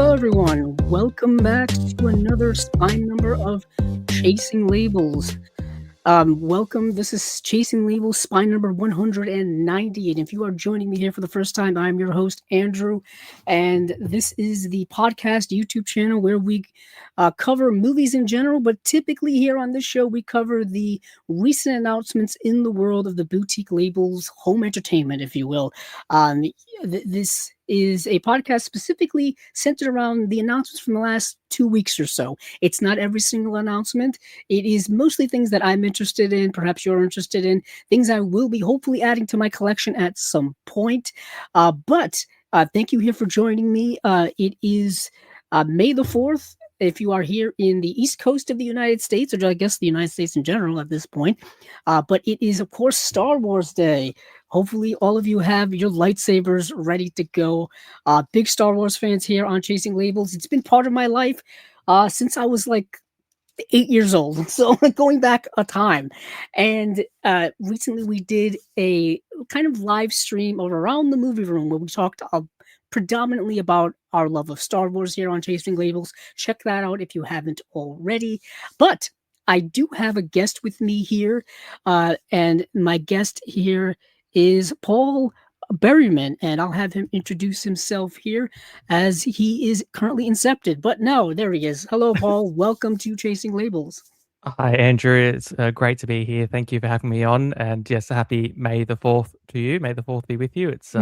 Hello, everyone. Welcome back to another spine number of Chasing Labels. Welcome. This is Chasing Labels, spine number 190. And if you are joining me here for the first time, I'm your host, Andrew. And this is the podcast YouTube channel where we cover movies in general. But typically, here on this show, we cover the recent announcements in the world of the boutique labels, home entertainment, if you will. This is a podcast specifically centered around the announcements from the last 2 weeks or so. It's not every single announcement. It is mostly things that I'm interested in, perhaps you're interested in, things I will be hopefully adding to my collection at some point. But thank you here for joining me. It is May the 4th. If you are here in the East Coast of the United States, or I guess the United States in general at this point, but it is, of course, Star Wars Day. Hopefully, all of you have your lightsabers ready to go. Big Star Wars fans here on Chasing Labels. It's been part of my life since I was like 8 years old, so going back a time. And recently we did a kind of live stream of Around the Movie Room where we talked predominantly about our love of Star Wars here on Chasing Labels. Check that out if you haven't already. But I do have a guest with me here, and my guest here is Paul Berriman, and I'll have him introduce himself here as he is currently incepted. But no, there he is. Hello, Paul. Welcome to Chasing Labels. Hi, Andrew. It's great to be here. Thank you for having me on. And yes, happy May the 4th to you. May the 4th be with you. It's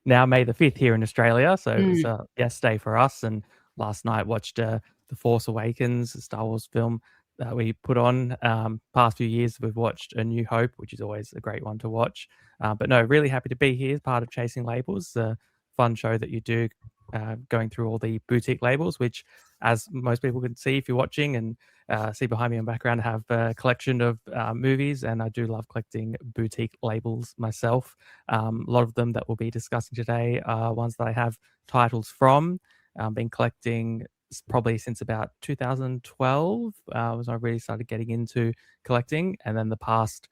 now May the 5th here in Australia. So it's a yesterday for us. And last night watched The Force Awakens, a Star Wars film that we put on. Past few years, we've watched A New Hope, which is always a great one to watch. But no, really happy to be here as part of Chasing Labels, a fun show that you do, going through all the boutique labels, which, as most people can see if you're watching and see behind me in the background, I have a collection of movies, and I do love collecting boutique labels myself. A lot of them that we'll be discussing today are ones that I have titles from. Been collecting probably since about 2012 was I really started getting into collecting, and then the past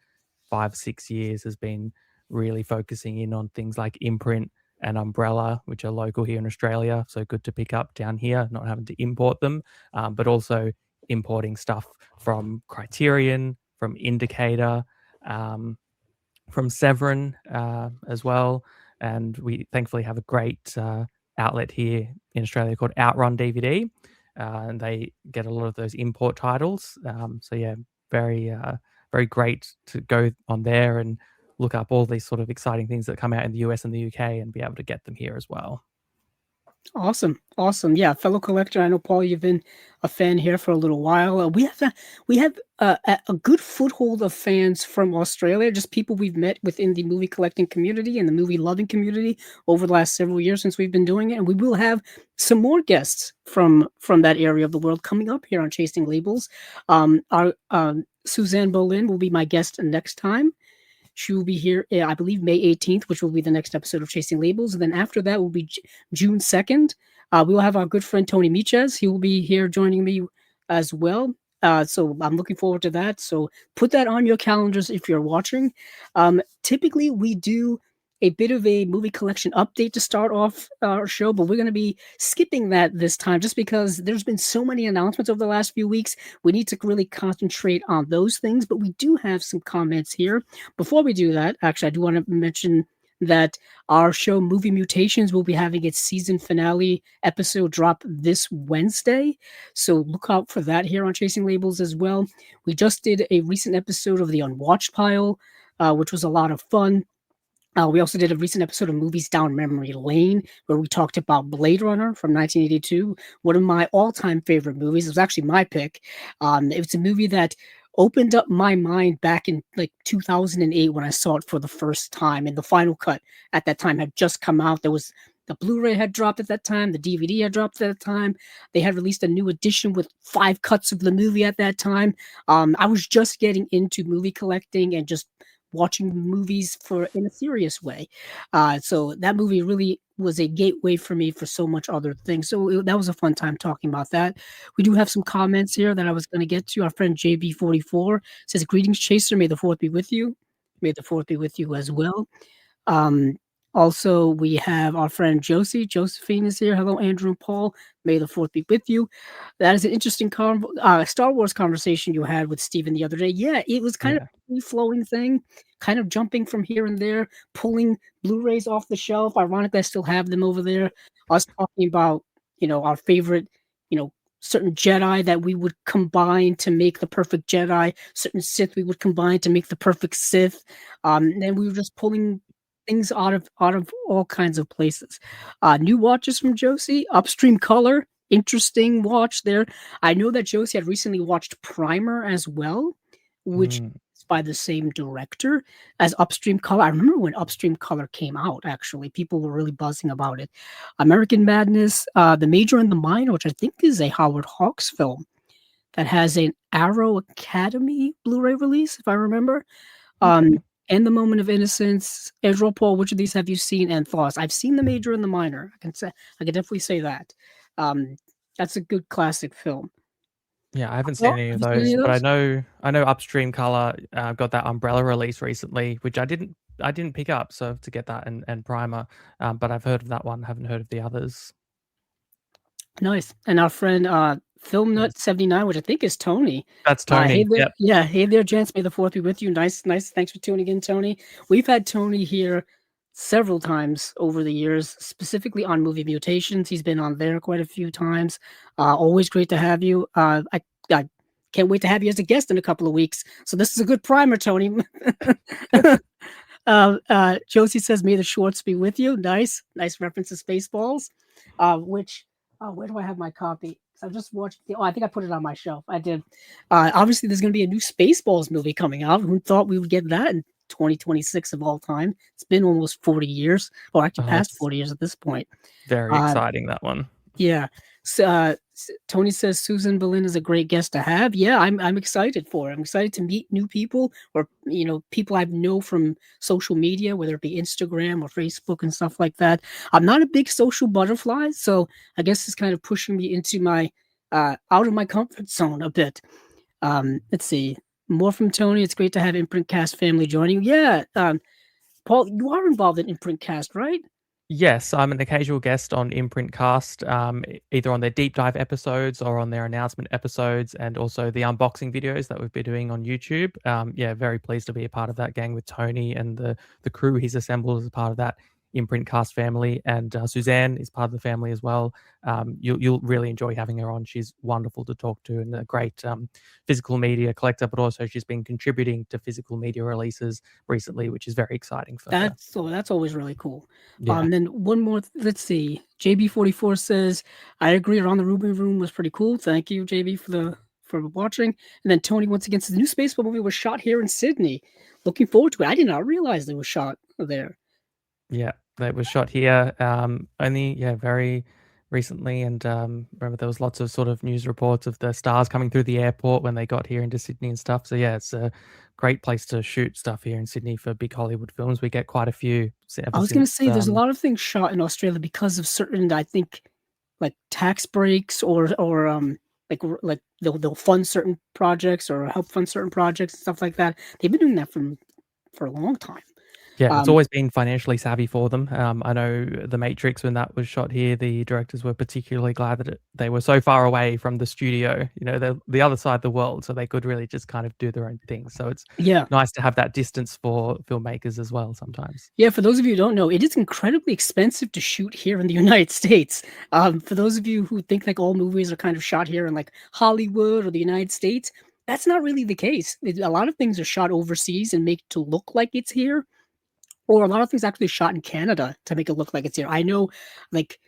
5-6 years has been really focusing in on things like Imprint and Umbrella, which are local here in Australia, so good to pick up down here, not having to import them, but also importing stuff from Criterion, from Indicator, from Severin as well. And we thankfully have a great outlet here in Australia called Outrun DVD, and they get a lot of those import titles. So yeah, very great to go on there and look up all these sort of exciting things that come out in the US and the UK and be able to get them here as well. Awesome. Yeah, fellow collector. I know, Paul, you've been a fan here for a little while. We have a good foothold of fans from Australia, just people we've met within the movie collecting community and the movie loving community over the last several years since we've been doing it. And we will have some more guests from that area of the world coming up here on Chasing Labels. Our Suzanne Boleyn will be my guest next time. She will be here, I believe, May 18th, which will be the next episode of Chasing Labels. And then after that will be June 2nd. We will have our good friend Tony Michez. He will be here joining me as well. So I'm looking forward to that. So put that on your calendars if you're watching. Typically, we do a bit of a movie collection update to start off our show, but we're going to be skipping that this time just because there's been so many announcements over the last few weeks. We need to really concentrate on those things, but we do have some comments here. Before we do that, actually, I do want to mention that our show Movie Mutations will be having its season finale episode drop this Wednesday. So look out for that here on Chasing Labels as well. We just did a recent episode of the Unwatched Pile, which was a lot of fun. We also did a recent episode of Movies Down Memory Lane, where we talked about Blade Runner from 1982, one of my all-time favorite movies. It was actually my pick. It was a movie that opened up my mind back in like 2008 when I saw it for the first time, and the final cut at that time had just come out. There was the Blu-ray had dropped at that time, the DVD had dropped at that time. They had released a new edition with 5 cuts of the movie at that time. I was just getting into movie collecting and just watching movies in a serious way. So that movie really was a gateway for me for so much other things. So that was a fun time talking about that. We do have some comments here that I was going to get to. Our friend JB44 says, "Greetings, Chaser. May the 4th be with you. May the 4th be with you as well." Also, we have our friend Josie. Josephine is here. Hello, Andrew and Paul. May the fourth be with you. That is an interesting Star Wars conversation you had with Steven the other day. Yeah, it was kind of Yeah. a flowing thing, kind of jumping from here and there, pulling Blu-rays off the shelf. Ironically, I still have them over there. Us talking about, our favorite, you know, certain Jedi that we would combine to make the perfect Jedi, certain Sith we would combine to make the perfect Sith. And then we were just pulling things out of all kinds of places. New watches from Josie, Upstream Color, interesting watch there. I know that Josie had recently watched Primer as well, which Mm. is by the same director as Upstream Color. I remember when Upstream Color came out, actually. People were really buzzing about it. American Madness, The Major and the Minor, which I think is a Howard Hawks film that has an Arrow Academy Blu-ray release, if I remember. Um, Okay. and The Moment of Innocence, Ezra Paul, which of these have you seen and thoughts? I've seen The Major and the Minor. I can definitely say that. Um, that's a good classic film. Yeah, I haven't seen Well, any have of you seen any those, of but I those? know I know Upstream Color got that Umbrella release recently, which I didn't pick up, so to get that and Primer, but I've heard of that one, haven't heard of the others. Nice. And our friend, Film Yes. Nut 79, which I think is Tony. That's Hey Tony. there, Yep. yeah, hey there, gents. May the fourth be with you. Nice, nice. Thanks for tuning in, Tony. We've had Tony here several times over the years, specifically on Movie Mutations. He's been on there quite a few times. Always great to have you. I can't wait to have you as a guest in a couple of weeks. So this is a good primer, Tony. Josie says, "May the shorts be with you." Nice, nice reference to Spaceballs. Which, where do I have my copy? 'Cause I've just watched. I think I put it on my shelf. I did. Obviously, there's going to be a new Spaceballs movie coming out. Who thought we would get that in 2026 of all time? It's been almost 40 years, or actually Oh, past it's 40 years at this point. very Uh, exciting, that one. yeah. Tony says Susan Boleyn is a great guest to have. Yeah, I'm excited for it. I'm excited to meet new people or people I know from social media, whether it be Instagram or Facebook and stuff like that. I'm not a big social butterfly, so I guess it's kind of pushing me into my out of my comfort zone a bit. Let's see. More from Tony. It's great to have Imprint Cast family joining you. Yeah, Paul, you are involved in Imprint Cast, right? Yes, I'm an occasional guest on Imprint Cast, either on their deep dive episodes or on their announcement episodes, and also the unboxing videos that we've been doing on YouTube. Yeah, very pleased to be a part of that gang with Tony and the crew he's assembled as a part of that Imprint Cast family. And Suzanne is part of the family as well. You'll really enjoy having her on. She's wonderful to talk to and a great physical media collector, but also she's been contributing to physical media releases recently, which is very exciting for her. That's always really cool. Yeah. Then one more. Let's see. JB44 says, "I agree. Around the Ruby Room was pretty cool. Thank you, JB, for watching." And then Tony once again says, "The new Spaceball movie was shot here in Sydney. Looking forward to it. I did not realize it was shot there." Yeah, that was shot here, only, yeah, very recently, and, remember there was lots of sort of news reports of the stars coming through the airport when they got here into Sydney and stuff, so yeah, it's a great place to shoot stuff here in Sydney for big Hollywood films. We get quite a few I ever was gonna since, say there's a lot of things shot in Australia because of certain, I think, like tax breaks or like they'll fund certain projects or help fund certain projects and stuff like that. They've been doing that for a long time. Yeah, it's Um, always been financially savvy for them. I know The Matrix, when that was shot here, the directors were particularly glad that they were so far away from the studio, the other side of the world, so they could really just kind of do their own thing. So it's yeah. nice to have that distance for filmmakers as well sometimes. Yeah, for those of you who don't know, it is incredibly expensive to shoot here in the United States. For those of you who think like all movies are kind of shot here in like Hollywood or the United States, that's not really the case. A lot of things are shot overseas and make to look like it's here, or a lot of things actually shot in Canada to make it look like it's here. I know, like,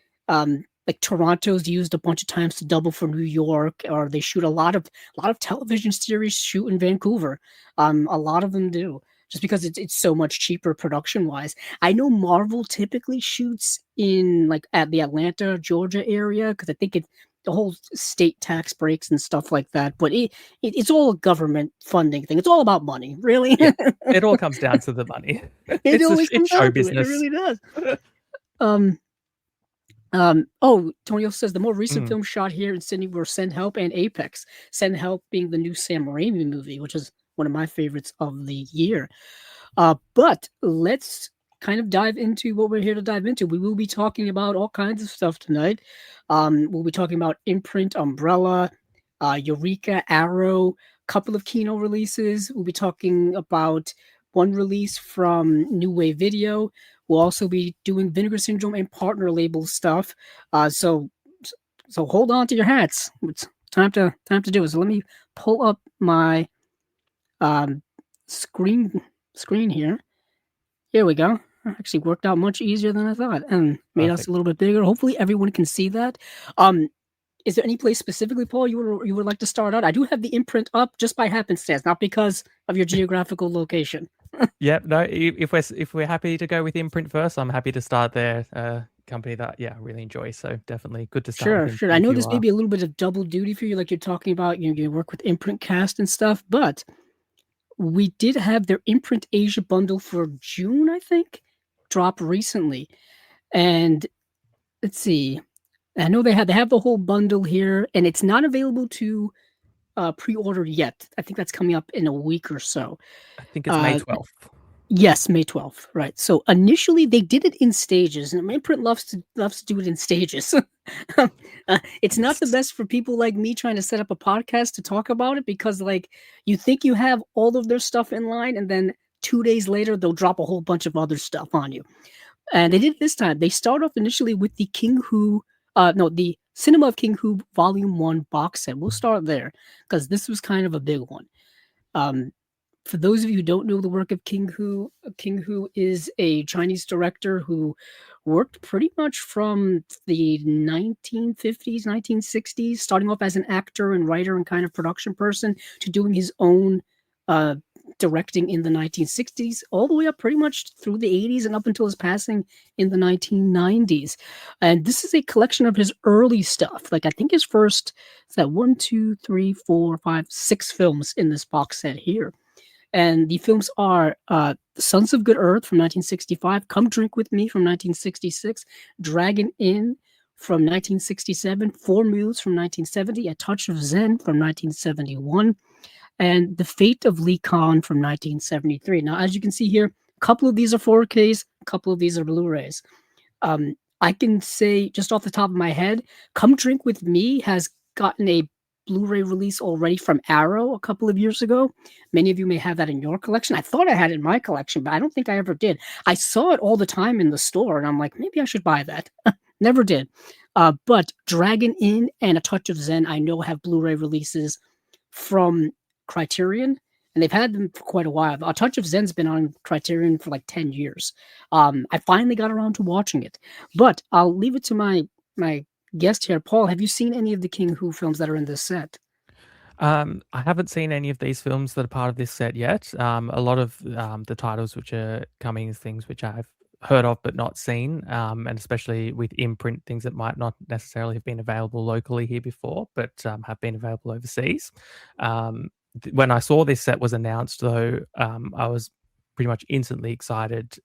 Toronto's used a bunch of times to double for New York, or they shoot a lot of television series shoot in Vancouver. A lot of them do, just because it's so much cheaper production wise. I know Marvel typically shoots in like at the Atlanta, Georgia area because I think the whole state tax breaks and stuff like that. But it's all a government funding thing. It's all about money, really. Yeah, it all comes down to the money. It always It's comes show down to it. It business. really does. Um, Tony also says the more recent Mm. films shot here in Sydney were Send Help and Apex. Send Help being the new Sam Raimi movie, which is one of my favorites of the year. But let's kind of dive into what we're here to dive into. We will be talking about all kinds of stuff tonight. We'll be talking about Imprint, Umbrella, Eureka, Arrow, couple of Kino releases. We'll be talking about one release from New Wave Video. We'll also be doing Vinegar Syndrome and partner label stuff. So hold on to your hats. It's time to do it. So let me pull up my um, screen here. Here we go. Actually worked out much easier than I thought and made us Perfect. a little bit bigger. Hopefully everyone can see that. Is there any place specifically, Paul, you would like to start out? I do have the imprint up just by happenstance, not because of your geographical location. Yep. No, if we're happy to go with Imprint first, I'm happy to start there. Company that I really enjoy. So definitely good to start with Sure, sure. Imprint I if know you this may are. be a little bit of double duty for you, like you're talking about, you work with Imprint Cast and stuff, but we did have their Imprint Asia bundle for June, I think, drop recently. And let's see. I know they have the whole bundle here, and it's not available to pre-order yet. I think that's coming up in a week or so. I think it's May Uh, 12th. yes, May 12th, right. So initially they did it in stages, and Imprint loves to do it in stages. It's not the Yes. best for people like me trying to set up a podcast to talk about it because like you think you have all of their stuff in line, and then 2 days later they'll drop a whole bunch of other stuff on you. And they did it this time. They start off initially with the King Hu, no, the Cinema of King Hu Volume 1 box set. We'll start there because this was kind of a big one. Um, for those of you who don't know the work of King Hu is a Chinese director who worked pretty much from the 1950s, 1960s, starting off as an actor and writer and kind of production person to doing his own uh, directing in the 1960s, all the way up pretty much through the 80s and up until his passing in the 1990s. And this is a collection of his early stuff. Like I think his first, is that one, two, three, four, five, six films in this box set here. And the films are Sons of Good Earth from 1965, Come Drink With Me from 1966, Dragon Inn from 1967, Four Mules from 1970, A Touch of Zen from 1971, and The Fate of Lee Khan from 1973. Now, as you can see here, a couple of these are 4Ks, a couple of these are Blu-rays. I can say just off the top of my head, Come Drink With Me has gotten a Blu-ray release already from Arrow a couple of years ago. Many of you may have that in your collection. I thought I had it in my collection, but I don't think I ever did. I saw it all the time in the store, and I'm like, maybe I should buy that. Never did. But Dragon Inn and A Touch of Zen, I know have Blu-ray releases from Criterion, and they've had them for quite a while. A Touch of Zen's been on Criterion for like 10 years. I finally got around to watching it, but I'll leave it to my guest here. Paul, have you seen any of the King Hu films that are in this set? I haven't seen any of these films that are part of this set yet. A lot of the titles which are coming is things which I've heard of but not seen, and especially with imprint, things that might not necessarily have been available locally here before, but have been available overseas. When I saw this set was announced, though, I was pretty much instantly excited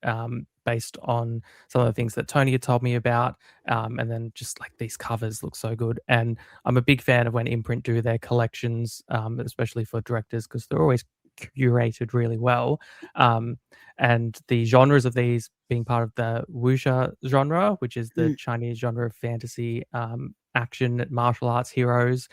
based on some of the things that Tony had told me about, and then just like these covers look so good. And I'm a big fan of when Imprint do their collections, especially for directors, because they're always curated really well. And the genres of these being part of the wuxia genre, which is the Mm. Chinese genre of fantasy, action, martial arts heroes,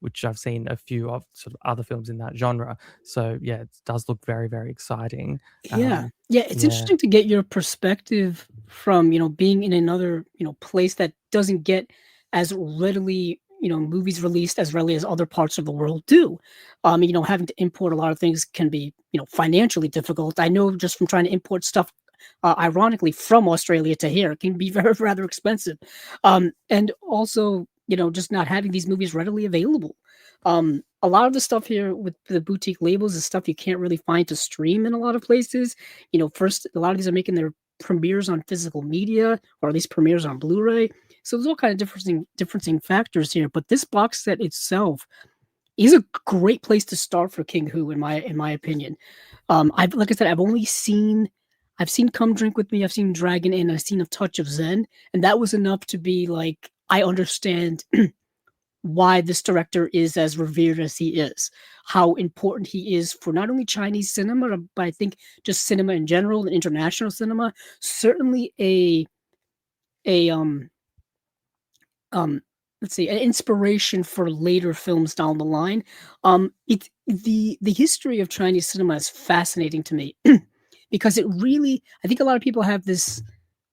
which I've seen a few of sort of other films in that genre. So yeah, it does look very, very exciting. Yeah. Yeah, it's Yeah. interesting to get your perspective from, being in another, place that doesn't get as readily, movies released as readily as other parts of the world do. Having to import a lot of things can be, financially difficult. I know just from trying to import stuff, ironically, from Australia to here, it can be very, rather expensive. And also, just not having these movies readily available. A lot of the stuff here with the boutique labels is stuff you can't really find to stream in a lot of places. First, a lot of these are making their premieres on physical media, or at least premieres on Blu-ray. So there's all kind of differencing factors here. But this box set itself is a great place to start for King Hu, in my opinion. I've like I said, I've seen Come Drink With Me, I've seen Dragon Inn, I've seen A Touch of Zen, and that was enough to be like, I understand why this director is as revered as he is, how important he is for not only Chinese cinema, but I think just cinema in general and international cinema. Certainly a um let's see, an inspiration for later films down the line. It the history of Chinese cinema is fascinating to me because it really, I think a lot of people have this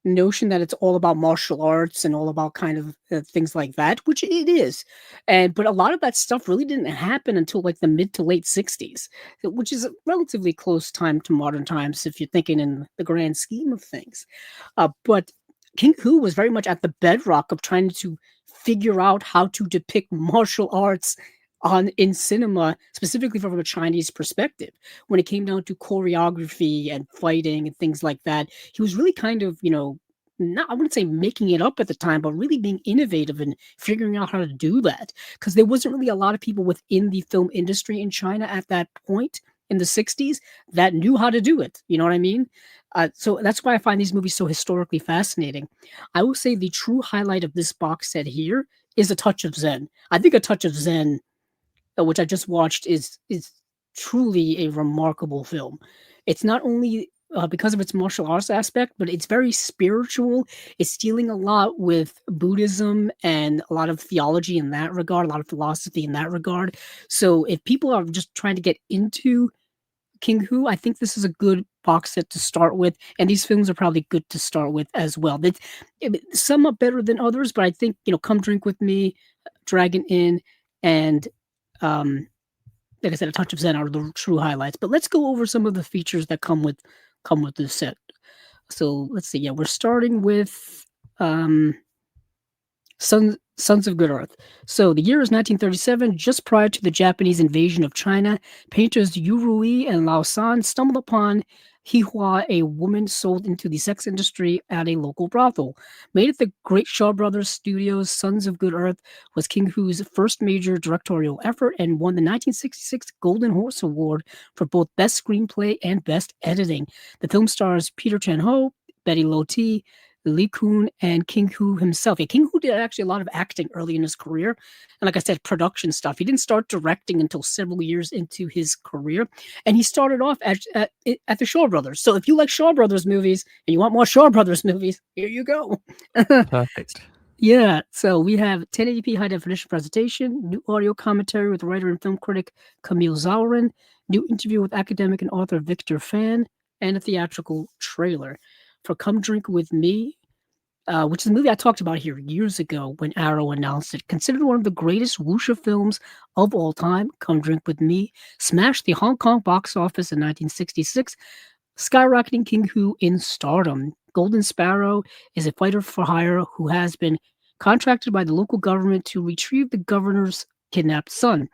notion that it's all about martial arts and all about kind of things like that, which it is. And but a lot of that stuff really didn't happen until like the mid to late 60s, which is a relatively close time to modern times if you're thinking in the grand scheme of things. But King Hu was very much at the bedrock of trying to figure out how to depict martial arts on in cinema, specifically from a Chinese perspective. When it came down to choreography and fighting and things like that, he was really kind of, not, I wouldn't say making it up at the time, but really being innovative and figuring out how to do that. Because there wasn't really a lot of people within the film industry in China at that point in the 60s that knew how to do it. You know what I mean? So that's why I find these movies so historically fascinating. I will say the true highlight of this box set here is A Touch of Zen. I think A Touch of Zen, which I just watched, is truly a remarkable film. It's not only because of its martial arts aspect, but it's very spiritual. It's dealing a lot with Buddhism and a lot of theology in that regard, a lot of philosophy in that regard. So if people are just trying to get into King Hu, I think this is a good box set to start with, and these films are probably good to start with as well. Some are better than others, but I think Come Drink with Me, Dragon Inn, and um, like I said, A Touch of Zen are the true highlights. But let's go over some of the features that come with this set. So let's see. Yeah, we're starting with um, Sons of Good Earth. So the year is 1937, just prior to the Japanese invasion of China. Painters Yu Rui and Lao San stumbled upon He Hua, a woman sold into the sex industry at a local brothel. Made at the Great Shaw Brothers Studios, Sons of Good Earth was King Hu's first major directorial effort and won the 1966 Golden Horse Award for both Best Screenplay and Best Editing. The film stars Peter Chan Ho, Betty Loti, Lee Kun, and King Hu himself. Yeah, King Hu did actually a lot of acting early in his career. And like I said, production stuff. He didn't start directing until several years into his career. And he started off at the Shaw Brothers. So if you like Shaw Brothers movies and you want more Shaw Brothers movies, here you go. Perfect. Yeah, so we have 1080p high definition presentation, new audio commentary with writer and film critic Camille Zaurin, new interview with academic and author Victor Fan, and a theatrical trailer. For Come Drink with Me, which is a movie I talked about here years ago when Arrow announced it. Considered one of the greatest wuxia films of all time, Come Drink with Me smashed the Hong Kong box office in 1966, skyrocketing King Hu in stardom. Golden Sparrow is a fighter for hire who has been contracted by the local government to retrieve the governor's kidnapped son.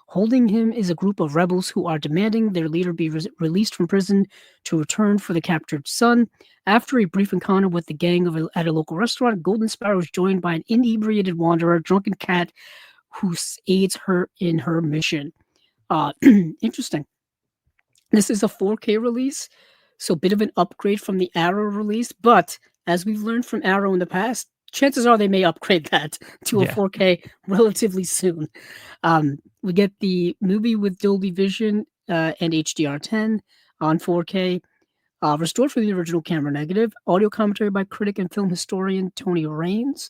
Holding him is a group of rebels who are demanding their leader be released from prison to return for the captured son. After a brief encounter with the gang at a local restaurant, Golden Sparrow is joined by an inebriated wanderer, Drunken Cat, who aids her in her mission. Interesting. This is a 4K release, so a bit of an upgrade from the Arrow release, but as we've learned from Arrow in the past, chances are they may upgrade that to a Yeah. 4K relatively soon. We get the movie with Dolby Vision and HDR10 on 4K, restored from the original camera negative, audio commentary by critic and film historian Tony Raines.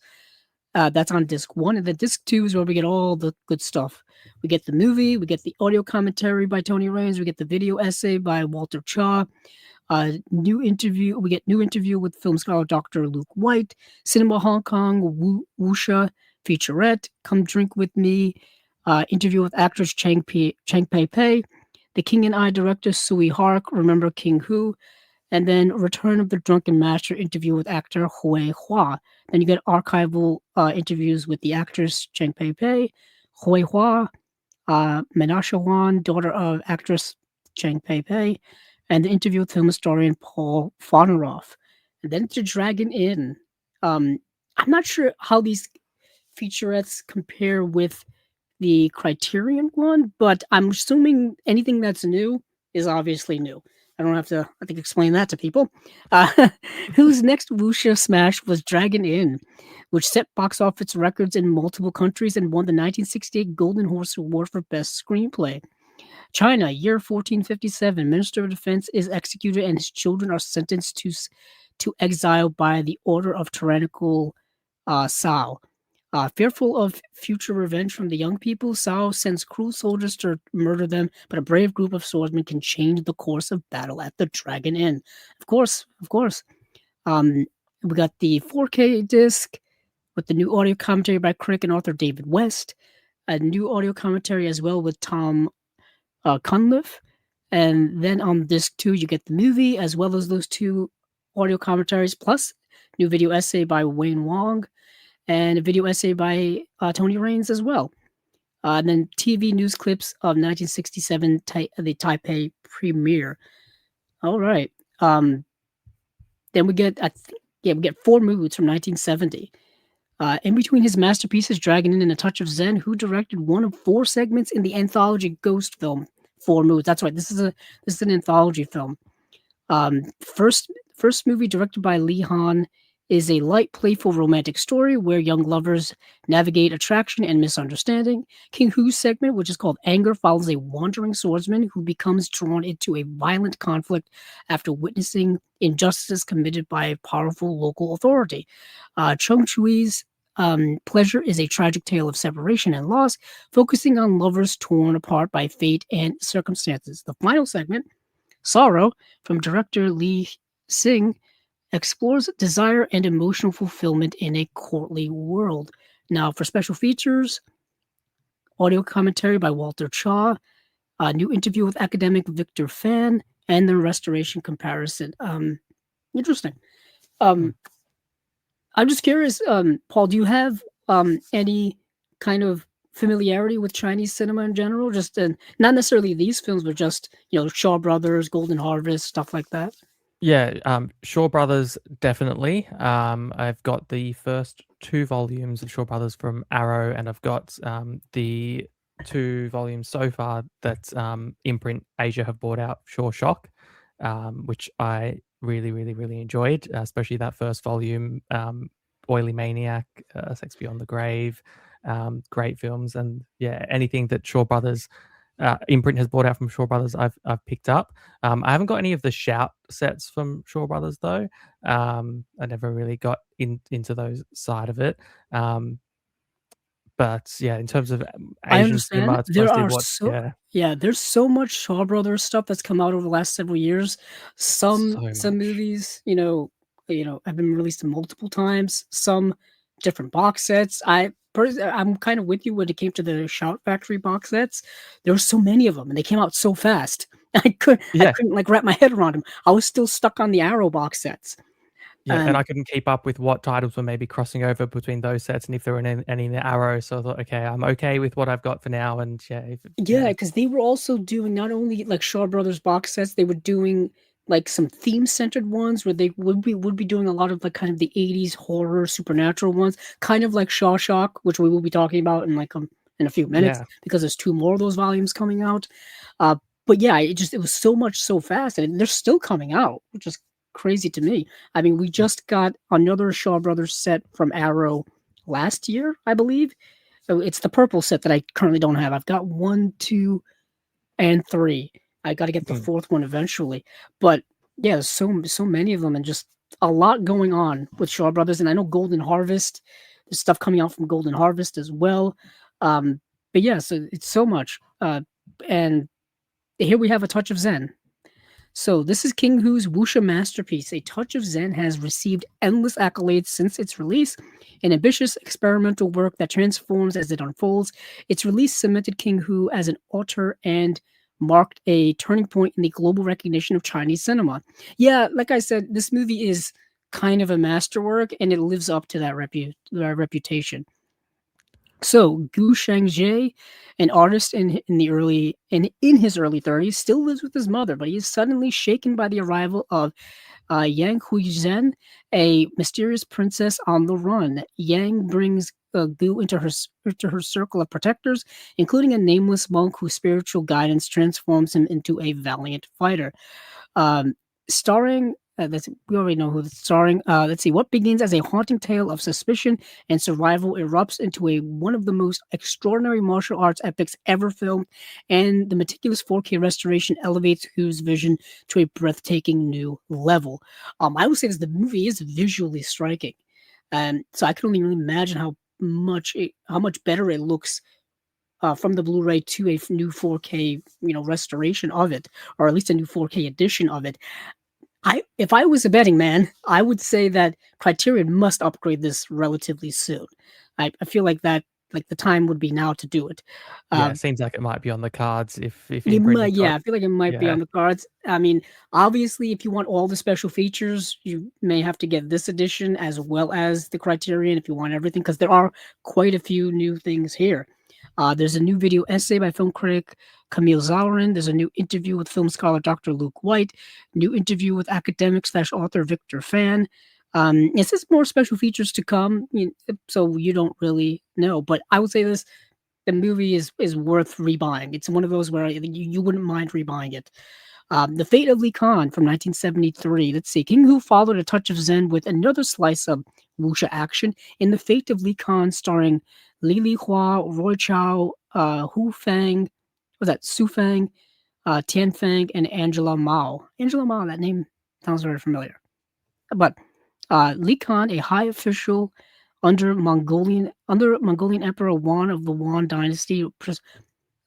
That's on disc one. And then disc two is where we get all the good stuff. We get the movie, we get the audio commentary by Tony Raines, we get the video essay by Walter Chaw, we get new interview with film scholar Dr. Luke White, Cinema Hong Kong, Wuxia featurette, Come Drink with Me, interview with actress Chang Pei Pei, The King and I director Sui Hark, Remember King Hu, and then Return of the Drunken Master interview with actor Hui Hua. Then you get archival interviews with the actress Cheng Pei Pei, Hui Hua, Menashe Wan, daughter of actress Cheng Pei Pei, and the interview with film historian Paul Foneroff. And then to Dragon Inn. I'm not sure how these featurettes compare with the Criterion one, but I'm assuming anything that's new is obviously new. I don't have to, I think, explain that to people. Uh, whose next wuxia smash was Dragon Inn, which set box office records in multiple countries and won the 1968 Golden Horse Award for Best Screenplay. China, year 1457, Minister of Defense is executed and his children are sentenced to exile by the order of tyrannical Sao. Fearful of future revenge from the young people, Sao sends cruel soldiers to murder them, but a brave group of swordsmen can change the course of battle at the Dragon Inn. Of course, of course. Um, we got the 4K disc with the new audio commentary by critic and author David West, a new audio commentary as well with Tom Cunliffe. And then on disc two, you get the movie as well as those two audio commentaries, plus new video essay by Wayne Wong and a video essay by Tony Raines as well. And then TV news clips of 1967, the Taipei premiere. All right. Then we get, we get Four Moods from 1970. In between his masterpieces, Dragon Inn and A Touch of Zen, who directed one of four segments in the anthology Ghost film, Four Moods. That's right. This is an anthology film. First movie directed by Lee Han is a light, playful, romantic story where young lovers navigate attraction and misunderstanding. King Hu's segment, which is called Anger, follows a wandering swordsman who becomes drawn into a violent conflict after witnessing injustices committed by a powerful local authority. Chung Chui's Pleasure is a tragic tale of separation and loss, focusing on lovers torn apart by fate and circumstances. The final segment, Sorrow, from director Lee Sing, explores desire and emotional fulfillment in a courtly world. Now, for special features, audio commentary by Walter Chaw, a new interview with academic Victor Fan, and the restoration comparison. Interesting. Hmm. I'm just curious, Paul, do you have any kind of familiarity with Chinese cinema in general? Just not necessarily these films, but just Shaw Brothers, Golden Harvest, stuff like that. Yeah, Shaw Brothers, definitely. I've got the first two volumes of Shaw Brothers from Arrow, and I've got the two volumes so far that Imprint Asia have bought out, Shaw Shock, which I really, really, really enjoyed, especially that first volume, Oily Maniac, Sex Beyond the Grave, great films. And yeah, anything that Shaw Brothers Imprint has bought out from Shaw Brothers, I've picked up. I haven't got any of the Shout sets from Shaw Brothers though. I never really got into those side of it. But yeah, in terms of I Asian cinema, understand. it's mostly what There's so much Shaw Brothers stuff that's come out over the last several years. so Some much. movies, have been released multiple times. Some different box sets. I'm kind of with you when it came to the Shout Factory box sets. There were so many of them, and they came out so fast. I Yeah, couldn't like wrap my head around them. I was still stuck on the Arrow box sets. yeah, and And I couldn't keep up with what titles were maybe crossing over between those sets and if there were any in the Arrow. So I thought, okay, I'm okay with what I've got for now. And yeah, yeah, because they were also doing not only like Shaw Brothers box sets, they were doing like some theme centered ones where they would be doing a lot of like kind of the 80s horror supernatural ones, kind of like Shaw Shock, which we will be talking about in a few minutes yeah, because there's two more of those volumes coming out. Uh, but yeah, it was so much so fast, and they're still coming out, which is crazy to me. I mean, we mm, just got another Shaw Brothers set from Arrow last year, I believe. So it's the purple set that I currently don't have. I've got one, two, and three. I got to get the mm, fourth one eventually. But yeah, there's so many of them, and just a lot going on with Shaw Brothers. And I know Golden Harvest. There's stuff coming out from Golden Harvest as well. But yeah, so it's so much. And here we have A Touch of Zen. So this is King Hu's wuxia masterpiece. A Touch of Zen has received endless accolades since its release, an ambitious experimental work that transforms as it unfolds. Its release cemented King Hu as an author and marked a turning point in the global recognition of Chinese cinema. Yeah, like I said, this movie is kind of a masterwork, and it lives up to that reputation. So Gu Shangzhe, an artist in his early 30s, still lives with his mother, but he is suddenly shaken by the arrival of Yang Huizhen, a mysterious princess on the run. Yang brings goo into her circle of protectors, including a nameless monk whose spiritual guidance transforms him into a valiant fighter. Um, starring, we already know who it's starring. Let's see, what begins as a haunting tale of suspicion and survival erupts into one of the most extraordinary martial arts epics ever filmed, and the meticulous 4K restoration elevates Who's vision to a breathtaking new level. I would say this: the movie is visually striking, and so I can only really imagine how much better it looks from the Blu-ray to a new 4K, restoration of it, or at least a new 4K edition of it. If I was a betting man, I would say that Criterion must upgrade this relatively soon. I feel like the time would be now to do it. Yeah, Uh, it seems like it might be on the cards if Imprint have got Yeah, I feel like it might be yeah. on the cards. I mean, obviously, if you want all the special features, you may have to get this edition as well as the Criterion if you want everything, because there are quite a few new things here. There's a new video essay by film critic Camille Zaurin. There's a new interview with film scholar Dr. Luke White. New interview with academic slash author Victor Fan. It says more special features to come, so you don't really know. But I would say this: the movie is worth rebuying. It's one of those where you wouldn't mind rebuying it. The Fate of Li Khan from 1973. Let's see. King Hu followed a touch of Zen with another slice of wuxia action in The Fate of Li Khan, starring Li Li Hua, Roy Chow, Hu Fang, was that Su Fang, Tian Fang, and Angela Mao. Angela Mao, that name sounds very familiar. But Li Khan, a high official under Mongolian Emperor Wan of the Wan Dynasty,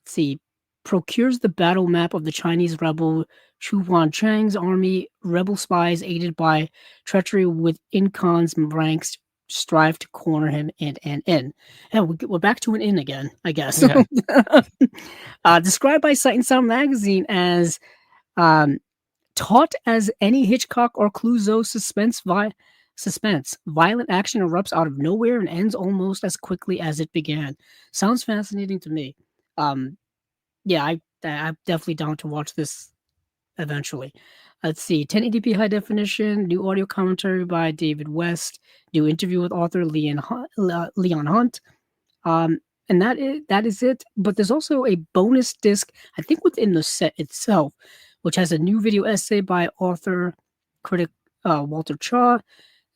see, procures the battle map of the Chinese rebel Chu Huanchang's army. Rebel spies, aided by treachery within Khan's ranks, strive to corner him and an inn. And we're back to an inn again, I guess. Yeah. Described by Sight and Sound magazine as um, taut as any Hitchcock or Clouseau suspense. Violent action erupts out of nowhere and ends almost as quickly as it began. Sounds fascinating to me. Um, yeah, I'm definitely down to watch this eventually. Let's see, 1080p high definition, new audio commentary by David West, new interview with author Leon Hunt. Um, and that is it. But there's also a bonus disc, I think, within the set itself, which has a new video essay by author critic Walter Chaw.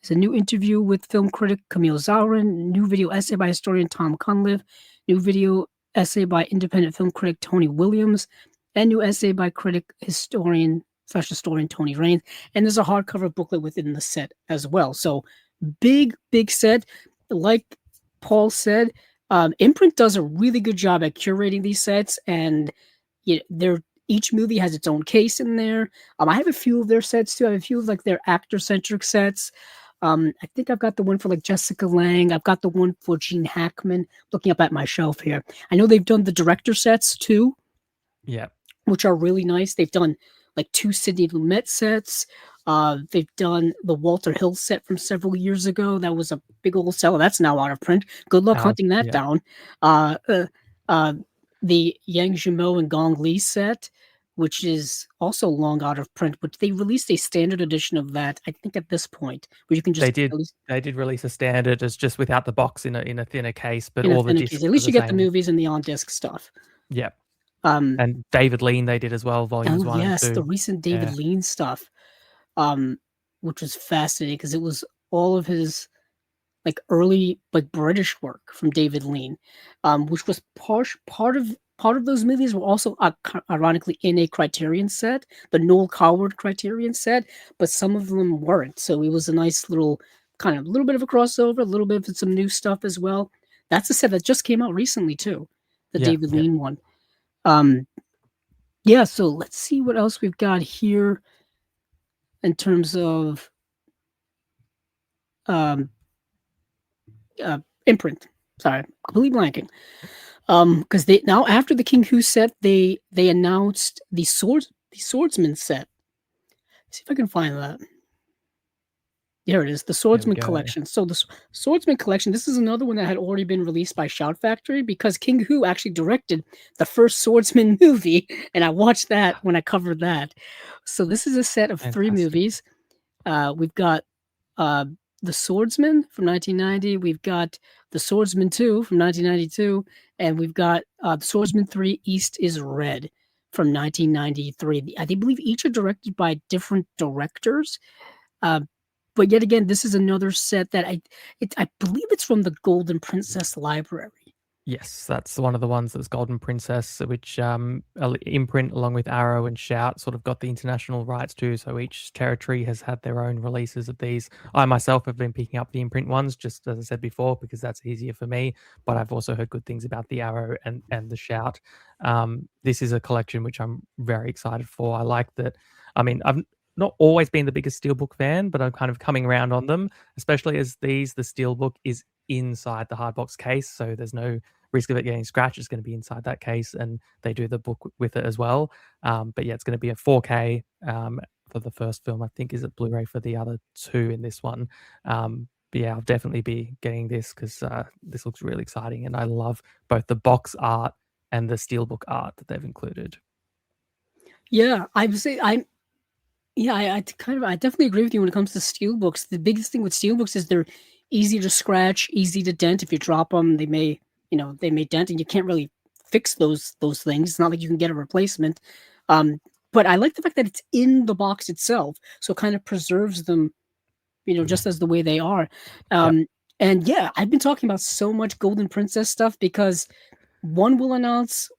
There's a new interview with film critic Camille Zaurin, new video essay by historian Tom Cunliffe, new video essay by independent film critic Tony Williams, and new essay by critic historian Tony Raines. And there's a hardcover booklet within the set as well. So big set. Like Paul said, Imprint does a really good job at curating these sets, and each movie has its own case in there. I have a few of their sets too. I have a few of like their actor-centric sets. I think I've got the one for like Jessica Lange. I've got the one for Gene Hackman. Looking up at my shelf here, I know they've done the director sets too, Yeah. which are really nice. They've done like 2 Sidney Lumet sets. They've done the Walter Hill set from several years ago. That was a big old seller. That's now out of print. Good luck hunting that Yeah. down. Uh, uh, uh, the Yang Zhimo and Gong Li set, which is also long out of print, but they released a standard edition of that, I think, at this point, where you can They just did at least they did release a standard as just without the box in a thinner case, but in a all the thinner case, discs at are least the you get the same. movies and the on disc stuff. Yeah. Um, And David Lean they did as well, volumes oh 1 and yes, the 2. recent David Yeah. Lean stuff, um, which was fascinating because it was all of his like early like British work from David Lean, which was part of those movies were also ironically in a Criterion set, the Noel Coward Criterion set, but some of them weren't. So it was a nice little kind of little bit of a crossover, a little bit of some new stuff as well. That's a set that just came out recently too, the Yeah. David Yeah. Lean one. Um, yeah, so let's see what else we've got here in terms of um, imprint. Sorry, completely blanking. Because they now after the King Hu set, they announced the swordsman set. Let's see if I can find that. Here it is, the There we Swordsman go. Collection. So the Swordsman Collection, this is another one that had already been released by Shout Factory because King Hu actually directed the first Swordsman movie, and I watched that when I covered that. So this is a set of 3 Fantastic. movies. We've got uh, The Swordsman from 1990. We've got The Swordsman 2 from 1992, and we've got The Swordsman 3 East is Red from 1993. I believe each are directed by different directors. Uh, but yet again, this is another set that I believe it's from the Golden Princess Library. Yes, that's one of the ones that's Golden Princess, which Imprint, along with Arrow and Shout, sort of got the international rights to. So each territory has had their own releases of these. I myself have been picking up the Imprint ones, just as I said before, because that's easier for me. But I've also heard good things about the Arrow and the Shout. This is a collection which I'm very excited for. I like that. I mean, I've not always been the biggest Steelbook fan, but I'm kind of coming around on them, especially as the Steelbook is inside the hardbox case, so there's no risk of it getting scratched. It's going to be inside that case, and they do the book with it as well. But yeah, it's going to be a 4K for the first film. I think is it Blu-ray for the other two in this one. But yeah, I'll definitely be getting this because this looks really exciting, and I love both the box art and the steelbook art that they've included. Yeah, I would say I definitely agree with you when it comes to steelbooks. The biggest thing with steelbooks is they're easy to scratch, easy to dent. If you drop them, they may dent, and you can't really fix those things. It's not like you can get a replacement. But I like the fact that it's in the box itself, so it kind of preserves them, just as the way they are. Yep. And yeah, I've been talking about so much Golden Princess stuff because one will announce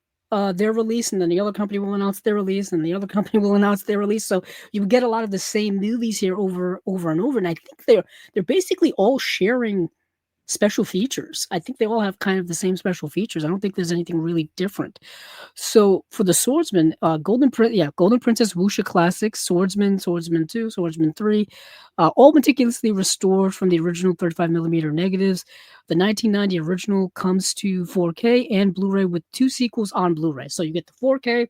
their release, and then the other company will announce their release, and the other company will announce their release. So you get a lot of the same movies here over and over. And I think they're basically all sharing special features. I think they all have kind of the same special features. I don't think there's anything really different. So for the Swordsman, Golden Princess Wuxia Classics, Swordsman, Swordsman 2, Swordsman 3, all meticulously restored from the original 35mm negatives. The 1990 original comes to 4K and Blu-ray with 2 sequels on Blu-ray. So you get the 4K,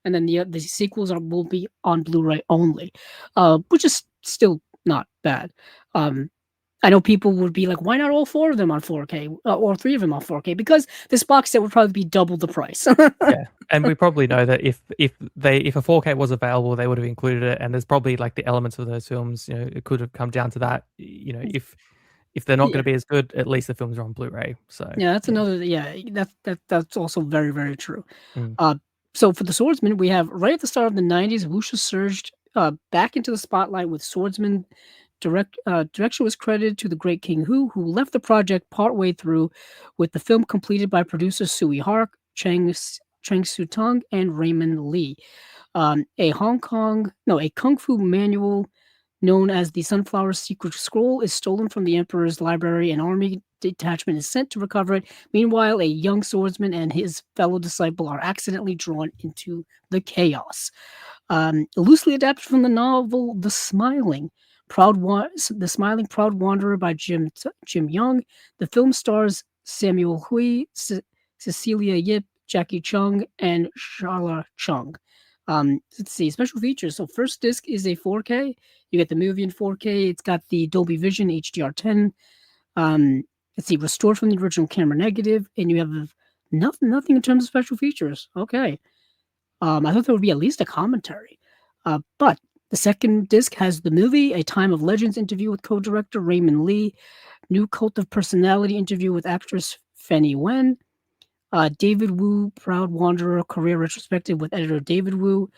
and then the sequels will be on Blu-ray only, which is still not bad. I know people would be like, why not all 4 of them on 4K or 3 of them on 4K? Because this box set would probably be double the price. Yeah, and we probably know that if a 4K was available, they would have included it. And there's probably like the elements of those films, it could have come down to that. If they're not going Yeah. to be as good, at least the films are on Blu-ray. So Yeah, that's also very, very true. Mm. So for the Swordsman, we have right at the start of the 90s, Wuxia surged back into the spotlight with Swordsman. Direction was credited to the great King Hu left the project partway through, with the film completed by producers Sui Hark, Chang Su-tong, and Raymond Lee. A kung fu manual known as the Sunflower Secret Scroll is stolen from the Emperor's library. An army detachment is sent to recover it. Meanwhile, a young swordsman and his fellow disciple are accidentally drawn into the chaos. Loosely adapted from the novel The Smiling Proud Wanderer by Jim Young. The film stars Samuel Hui, Cecilia Yip, Jackie Chung, and Shala Chung. Let's see, special features. So first disc is a 4K. You get the movie in 4K. It's got the Dolby Vision HDR10. Let's see, restored from the original camera negative, and you have nothing in terms of special features. Okay. I thought there would be at least a commentary. But the second disc has the movie, a Time of Legends interview with co-director Raymond Lee, new Cult of Personality interview with actress Fanny Wen, David Wu, Proud Wanderer career retrospective with editor David Wu,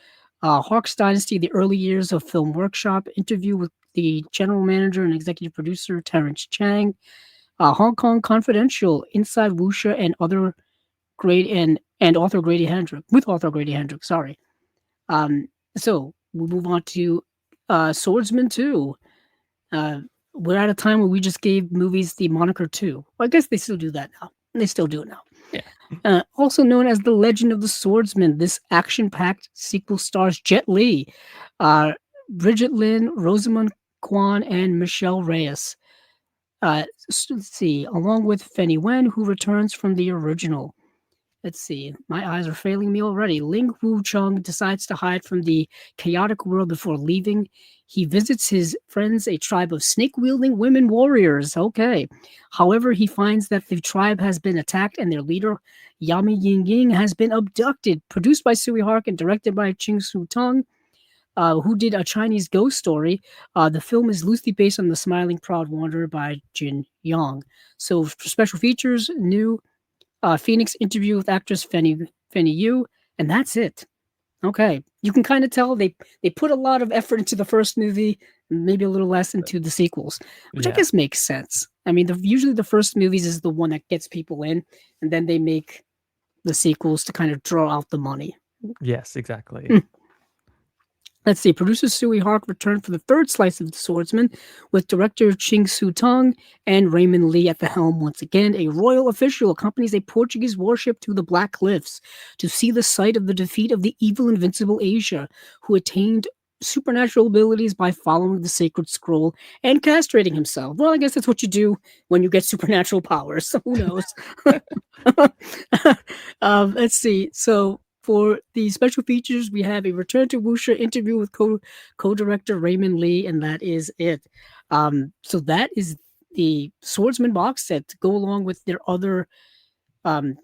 Hawks Dynasty, the early years of film workshop interview with the general manager and executive producer Terrence Chang, Hong Kong Confidential, Inside Wuxia and other great and author Grady Hendrick, with author Grady Hendrick, sorry. So we move on to Swordsman 2. We're at a time where we just gave movies the moniker 2. Well, I guess they still do that now. They still do it now. Yeah. Also known as The Legend of the Swordsman, this action-packed sequel stars Jet Li, Bridget Lin, Rosamund Kwan, and Michelle Reyes. Let's see, along with Fanny Wen, who returns from the original. Let's see. My eyes are failing me already. Ling Wu Chung decides to hide from the chaotic world before leaving. He visits his friends, a tribe of snake-wielding women warriors. Okay. However, he finds that the tribe has been attacked and their leader, Yami Ying Ying, has been abducted. Produced by Sui Hark and directed by Ching Su Tong. who did A Chinese Ghost Story. The film is loosely based on The Smiling Proud Wanderer by Jin Yong. So for special features, new Phoenix interview with actress Fanny Yu, and that's it. Okay, you can kind of tell they put a lot of effort into the first movie, maybe a little less into the sequels, which I Yeah. guess makes sense. I mean, usually the first movies is the one that gets people in, and then they make the sequels to kind of draw out the money. Yes, exactly. Hmm. Let's see. Producer Sui Hark returned for the third slice of The Swordsman, with director Ching Su Tong and Raymond Lee at the helm once again. A royal official accompanies a Portuguese warship to the Black Cliffs to see the site of the defeat of the evil Invincible Asia, who attained supernatural abilities by following the sacred scroll and castrating himself. Well, I guess that's what you do when you get supernatural powers. So who knows? Let's see. So for the special features, we have a return to Wuxia interview with co-director Raymond Lee, and that is it. So that is the Swordsman box set to go along with their other um,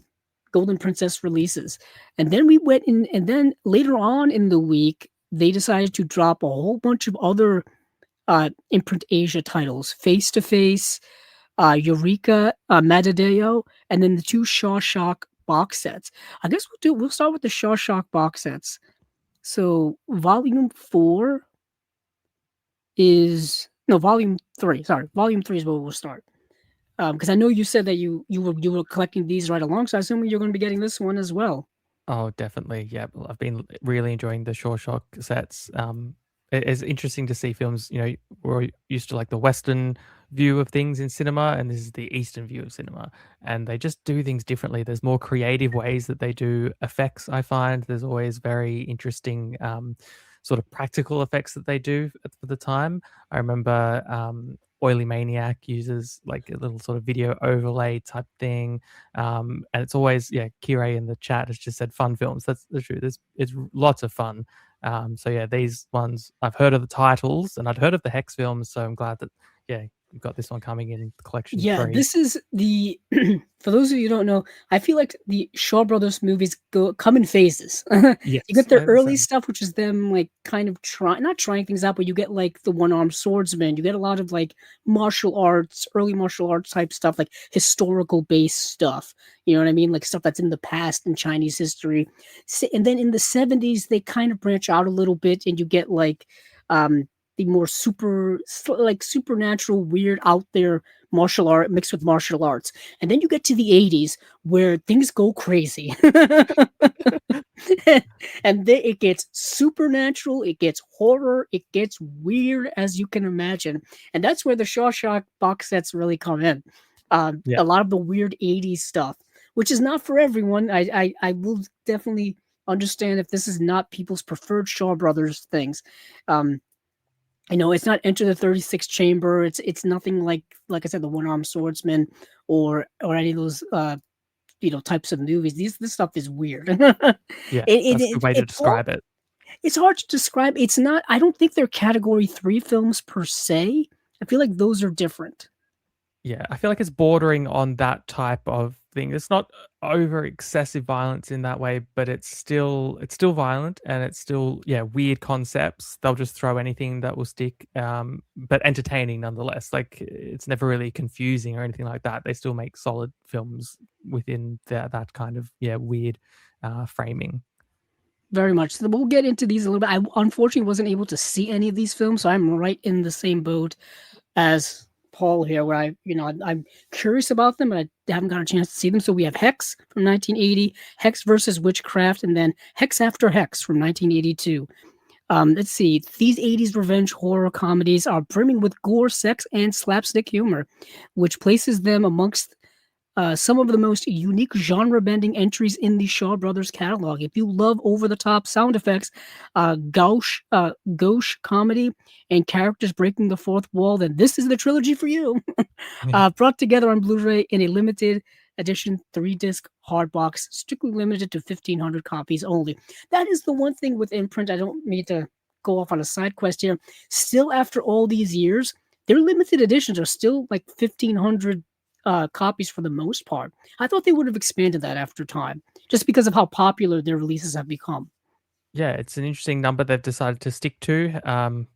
Golden Princess releases. And then we went in, and then later on in the week, they decided to drop a whole bunch of other Imprint Asia titles: Face to Face, Eureka, Matadeo, and then the two Shawshock box sets. I guess we'll start with the Shawshock box sets. So volume 4 is no volume 3. Sorry, volume 3 is where we'll start. Because I know you said that you were collecting these right along, so I assume you're going to be getting this one as well. Oh, definitely. Yeah, well, I've been really enjoying the Shawshank sets. It's interesting to see films. We're used to like the Western view of things in cinema, and this is the Eastern view of cinema, and they just do things differently. There's more creative ways that they do effects. I find there's always very interesting sort of practical effects that they do for the time. I remember Oily Maniac uses like a little sort of video overlay type thing. And it's always, yeah, Kire in the chat has just said fun films. That's the truth. It's lots of fun. So yeah, these ones I've heard of the titles and I'd heard of the Hex films, so I'm glad that yeah, you've got this one coming in collection Yeah, 3. this is the for those of you who don't know, I feel like the Shaw Brothers movies come in phases. You Yes, get their early same. stuff, which is them like kind of not trying things out, but you get like the one-armed swordsman. You get a lot of like martial arts, early martial arts type stuff, like historical based stuff. You know what I mean? Like stuff that's in the past in Chinese history. And then in the 70s, they kind of branch out a little bit, and you get like the more supernatural, weird, out there martial art mixed with martial arts. And then you get to the 80s where things go crazy. And then it gets supernatural, it gets horror, it gets weird as you can imagine. And that's where the Shawshank box sets really come in. Yeah. A lot of the weird 80s stuff, which is not for everyone. I will definitely understand if this is not people's preferred Shaw Brothers things. Um, it's not Enter the 36th Chamber. It's nothing like I said, the One Armed Swordsman or any of those types of movies. This stuff is weird. Yeah, it, that's a good it way to it's all describe it. it's hard to describe. It's not. I don't think they're Category 3 films per se. I feel like those are different. Yeah, I feel like it's bordering on that type of thing. It's not over excessive violence in that way, but it's still violent and it's still yeah weird concepts. They'll just throw anything that will stick, but entertaining nonetheless. Like it's never really confusing or anything like that. They still make solid films within that kind of yeah weird framing. Very much. So we'll get into these a little bit. I unfortunately wasn't able to see any of these films, so I'm right in the same boat as Paul here, where I'm curious about them, but I haven't got a chance to see them. So we have Hex from 1980, Hex versus Witchcraft, and then Hex After Hex from 1982. Let's see. These 80s revenge horror comedies are brimming with gore, sex, and slapstick humor, which places them amongst some of the most unique genre-bending entries in the Shaw Brothers catalog. If you love over-the-top sound effects, gauche comedy, and characters breaking the fourth wall, then this is the trilogy for you. Yeah. Brought together on Blu-ray in a limited edition 3-disc hardbox, strictly limited to 1,500 copies only. That is the one thing with imprint. I don't mean to go off on a side quest here. Still, after all these years, their limited editions are still like 1,500 copies for the most part. I thought they would have expanded that after time, just because of how popular their releases have become. Yeah, it's an interesting number they've decided to stick to,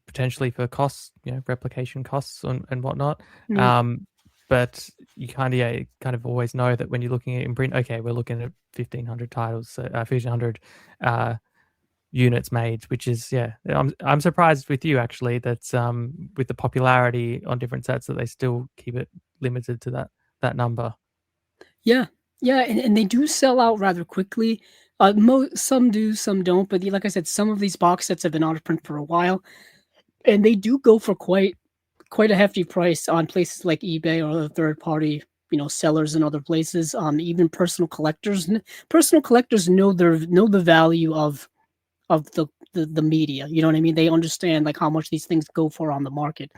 potentially for costs, replication costs and whatnot. Mm, Um, but you kind of always know that when you're looking at imprint, okay, we're looking at 1,500 titles, so, 1,500 uh, units made, which is, yeah, I'm surprised with you actually that with the popularity on different sets that they still keep it limited to that number. yeah, yeah, and they do sell out rather quickly. Some do, some don't. But like I said, some of these box sets have been out of print for a while, and they do go for quite a hefty price on places like eBay or other third party, sellers and other places. Even personal collectors know the value of the media. You know what I mean? They understand like how much these things go for on the market.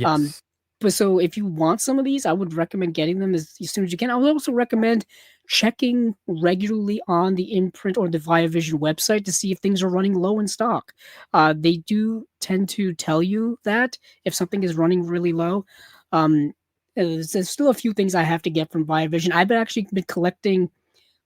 Um, Yes. but so if you want some of these, I would recommend getting them as soon as you can. I would also recommend checking regularly on the imprint or the Viavision website to see if things are running low in stock. They do tend to tell you that if something is running really low. Um, there's still a few things I have to get from Viavision. I've actually been collecting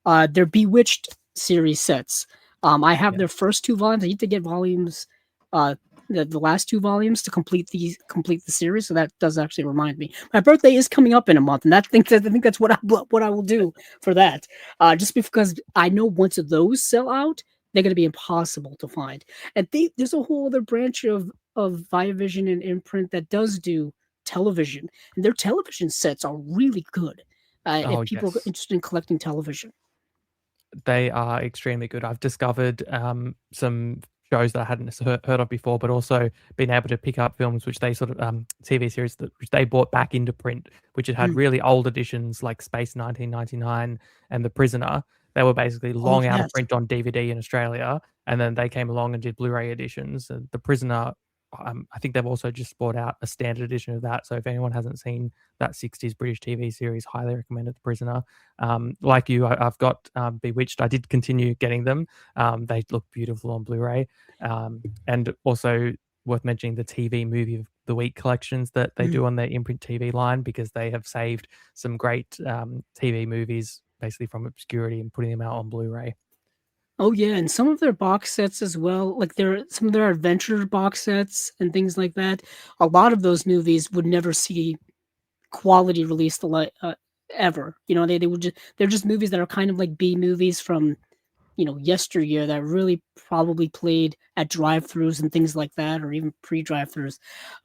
their Bewitched series sets. I have Yeah. their first two volumes. I need to get volumes, uh, the last two volumes to complete the series. So that does actually remind me. My birthday is coming up in a month, and I think that's what I will do for that. Just because I know once those sell out, they're going to be impossible to find. And there's a whole other branch of Viavision and Imprint that does do television, and their television sets are really good. If Oh, people are yes. interested in collecting television. They are extremely good. I've discovered, some shows that I hadn't heard of before, but also been able to pick up films which they sort of, TV series which they brought back into print, which had Mm. really old editions like Space 1999 and The Prisoner. They were basically Oh, long out of yes. print on DVD in Australia, and then they came along and did Blu-ray editions. And The Prisoner, I think they've also just brought out a standard edition of that. So if anyone hasn't seen that 60s British TV series, highly recommend it, The Prisoner. Like you, I've got Bewitched. I did continue getting them. They look beautiful on Blu-ray, and also worth mentioning the TV movie of the week collections that they Mm. do on their imprint TV line, because they have saved some great TV movies basically from obscurity and putting them out on Blu-ray. Oh, yeah, and some of their box sets as well, like some of their adventure box sets and things like that. A lot of those movies would never see quality released ever. They would they're just movies that are kind of like B movies from yesteryear that really probably played at drive-throughs and things like that, or even pre-drive-throughs.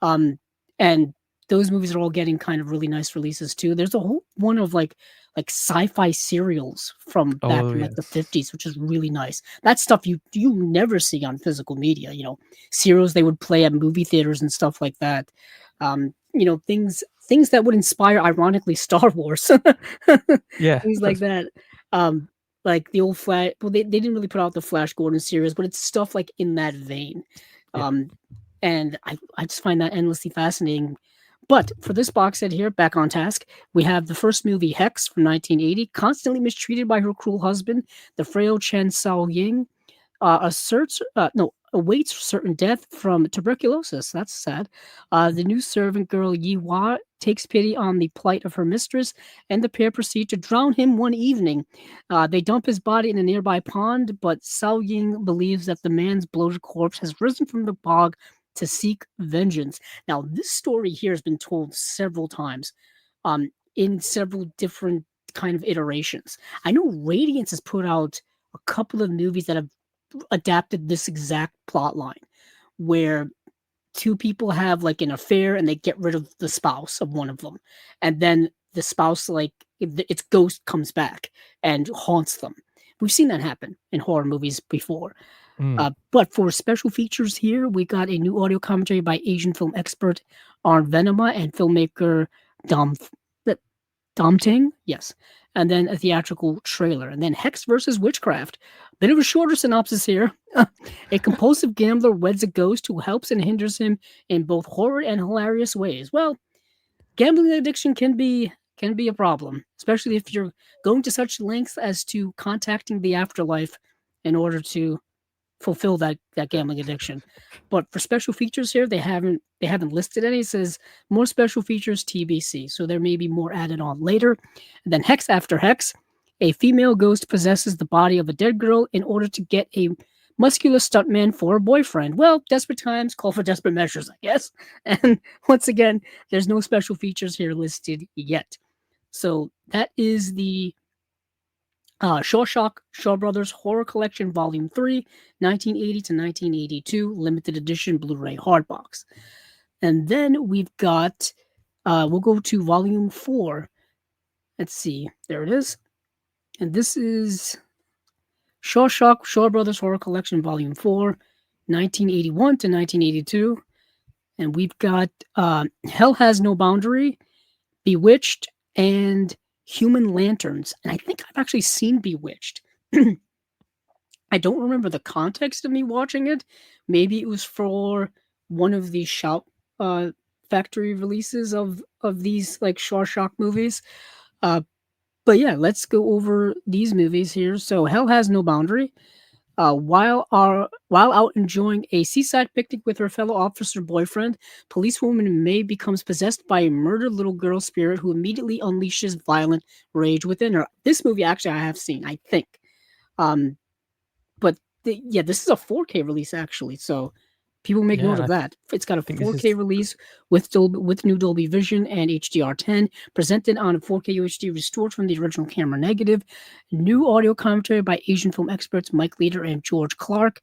Um, and those movies are all getting kind of really nice releases too. There's a whole one of like sci-fi serials from back Oh in like the yes, 50s, which is really nice. That stuff you never see on physical media. Serials they would play at movie theaters and stuff like that. Things that would inspire, ironically, Star Wars, yeah, things like that's that. Um, like the old Flash. Well, they didn't really put out the Flash Gordon series, but it's stuff like in that vein. yeah. Um, and I just find that endlessly fascinating. But for this box set here, back on task, we have the first movie Hex from 1980, constantly mistreated by her cruel husband, the frail Chen Sao Ying, asserts no awaits certain death from tuberculosis. That's sad. The new servant girl Yi Hua takes pity on the plight of her mistress, and the pair proceed to drown him one evening. They dump his body in a nearby pond, but Sao Ying believes that the man's bloated corpse has risen from the bog to seek vengeance. Now, this story here has been told several times, in several different kind of iterations. I know Radiance has put out a couple of movies that have adapted this exact plot line where two people have like an affair and they get rid of the spouse of one of them, and then the spouse, like, its ghost comes back and haunts them. We've seen that happen in horror movies before. Mm. But for special features here, we got a new audio commentary by Asian film expert Arn Venema and filmmaker Dom Dom Ting, yes. And then a theatrical trailer. And then Hex versus Witchcraft. Bit of a shorter synopsis here. A compulsive gambler weds a ghost who helps and hinders him in both horror and hilarious ways. Well, gambling addiction can be a problem, especially if you're going to such lengths as to contacting the afterlife in order to fulfill that gambling addiction. But for special features here, they haven't listed any. It says more special features TBC, so there may be more added on later. And then Hex after Hex, a female ghost possesses the body of a dead girl in order to get a muscular stuntman for a boyfriend. Well, desperate times call for desperate measures, I guess. And once again, there's no special features here listed yet. So that is the Shaw Brothers Horror Collection Volume 3, 1980 to 1982, limited edition Blu-ray hardbox. And then we've got, we'll go to Volume 4. Let's see, there it is. And this is Shaw Brothers Horror Collection Volume 4, 1981 to 1982. And we've got Hell Has No Boundary, Bewitched, and Human Lanterns. And I think I've actually seen Bewitched. I don't remember the context of me watching it. Maybe it was for one of the Shout Factory releases of these like Shock movies. Uh, but yeah, let's go over these movies here. So Hell Has No Boundary. While out enjoying a seaside picnic with her fellow officer boyfriend, policewoman May becomes possessed by a murdered little girl spirit who immediately unleashes violent rage within her. This movie actually I have seen, I think. Um, but yeah, this is a 4K release actually, so people make Yeah, note and of I that. It's got a think this 4K is release with new Dolby Vision and HDR10, presented on a 4K UHD restored from the original camera negative. New audio commentary by Asian film experts Mike Leader and George Clark.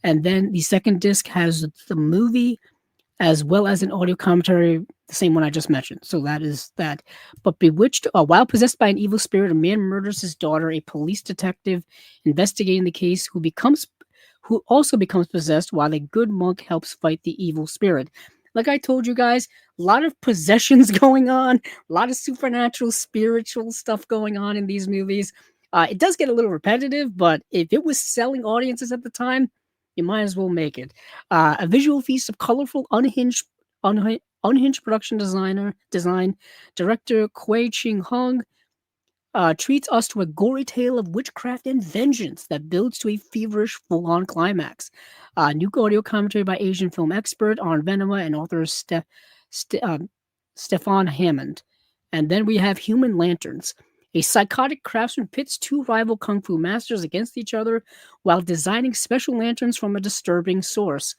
And then the second disc has the movie as well as an audio commentary, the same one I just mentioned. So that is that. But Bewitched, while possessed by an evil spirit, a man murders his daughter. A police detective investigating the case who also becomes possessed, while a good monk helps fight the evil spirit. Like I told you guys, a lot of possessions going on, a lot of supernatural, spiritual stuff going on in these movies. It does get a little repetitive, but if it was selling audiences at the time, you might as well make it. A visual feast of colorful, unhinged production design. Director Kwei Ching Hung treats us to a gory tale of witchcraft and vengeance that builds to a feverish, full-on climax. New audio commentary by Asian film expert on Venema and author Stefan Hammond. And then we have Human Lanterns. A psychotic craftsman pits two rival kung fu masters against each other while designing special lanterns from a disturbing source.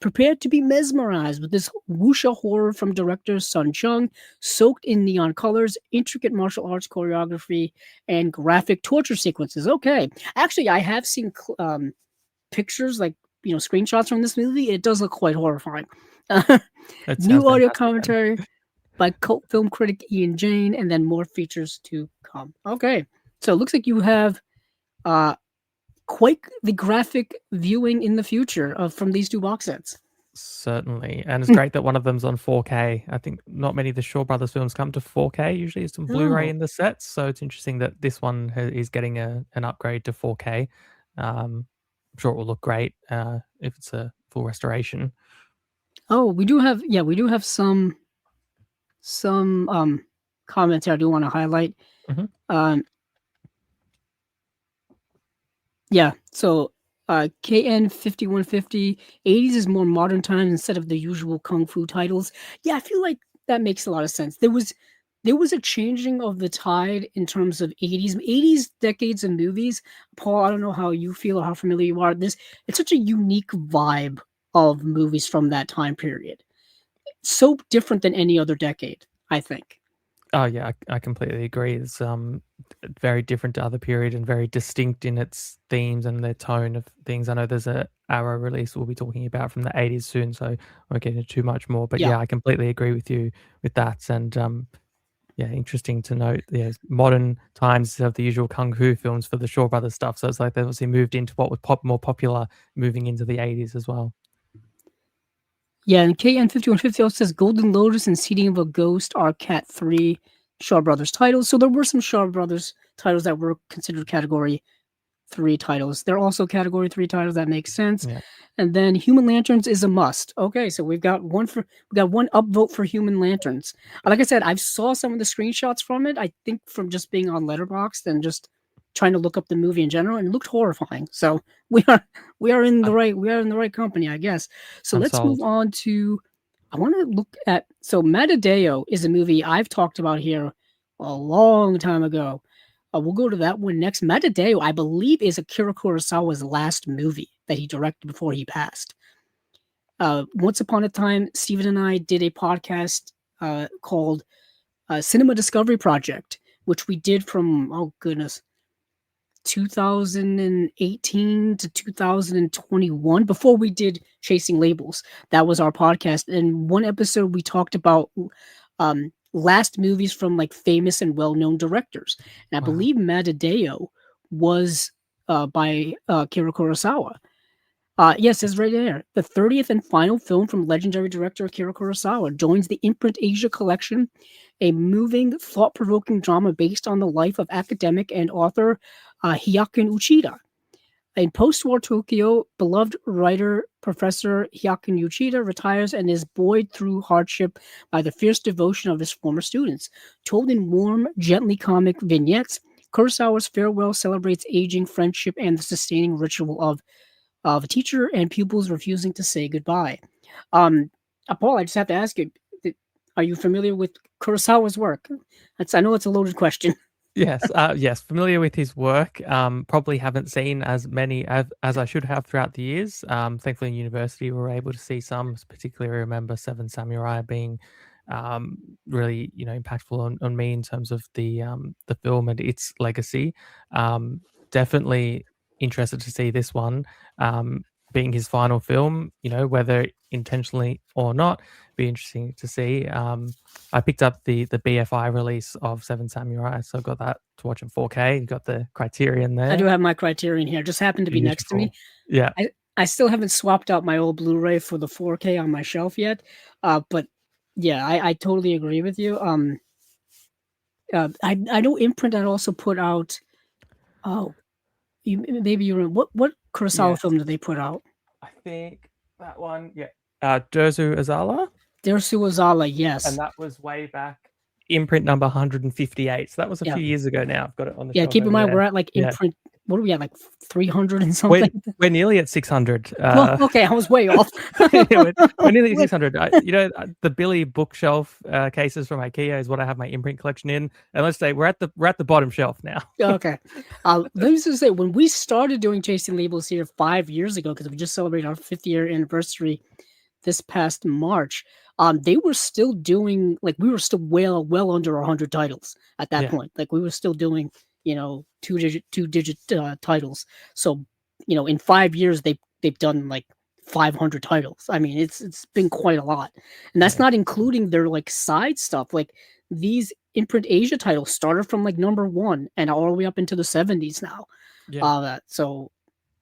Prepared to be mesmerized with this wuxia horror from director Sun Chung, soaked in neon colors, intricate martial arts choreography, and graphic torture sequences. Okay, actually, I have seen pictures, like screenshots from this movie. It does look quite horrifying. it sounds New audio fantastic then. commentary by cult film critic Ian Jane, and then more features to come. Okay, so it looks like you have uh, quite the graphic viewing in the future from these two box sets. Certainly, and it's great that one of them's on 4K. I think not many of the Shaw Brothers films come to 4K. Usually, it's on Blu-ray Oh, in the sets, so it's interesting that this one is getting an upgrade to 4K. I'm sure it will look great if it's a full restoration. oh, we do have some comments here I do want to highlight. Mhm. Um, Yeah, so KN 5150 80s is more modern times instead of the usual kung fu titles. Yeah, I feel like that makes a lot of sense. There was a changing of the tide in terms of 80s decades of movies. Paul, I don't know how you feel or how familiar you are. This It's such a unique vibe of movies from that time period. So different than any other decade, I think. Oh yeah, I completely agree. It's very different to other period and very distinct in its themes and their tone of things. I know there's a Arrow release we'll be talking about from the 80s soon, so I won't get into too much more. But Yeah. yeah, I completely agree with you with that. And yeah, interesting to note. Yeah, modern times have the usual kung fu films for the Shaw Brothers stuff. So it's like they obviously moved into what was more popular moving into the 80s as well. Yeah, and KN 5150 also says Golden Lotus and Seeding of a Ghost are Cat 3 Shaw Brothers titles. So there were some Shaw Brothers titles that were considered Category 3 titles. They're also Category 3 titles. That makes sense. Yeah. And then Human Lanterns is a must. Okay, so we got one upvote for Human Lanterns. Like I said, I've saw some of the screenshots from it. I think from just being on Letterboxd and just trying to look up the movie in general, and it looked horrifying. So I'm, we are in the right company, I guess. So I'm let's move sold. on to. I want to look at. So Matadeo is a movie I've talked about here a long time ago. We'll go to that one next. Matadeo, I believe, is Akira Kurosawa's last movie that he directed before he passed. Once upon a time, Steven and I did a podcast called Cinema Discovery Project, which we did from, oh goodness, 2018 to 2021 before we did Chasing Labels. That was our podcast. And one episode we talked about last movies from like famous and well-known directors. And I Wow. believe Matadeo was by Akira Kurosawa. Yes, it's right there. The 30th and final film from legendary director Akira Kurosawa joins the Imprint Asia collection, a moving, thought-provoking drama based on the life of academic and author Hyakuin Uchida. In post-war Tokyo, beloved writer Professor Hyakuin Uchida retires and is buoyed through hardship by the fierce devotion of his former students. Told in warm, gently comic vignettes, Kurosawa's farewell celebrates aging, friendship, and the sustaining ritual of a teacher and pupils refusing to say goodbye. Um, Paul, I just have to ask you: are you familiar with Kurosawa's work? I know it's a loaded question. Yes, yes, familiar with his work. Probably haven't seen as many as I should have throughout the years. Thankfully, in university, we were able to see some. Particularly, remember Seven Samurai being really, impactful on me in terms of the film and its legacy. Definitely interested to see this one being his final film. Whether intentionally or not, be interesting to see. I picked up the BFI release of Seven Samurai, so I got that to watch in 4K. You got the Criterion I do there. have my Criterion here. It just happened to be next to me. Beautiful. Yeah. I still haven't swapped out my old Blu-ray for the 4K on my shelf yet. But yeah, I totally agree with you. I know Imprint had also put out. Oh, maybe you remember what Kurosawa Yes. film did they put out? I think that one, yeah. Durzu Azala, Dersu Ozala, and yes. that was way back, imprint number 158. So that was a Yeah. few years ago now. I've got it on the Yeah, shelf keep in over mind there. we're at like Yeah. imprint. What are we at, like 300 and We're something? we're nearly at 600. Well, okay, I was way off. Yeah, we're nearly at Wait, 600. The Billy bookshelf cases from IKEA is what I have my imprint collection in. And let's say we're at the bottom shelf now. okay. Let me just say, when we started doing Chasing Labels here 5 years ago, because we just celebrated our 50th-year anniversary this past March, they were still doing, like, we were still well under 100 titles at that Yeah. point. Like, we were still doing, two digit titles. So, in 5 years they've done like 500 titles. I mean, it's been quite a lot, and that's Yeah. not including their like side stuff. Like these Imprint Asia titles started from like number one and all the way up into the 70s now. Yeah. So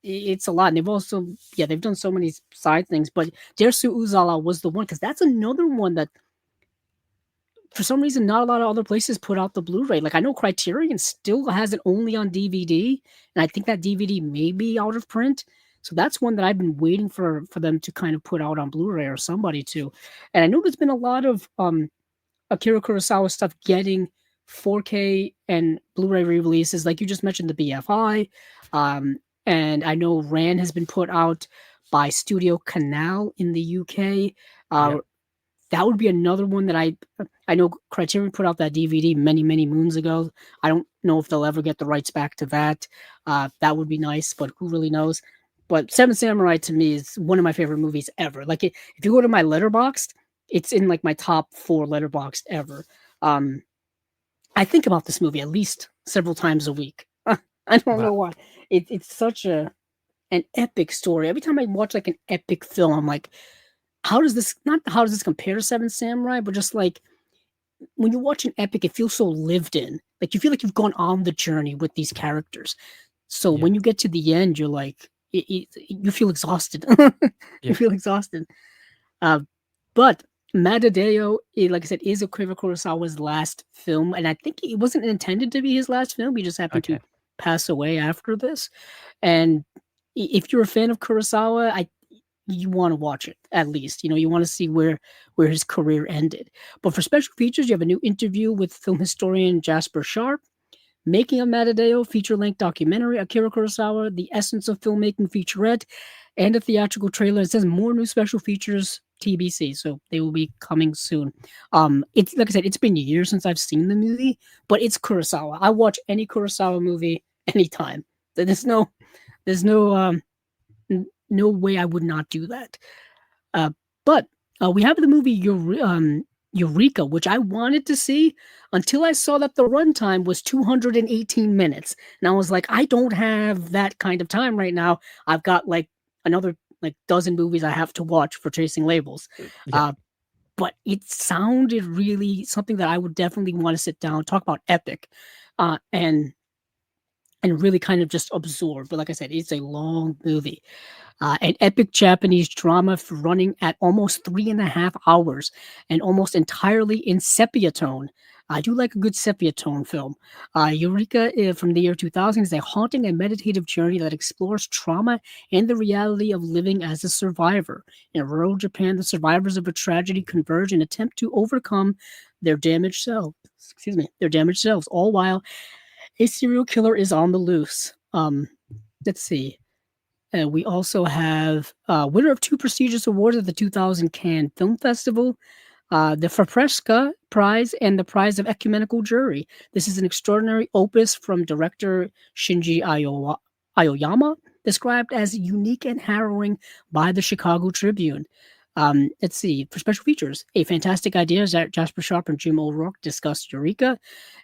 it's a lot. And they've also, yeah, they've done so many side things, but Dersu Uzala was the one, because that's another one that for some reason not a lot of other places put out the Blu-ray. Like I know Criterion still has it only on DVD, and I think that DVD may be out of print. So that's one that I've been waiting for them to kind of put out on Blu-ray or somebody to. And I know there's been a lot of Akira Kurosawa stuff getting 4K and Blu-ray re-releases, like you just mentioned, the BFI. And I know Ran has been put out by Studio Canal in the UK. Yeah. That would be another one that I know Criterion put out that DVD many moons ago. I don't know if they'll ever get the rights back to that. That would be nice, but who really knows? But Seven Samurai to me is one of my favorite movies ever. Like if you go to my Letterboxd, it's in like my top 4 Letterboxd ever. I think about this movie at least several times a week. I don't Wow. know why. It's such an epic story. Every time I watch like an epic film, I'm like, how does this compare to Seven Samurai, but just like when you watch an epic, it feels so lived in. Like you feel like you've gone on the journey with these characters. So Yeah. when you get to the end, you're like, you feel exhausted. Yeah. You feel exhausted. But Matadeo, like I said, is Akira Kurosawa's last film, and I think it wasn't intended to be his last film. He just happened to Okay. pass away after this. And if you're a fan of Kurosawa, you want to watch it at least. You want to see where his career ended. But for special features, you have a new interview with film historian Jasper Sharp, Making of Matadeo feature-length documentary, Akira Kurosawa, The Essence of Filmmaking featurette, and a theatrical trailer. It says more new special features TBC, so they will be coming soon. It's like I said, it's been years since I've seen the movie, but it's Kurosawa. I watch any Kurosawa movie anytime. There's no way I would not do that. Uh, but we have the movie Eureka, which I wanted to see until I saw that the runtime was 218 minutes. And I was like, I don't have that kind of time right now. I've got like another like dozen movies I have to watch for Chasing Labels. Yeah. Uh, but it sounded really something that I would definitely want to sit down, talk about epic, uh, and really kind of just absorb. But like I said, it's a long movie. An epic Japanese drama running at almost 3.5 hours and almost entirely in sepia tone. I do like a good sepia tone film. Eureka from the year 2000 is a haunting and meditative journey that explores trauma and the reality of living as a survivor. In rural Japan, the survivors of a tragedy converge and attempt to overcome their damaged selves. Their damaged selves, all while a serial killer is on the loose. Let's see. We also have winner of two prestigious awards at the 2000 Cannes Film Festival, the Fapresca Prize and the Prize of Ecumenical Jury. This is an extraordinary opus from director Aoyama, described as unique and harrowing by the Chicago Tribune. Let's see, for special features, a fantastic idea that Jasper Sharp and Jim O'Rourke discussed Eureka,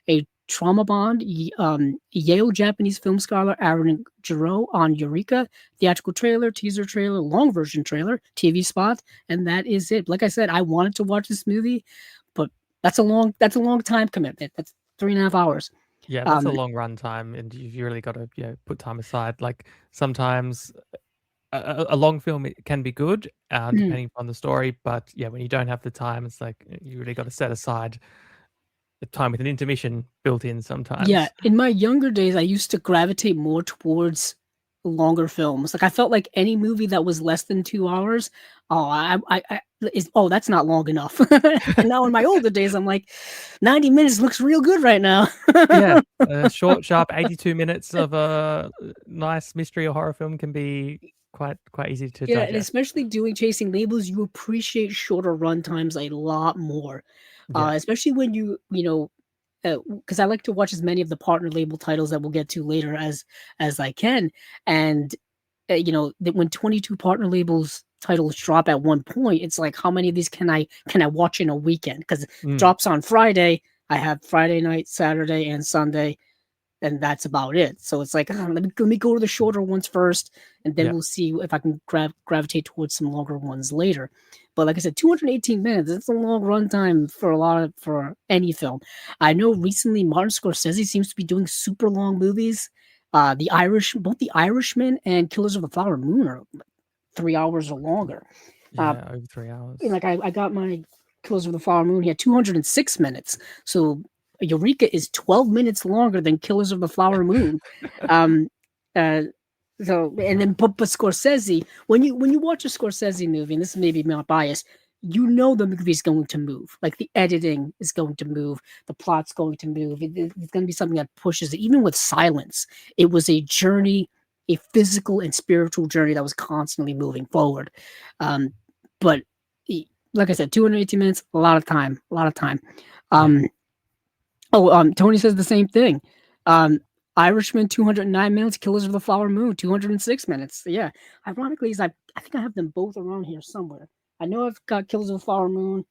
a trauma bond, Yale Japanese film scholar Aaron Giroux on Eureka, theatrical trailer, teaser trailer, long version trailer, TV spot, and that is it. Like I said, I wanted to watch this movie, but that's a long time commitment. That's 3.5 hours. Yeah, that's a Um, long run time, and you've really got to, put time aside. Like, sometimes a long film, it can be good, mm, depending on the story, but, yeah, when you don't have the time, it's like, you really gotta set aside the time with an intermission built in yeah, sometimes. in my younger days, I used to gravitate more towards longer films. Like I felt like any movie that was less than 2 hours, that's not long enough. And now in my older days, I'm like, 90 minutes looks real good right now. Yeah, a short, sharp 82 minutes of a nice mystery or horror film can be quite easy to Yeah, and digest. especially doing Chasing Labels, you appreciate shorter run times a lot more. Yeah. Especially when because I like to watch as many of the partner label titles that we'll get to later as I can, and that when 22 partner labels titles drop at one point, it's like how many of these can I watch in a weekend? Because it Mm, drops on Friday, I have Friday night, Saturday, and Sunday, and that's about it. So it's like let me go to the shorter ones first, and then yeah, we'll see if I can gravitate towards some longer ones later. But like I said, 218 minutes, it's a long runtime for any film. I know recently Martin Scorsese seems to be doing super long movies. Both The Irishman and Killers of the Flower Moon are 3 hours or longer. Uh, yeah, over 3 hours. like I got my Killers of the Flower Moon. He had 206 minutes. So Eureka is 12 minutes longer than Killers of the Flower Moon. Um, uh, and then but Scorsese, when you watch a Scorsese movie, and this is maybe my bias, you know the movie's going to move. Like the editing is going to move, the plot's going to move. It's going to be something that pushes it. Even with Silence, it was a journey, a physical and spiritual journey that was constantly moving forward. Um, but like I said, 218 minutes, a lot of time, a lot of time. Yeah. Um, Tony says the same thing. Um, Irishman, 209 minutes. Killers of the Flower Moon, 206 minutes. Yeah. Ironically, I think I have them both around here somewhere. I know I've got Killers of the Flower Moon,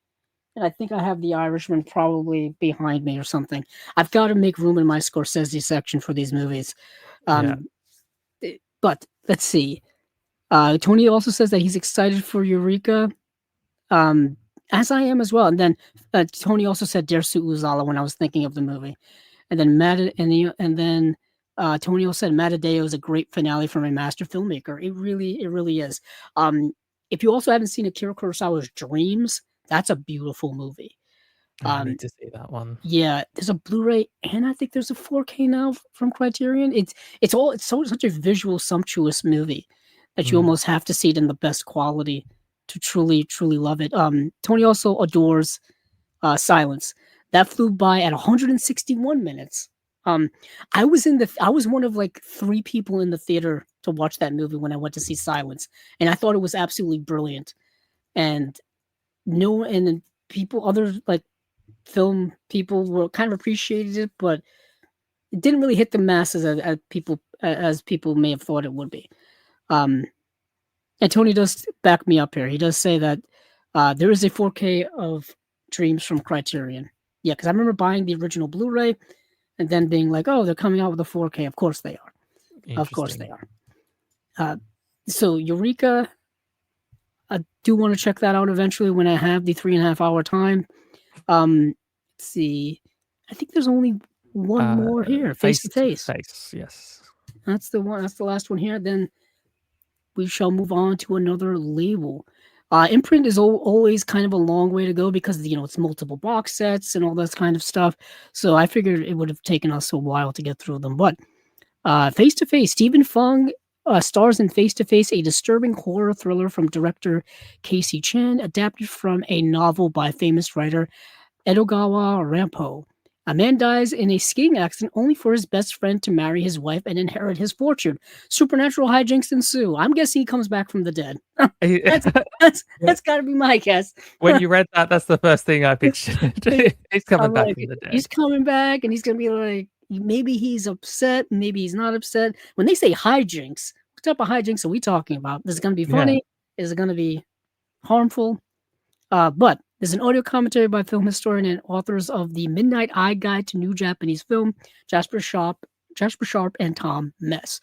and I think I have The Irishman probably behind me or something. I've got to make room in my Scorsese section for these movies. Yeah. Um, but let's see. Tony also says that he's excited for Eureka. Um, as I am as well. And then Tony also said Dersu Uzala when I was thinking of the movie. And then Tony also said Matadeo is a great finale from a master filmmaker. It really is. If you also haven't seen Akira Kurosawa's Dreams, that's a beautiful movie. I Um, need to see that one. yeah, there's a Blu-ray and I think there's a 4K now from Criterion. It's such a visual sumptuous movie that you Mm, almost have to see it in the best quality to truly love it. Tony also adores Silence. That flew by at 161 minutes. Um, I was one of like three people in the theater to watch that movie when I went to see Silence, and I thought it was absolutely brilliant. And no, and then people, other like film people were kind of appreciated it, but it didn't really hit the masses as people may have thought it would be. Um, and Tony does back me up here. He does say that there is a 4K of Dreams from Criterion. Yeah, because I remember buying the original Blu-ray and then being like, "Oh, they're coming out with a 4K." Of course they are. Of course they Interesting. are. Uh, so Eureka, I do want to check that out eventually when I have the 3.5 hour time. Let's see. I think there's only one Uh, more here. Face Face to to face. Face, yes. That's the one. That's the last one here. Then we shall move on to another label. Imprint is always kind of a long way to go because it's multiple box sets and all that kind of stuff. So I figured it would have taken us a while to get through them. But Face to Face, Stephen Fung stars in Face to Face, a disturbing horror thriller from director Casey Chan, adapted from a novel by famous writer Edogawa Rampo. A man dies in a skiing accident only for his best friend to marry his wife and inherit his fortune. Supernatural hijinks ensue. I'm guessing he comes back from the dead. that's that's When that's got to be my guess. when you read that, that's the first thing I pictured. He's coming I'm back like, from the dead. he's coming back, and he's gonna be like, maybe he's upset, maybe he's not upset. When they say hijinks, what type of hijinks are we talking about? Is it gonna be Yeah. funny? Is it gonna be harmful? But there's an audio commentary by film historian and authors of the Midnight Eye Guide to New Japanese Film, Jasper Sharp, and Tom Mess.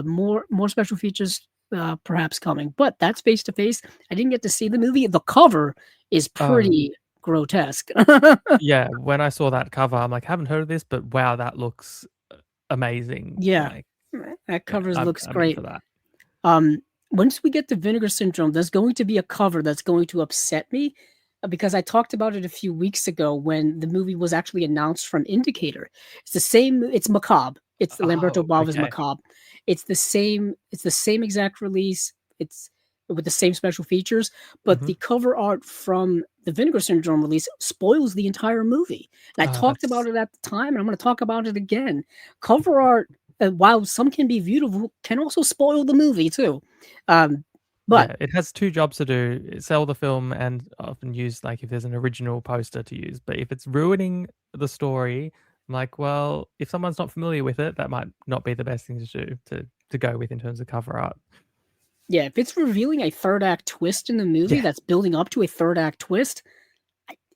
More special features perhaps coming, but that's Face to Face. I didn't get to see the movie. The cover is Oh, pretty grotesque. yeah, when I saw that cover, I'm like, "Haven't heard of this, but wow, that looks amazing." Yeah, Like, that yeah, covers I'm looks I'm in great. for that. Um, Once we get to Vinegar Syndrome, there's going to be a cover that's going to upset me because I talked about it a few weeks ago when the movie was actually announced from Indicator. It's the same. It's Macabre. It's the Lamberto Oh, Bava's okay. Macabre. It's the same. It's the same exact release. It's with the same special features, but Mhm. the cover art from the Vinegar Syndrome release spoils the entire movie. And I Oh, talked about that's it at the time, and I'm going to talk about it again. Cover art, while some can be beautiful, can also spoil the movie too. Um, but yeah, it has 2 jobs to do, sell the film and often use, like, if there's an original poster to use, but if it's ruining the story, I'm like, well, if someone's not familiar with it, that might not be the best thing to do to go with in terms of cover art. yeah, if it's revealing a third act twist in the movie Yeah. that's building up to a third act twist,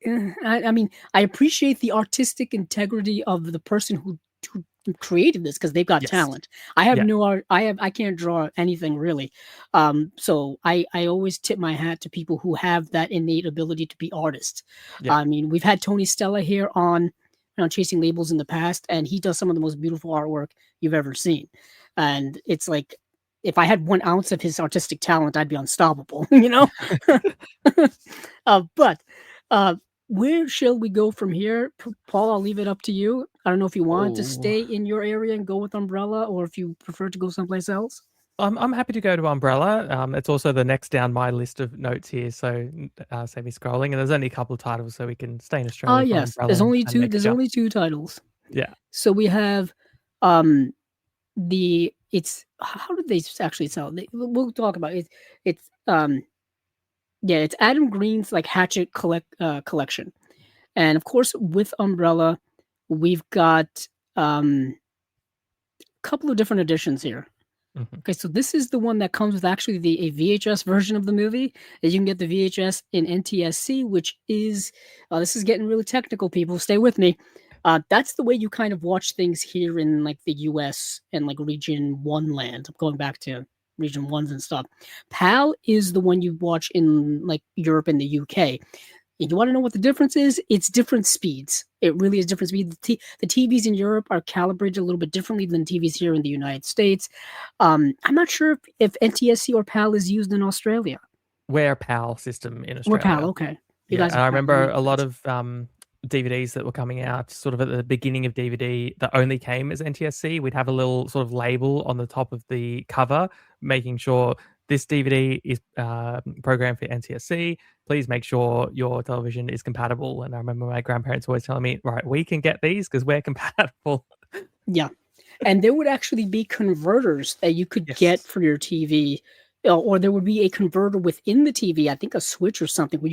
I mean, I appreciate the artistic integrity of the person who created this because they've got Yes. talent. I have Yeah. no art. I can't draw anything really. So I always tip my hat to people who have that innate ability to be artists. Yeah. I mean, we've had Tony Stella here on Chasing Labels in the past, and he does some of the most beautiful artwork you've ever seen. And it's like if I had 1 ounce of his artistic talent, I'd be unstoppable, you know? But uh, where shall we go from here? Paul, I'll leave it up to you. I don't know if you wanted to Oh. stay in your area and go with Umbrella or if you prefer to go someplace else. I'm happy to go to Umbrella. It's also the next down my list of notes here, so, save me scrolling, and there's only a couple of titles, so we can stay in Australia for Yes, Umbrella and make a there's jump. only two titles. Yeah. So we have um it's how did they actually sell? We'll talk about it. It's yeah, it's Adam Green's like Hatchet collection. And of course with Umbrella, we've got a couple of different editions here. Mhm. Okay, so this is the one that comes with actually a VHS version of the movie. You can get the VHS in NTSC, which is this is getting really technical. People, stay with me. That's the way you kind of watch things here in like the US and like Region One land. I'm going back to Region Ones and stuff. PAL is the one you watch in like Europe and the UK. And you want to know what the difference is? It's different speeds. It really is different speeds. The TVs in Europe are calibrated a little bit differently than TVs here in the United States. I'm not sure if NTSC or PAL is used in Australia. We're a PAL system in Or PAL, Australia. okay. You Yeah, guys and are I PAL. That remember makes a lot sense. of, DVDs that were coming out sort of at the beginning of DVD that only came as NTSC. We'd have a little sort of label on the top of the cover, making sure this DVD is, programmed for NTSC. Please make sure your television is compatible. And I remember my grandparents always telling me, "Right, we can get these because 'cause we're compatible." Yeah. And there would actually be converters that you could get Yes. for your TV or there would be a converter within the TV, I think a switch or something, where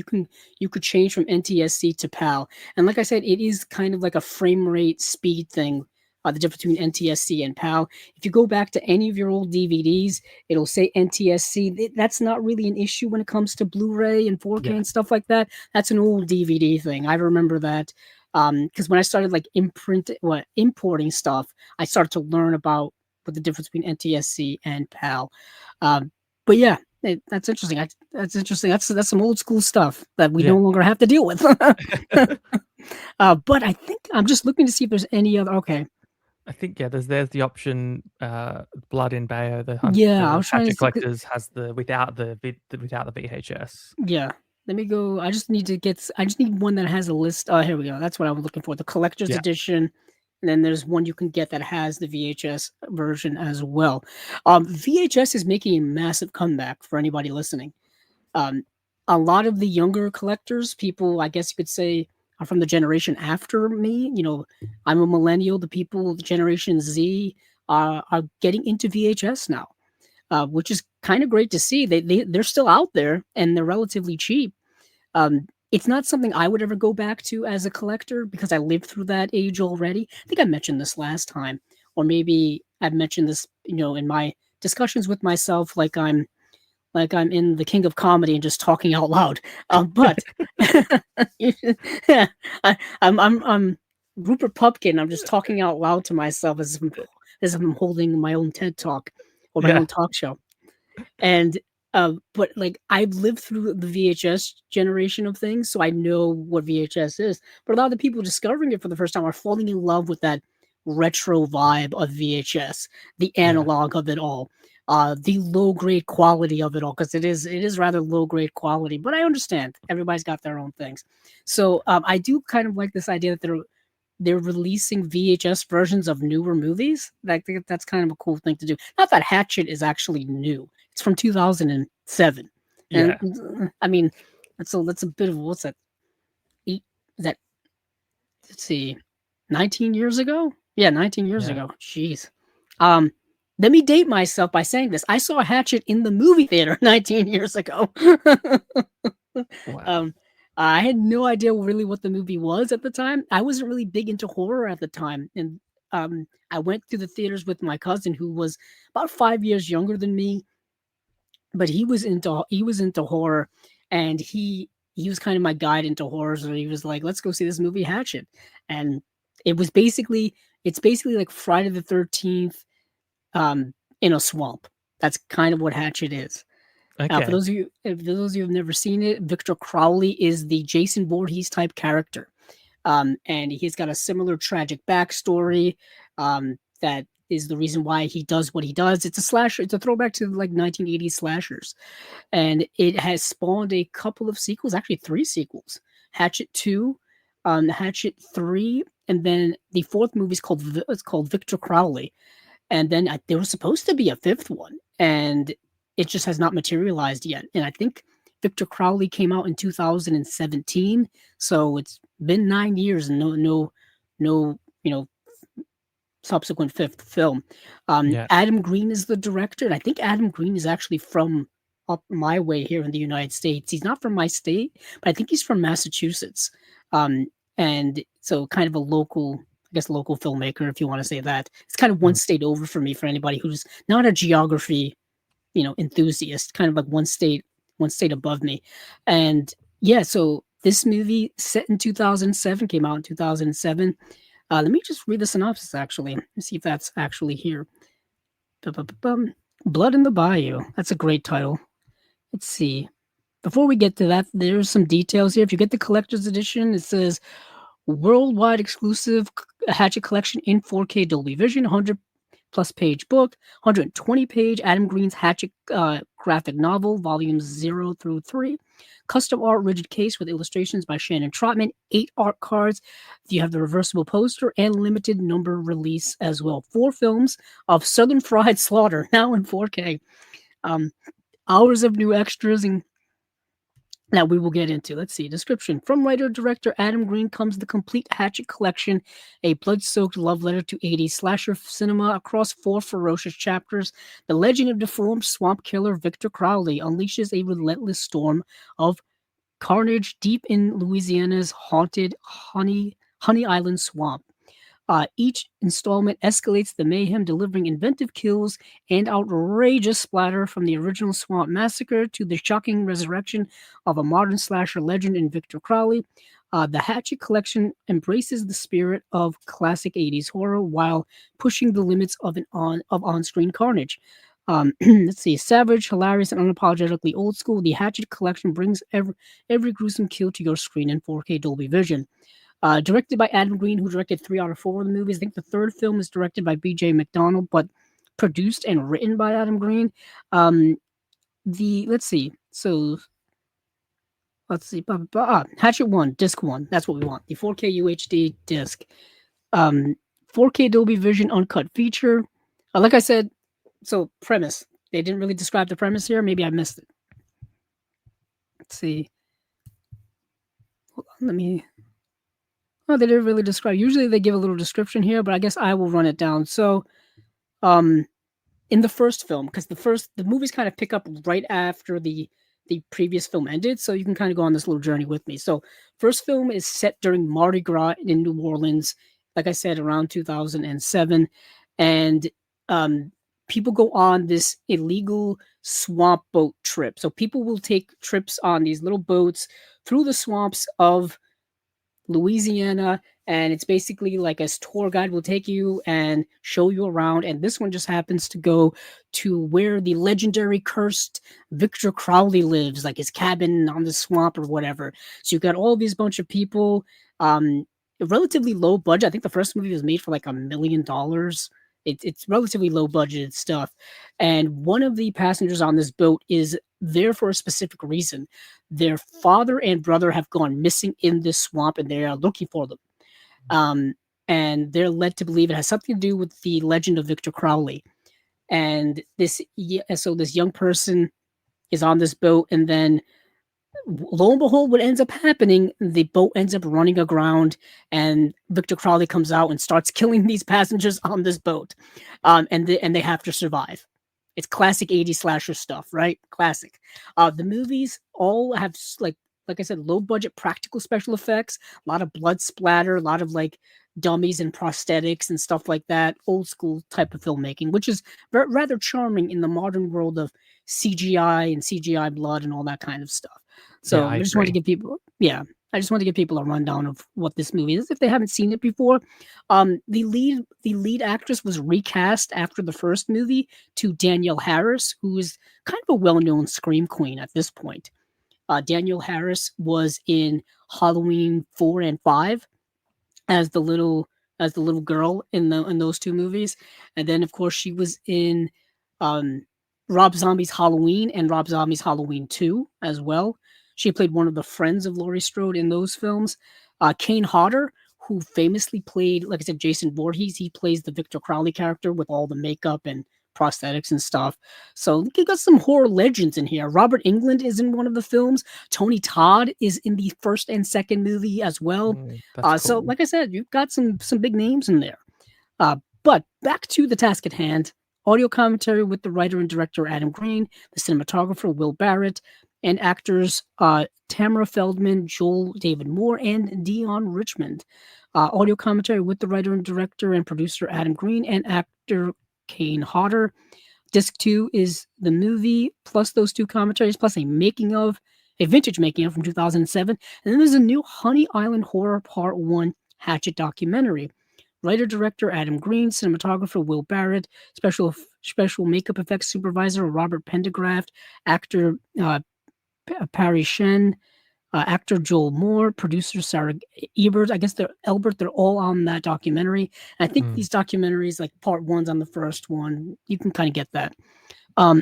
you could change from NTSC to PAL. And like I said, it is kind of like a frame rate speed thing. The difference between NTSC and PAL. If you go back to any of your old DVDs, it'll say NTSC. That's not really an issue when it comes to Blu-ray and 4K Yeah. and stuff like that. That's an old DVD thing. I remember that because when I started like importing stuff, I started to learn about what the difference between NTSC and PAL. Um, but yeah, that's interesting. That's interesting. That's some old school stuff that we no Yeah. longer have to deal with. But I think I'm just looking to see if there's any other. Okay, I think, yeah, there's the option, Blood in Bayo, yeah, I the was trying to Hatchet see. Collectors has the without the VHS. Yeah, let me go. I just need to get. I just need one that has a list. Oh, here we go. That's what I was looking for. The collector's Yeah, edition. And then there's one you can get that has the VHS version as well. VHS is making a massive comeback for anybody listening. Um, a lot of the younger collectors, people, I guess you could say, are from the generation after me. You know, I'm a millennial. The people, the Generation Z, are getting into VHS now, which is kind of great to see. They're still out there and they're relatively cheap. It's not something I would ever go back to as a collector because I lived through that age already. I think I mentioned this last time, or maybe I've mentioned this, in my discussions with myself, like I'm in the King of Comedy and just talking out loud. But yeah, I'm Rupert Pupkin. I'm just talking out loud to myself as if I'm holding my own TED talk or my yeah, own talk show. And but like I've lived through the VHS generation of things, so I know what VHS is. But a lot of the people discovering it for the first time are falling in love with that retro vibe of VHS, the yeah, analog of it all, the low grade quality of it all, because it is rather low grade quality. But I understand everybody's got their own things. So I do kind of like this idea that they're releasing VHS versions of newer movies. I think that's kind of a cool thing to do. Not that Hatchet is actually new. It's from 2007. And yeah, I mean, that's a bit of what's that? Eight, is that let's see, 19 years ago? Yeah, 19 years yeah. ago. Jeez. Um, Let me date myself by saying this. I saw Hatchet in the movie theater 19 years ago. Wow. um, I had no idea really what the movie was at the time. I wasn't really big into horror at the time, and I went to the theaters with my cousin, who was about 5 years younger than me, but he was into horror, and he was kind of my guide into horror. So he was like, "Let's go see this movie, Hatchet," and it's basically like Friday the 13th, in a swamp. That's kind of what Hatchet is. Okay. For those of you who've never seen it, Victor Crowley is the Jason Voorhees type character, and he's got a similar tragic backstory. That is the reason why he does what he does. It's a slasher. It's a throwback to like 1980s slashers, and it has spawned a couple of sequels, actually three sequels: Hatchet 2, Hatchet 3, and then the fourth movie is called Victor Crowley, and then there was supposed to be a fifth one, and it just has not materialized yet. And I think Victor Crowley came out in 2017, so it's been 9 years and no, subsequent fifth film. Yeah. Adam Green is the director, and I think Adam Green is actually from up my way here in the United States. He's not from my state, but I think he's from Massachusetts. Um, and so kind of a local, I guess, local filmmaker, if you want to say that. It's kind of one Mm. state over for me, for anybody who's not a geography, enthusiast, kind of like one state above me. And yeah, so this movie set in 2007 came out in 2007. Let me just read the synopsis actually. Let's see if that's actually here. Bum. Blood in the Bayou. That's a great title. Let's see. Before we get to that, there's some details here. If you get the collector's edition, it says worldwide exclusive Hatchet collection in 4K Dolby Vision, 100 plus page book, 120 page Adam Green's Hatchet graphic novel, volumes 0 through 3. Custom art rigid case with illustrations by Shannon Trotman, 8 art cards. You have the reversible poster and limited number release as well. 4 films of Southern Fried Slaughter, now in 4K. Um, Hours of new extras, and that we will get into. Let's see. Description. From writer-director Adam Green comes the complete Hatchet collection, a blood-soaked love letter to 80s slasher cinema across 4 ferocious chapters. The legend of deformed swamp killer Victor Crowley unleashes a relentless storm of carnage deep in Louisiana's haunted Honey Island swamp. Each installment escalates the mayhem, delivering inventive kills and outrageous splatter from the original Swamp Massacre to the shocking resurrection of a modern slasher legend in Victor Crowley. The Hatchet collection embraces the spirit of classic 80s horror while pushing the limits of on-screen carnage. Let's see, savage, hilarious, and unapologetically old school. The Hatchet collection brings every gruesome kill to your screen in 4K Dolby Vision. Directed by Adam Green, who directed 3 out of 4 of the movies. I think the third film is directed by B.J. McDonald, but produced and written by Adam Green. Um, let's see. So let's see. Hatchet One, Disc One. That's what we want. The 4K UHD disc. Um, 4K Dolby Vision uncut feature. Like I said, so premise. They didn't really describe the premise here. Maybe I missed it. Let's see. Hold on, let me. Oh, they didn't really describe. Usually they give a little description here, but I guess I will run it down. So, um, in the first film, because the movies kind of pick up right after the previous film ended, so you can kind of go on this little journey with me. So, first film is set during Mardi Gras in New Orleans, like I said, around 2007, and um, people go on this illegal swamp boat trip. So people will take trips on these little boats through the swamps of Louisiana, and it's basically like a tour guide will take you and show you around. And this one just happens to go to where the legendary cursed Victor Crowley lives, like his cabin on the swamp or whatever. So you got all these bunch of people, relatively low budget. I think the first movie was made for like $1 million. It's relatively low budgeted stuff. And one of the passengers on this boat is there for a specific reason. Their father and brother have gone missing in this swamp and they are looking for them. Um, and they're led to believe it has something to do with the legend of Victor Crowley. And so this young person is on this boat, and then lo and behold, what ends up happening, the boat ends up running aground, and Victor Crowley comes out and starts killing these passengers on this boat, and they have to survive. It's classic 80s slasher stuff, right? Classic. The movies all have like I said, low budget practical special effects, a lot of blood splatter, a lot of like dummies and prosthetics and stuff like that. Old school type of filmmaking, which is rather charming in the modern world of CGI and CGI blood and all that kind of stuff. Yeah, So I I just want to agree. give people, yeah, I just want to give people a rundown of what this movie is if they haven't seen it before. The lead actress was recast after the first movie to Danielle Harris, who is kind of a well-known scream queen at this point. Danielle Harris was in Halloween 4 and 5 as the little girl in those 2 movies, and then of course she was in um, Rob Zombie's Halloween and Rob Zombie's Halloween 2 as well. She played one of the friends of Laurie Strode in those films. Kane Hodder, who famously played, like I said, Jason Voorhees, he plays the Victor Crowley character with all the makeup and prosthetics and stuff. So you got some horror legends in here. Robert Englund is in one of the films. Tony Todd is in the first and second movie as well. That's So, cool. like I said, you've got some big names in there. But back to the task at hand. Audio commentary with the writer and director Adam Green, the cinematographer Will Barrett, and actors Tamara Feldman, Joel David Moore, and Dion Richmond. Audio commentary with the writer and director and producer Adam Green and actor Kane Hodder. Disc 2 is the movie plus those 2 commentaries plus a vintage making of from 2007. And then there's a new Honey Island Horror Part 1 Hatchet documentary. Writer director Adam Green, cinematographer Will Barrett, special makeup effects supervisor Robert Pendergraft, actor Parry Shen, actor Joel Moore, producer Sarah Ebert. I guess they're Elbert. They're all on that documentary. And I think Mm. these documentaries, like part one's on the first one, you can kind of get that. Um,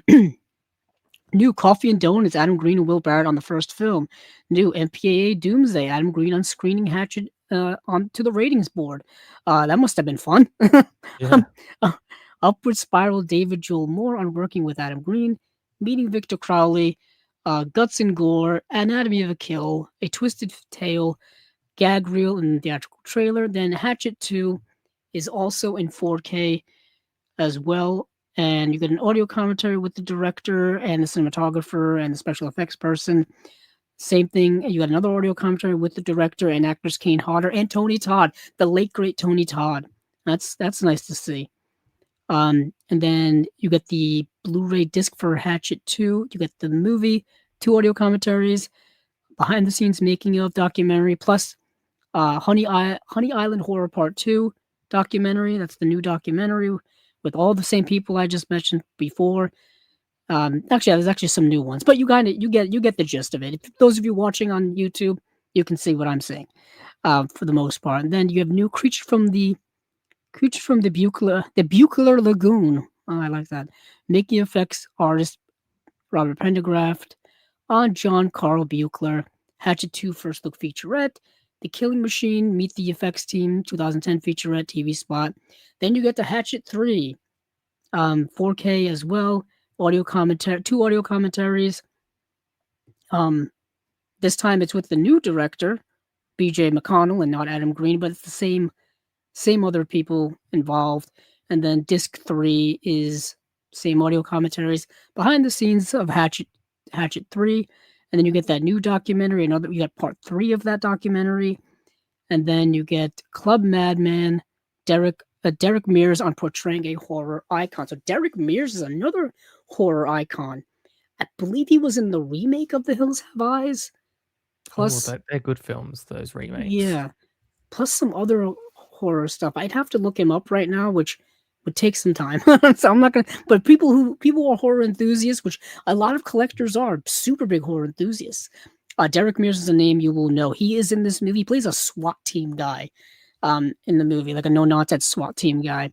New Coffee and Donuts, Adam Green and Will Barrett on the first film. New MPAA Doomsday, Adam Green on screening Hatchet on to the ratings board. That must have been fun. Yeah. um, uh, Upward Spiral, David Joel Moore on working with Adam Green. Meeting Victor Crowley. Guts and Gore, Anatomy of a Kill, A Twisted Tale, gag reel and theatrical trailer. Then Hatchet 2 is also in 4K as well. And you get an audio commentary with the director and the cinematographer and the special effects person. Same thing. You got another audio commentary with the director and actors Kane Hodder and Tony Todd, the late great Tony Todd. That's nice to see. And then you get the Blu-ray disc for Hatchet 2. You get the movie, two audio commentaries, behind the scenes making of documentary, plus Honey Island Horror Part 2 documentary. That's the new documentary with all the same people I just mentioned before. Actually, there's actually some new ones, but you get the gist of it. If those of you watching on YouTube, you can see what I'm saying for the most part. And then you have new Creature from the Buchler Lagoon. Oh, I like that. Making effects artist Robert Pendergraft on John Carl Buchler. Hatchet 2 First Look featurette. The Killing Machine Meet the Effects Team 2010 featurette TV spot. Then you get the Hatchet 3 4K as well. Two audio commentaries. This time it's with the new director, BJ McConnell, and not Adam Green, but it's the same other people involved. And then disc 3 is same audio commentaries behind the scenes of Hatchet 3. And then you get that new documentary, you get part 3 of that documentary. And then you get Club Madman, Derek Mears on portraying a horror icon. So Derek Mears is another horror icon. I believe he was in the remake of The Hills Have Eyes. Oh, Plus, they're good films, those remakes. yeah, plus some other horror stuff. I'd have to look him up right now, which would take some time. So I'm not gonna. But people who are horror enthusiasts, which a lot of collectors are, super big horror enthusiasts. Derek Mears is a name you will know. He is in this movie. He plays a SWAT team guy, in the movie, like a no nonsense SWAT team guy.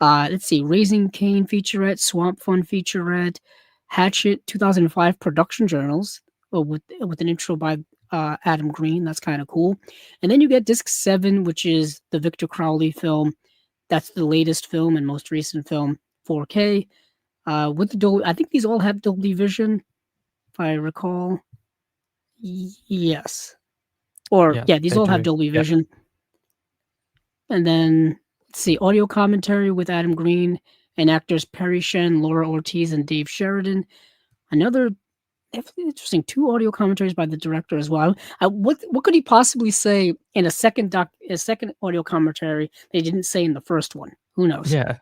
Let's see, Raising Cain featurette, Swamp Fun featurette, Hatchet 2005 production journals with an intro by Adam Green. That's kind of cool. And then you get disc 7, which is the Victor Crowley film. That's the latest film and most recent film, 4K. With the Dolby, I think these all have Dolby Vision, if I recall. Yes. Or Yeah, yeah, these they all have do. Dolby Yep. Vision. And then let's see, audio commentary with Adam Green and actors Perry Shen, Laura Ortiz, and Dave Sheridan. Another definitely interesting. Two audio commentaries by the director as well. What could he possibly say in a second audio commentary they didn't say in the first one? Who knows? Yeah.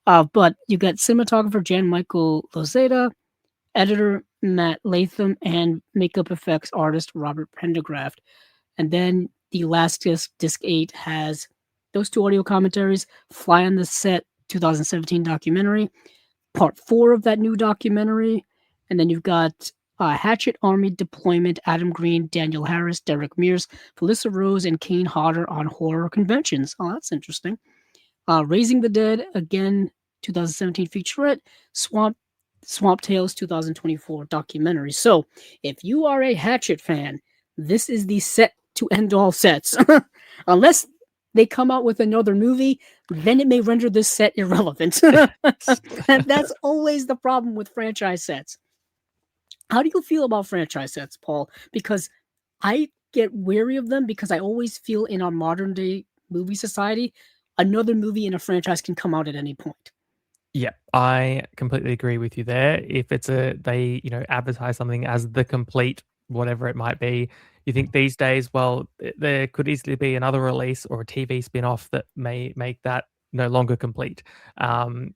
But you got cinematographer Jan Michael Lozada, editor Matt Latham, and makeup effects artist Robert Pendergraft. And then the last disc 8, has those two audio commentaries, Fly on the Set 2017 documentary, part 4 of that new documentary. And then you've got Hatchet Army Deployment, Adam Green, Daniel Harris, Derek Mears, Felissa Rose, and Kane Hodder on horror conventions. Oh, that's interesting. Raising the Dead, again, 2017 featurette, Swamp Tales 2024 documentary. So, if you are a Hatchet fan, this is the set to end all sets. Unless they come out with another movie, then it may render this set irrelevant. And that's always the problem with franchise sets. How do you feel about franchise sets, Paul? Because I get wary of them because I always feel in our modern day movie society, another movie in a franchise can come out at any point. Yeah, I completely agree with you there. If it's they, advertise something as the complete whatever it might be, you think these days, well, there could easily be another release or a TV spin-off that may make that no longer complete.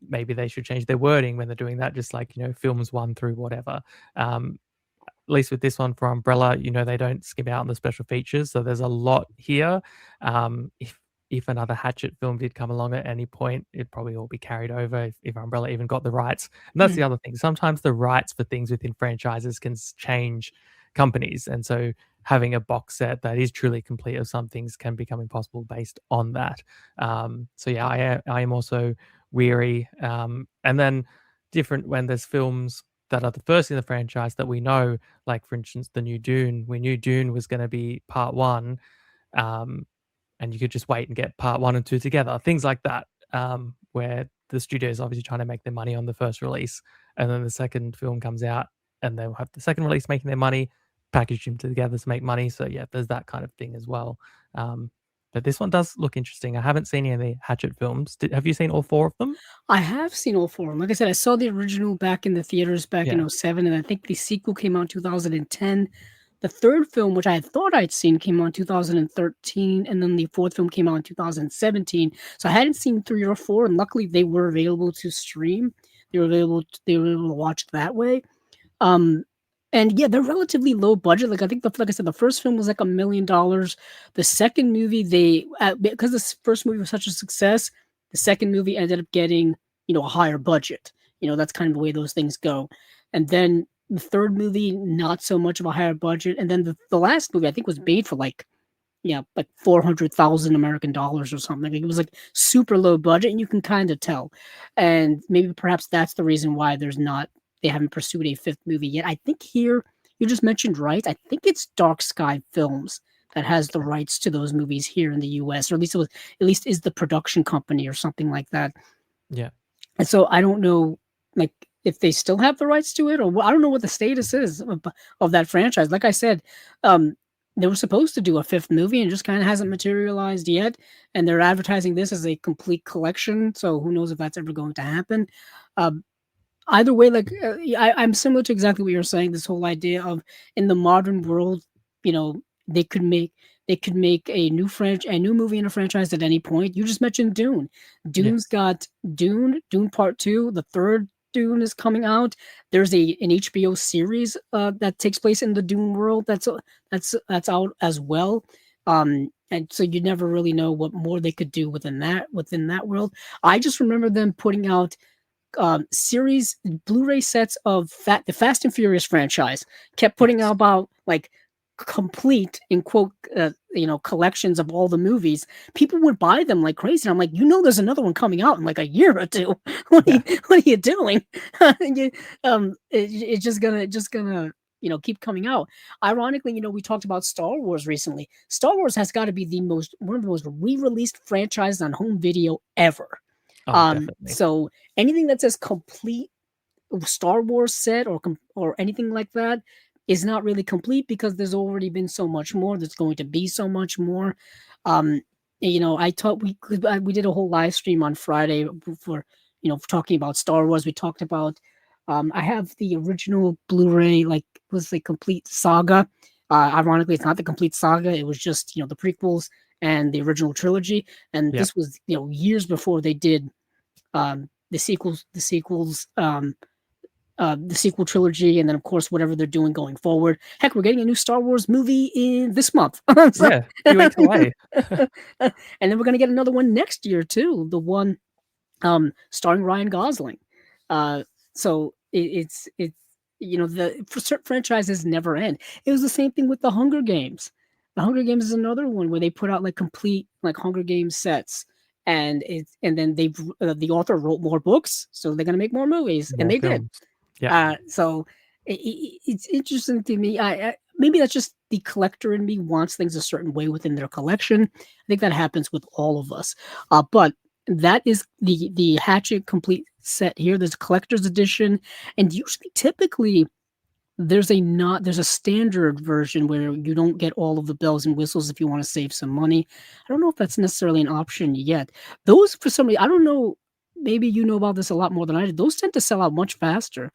Maybe they should change their wording when they're doing that, just like, films 1 through whatever. At least with this one for Umbrella, they don't skip out on the special features, so there's a lot here. If another Hatchet film did come along at any point, it'd probably all be carried over if Umbrella even got the rights. And that's the Mm, other thing. Sometimes the rights for things within franchises can change companies, and so having a box set that is truly complete of some things can become impossible based on that. So yeah, I am also weary. And then different when there's films that are the first in the franchise that we know, like for instance, the new Dune. We knew Dune was going to be part 1. Um, and you could just wait and get part 1 and 2 together, things like that, where the studio is obviously trying to make their money on the first release, and then the second film comes out, and they'll have the second release making their money, package them together to make money. So yeah, there's that kind of thing as well. Um, but this one does look interesting. I haven't seen any of the Hatchet films. Have you seen all four of them? I have seen all 4 of 'em. Like I said, I saw the original back in the theaters back in Yeah, '07, and I think the sequel came out in 2010. The 3rd film, which I had thought I'd seen, came out in 2013, and then the 4th film came out in 2017. So I hadn't seen 3 or 4, and luckily they were available to stream. They were able to watch that way. Um, and yeah, they're relatively low budget. Like I think like I said, the first film was like $1 million. The second movie, because this first movie was such a success, the second movie ended up getting a higher budget. That's kind of the way those things go. And then the third movie, not so much of a higher budget. And then the last movie, I think, was made for like 400,000 American dollars or something. Like, it was like super low budget, and you can kind of tell. And maybe perhaps that's the reason why they haven't pursued a fifth movie yet. I think here you just mentioned right. I think it's Dark Sky Films that has the rights to those movies here in the U.S., or at least is the production company or something like that. yeah, And so I don't know, like, if they still have the rights to it, or I don't know what the status is of that franchise. Like I said, um, they were supposed to do a fifth movie and just kind of hasn't materialized yet. And they're advertising this as a complete collection, so who knows if that's ever going to happen. Um, Either way, like, I'm similar to exactly what you're saying. This whole idea of, in the modern world, you know, they could make a new movie in a franchise at any point. You just mentioned Dune. yeah. Dune's got Dune Part Two. The third Dune is coming out. There's an HBO series that takes place in the Dune world. That's out as well. And so you never really know what more they could do within that world. I just remember them putting out series Blu-ray sets of the Fast and Furious franchise. Kept putting out Yes. about like complete in quote collections of all the movies. People would buy them like crazy. And I'm like, there's another one coming out in like a year or two. Yeah. What are you doing? It's just gonna keep coming out. Ironically, we talked about Star Wars recently. Star Wars has got to be one of the most re-released franchises on home video ever. Oh, definitely. So anything that says complete Star Wars set or anything like that is not really complete, because there's already been so much more. There's going to be so much more. Um, I taught we did a whole live stream on Friday for for talking about Star Wars. We talked about I have the original Blu-ray, like, was the complete saga. Ironically, it's not the complete saga. It was just the prequels and the original trilogy. And Yep. this was years before they did the sequel trilogy, and then of course whatever they're doing going forward. Heck, we're getting a new Star Wars movie in this month, so, Yeah. A few weeks away. and then we're gonna get another one next year too. The one starring Ryan Gosling. So it's the certain franchises never end. It was the same thing with the Hunger Games. The Hunger Games is another one where they put out like complete like Hunger Games sets, and then the author wrote more books, so they're gonna make more movies, and More they did. films. Yeah. So it's interesting to me. Maybe that's just the collector in me wants things a certain way within their collection. I think that happens with all of us. But that is the Hatchet complete set here. There's a collector's edition, and usually, typically, there's a standard version where you don't get all of the bells and whistles if you want to save some money. I don't know if that's necessarily an option yet. Those, for some reason, I don't know. Maybe you know about this a lot more than I do. Those tend to sell out much faster.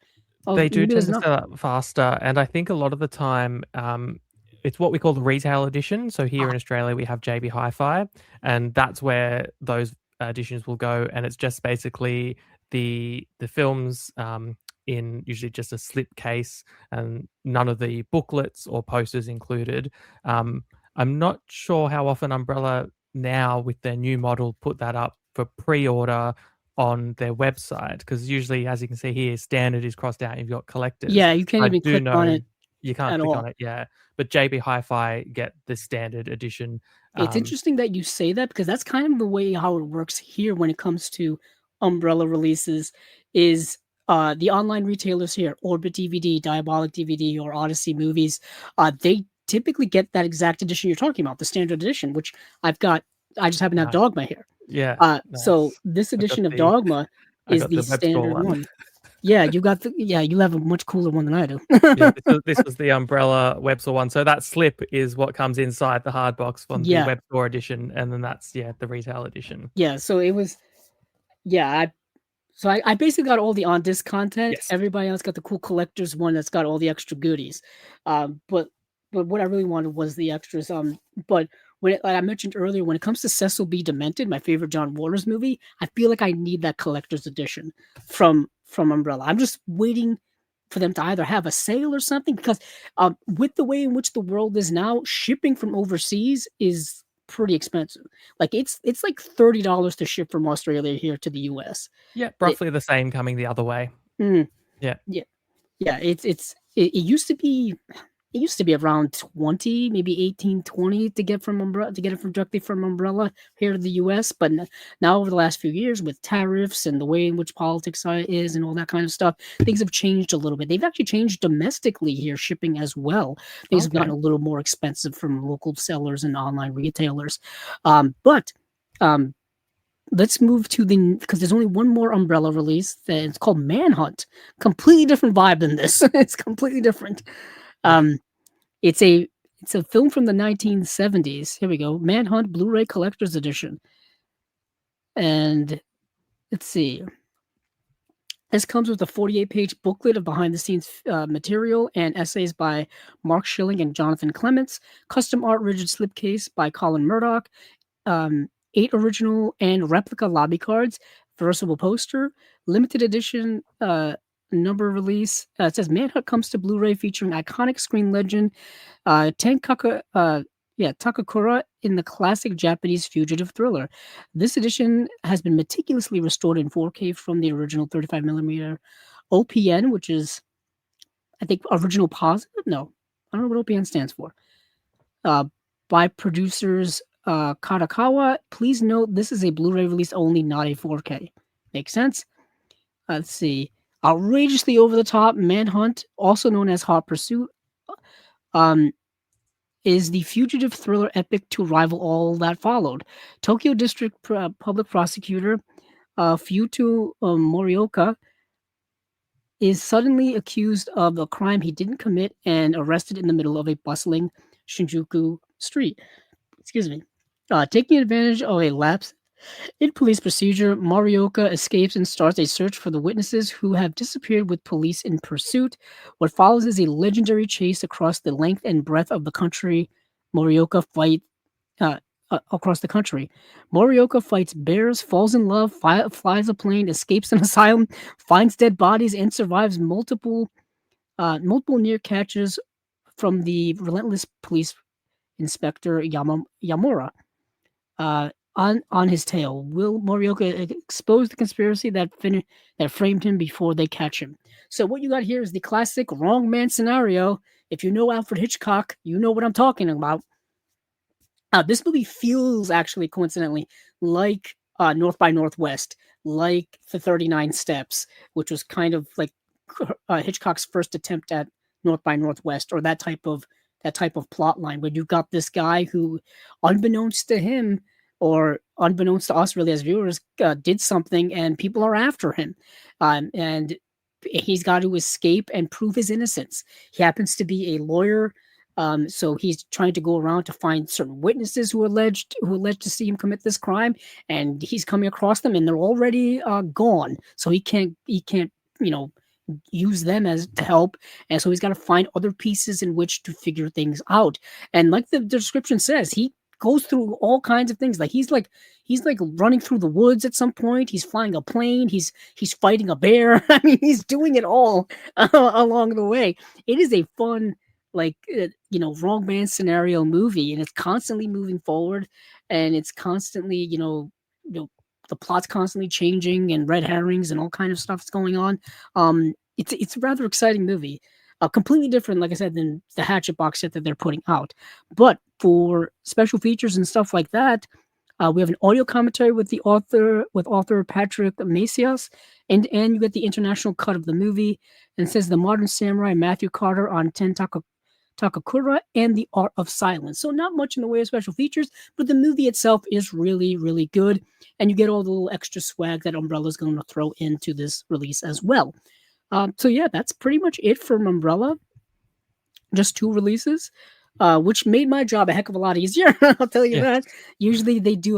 Oh, They do maybe tend there's to not. sell out faster, and I think a lot of the time, it's what we call the retail edition. So here Ah, in Australia, we have JB Hi-Fi, and that's where those editions will go, and it's just basically the films, in usually just a slip case and none of the booklets or posters included. I'm not sure how often Umbrella now, with their new model, put that up for pre-order on their website, because usually, as you can see here, standard is crossed out, you've got collectors. yeah, you can't I even do click on know it you can't at click on all. it, yeah, but JB Hi-Fi get the standard edition. It's um, interesting that you say that, because that's kind of the way how it works here when it comes to Umbrella releases. Is the online retailers here, Orbit DVD, Diabolic DVD, or Odyssey Movies, they typically get that exact edition you're talking about, the standard edition, which I've got. I just happen to have nice. Dogma here. Yeah, So nice. this I got edition of the Dogma I is got the the web store standard one. one. Yeah, you have a much cooler one than I do. Yeah, this was the umbrella web store one. So that slip is what comes inside the hard box from the Yeah, web store edition, and then that's the retail edition. yeah. So it was yeah. I basically got all the on disc content. Yes. Everybody else got the cool collector's one that's got all the extra goodies. Um, but but what I really wanted was the extras. But like I mentioned earlier, when it comes to Cecil B. Demented, my favorite John Waters movie, I feel like I need that collector's edition from Umbrella. I'm just waiting for them to either have a sale or something because with the way in which the world is now, shipping from overseas is pretty expensive. Like it's like $30 to ship from Australia here to the US. Yeah, It, roughly the same coming the other way. mm, Yeah. yeah, yeah. It used to be around 20, maybe 18, 20 to get from Umbrella to get it from directly from Umbrella here to the US. But now over the last few years with tariffs and the way in which politics is and all that kind of stuff, things have changed a little bit. They've actually changed domestically here shipping as well. Things have gotten Okay. a little more expensive from local sellers and online retailers. But let's move to because there's only one more Umbrella release, and it's called Manhunt. Completely different vibe than this. It's completely different. Yeah. Um, it's a film from the 1970s. Here we go, Manhunt Blu-ray Collector's Edition, and let's see. This comes with a 48-page booklet of behind-the-scenes material and essays by Mark Schilling and Jonathan Clements. Custom art rigid slipcase by Colin Murdoch. 8 original and replica lobby cards, versatile poster, limited edition number release. It says Manhunt comes to Blu-ray featuring iconic screen legend Takakura in the classic Japanese fugitive thriller. This edition has been meticulously restored in 4K from the original 35 millimeter OPN, which is I think original positive. No, I don't know what OPN stands for. uh, by producers Kadakawa. Please note this is a Blu-ray release only, not a 4K. Makes sense? Let's see. Outrageously over the top, Manhunt, also known as Hot Pursuit, um, is the fugitive thriller epic to rival all that followed. Tokyo District Public Prosecutor Futo Morioka is suddenly accused of a crime he didn't commit and arrested in the middle of a bustling Shinjuku street. Excuse me. Taking advantage of a lapse in police procedure, Morioka escapes and starts a search for the witnesses who have disappeared with police in pursuit. What follows is a legendary chase across the length and breadth of the country. Morioka fight uh, across the country. Morioka fights bears, falls in love, flies a plane, escapes an asylum, finds dead bodies, and survives multiple near catches from the relentless police inspector Yamura. On his tail, will Morioka expose the conspiracy that framed him before they catch him? So what you got here is the classic wrong man scenario. If you know Alfred Hitchcock, you know what I'm talking about. This movie feels actually coincidentally like North by Northwest, like the 39 Steps, which was kind of like Hitchcock's first attempt at North by Northwest, or that type of plot line where you've got this guy who, unbeknownst to him or unbeknownst to us really as viewers, did something and people are after him, and he's got to escape and prove his innocence. He happens to be a lawyer, so he's trying to go around to find certain witnesses who alleged to see him commit this crime, and he's coming across them, and they're already gone. So he can't you know use them as to help, and so he's got to find other pieces in which to figure things out. And like the description says, he goes through all kinds of things. Like he's like running through the woods at some point. He's flying a plane. He's fighting a bear. I mean, he's doing it all along the way. It is a fun, like wrong man scenario movie, and it's constantly moving forward, and it's constantly the plot's constantly changing and red herrings and all kind of stuff's going on. It's a rather exciting movie. Completely different, like I said, than the Hatchet box set that they're putting out. But for special features and stuff like that, we have an audio commentary with author Patrick Macias, and you get the international cut of the movie. And it says the modern samurai Matthew Carter on Takakura and the Art of Silence. So not much in the way of special features, but the movie itself is really, really good. And you get all the little extra swag that Umbrella's going to throw into this release as well. So yeah, that's pretty much it from Umbrella. Just 2 releases, which made my job a heck of a lot easier, I'll tell you Yes. that. Usually they do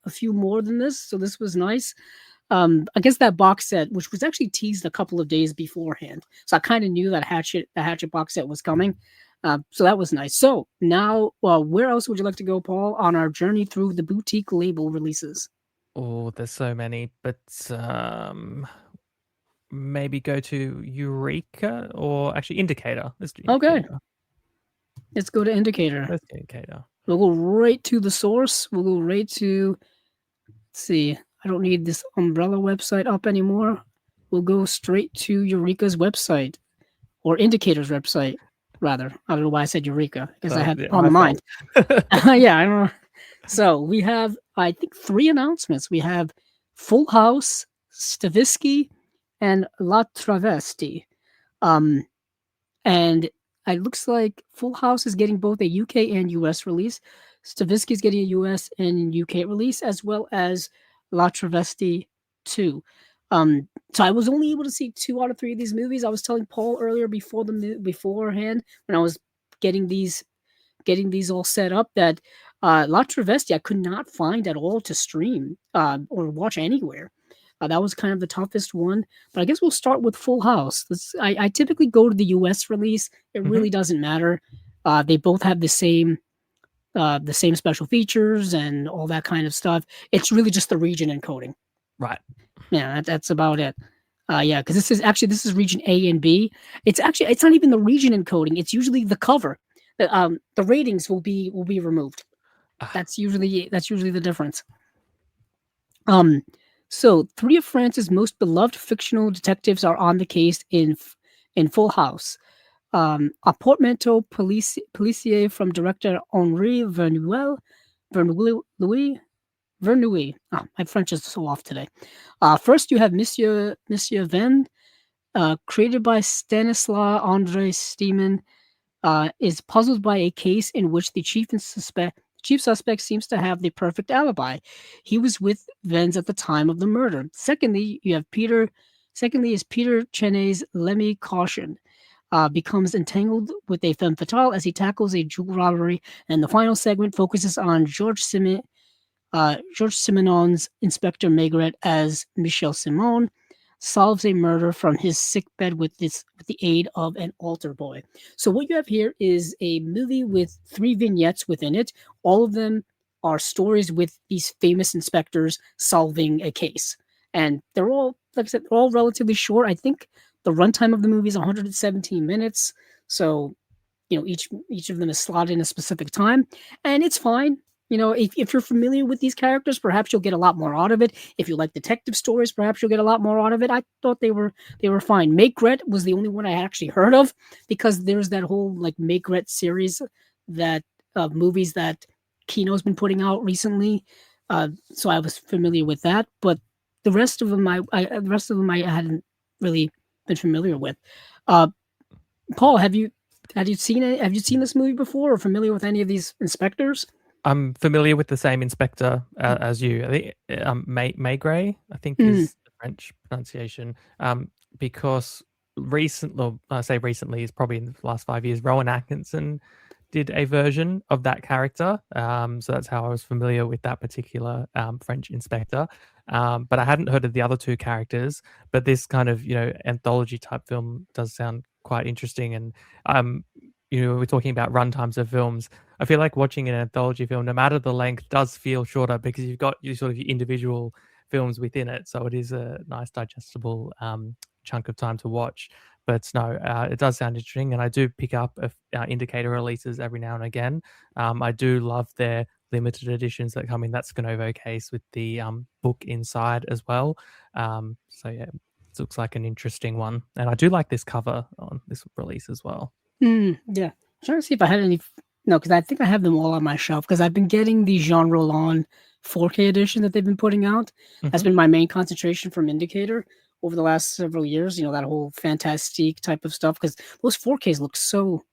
a few more than this, so this was nice. I guess that box set, which was actually teased a couple of days beforehand, so I kinda knew that the Hatchet box set was coming, so that was nice. So, now, where else would you like to go, Paul, on our journey through the boutique label releases? Oh, there's so many, but maybe go to Eureka or actually Indicator. Let's do Okay, Indicator. let's go to Indicator. Let's do Indicator. We'll go right to the source, we'll go right to let's see. I don't need this Umbrella website up anymore. We'll go straight to Eureka's website or Indicator's website, rather. I don't know why I said Eureka because I had Yeah, on my the mind. fault. Yeah, I don't know. So we have, I think, 3 announcements. We have Full House, Stavisky, and La Travesti. Um, and it looks like Full House is getting both a UK and US release. Stavisky is getting a US and UK release, as well as La Travesti 2. So I was only able to see 2 out of 3 of these movies. I was telling Paul earlier beforehand when I was getting these all set up that La Travesti I could not find at all to stream or watch anywhere. That was kind of the toughest one, but I guess we'll start with Full House. I typically go to the US release. It Mhm. really doesn't matter. They both have the same special features and all that kind of stuff. It's really just the region encoding. Right. Yeah, that's about it. Yeah, because this is region A and B. It's not even the region encoding. It's usually the cover. The ratings will be removed. Ah, That's usually the difference. Um, so 3 of France's most beloved fictional detectives are on the case in Full House. A portmanteau policier from director Henri Verneuil. Verneuil. Oh, my French is so off today. First, you have Monsieur Venn, created by Stanislaw Andre Steeman, is puzzled by a case in which the chief suspect seems to have the perfect alibi. He was with Venz at the time of the murder. Secondly is Peter Cheney's Lemmy Caution. Becomes entangled with a femme fatale as he tackles a jewel robbery, and the final segment focuses on George Simenon's Inspector Maigret as Michel Simon solves a murder from his sickbed with the aid of an altar boy. So what you have here is a movie with 3 vignettes within it. All of them are stories with these famous inspectors solving a case, and they're all, like I said, they're all relatively short. I think the runtime of the movie is 117 minutes. So each of them is slotted in a specific time, and it's fine. If you're familiar with these characters, perhaps you'll get a lot more out of it. If you like detective stories, perhaps you'll get a lot more out of it. I thought they were fine. Maigret was the only one I actually heard of because there's that whole like Maigret series that of movies that Kino's been putting out recently. So I was familiar with that, but the rest of them I hadn't really been familiar with. Uh, Paul, have you seen this movie before or familiar with any of these inspectors? I'm familiar with the same inspector as you. I think Maigret, I think Mm, is the French pronunciation. Because well, I say recently, is probably in the last 5 years. Rowan Atkinson did a version of that character. So that's how I was familiar with that particular French inspector. But I hadn't heard of the other 2 characters. But this kind of anthology type film does sound quite interesting. And we're talking about run times of films. I feel like watching an anthology film, no matter the length, does feel shorter because you've got your sort of your individual films within it. So it is a nice digestible chunk of time to watch. But no, it does sound interesting, and I do pick up indicator releases every now and again. I do love their limited editions that come in that Scannovo case with the book inside as well. So yeah, it looks like an interesting one, and I do like this cover on this release as well. yeah. I'm trying to see if I had any. No, because I think I have them all on my shelf because I've been getting the Jean Roland 4K edition that they've been putting out. That's Hmm. been my main concentration from Indicator over the last several years. That whole fantastique type of stuff because those 4Ks look so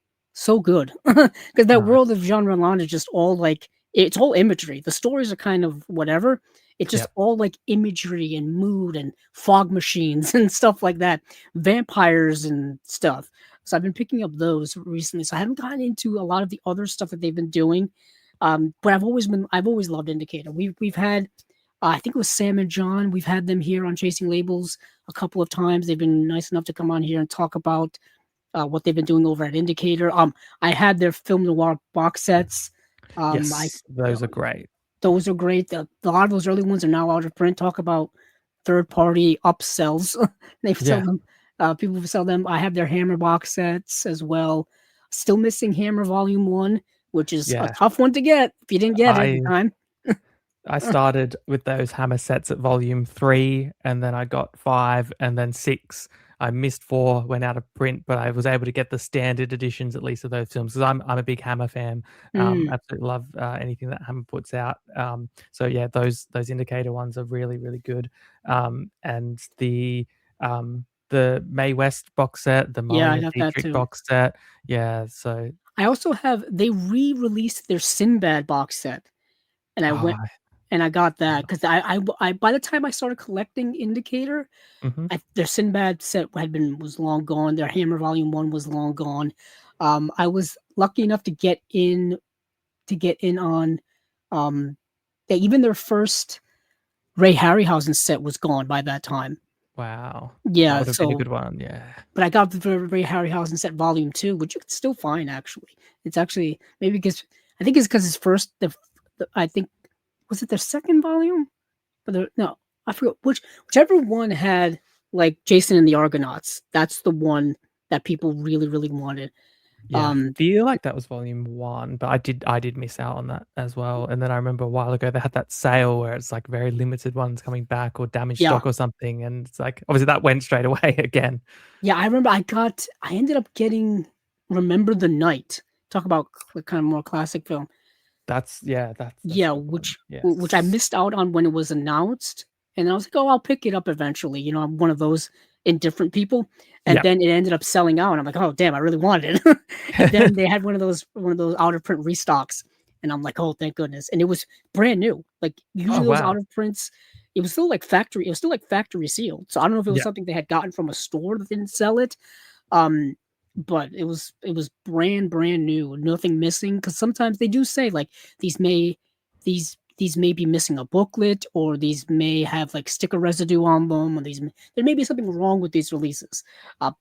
good. Because that No, world of Jean Roland is just all like it's all imagery. The stories are kind of whatever. It's just Yep. all like imagery and mood and fog machines and stuff like that, vampires and stuff. So I've been picking up those recently. So I haven't gotten into a lot of the other stuff that they've been doing. But I've always loved Indicator. We've had I think it was Sam and John. We've had them here on Chasing Labels a couple of times. They've been nice enough to come on here and talk about what they've been doing over at Indicator. I had their film noir box sets. I Yes, those are great. Those are great. A lot of those early ones are now out of print. Talk about third party upsells. They sell Yeah. them. People sell them. I have their Hammer box sets as well. Still missing Hammer Volume One, which is a Yeah. tough one to get if you didn't get it at the I time. I started with those Hammer sets at volume 3, and then I got 5, and then 6. I missed 4, went out of print, but I was able to get the standard editions, at least, of those films, 'cause I'm a big Hammer fan. Mm, Absolutely love, anything that Hammer puts out. So yeah, those Indicator ones are really, really good. And the Mae West box set, the yeah, Mully I and got that Dietrich too. box set, yeah, so I also have they re-released their Sinbad box set, and I oh, went and I got I that love because I by the time I started collecting Indicator, mhm, their Sinbad set was long gone. Their Hammer Volume One was long gone. I was lucky enough to get in on, um, yeah, even their first Ray Harryhausen set was gone by that time. wow. That Yeah, would have been a so good one, yeah. but I got the Ray Harryhausen set Volume Two, which you can still find actually. It's actually maybe because I think it's because it's first the I think was it their second volume? Or no, I forgot whichever one had like Jason and the Argonauts. That's the one that people really really wanted. Yeah, I Um, feel like that was volume 1, but I did miss out on that as well, and then I remember a while ago they had that sale where it's, like, very limited ones coming back or damaged yeah, stock or something, and it's like, obviously that went straight away again. yeah. I remember I ended up getting Remember the Night. Talk about kind of more classic film. That's yeah, that's a Yeah, good one. which I Yes. missed out on when it was announced, and I was like, "Oh, I'll pick it up eventually." You know, I'm one of those indifferent people, and Yep. then it ended up selling out, and I'm like, "Oh, damn, I really wanted it." And then they had one of those out of print restocks, and I'm like, "Oh, thank goodness." And it was brand new. Like Oh, usually those out wow. of prints, it was still like factory sealed. So I don't know if it was Yeah. something they had gotten from a store that didn't sell it, um, but it was brand new, nothing missing. Because sometimes they do say like these may these may be missing a booklet, or these may have like sticker residue on them, or there may be something wrong with these releases.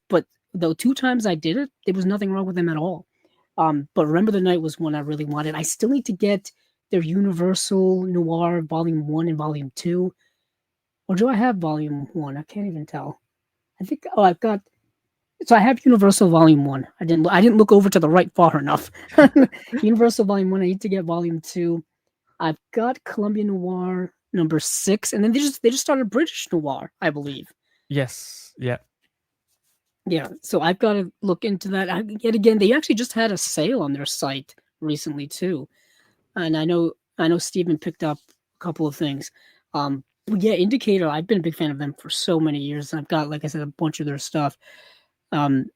But the two times I did it, there was nothing wrong with them at all. But Remember the Night was one I really wanted. I still need to get their Universal Noir Volume One and Volume Two, or do I have Volume One? I can't even tell. I think I've got so I have Universal Volume One. I didn't look over to the right far enough. Universal Volume One. I need to get Volume Two. I've got Columbia Noir number 6, and then they just started British Noir, I believe. Yes. Yeah. Yeah, so I've got to look into that. Yet again, they actually just had a sale on their site recently too, and I know Steven picked up a couple of things. But yeah, Indicator. I've been a big fan of them for so many years. I've got, like I said, a bunch of their stuff. Um,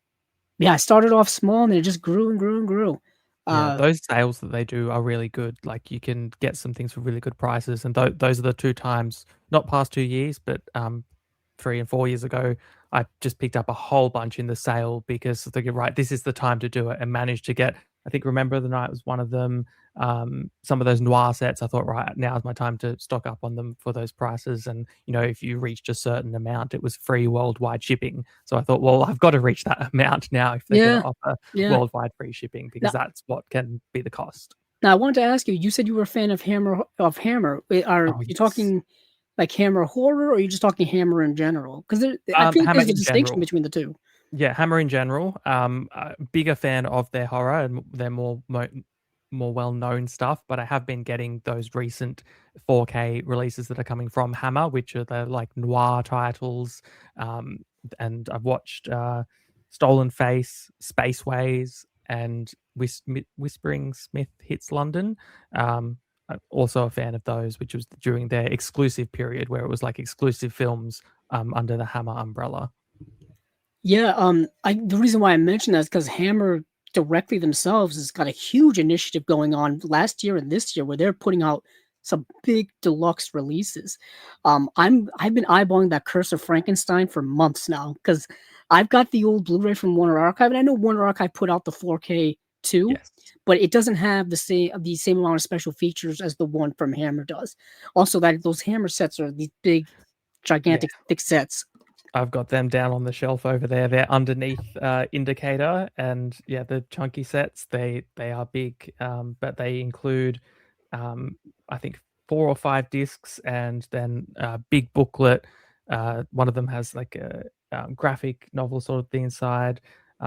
yeah, I started off small and it just grew and grew and grew. Yeah, Uh, those sales that they do are really good. Like, you can get some things for really good prices, and those are the 2 times, not past 2 years, but, 3 and 4 years ago, I just picked up a whole bunch in the sale because I thinking, "Right, this is the time to do it," and managed to get I think Remember the Night was one of them, some of those noir sets, I thought, "Right, now's my time to stock up on them for those prices," and, if you reached a certain amount, it was free worldwide shipping. So I thought, "Well, I've got to reach that amount now if they're gonna yeah, offer yeah. worldwide free shipping because Now, that's what can be the cost." now I wanted to ask you. You said you were a fan of Hammer. Are Oh, you yes. talking like Hammer horror, or are you just talking Hammer in general? Because I feel like Hammer there's a in distinction general. between the two. Yeah, Hammer in general. Bigger fan of their horror and their more well-known stuff, but I have been getting those recent 4K releases that are coming from Hammer, which are the, like, noir titles, um, and I've watched, Stolen Face, Spaceways, and Whispering Smith Hits London. I'm also a fan of those, which was during their exclusive period where it was, like, exclusive films, under the Hammer umbrella. Yeah, the reason why I mentioned that is because Hammer directly themselves has got a huge initiative going on last year and this year where they're putting out some big deluxe releases. I've been eyeballing that Curse of Frankenstein for months now because I've got the old Blu-ray from Warner Archive, and I know Warner Archive put out the 4K too, Yes. but it doesn't have the same amount of special features as the one from Hammer does. Also, that those Hammer sets are these big, Yeah. gigantic, thick sets. I've got them down on the shelf over there. They're underneath indicator, and yeah, the chunky sets they are big, but they include um, I think 4 or 5 discs, and then a big booklet. One of them has like a graphic novel sort of thing inside.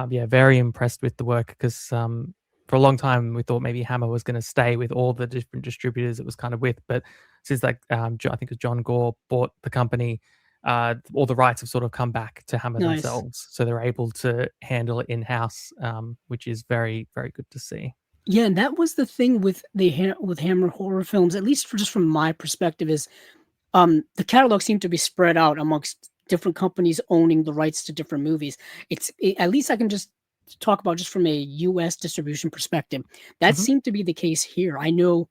Yeah, very impressed with the work because for a long time we thought maybe Hammer was going to stay with all the different distributors it was kind of with, but since like I think it was John Gore bought the company, all the rights have sort of come back to Hammer Nice. themselves, so they're able to handle it in house, which is very very good to see. Yeah, and that was the thing with with Hammer horror films, at least just from my perspective, is the catalog seemed to be spread out amongst different companies owning the rights to different movies. At least I can just talk about just from a US distribution perspective. That Hmm. seemed to be the case here. I know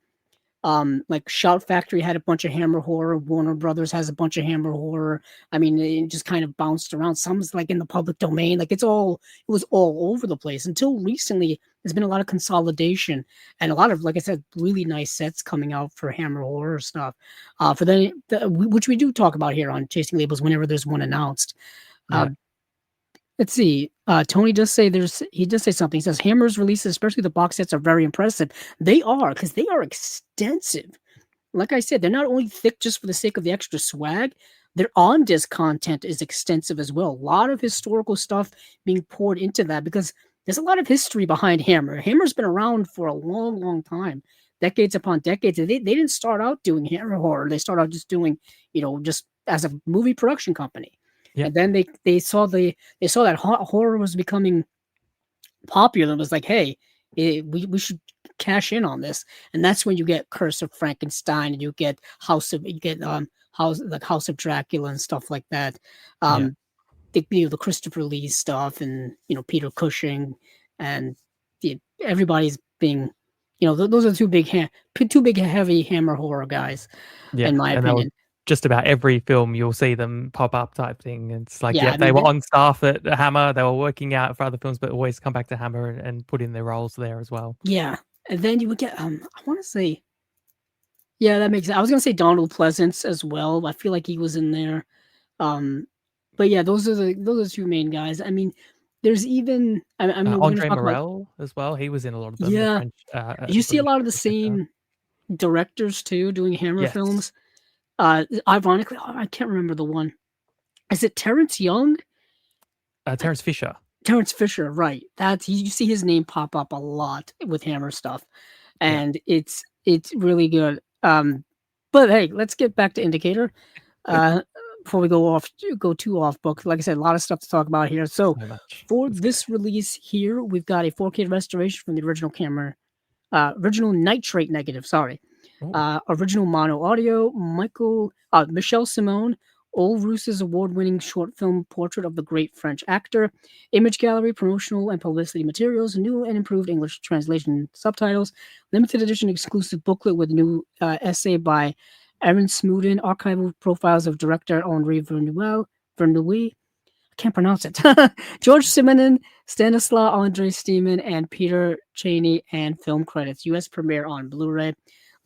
like Shout Factory had a bunch of Hammer horror. Warner Brothers has a bunch of Hammer horror. I mean, it just kind of bounced around. Some's like in the public domain. Like it was all over the place until recently. There's been a lot of consolidation and a lot of, like I said, really nice sets coming out for Hammer horror stuff. For which we do talk about here on Chasing Labels whenever there's one announced. Uh, Yeah. let's see. Tony does say he does say something. He says Hammer's releases, especially the box sets, are very impressive. They are because they are extensive. Like I said, they're not only thick just for the sake of the extra swag, their on disc content is extensive as well. A lot of historical stuff being poured into that because there's a lot of history behind Hammer. Hammer's been around for a long, long time, decades upon decades. And they didn't start out doing Hammer horror. They started out just doing, just as a movie production company. Yeah. And then they saw that horror was becoming popular and was like, hey, we should cash in on this. And that's when you get Curse of Frankenstein and you get House of Dracula and stuff like that. Yeah. Um the Christopher Lee stuff and Peter Cushing and everybody's being those are two big heavy Hammer horror guys Yeah, in my and they were opinion. just about every film you'll see them pop up type thing. It's like, Yeah, yeah, I they mean were on staff at Hammer, they were working out for other films, but always come back to Hammer and put in their roles there as well. yeah. And then you would get I want to say yeah, that makes sense. I was gonna say Donald Pleasance as well. I feel like he was in there. Um, but yeah, those are the two main guys. I mean, there's even I mean, we're gonna Andre talk about Morel as well, he was in a lot of them, the yeah. French, You see a British lot of the director. same directors too doing Hammer Yes, films. Ironically, I can't remember the one. Is it Terrence Young? Terence Fisher. Terrence Fisher, right? That's you see his name pop up a lot with Hammer stuff, Yeah. and it's really good. But hey, let's get back to Indicator. Uh, before we go too off book. Like I said, a lot of stuff to talk about here. So So much. for It's great. this release here, we've got a 4K restoration from the original camera, original nitrate negative. Sorry, Ooh, original mono audio. Michelle Simone, Old Roos's award-winning short film portrait of the great French actor. Image gallery, promotional and publicity materials, new and improved English translation subtitles. Limited edition exclusive booklet with new essay by Aaron Smoodin, archival profiles of director Henri Verneuil. I can't pronounce it. George Simenon, Stanislaw Andre Steeman, and Peter Cheney, and film credits. U.S. premiere on Blu-ray,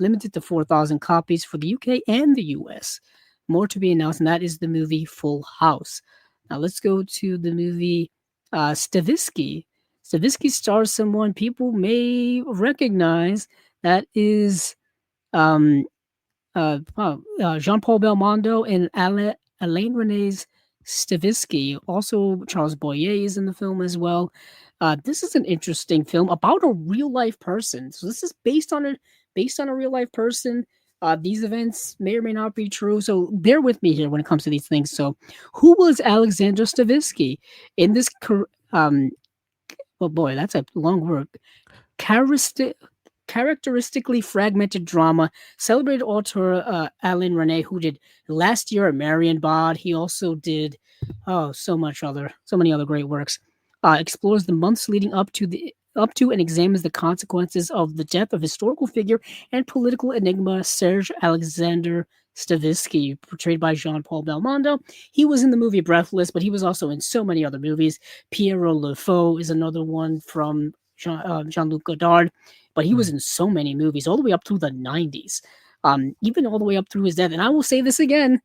limited to 4,000 copies for the UK and the US. More to be announced, and that is the movie Full House. Now let's go to the movie Stavisky. Stavisky stars someone people may recognize. That is um, Jean-Paul Belmondo and Alain René's Stavisky. Also, Charles Boyer is in the film as well. This is an interesting film about a real life person. So this is based on a real life person. These events may or may not be true, so bear with me here when it comes to these things. So, who was Alexander Stavisky in this? Oh boy, that's a long word. Charistic, characteristically fragmented drama. Celebrated author Alain René, who did Last Year at Marienbad. He also did so many other great works. Explores the months leading up to up to and examines the consequences of the death of historical figure and political enigma Serge Alexander Stavisky, portrayed by Jean-Paul Belmondo. He was in the movie Breathless, but he was also in so many other movies. Pierrot Le Faux is another one from Jean-Luc Godard, but he was Mm. in so many movies all the way up through the 90s, even all the way up through his death. And I will say this again,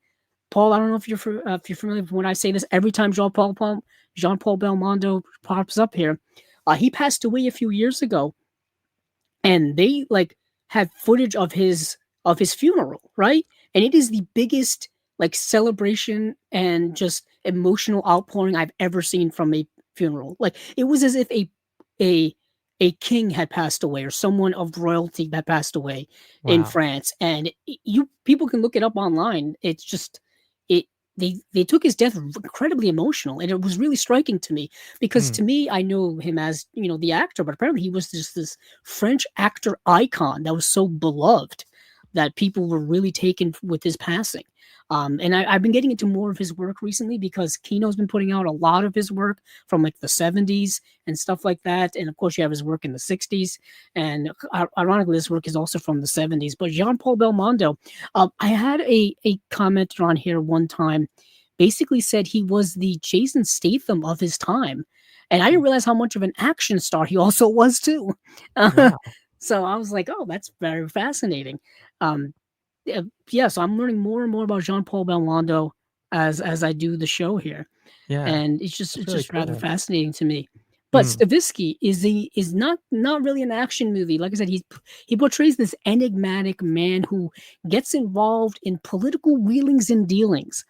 Paul. I don't know if you're familiar with when I say this. Every time Jean-Paul Belmondo pops up here, he passed away a few years ago, and they like had footage of his funeral, right? And it is the biggest like celebration and just emotional outpouring I've ever seen from a funeral. Like it was as if a a king had passed away or someone of royalty had passed away in Wow. France, and you people can look it up online. It's just it they took his death incredibly emotional, and it was really striking to me because Mm. to me I know him as the actor, but apparently he was just this French actor icon that was so beloved that people were really taken with his passing. And I've been getting into more of his work recently because Kino's been putting out a lot of his work from like the 70s and stuff like that. And of course, you have his work in the 60s. And ironically, this work is also from the 70s. But Jean Paul Belmondo, I had a commenter on here one time basically said he was the Jason Statham of his time. And I didn't realize how much of an action star he also was too. Wow. So I was like, oh, that's very fascinating. Um, yeah, so I'm learning more and more about Jean Paul Belmondo as I do the show here, Yeah. and That's it's really just rather cool. fascinating to me. But Mm. Stavisky is not really an action movie. Like I said, he portrays this enigmatic man who gets involved in political wheelings and dealings.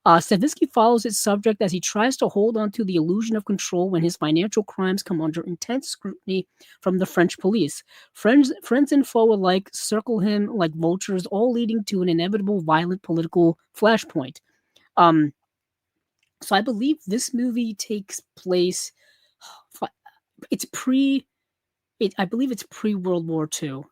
Stavisky follows its subject as he tries to hold on to the illusion of control when his financial crimes come under intense scrutiny from the French police. Friends and foe alike circle him like vultures, all leading to an inevitable violent political flashpoint. Um, so I believe this movie takes place. It's pre I believe it's pre World War II.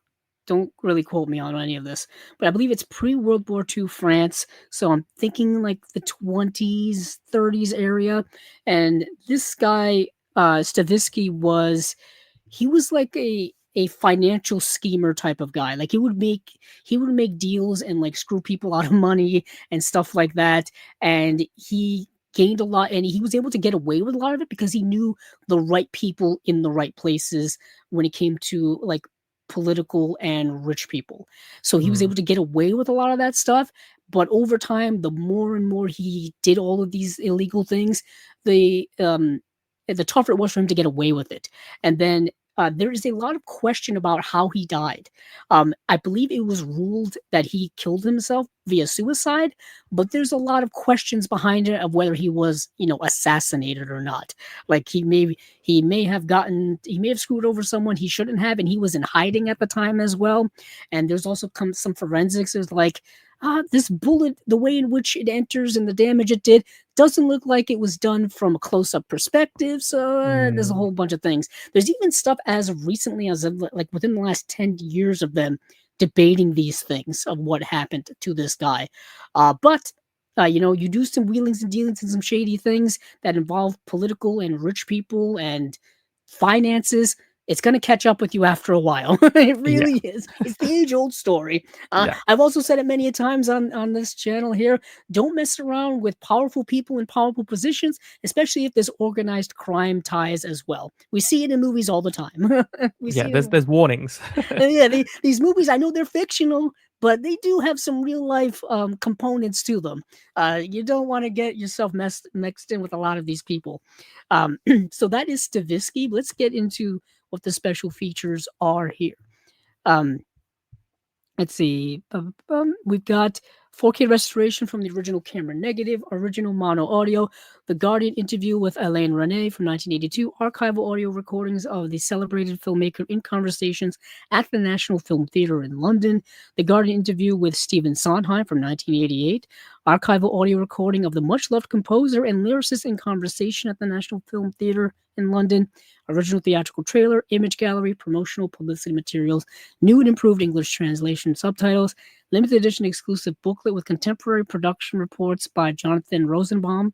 Don't really quote me on any of this, but I believe it's pre World War II France. So I'm thinking like the 20s, 30s area. And this guy, Stavisky, he was like a financial schemer type of guy. Like he would make deals and like screw people out of money and stuff like that. And he gained a lot, and he was able to get away with a lot of it because he knew the right people in the right places when it came to like political and rich people. So he was Mm. able to get away with a lot of that stuff. But over time, the more and more he did all of these illegal things, the tougher it was for him to get away with it. And then there is a lot of question about how he died. I believe it was ruled that he killed himself via suicide, but there's a lot of questions behind it of whether he was, assassinated or not. Like he may have screwed over someone he shouldn't have, and he was in hiding at the time as well. And there's also come some forensics. There's like, this bullet, the way in which it enters and the damage it did, doesn't look like it was done from a close-up perspective. So there's a Mm. whole bunch of things. There's even stuff as recently as like within the last 10 years of them debating these things of what happened to this guy. But you do some wheelings and dealings and some shady things that involve political and rich people and finances. It's going to catch up with you after a while. It Yeah. really is. It's the age old story. Yeah. I've also said it many a times on this channel here. Don't mess around with powerful people in powerful positions, especially if there's organized crime ties as well. We see it in movies all the time. We Yeah. see it. There's warnings. Yeah, these movies, I know they're fictional, but they do have some real life components to them. You don't want to get yourself mixed in with a lot of these people. So that is Stavisky. Let's get into what the special features are here. Um, Let's see. We've got 4K restoration from the original camera negative, original mono audio, The Guardian interview with Alain René from 1982, archival audio recordings of the celebrated filmmaker in conversations at the National Film Theatre in London, The Guardian interview with Stephen Sondheim from 1988, archival audio recording of the much-loved composer and lyricist in conversation at the National Film Theatre in London, original theatrical trailer, image gallery, promotional publicity materials, new and improved English translation subtitles, limited edition exclusive booklet with contemporary production reports by Jonathan Rosenbaum,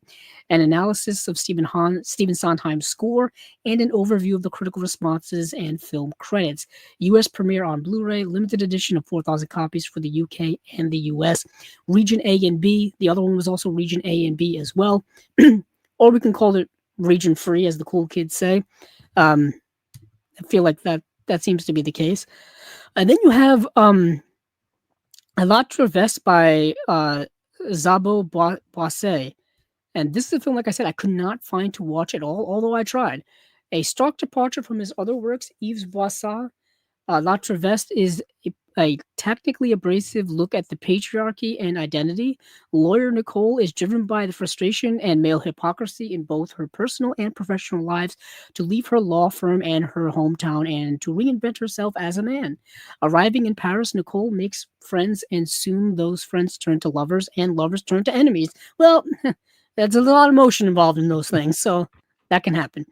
an analysis of Stephen Sondheim's score, and an overview of the critical responses and film credits. US premiere on Blu-ray, limited edition of 4,000 copies for the UK and the US. Region A and B. The other one was also Region A and B as well. Or we can call it region free, as the cool kids say. I feel like that seems to be the case. And then you have La Traverse by Zabo Boisset. And this is a film, like I said, I could not find to watch at all, although I tried. A stark departure from his other works, Yves Boisset, La Traverse is a technically abrasive look at the patriarchy and identity. Lawyer Nicole is driven by the frustration and male hypocrisy in both her personal and professional lives to leave her law firm and her hometown and to reinvent herself as a man. Arriving in Paris, Nicole makes friends, and soon those friends turn to lovers and lovers turn to enemies. Well, there's a lot of emotion involved in those things, so that can happen.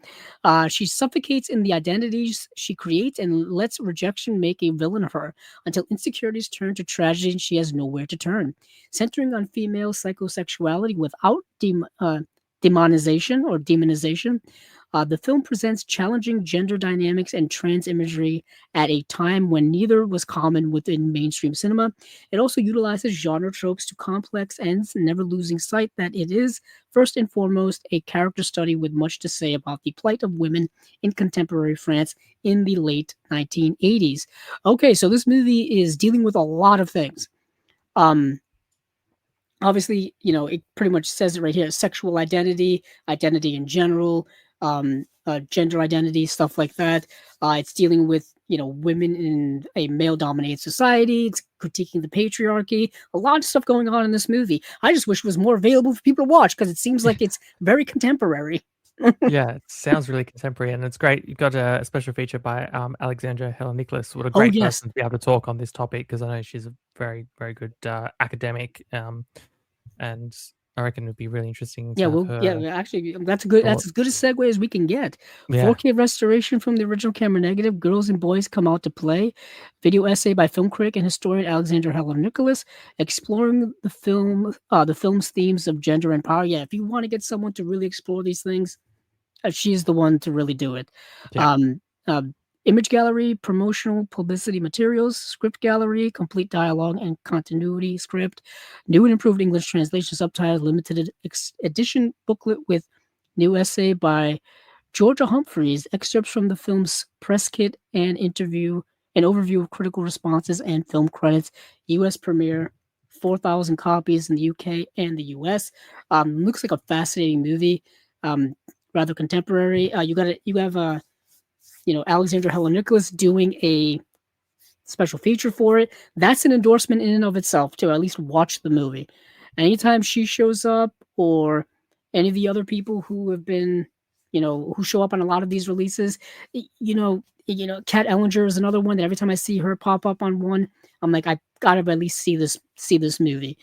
She suffocates in the identities she creates and lets rejection make a villain of her until insecurities turn to tragedy and she has nowhere to turn. Centering on female psychosexuality without demonization, the film presents challenging gender dynamics and trans imagery at a time when neither was common within mainstream cinema. It also utilizes genre tropes to complex ends, never losing sight that it is, first and foremost, a character study with much to say about the plight of women in contemporary France in the late 1980s. Okay, so this movie is dealing with a lot of things. Um, Obviously, it pretty much says it right here: sexual identity, identity in general, gender identity, stuff like that. It's dealing with women in a male-dominated society. It's critiquing the patriarchy. A lot of stuff going on in this movie. I just wish it was more available for people to watch because it seems like it's very contemporary. Yeah, it sounds really contemporary, and it's great. You've got a special feature by Alexandra Helen Nicholas. What a Oh great yes, person to be able to talk on this topic because I know she's a very, very good academic, and I reckon it'd be really interesting yeah. to have Well, yeah. her Actually, that's a good. That's thought. as good a segue as we can get. Yeah, 4K restoration from the original camera negative. Girls and boys come out to play. Video essay by film critic and historian Alexander Helen Nicholas, exploring the film's themes of gender and power. Yeah, if you want to get someone to really explore these things, she's the one to really do it. yeah, Um, uh, Image gallery, promotional publicity materials, script gallery, complete dialogue and continuity script, new and improved English translation subtitles, limited edition booklet with new essay by Georgia Humphreys, excerpts from the film's press kit and an overview of critical responses and film credits. U.S. premiere, 4,000 copies in the UK and the US. Looks like a fascinating movie. Um, Rather contemporary. You have Alexandra Helen Nicholas doing a special feature for it. That's an endorsement in and of itself to at least watch the movie. Anytime she shows up, or any of the other people who have been, who show up on a lot of these releases, Kat Ellinger is another one that every time I see her pop up on one, I'm like, I gotta at least see this movie.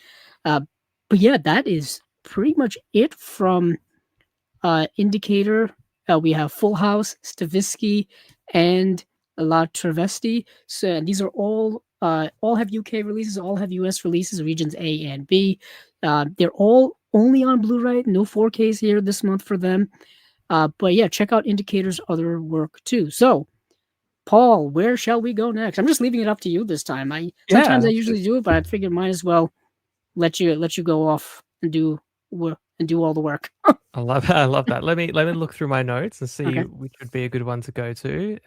Uh, but yeah, that is pretty much it from Indicator. We have Full House, Stavisky, and La Travesti. So and these are all have UK releases, all have US releases, regions A and B. They're all only on Blu-ray, no 4Ks here this month for them. But yeah, check out Indicator's other work too. So, Paul, where shall we go next? I'm just leaving it up to you this time. I yeah. sometimes I usually do it, but I figured might as well let you go off and do all the work. I love that. Let me look through my notes and see Okay. which would be a good one to go to.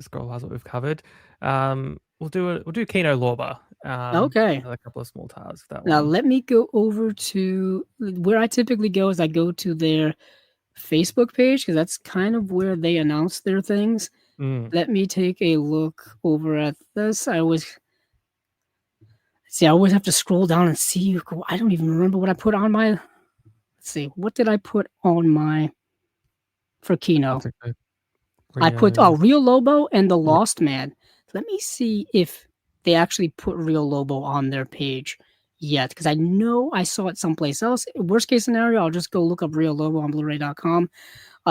Scroll past what we've covered. We'll do Kino Lorber. Okay. Another couple of small tasks for that Now one. let me go over to where I typically go is I go to their Facebook page because that's kind of where they announce their things. Mm, Let me take a look over at this. I always have to scroll down and see. I don't even remember what I put on my. Let's see, what did I put on my for Kino? that's a good I put Rio. Rio Lobo and The Yeah. Lost Man. Let me see if they actually put Rio Lobo on their page. yet because I know I saw it someplace else. Worst case scenario, I'll just go look up Real Lobo on Blu-ray.com.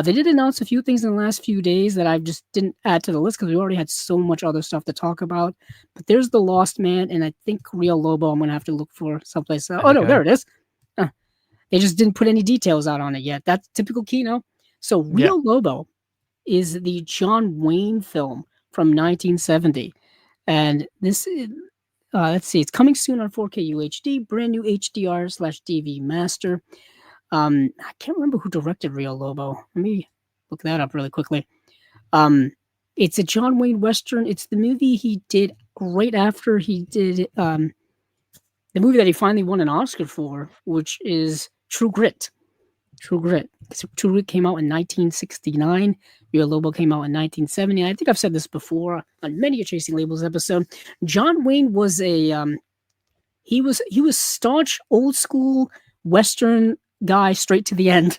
They did announce a few things in the last few days that I just didn't add to the list because we already had so much other stuff to talk about. But there's The Lost Man, and I think Real Lobo I'm going to have to look for someplace else. There Oh, we no, go. there it is. Uh, they just didn't put any details out on it yet. That's typical Kino. So Yeah. Real Lobo is the John Wayne film from 1970. And let's see, it's coming soon on 4K UHD, brand new HDR/DV master. I can't remember who directed Real Lobo. Let me look that up really quickly. Um, it's a John Wayne Western. It's the movie he did right after he did the movie that he finally won an Oscar for, which is True Grit. True Grit. True Grit came out in 1969. Real Lobo came out in 1970. I think I've said this before on many a Chasing Labels episode. John Wayne was he was staunch old school Western guy straight to the end.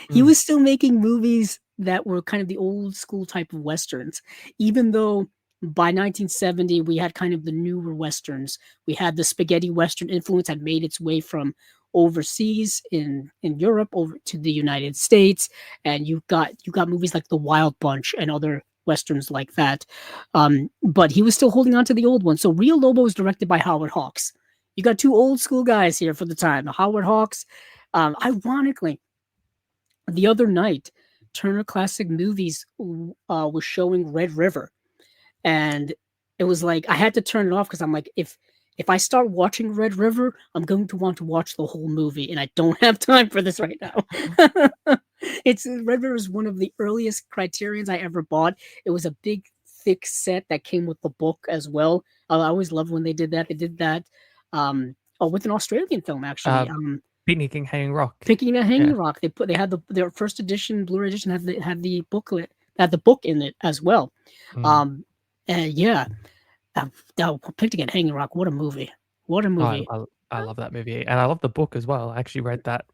He Mm. was still making movies that were kind of the old school type of Westerns, even though by 1970 we had kind of the newer Westerns. We had the spaghetti Western influence had made its way from overseas in Europe over to the United States, and you got movies like The Wild Bunch and other Westerns like that. But he was still holding on to the old one. So Real Lobo was directed by Howard Hawks. You got two old school guys here for the time. The Howard Hawks. Ironically, the other night, Turner Classic Movies was showing Red River, and it was like I had to turn it off because I'm like, if I start watching Red River, I'm going to want to watch the whole movie, and I don't have time for this right now. It's Red River is one of the earliest Criterions I ever bought. It was a big, thick set that came with the book as well. I always loved when they did that. They did that. With an Australian film Uh, actually. Picnicking Hanging Rock. Picking a Yeah. Hanging Rock. They had their first edition Blu-ray edition had the booklet had the book in it as well. Mm. Um, and yeah, Picking a Hanging Rock. What a movie! What a I, movie! I I love that movie, and I love the book as well. I actually read that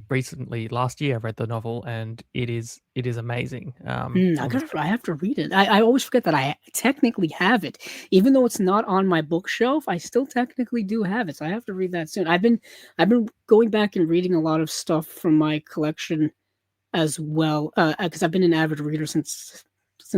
recently. Last year, I read the novel, and it is amazing. Obviously, I have to read it. I always forget that I technically have it, even though it's not on my bookshelf. I still technically do have it, so I have to read that soon. I've been going back and reading a lot of stuff from my collection as well, because I've been an avid reader since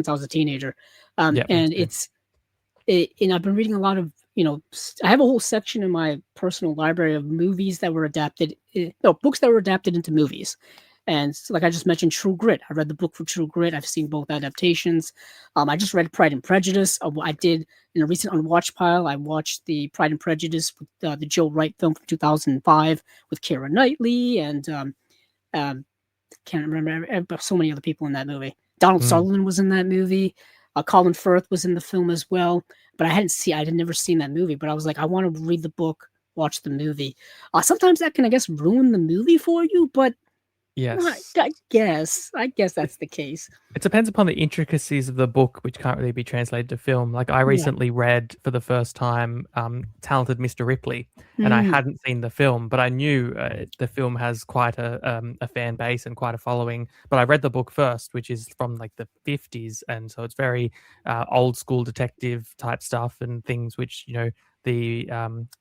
I was a teenager, yeah, me and too. and I've been reading a lot of I have a whole section in my personal library of movies that were adapted, no books that were adapted into movies. And so, like I just mentioned, True Grit. I read the book for True Grit. I've seen both adaptations. I just read Pride and Prejudice. I did in a recent unwatched pile. I watched the Pride and Prejudice with the Joe Wright film from 2005 with Keira Knightley and um, can't remember but so many other people in that movie. Donald Mm. Sutherland was in that movie. Colin Firth was in the film as well, but I had never seen that movie. But I was like, I want to read the book, watch the movie. Sometimes that can, I guess, ruin the movie for you, but Yes. I guess that's the case. It depends upon the intricacies of the book, which can't really be translated to film. Like I Yeah. recently read for the first time, Talented Mr. Ripley, and I Mm, hadn't seen the film, but I knew the film has quite a fan base and quite a following. But I read the book first, which is from like the 50s, and so it's very old school detective type stuff and things which the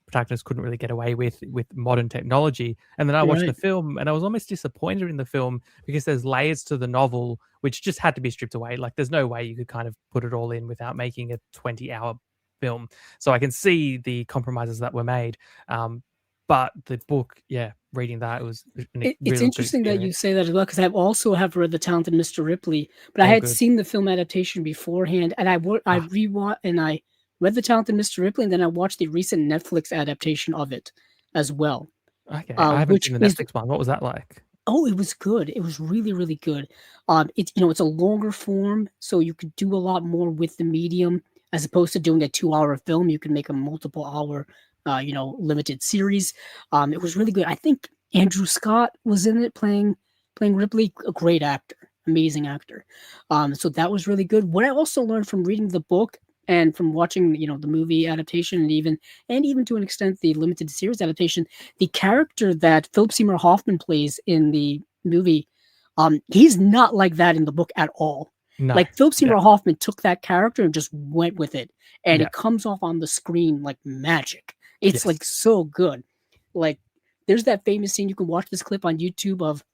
protagonist couldn't really get away with modern technology. And then I watched the right. film, and I was almost disappointed in the film because there's layers to the novel which just had to be stripped away. Like there's no way you could kind of put it all in without making a 20-hour film. So I can see the compromises that were made. But the book, yeah, reading that, it was a It's real good interesting that you experience. say that as well because I also have read The Talented Mr. Ripley, but I All had good. seen the film adaptation beforehand, and I Ah, rewatched and I read The Talented Mr. Ripley, and then I watched the recent Netflix adaptation of it as well, okay, I haven't which seen the is Netflix one. What was that like? oh, it was good. It was really, really good. It's a longer form, so you could do a lot more with the medium as opposed to doing a 2 hour film. You can make a multiple hour, limited series. It was really good. I think Andrew Scott was in it playing Ripley. A great actor, amazing actor. So that was really good. What I also learned from reading the book and from watching, the movie adaptation and even to an extent the limited series adaptation, the character that Philip Seymour Hoffman plays in the movie, he's not like that in the book at all. No. Like Philip Yeah. Seymour Hoffman took that character and just went with it, and Yeah. it comes off on the screen like magic. It's like Yes. so good. Like there's that famous scene, you can watch this clip on YouTube of,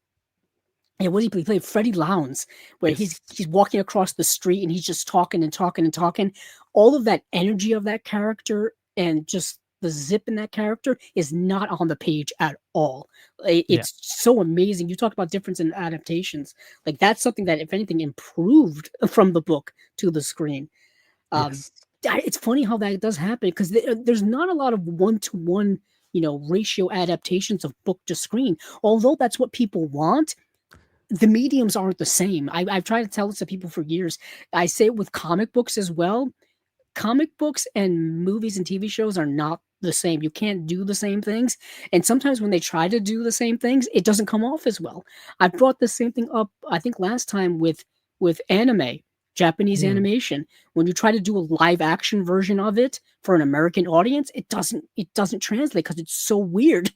yeah, what did he play? Freddie Lowndes, where Yes. he's walking across the street and he's just talking and talking and talking. All of that energy of that character and just the zip in that character is not on the page at all. Yeah. It's so amazing. You talk about difference in adaptations. Like that's something that, if anything, improved from the book to the screen. Um, Yes. it's funny how that does happen because there's not a lot of one-to-one, ratio adaptations of book to screen. Although that's what people want, the mediums aren't the same. I've tried to tell this to people for years. I say it with comic books as well. Comic books and movies and TV shows are not the same. You can't do the same things. And sometimes when they try to do the same things, it doesn't come off as well. I brought the same thing up, I think, last time with anime, Japanese Mm. animation. When you try to do a live action version of it for an American audience, it doesn't translate because it's so weird.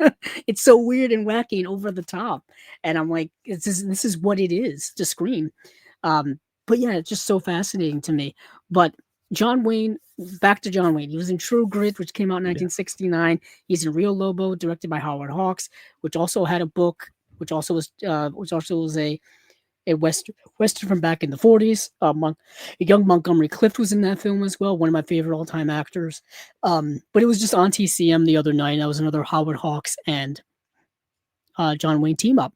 It's so weird and wacky and over the top. And I'm like, this is what it is to screen. But yeah, it's just so fascinating to me. But John Wayne, back to John Wayne. He was in True Grit, which came out in Yeah. 1969. He's in Rio Lobo, directed by Howard Hawks, which also had a book, which also was a western from back in the 40s. Young Montgomery Clift was in that film as well, one of my favorite all time actors. But it was just on TCM the other night. That was another Howard Hawks and John Wayne team up.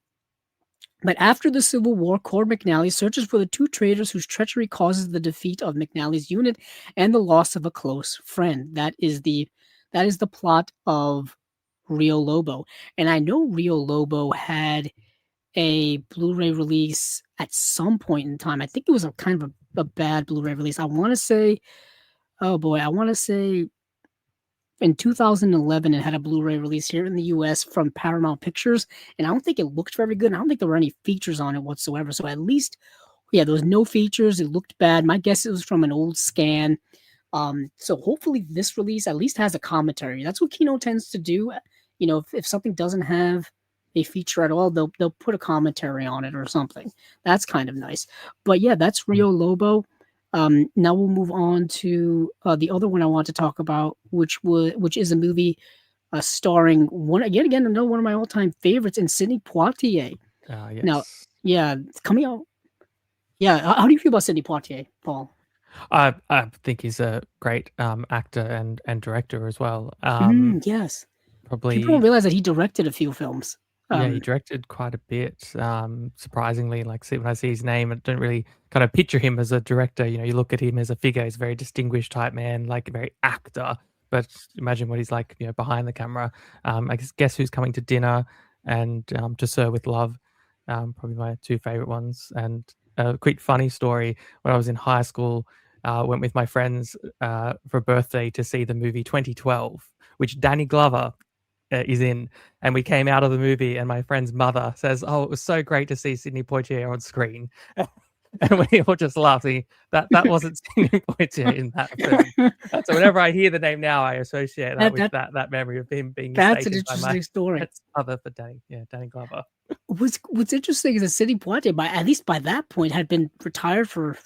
But after the Civil War, Cord McNally searches for the two traitors whose treachery causes the defeat of McNally's unit and the loss of a close friend. That is the plot of Rio Lobo. And I know Rio Lobo had a Blu-ray release at some point in time. I think it was a kind of a bad Blu-ray release. I want to say, oh boy, I want to say in 2011 it had a Blu-ray release here in the US from Paramount Pictures, and I don't think it looked very good. I don't think there were any features on it whatsoever. So at least, yeah, there was no features. It looked bad. My guess it was from an old scan. So hopefully this release at least has a commentary. That's what Kino tends to do. If something doesn't have a feature at all, they'll put a commentary on it or something. That's kind of nice. But yeah, that's Mm. Rio Lobo. Now we'll move on to the other one I want to talk about, which is a movie starring again another one of my all time favorites, in Sidney Poitier. Now, Yes. yeah, it's coming out. Yeah, how do you feel about Sidney Poitier, Paul? I think he's a great actor and director as well. Yes. People don't Probably, realize that he directed a few films. yeah, he Um, directed quite a bit. Surprisingly, like when I see his name, I don't really kind of picture him as a director. You look at him as a figure; he's a very distinguished type man, like a very actor. But imagine what he's like, behind the camera. I guess who's coming to dinner and To Sir with Love, probably my two favorite ones. And a quick funny story: when I was in high school, went with my friends for a birthday to see the movie 2012, which Danny Glover is in. And we came out of the movie, and my friend's mother says, "Oh, it was so great to see Sidney Poitier on screen." And we all just laughing. That wasn't Sidney Poitier in that film. So whenever I hear the name now, I associate that that with that that memory of him being that's an mistaken by my interesting story. friend's mother for Danny Glover. What's interesting is that Sidney Poitier, at least by that point, had been retired for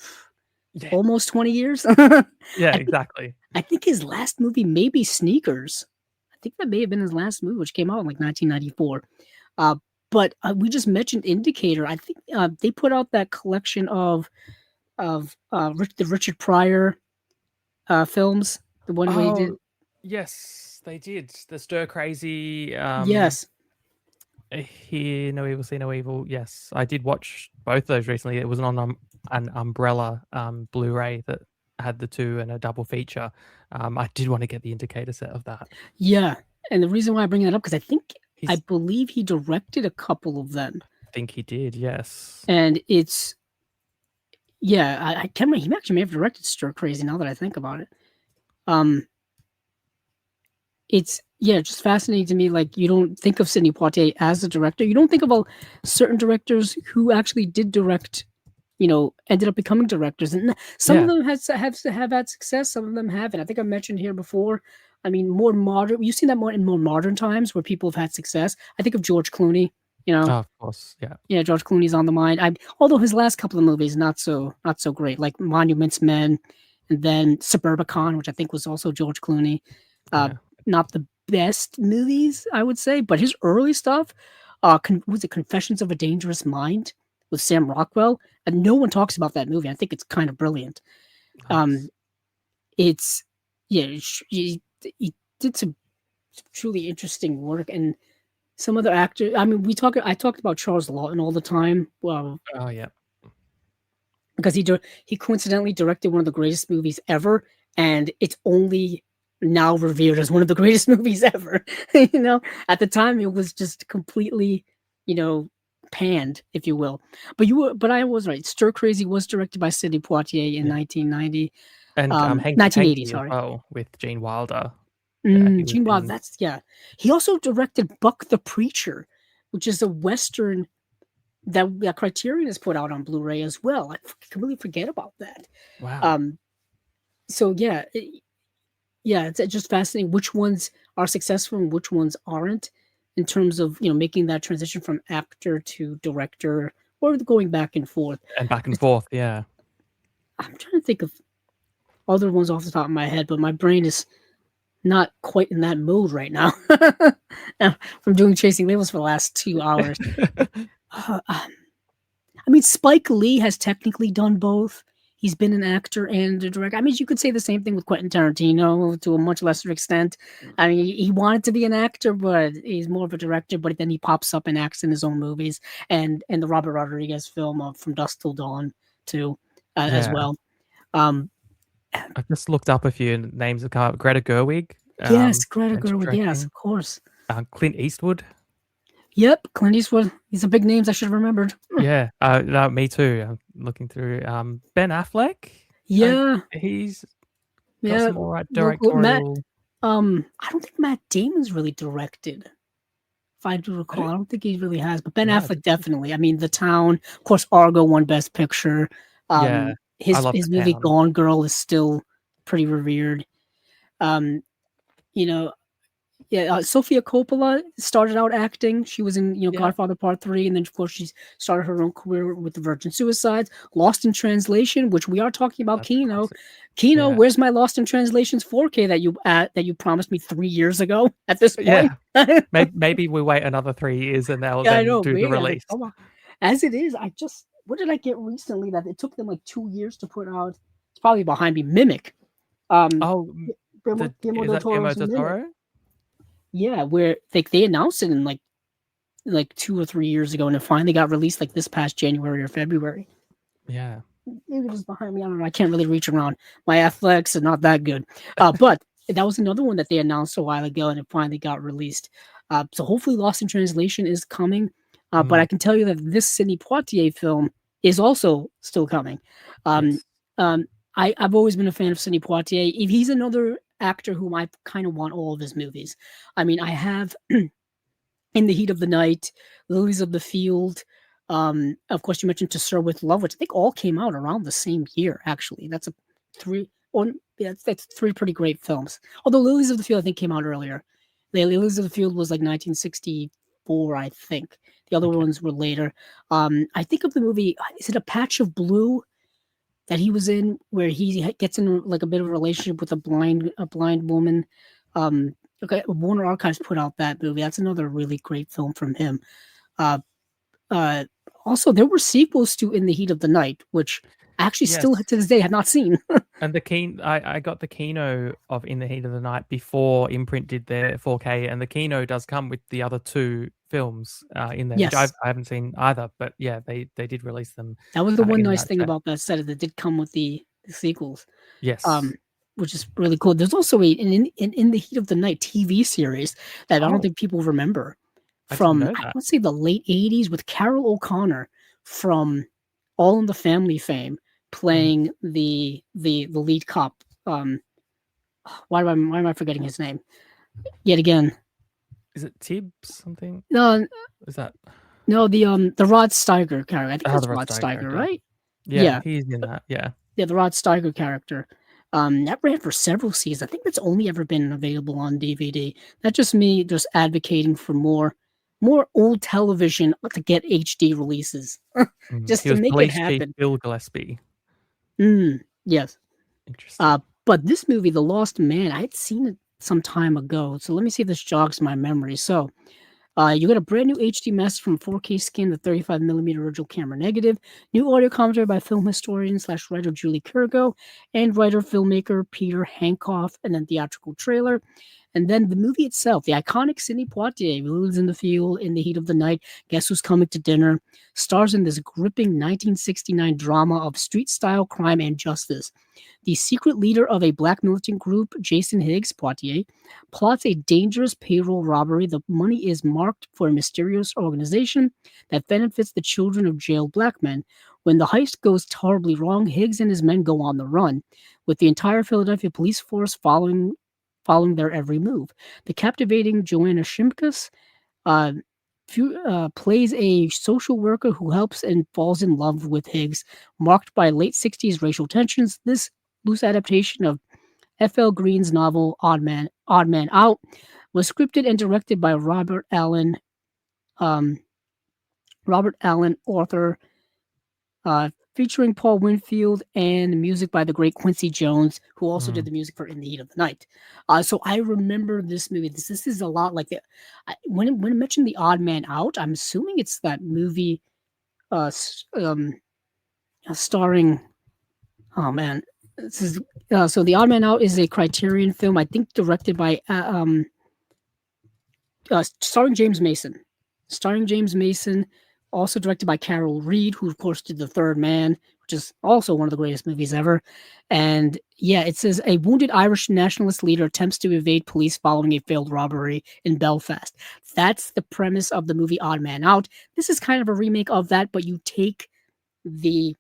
Yeah, almost 20 years. yeah, I think exactly. I think his last movie may be Sneakers. I think that may have been his last movie, which came out in like 1994. Uh, but we just mentioned Indicator. I think they put out that collection of the Richard Pryor films, the one where he did. Oh, yes, they did. The stir crazy, Yes, Hear No Evil, See No Evil. Yes, I did watch both those recently. It was on an Umbrella Blu-ray that had the two and a double feature. I did want to get the indicator set of that. yeah. And the reason why I bring that up, because I He's, believe he directed a couple of them, I think he did. Yes. and it's yeah. I can't remember. He actually may have directed Stir Crazy. Now that I think about it, um, it's yeah, just fascinating to me. Like you don't think of Sidney Poitier as a director. You don't think about certain directors who actually did direct, ended up becoming directors. And some of Yeah. them have had success, some of them haven't. I think I mentioned here before. I mean, more modern. You've seen that more in more modern times where people have had success. I think of George Clooney. You know, Oh, of course. Yeah. yeah, George Clooney's on the mind. Although his last couple of movies not so great, like Monuments Men, and then Suburbicon, which I think was also George Clooney. Uh, Yeah. not the best movies, I would say, but his early stuff, was it Confessions of a Dangerous Mind with Sam Rockwell? And no one talks about that movie. I think it's kind of brilliant. Um, Nice. it's yeah, he did some truly interesting work, and some other actors. I mean, I talked about Charles Lawton all the time. Well, Oh, yeah. because he coincidentally directed one of the greatest movies ever, and it's only now revered as one of the greatest movies ever. At the time it was just completely, you know, panned, if you will. But I was right. Stir Crazy was directed by Sidney Poitier in Yeah. 1990, And, Hanky 1980. Panky as Sorry. well with Gene Wilder. Yeah, he was Gene Wilder. in That's yeah. He also directed Buck the Preacher, which is a western that Criterion has put out on Blu-ray as well. I completely forget about that. wow. Um, so yeah, it's just fascinating which ones are successful and which ones aren't in terms of making that transition from actor to director or going back and forth. And back and It's- forth, yeah. I'm trying to think of other ones off the top of my head, but my brain is not quite in that mode right now. From doing Chasing Labels for the last 2 hours. Uh, I mean, Spike Lee has technically done both. He's been an actor and a director. I mean, you could say the same thing with Quentin Tarantino to a much lesser extent. I mean, he wanted to be an actor, but he's more of a director. But then he pops up and acts in his own movies, and the Robert Rodriguez film of From Dusk Till Dawn too, as Yeah. well. Um, I've just looked up a few names of Greta Gerwig, yes, Greta mentioned Gerwig. Yes, directing. of course. Clint Eastwood. Yep, Clint Eastwood. These are big names I should have remembered. Yeah, no, me too. I'm looking through, Ben Affleck. I Yeah, He's got yeah. some alright Local Matt. directorial. I don't think Matt Damon's really directed. If I do I recall, don't I don't think he really has, but Ben no, I Affleck don't. definitely. I mean, The Town, of course, Argo won Best Picture. Yeah, I His love his The movie Town. Gone Girl is still pretty revered. Um, you know, yeah, Sofia Coppola started out acting. She was in, Yeah. Godfather Part 3, and then, of course, she started her own career with The Virgin Suicides. Lost in Translation, which we are talking about That's a Kino. classic. Kino, Yeah. where's my Lost in Translations 4K that you promised me 3 years ago at this point? Yeah. Maybe we wait another 3 years and they'll Yeah, I then know, do the me. I was like, release. come on. As it is, what did I get recently that it took them like 2 years to put out? It's probably behind me. Mimic. Um, Oh, the Guillermo is del that Guillermo Toro's del Mimic. Toro? Yeah, where they announced it in like 2 or 3 years ago, and it finally got released like this past January or February. Yeah. Maybe it was behind me. I don't know. I can't really reach around. My athletics are not that good. But that was another one that they announced a while ago, and it finally got released. So hopefully, Lost in Translation is coming. But Mm, I can tell you that this Sidney Poitier film is also still coming. Um, yes. um, I've always been a fan of Sidney Poitier. If he's another actor whom I kind of want all of his movies. I mean, I have In the Heat of the Night, Lilies of the Field. Of course, you mentioned To Sir with Love, which I think all came out around the same year. Actually, that's a three. Or yeah, that's three pretty great films. Although Lilies of the Field, I think, came out earlier. The Lilies of the Field was like 1964, I think. The other Okay. ones were later. I think of the movie. Is it A Patch of Blue that he was in, where he gets in like a bit of a relationship with a blind woman? Okay, Warner Archives put out that movie. That's another really great film from him. Uh, uh, Also, there were sequels to In the Heat of the Night, which I actually still Yes. to this day have not seen. And I got the Kino of In the Heat of the Night before Imprint did their 4K, and the Kino does come with the other 2 films, in there, which I Yes, haven't seen either, but yeah, they did release them, that was the one in nice that thing set. about that set. That did come with the sequels, um, Yes. which is really cool. There's also In the Heat of the Night TV series that I don't Oh, think people remember I didn't from know I that. want to say the late '80s with Carol O'Connor from All in the Family fame Mhm. playing the lead cop. Why am I forgetting his name yet again? Is it Tibbs something? No, Is that no, the Rod Steiger character. I think the that's Rod Rod Steiger Steiger, character? right? Yeah, Yeah, he's in that, yeah. yeah, the Rod Steiger character. That ran for several seasons. I think that's only ever been available on DVD. That's just me just advocating for more old television to get HD releases, just He to was make it police chief happen. Bill Gillespie. Yes. Interesting. But this movie, The Lost Man, I had seen it some time ago. So let me see if this jogs my memory. So you got a brand new HD master from 4K scan, the 35 millimeter original camera negative, new audio commentary by film historian slash writer Julie Kurgo, and writer filmmaker Peter Hankoff, and then theatrical trailer. And then the movie itself, the iconic Sidney Poitier, who lives in the field in the heat of the night. Guess who's coming to dinner? Stars in this gripping 1969 drama of street style crime and justice. The secret leader of a black militant group, Jason Higgs Poitier, plots a dangerous payroll robbery. The money is marked for a mysterious organization that benefits the children of jailed black men. When the heist goes horribly wrong, Higgs and his men go on the run, with the entire Philadelphia police force following their every move. The captivating Joanna Shimkus uh, plays a social worker who helps and falls in love with Higgs, marked by late 60s racial tensions. This loose adaptation of F.L. Green's novel Odd Man Out was scripted and directed by um, Robert Allen, author, featuring Paul Winfield and music by the great Quincy Jones, who also did Mm. the music for In the Heat of the Night. So I remember this movie. This is a lot like when it mentioned The Odd Man Out, I'm assuming it's that movie starring, oh man, this is so The Odd Man Out is a Criterion film, I think directed by starring James Mason. Starring James Mason, also directed by Carol Reed, who of course did The Third Man, which is also one of the greatest movies ever. And yeah, it says a wounded Irish nationalist leader attempts to evade police following a failed robbery in Belfast. That's the premise of the movie Odd Man Out. This is kind of a remake of that, but you take the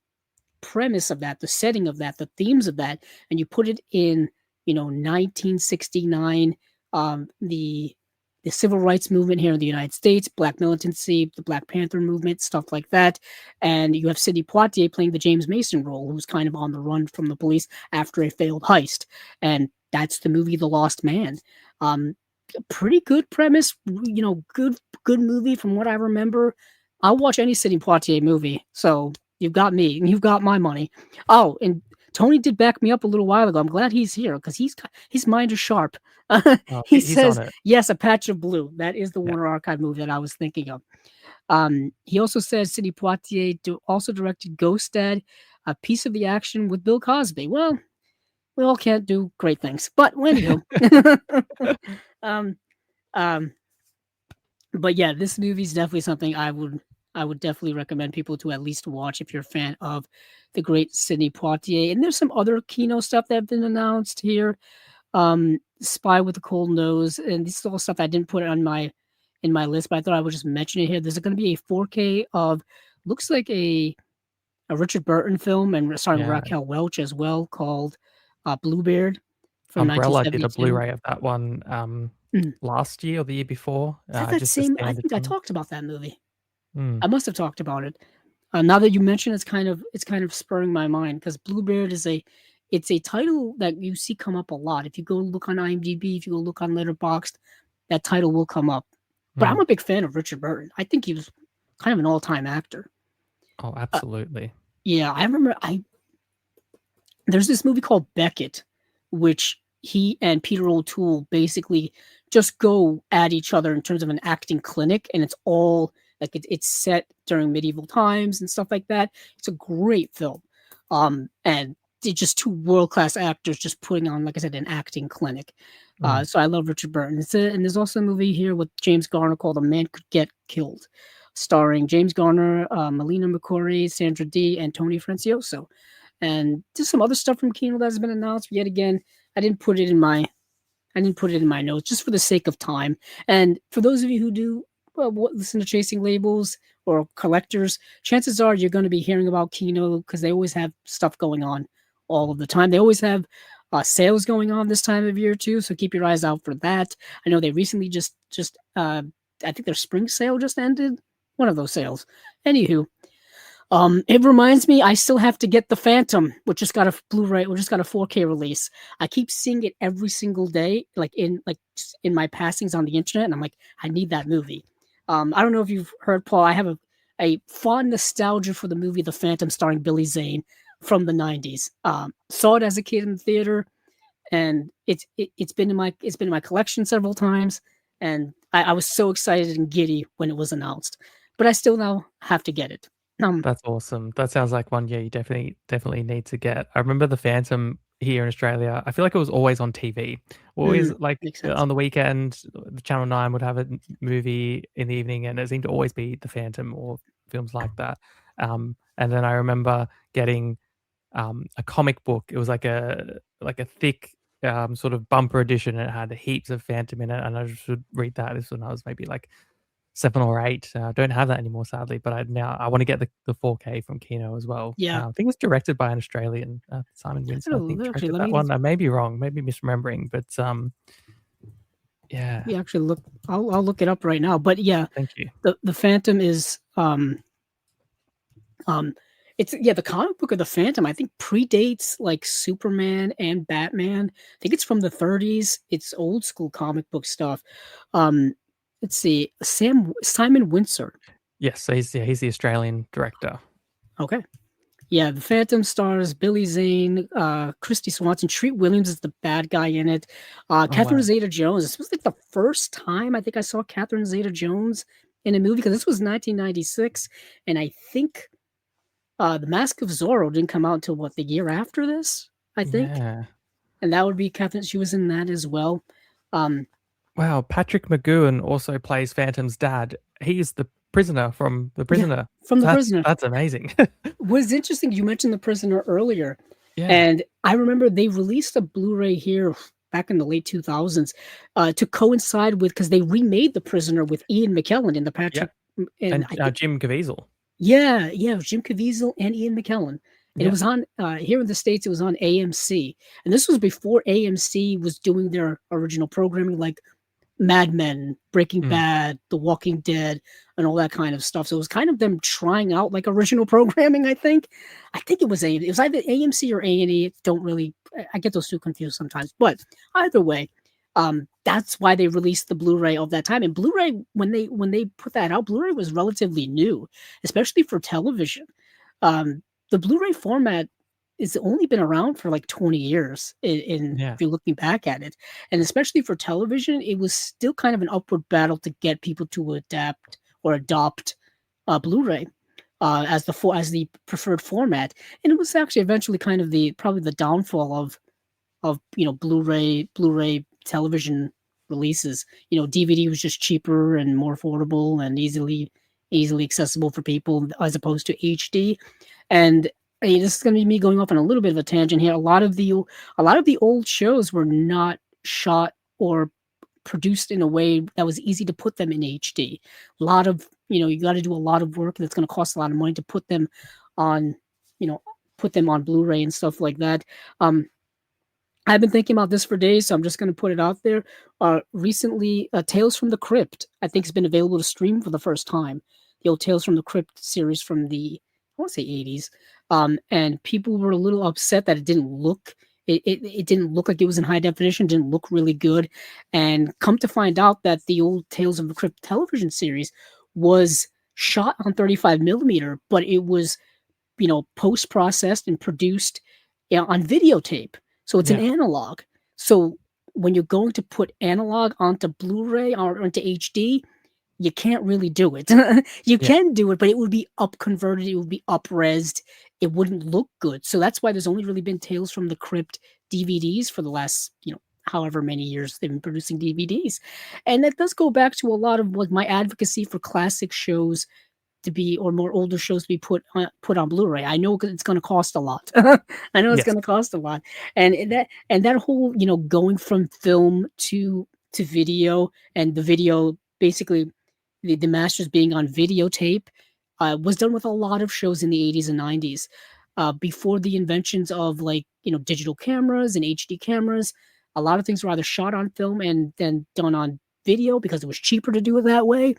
premise of that, the setting of that, the themes of that, and you put it in, 1969, the civil rights movement here in the United States, black militancy, the Black Panther movement, stuff like that. And you have Sidney Poitier playing the James Mason role, who's kind of on the run from the police after a failed heist. And that's the movie The Lost Man. Pretty good premise, good movie from what I remember. I'll watch any Sidney Poitier movie. So you've got me, and you've got my money. Oh, and Tony did back me up a little while ago. I'm glad he's here because his mind is sharp. Oh, He he's on says, it. "Yes, A Patch of Blue." That is the Yeah. Warner Archive movie that I was thinking of. He also says Sidney Poitier also directed Ghost Dad, a piece of the action with Bill Cosby. Well, we all can't do great things, but anywho, um, um, but yeah, this movie's definitely something I would definitely recommend people to at least watch if you're a fan of the great Sidney Poitier. And there's some other Kino stuff that have been announced here. Spy with a Cold Nose, and this is all stuff I didn't put on my list, but I thought I would just mention it here. There's going to be a 4K of looks like a Richard Burton film and starring Yeah. Raquel Welch as well, called Bluebeard from Umbrella did a 1972. Blu-ray of that one, Mm. last year or the year before, Is that that just the same? I standard think I one. talked about that movie. Mm. I must have talked about it. Now that you mention, it's kind of spurring my mind because Bluebeard it's a title that you see come up a lot. If you go look on IMDb, if you go look on Letterboxd, that title will come up. But I'm Mm. a big fan of Richard Burton. I think he was kind of an all-time actor. Oh, Uh, absolutely. yeah, I remember. There's this movie called Beckett, which he and Peter O'Toole basically just go at each other in terms of an acting clinic, and it's all like it's set during medieval times and stuff like that. It's a great film, and it's just two world class actors just putting on, like I said, an acting clinic. Mm. So I love Richard Burton. And there's also a movie here with James Garner called A Man Could Get Killed, starring James Garner, Melina McCory, Sandra Dee, and Tony Francioso. And just some other stuff from Kino that has been announced. Yet again, I didn't put it in my notes just for the sake of time. And for those of you who do listen to Chasing Labels or collectors, chances are you're going to be hearing about Kino because they always have stuff going on all of the time. They always have sales going on this time of year too, so keep your eyes out for that. I know they recently just I think their spring sale just ended. One of those sales. Anywho, it reminds me I still have to get The Phantom, which just got a Blu-ray, which just got a 4K release. I keep seeing it every single day, just in my passings on the internet, and I'm like, I need that movie. I don't know if you've heard, Paul. I have a fond nostalgia for the movie The Phantom, starring Billy Zane from the '90s. Saw it as a kid in the theater, and it's been in my collection several times, and I was so excited and giddy when it was announced, but I still now have to get it. Um, That's awesome. That sounds like one, yeah, you definitely need to get. I remember The Phantom here in Australia, I feel like it was always on TV. Always, like, Makes sense. on the weekend, the Channel 9 would have a n movie in the evening, and it seemed to always be The Phantom or films like that. And then I remember getting, a comic book. It was like a thick, sort of bumper edition, and it had heaps of Phantom in it, and I just would read that. This when I was maybe, like, 7 or 8. Don't have that anymore, sadly, but I wanna get the 4K from Kino as well. Yeah. I think it was directed by an Australian, Simon Winson, I think, Actually, directed let that me one. I may be wrong, maybe misremembering, but, yeah, actually look. I'll look it up right now. But yeah, thank you. the Phantom is um it's yeah, the comic book of the Phantom I think predates like Superman and Batman. I think it's from the 30s. It's old school comic book stuff. Um, let's see, Simon Windsor. Yes, so he's the Australian director. Okay. Yeah, the Phantom stars Billy Zane, Christy Swanson, Treat Williams is the bad guy in it. Oh, Catherine wow. Zeta-Jones. This was like the first time I think I saw Catherine Zeta-Jones in a movie because this was 1996, and I think The Mask of Zorro didn't come out until what, the year after this, I think, Yeah. and that would be Catherine. She was in that as well. Um, Wow, Patrick McGoohan also plays Phantom's dad. He's the prisoner from The yeah, Prisoner. from The Prisoner. That's amazing. Was interesting. You mentioned The Prisoner earlier, Yeah, and I remember they released a Blu-ray here back in the late 2000s to coincide with because they remade The Prisoner with Ian McKellen in the yeah, Patrick and and, I think Jim Caviezel. yeah, it was Jim Caviezel and Ian McKellen. And it Yeah, was on here in the States, it was on AMC. And this was before AMC was doing their original programming like Mad Men, Breaking mm, Bad, The Walking Dead, and all that kind of stuff. So it was kind of them trying out like original programming. I think. I think it was it was either AMC or A&E. Don't really. I get those two confused sometimes. But either way, that's why they released the Blu-ray of that time. And Blu-ray when they put that out, Blu-ray was relatively new, especially for television. Um, the Blu-ray format it's only been around for like 20 years yeah, if you're looking back at it, and especially for television it was still kind of an upward battle to get people to adapt or adopt Blu-ray as the preferred format, and it was actually eventually kind of the probably the downfall of Blu-ray television releases. DVD was just cheaper and more affordable and easily accessible for people as opposed to HD. And hey, this is going to be me going off on a little bit of a tangent here. A lot of the old shows were not shot or produced in a way that was easy to put them in HD. A lot of you got to do a lot of work that's going to cost a lot of money to put them on you know put them on Blu-ray and stuff like that. Um, I've been thinking about this for days, so I'm just going to put it out there. Recently, Tales from the Crypt, I think, has been available to stream for the first time. The old Tales from the Crypt series from I want to say 80s. And people were a little upset that it didn't look like it was in high definition, didn't look really good. And come to find out that the old Tales of the Crypt television series was shot on 35 millimeter, but it was post processed and produced on videotape. So it's an yeah, analog. So when you're going to put analog onto Blu-ray or onto HD, you can't really do it. You yeah, can do it, but it would be up converted, it would be up resed, it wouldn't look good. So that's why there's only really been Tales from the Crypt DVDs for the last, however many years they've been producing DVDs. And that does go back to a lot of like my advocacy for classic shows to be or more older shows to be put on Blu-ray. I know it's going to cost a lot. I know it's yes, going to cost a lot, and that whole going from film to video and the video basically the masters being on videotape was done with a lot of shows in the 80s and 90s. Before the inventions of like digital cameras and HD cameras, a lot of things were either shot on film and then done on video because it was cheaper to do it that way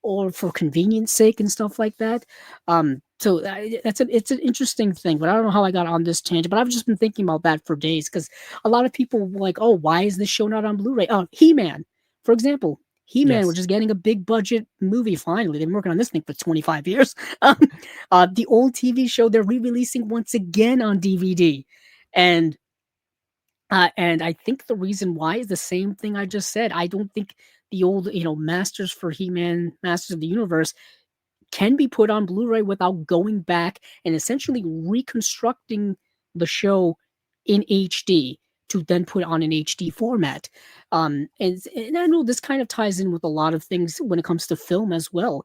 or for convenience sake and stuff like that. So it's an interesting thing, but I don't know how I got on this tangent. But I've just been thinking about that for days because a lot of people were like, "Oh, why is this show not on Blu-ray?" Oh, He-Man, for example. He-Man, yes, which is getting a big budget movie finally. They've been working on this thing for 25 years. The old TV show they're re-releasing once again on DVD, and And I think the reason why is the same thing I just said. I don't think the old, Masters for He-Man, Masters of the Universe can be put on Blu-ray without going back and essentially reconstructing the show in HD to then put on an HD format. And I know this kind of ties in with a lot of things when it comes to film as well.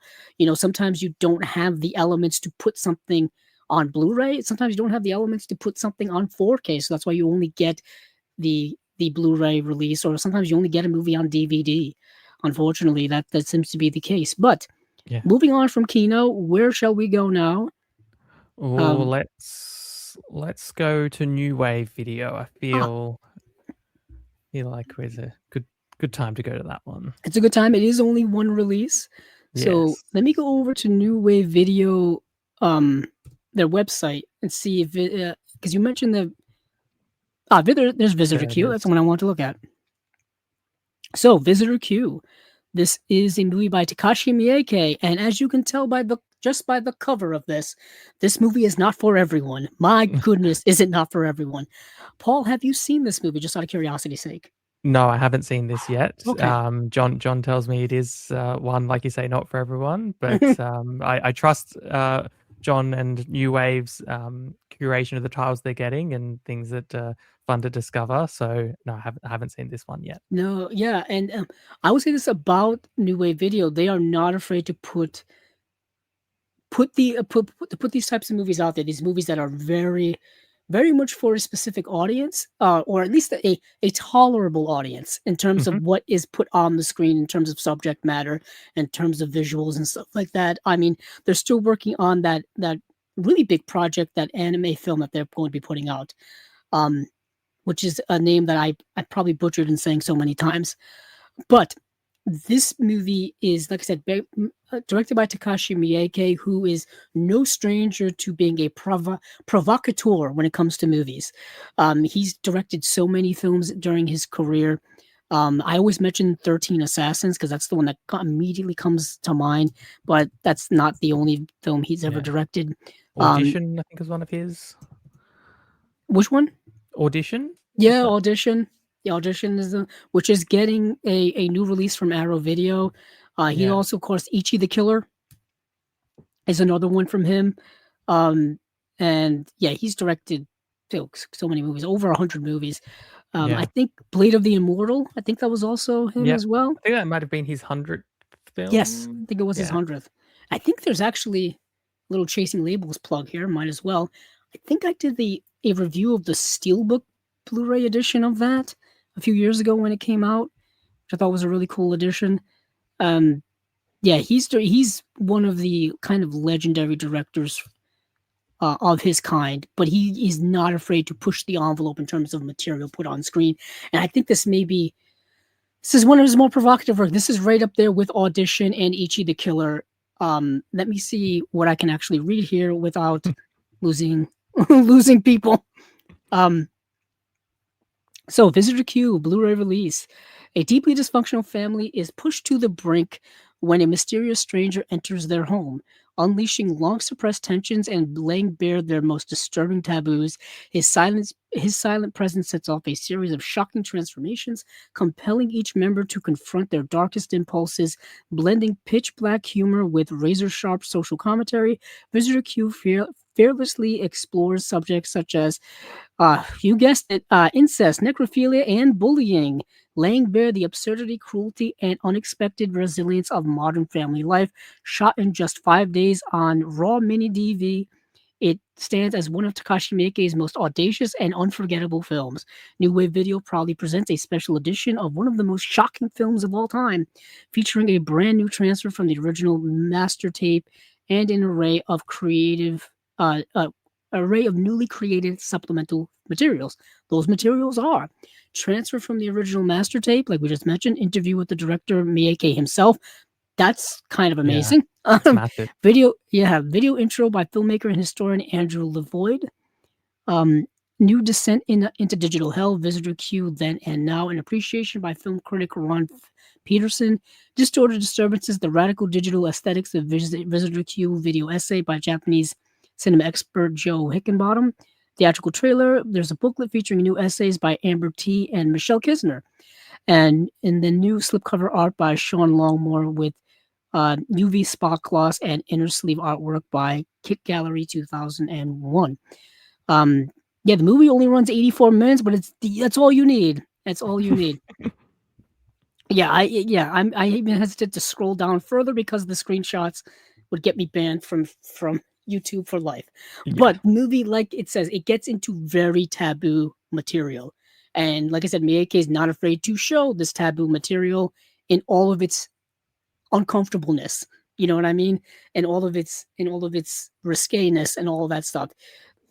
Sometimes you don't have the elements to put something on Blu-ray. Sometimes you don't have the elements to put something on 4K. So that's why you only get the Blu-ray release, or sometimes you only get a movie on DVD. Unfortunately, that seems to be the case. But Yeah. moving on from Kino, where shall we go now? Oh, Um, let's go to new wave video. I ah, feel like it's a good time to go to that one. it's a good time. It is only one release, so Yes. let me go over to New Wave Video, um, their website, and see if it because you mentioned there's Visitor There it Q. That's the is. one I want to look at. So Visitor Q, this is a movie by Takashi Miike, and as you can tell by the cover of this movie is not for everyone. My goodness, is it not for everyone? Paul, have you seen this movie? Just out of curiosity's sake. No, I haven't seen this yet. Okay. John tells me it is one, like you say, not for everyone, but I trust John and New Wave's curation of the titles they're getting and things that fun to discover. So no, I haven't seen this one yet. No, yeah, and I would say this about New Wave Video. They are not afraid to put these types of movies out there. These movies that are very, very much for a specific audience, or at least a tolerable audience in terms of Hmm. what is put on the screen, in terms of subject matter, in terms of visuals and stuff like that. I mean, they're still working on that really big project, that anime film that they're going to be putting out. Um, which is a name that I probably butchered in saying so many times. But this movie is, like I said, directed by Takashi Miike, who is no stranger to being a provocateur when it comes to movies. He's directed so many films during his career. I always mention 13 Assassins because that's the one that immediately comes to mind, but that's not the only film he's ever Yeah. directed. Um, Audition, I think, is one of his. which one? Audition? Is Yeah, that? Audition. The Audition is which is getting a new release from Arrow Video. He Yeah. also, of course, Ichi the Killer is another one from him. Um, and yeah, he's directed so many movies, over 100 movies. I Yeah. think Blade of the Immortal. I think that was also him Yeah. as well. I think that might have been his 100th Yes, I film. think it was his Yeah. 100th. I think there's actually a little Chasing Labels plug here. Might as well. I think I did a review of the Steelbook Blu-ray edition of that a few years ago when it came out, which I thought was a really cool edition. Um, yeah, he's one of the kind of legendary directors of his kind, but he is not afraid to push the envelope in terms of material put on screen. And I think this is one of his more provocative work. This is right up there with Audition and Ichi the Killer. Let me see what I can actually read here without losing losing people. Um, So, Visitor Q Blu-ray release. A deeply dysfunctional family is pushed to the brink when a mysterious stranger enters their home, unleashing long-suppressed tensions and laying bare their most disturbing taboos. His silent presence sets off a series of shocking transformations, compelling each member to confront their darkest impulses, blending pitch-black humor with razor-sharp social commentary. Visitor Q fearlessly explores subjects such as you guessed it, incest, necrophilia, and bullying, laying bare the absurdity, cruelty, and unexpected resilience of modern family life. Shot in just 5 days on Raw Mini DV, it stands as one of Takashi Miike's most audacious and unforgettable films. New Wave Video proudly presents a special edition of one of the most shocking films of all time, featuring a brand new transfer from the original master tape and an uh, uh, array of newly created supplemental materials. Those materials are transfer from the original master tape, like we just mentioned, interview with the director Miike himself. That's kind of Yeah. amazing. It's massive. Video intro by filmmaker and historian Andrew Levoyd. Um, New descent into digital hell, Visitor Q then and now, an appreciation by film critic Ron Peterson. Distorted disturbances, the radical digital aesthetics of Visitor Q video essay by Japanese cinema expert Joe Hickenbottom. theatrical trailer. There's a booklet featuring new essays by Amber T. and Michelle Kisner, and in the new slipcover art by Sean Longmore with UV spot gloss and inner sleeve artwork by Kit Gallery 2001. Um, yeah, the movie only runs 84 minutes, but that's all you need. That's all you need. I even hesitate to scroll down further because the screenshots would get me banned from YouTube for life. Yeah. But movie, like it says, it gets into very taboo material, and like I said, Miyake is not afraid to show this taboo material in all of its uncomfortableness. You know what I mean? And all of its risqueness and all of that stuff.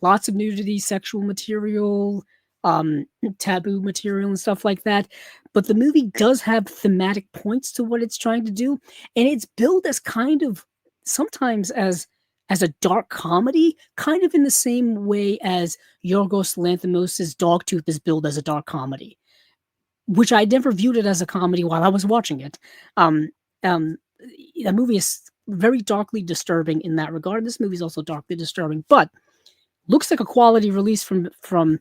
Lots of nudity, sexual material, um, taboo material, and stuff like that. But the movie does have thematic points to what it's trying to do, and it's billed as kind of sometimes as a dark comedy, kind of in the same way as Yorgos Lanthimos' Dogtooth is billed as a dark comedy, which I never viewed it as a comedy while I was watching it. Um, um, the movie is very darkly disturbing in that regard. This movie is also darkly disturbing, but looks like a quality release from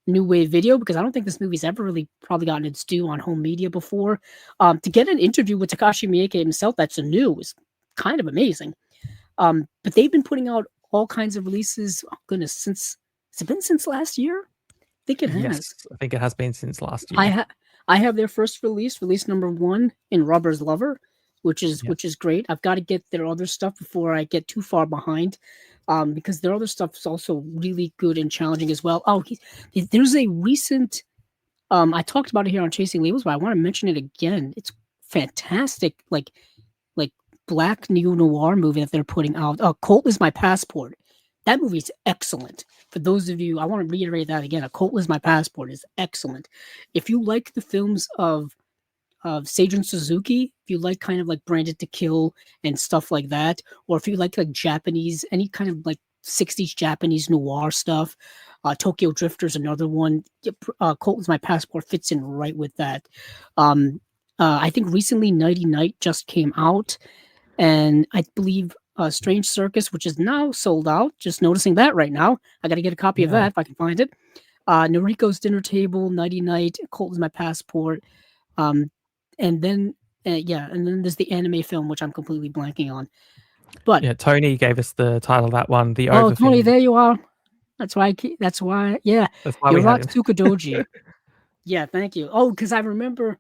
New Wave Video because I don't think this movie's ever really probably gotten its due on home media before. To get an interview with Takashi Miike himself that's new is kind of amazing. But they've been putting out all kinds of releases. Oh goodness, since has it been since last year? I think it has. Yes, I think it has been since last I year. ha- I have their first release number one in Rubber's Lover, Yeah. which is great. I've got to get their other stuff before I get too far behind, because their other stuff is also really good and challenging as well. There's a recent I talked about it here on Chasing Labels, but I want to mention it again. It's fantastic, like black neo noir movie that they're putting out. Colt is My Passport. That movie is excellent. For those of you, I want to reiterate that again. A Colt is My Passport is excellent. If you like the films of Seijun Suzuki, if you like kind of like Branded to Kill and stuff like that, or if you like Japanese, any kind of like 60s Japanese noir stuff, Tokyo Drifter's another one. Colt is My Passport fits in right with that. Um, I think recently Nighty Night just came out, and I believe Strange Circus, which is now sold out. Just noticing that right now. I got to get a copy of Yeah. that if I can find it. Noriko's Dinner Table, Nighty Night, Colt is My Passport. Um, and then and then there's the anime film, which I'm completely blanking on. But Yeah, Tony gave us the title of that one, The oh, Tony, Overfiend. there you are. That's why. Yeah, That's why we had him. Yoratsuka Doji. Yeah, thank you. Oh, because I remember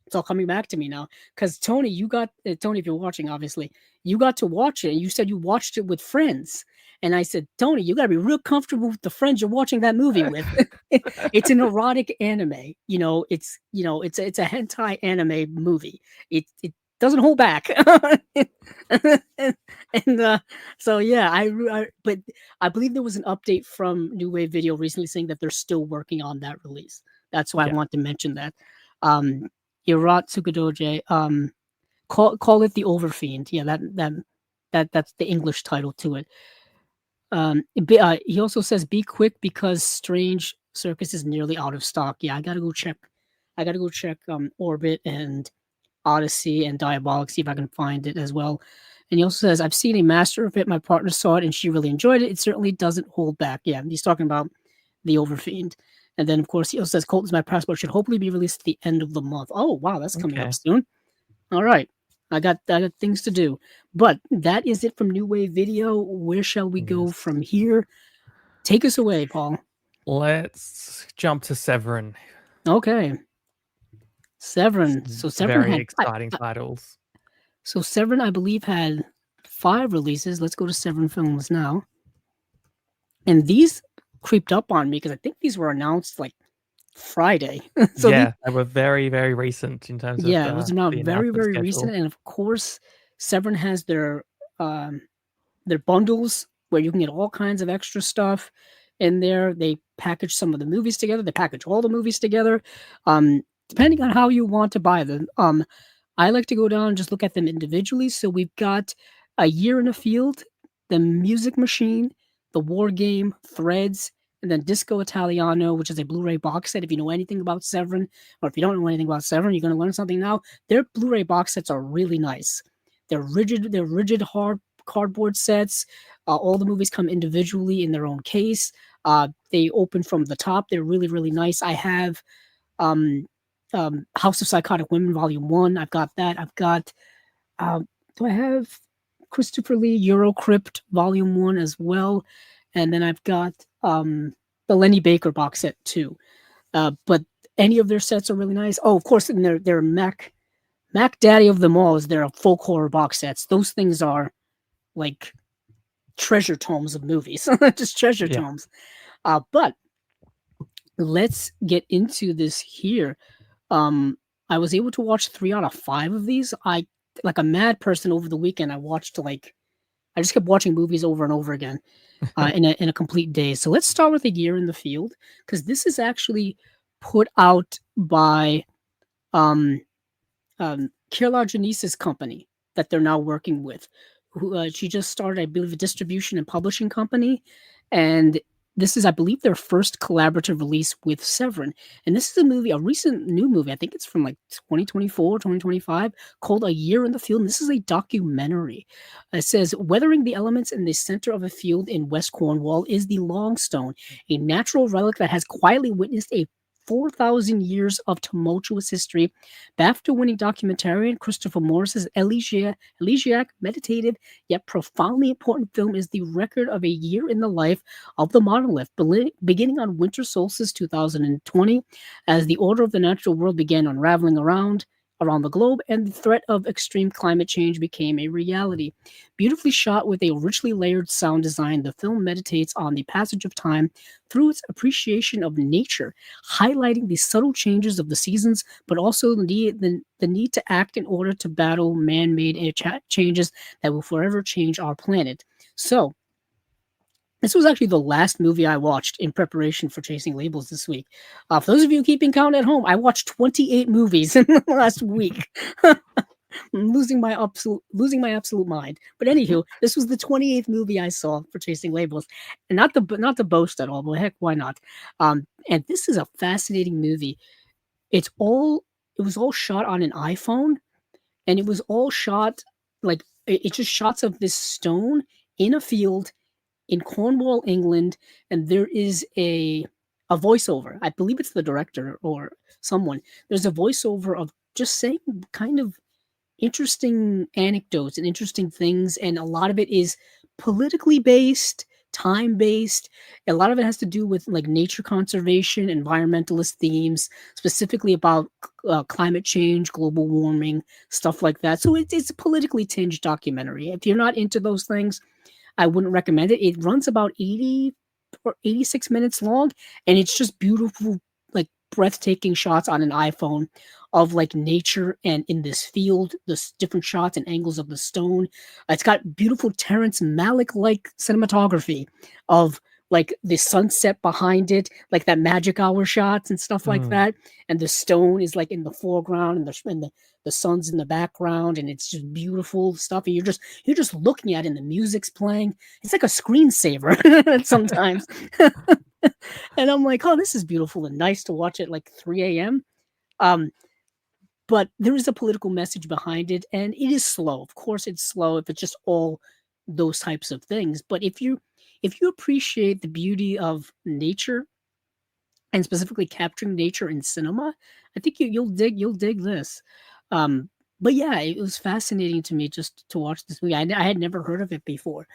it's all coming back to me now. Because Tony, you got Tony, if you're watching, obviously, you got to watch it, and you said you watched it with friends. And I said, Tony, you got to be real comfortable with the friends you're watching that movie with. It's an erotic anime. It's a hentai anime movie. It doesn't hold back. and so yeah, but I believe there was an update from New Wave Video recently saying that they're still working on that release. That's why I Yeah. want to mention that. Um, Irat Tsukudoje, call it the Overfiend. Yeah, that's the English title to it. He also says, "Be quick because Strange Circus is nearly out of stock." Yeah, I gotta go check. I gotta go check Orbit and Odyssey and Diabolic, see if I can find it as well. And he also says, "I've seen a master of it. My partner saw it and she really enjoyed it. It certainly doesn't hold back." Yeah, he's talking about the Overfiend. And then, of course, he also says, "Colt is My Passport should hopefully be released at the end of the month." Oh, wow, that's coming up Okay. soon. All right. I got things to do. But that is it from New Wave Video. Where shall we go Yes. from here? Take us away, Paul. Let's jump to Severin. Okay. Severin. Some So Severin very had exciting titles. so Severin, I believe, had 5 releases. Let's go to Severin Films now. And these creeped up on me because I think these were announced like Friday. So these Yeah, they were very, very recent in terms of yeah, it was not the very, announcement very recent. schedule. And of course, Severin has um their bundles where you can get all kinds of extra stuff in there. They package some of the movies together. They package all the movies together, depending on how you want to buy them. I like to go down and just look at them individually. So we've got A Year in a Field, The Music Machine, The War Game, Threads, and then Disco Italiano, which is a Blu-ray box set. If you know anything about Severin, or if you don't know anything about Severin, you're going to learn something now. Their Blu-ray box sets are really nice. They're rigid hard cardboard sets. All the movies come individually in their own case. They open from the top. They're really, really nice. I have um, House of Psychotic Women Volume 1. I've got that. I've got, um, do I have Christopher Lee Eurocrypt Volume 1 as well? And then I've got the Lenny Baker box set too. But any of their sets are really nice. Oh, of course, and their Mac Daddy of them all is their folk horror box sets. Those things are like treasure tomes of movies, just treasure Yeah. tomes. But let's get into this here. I was able to watch 3 out of 5 of these. I like a mad person over the weekend. I just kept watching movies over and over again in a complete day. So let's start with A Year in the Field because this is actually put out by um, Kier Janice's company that they're now working with. She just started, I believe, a distribution and publishing company, and this is, I believe, their first collaborative release with Severin. And this is a recent new movie. I think it's from like 2024, 2025, called A Year in the Field. And this is a documentary. It says, weathering the elements in the center of a field in West Cornwall is the Longstone, a natural relic that has quietly witnessed a 4,000 years of tumultuous history. BAFTA-winning documentarian Christopher Morris's elegiac, meditative, yet profoundly important film is the record of a year in the life of the monolith, beginning on winter solstice 2020, as the order of the natural world began unraveling around the globe, and the threat of extreme climate change became a reality. Beautifully shot with a richly layered sound design, the film meditates on the passage of time through its appreciation of nature, highlighting the subtle changes of the seasons, but also the need to act in order to battle man-made changes that will forever change our planet. So, this was actually the last movie I watched in preparation for Chasing Labels this week. For those of you keeping count at home, I watched 28 movies in the last week. I'm losing my absolute mind. But anywho, this was the 28th movie I saw for Chasing Labels, and not to boast at all, but heck, why not? And this is a fascinating movie. It was all shot on an iPhone, and it was all shot like it's just shots of this stone in a field in Cornwall, England, and there is a voiceover. I believe it's the director or someone. There's a voiceover of just saying kind of interesting anecdotes and interesting things, and a lot of it is politically based, time based. A lot of it has to do with like nature conservation, environmentalist themes, specifically about climate change, global warming, stuff like that. So it's a politically tinged documentary. If you're not into those things, I wouldn't recommend it. It runs about 80 or 86 minutes long, and it's just beautiful, like breathtaking shots on an iPhone of like nature and in this field, the different shots and angles of the stone. It's got beautiful Terrence Malick like cinematography of like the sunset behind it, like that magic hour shots and stuff like Mm. that. And the stone is like in the foreground, and the sun's in the background, and it's just beautiful stuff. And you're just looking at it, and the music's playing. It's like a screensaver sometimes. And I'm like, oh, this is beautiful and nice to watch at like 3 a.m. Um, but there is a political message behind it, and it is slow. Of course, it's slow if it's just all those types of things. But if you appreciate the beauty of nature and specifically capturing nature in cinema, I think you'll dig this. Um, but yeah, it was fascinating to me just to watch this movie. I had never heard of it before.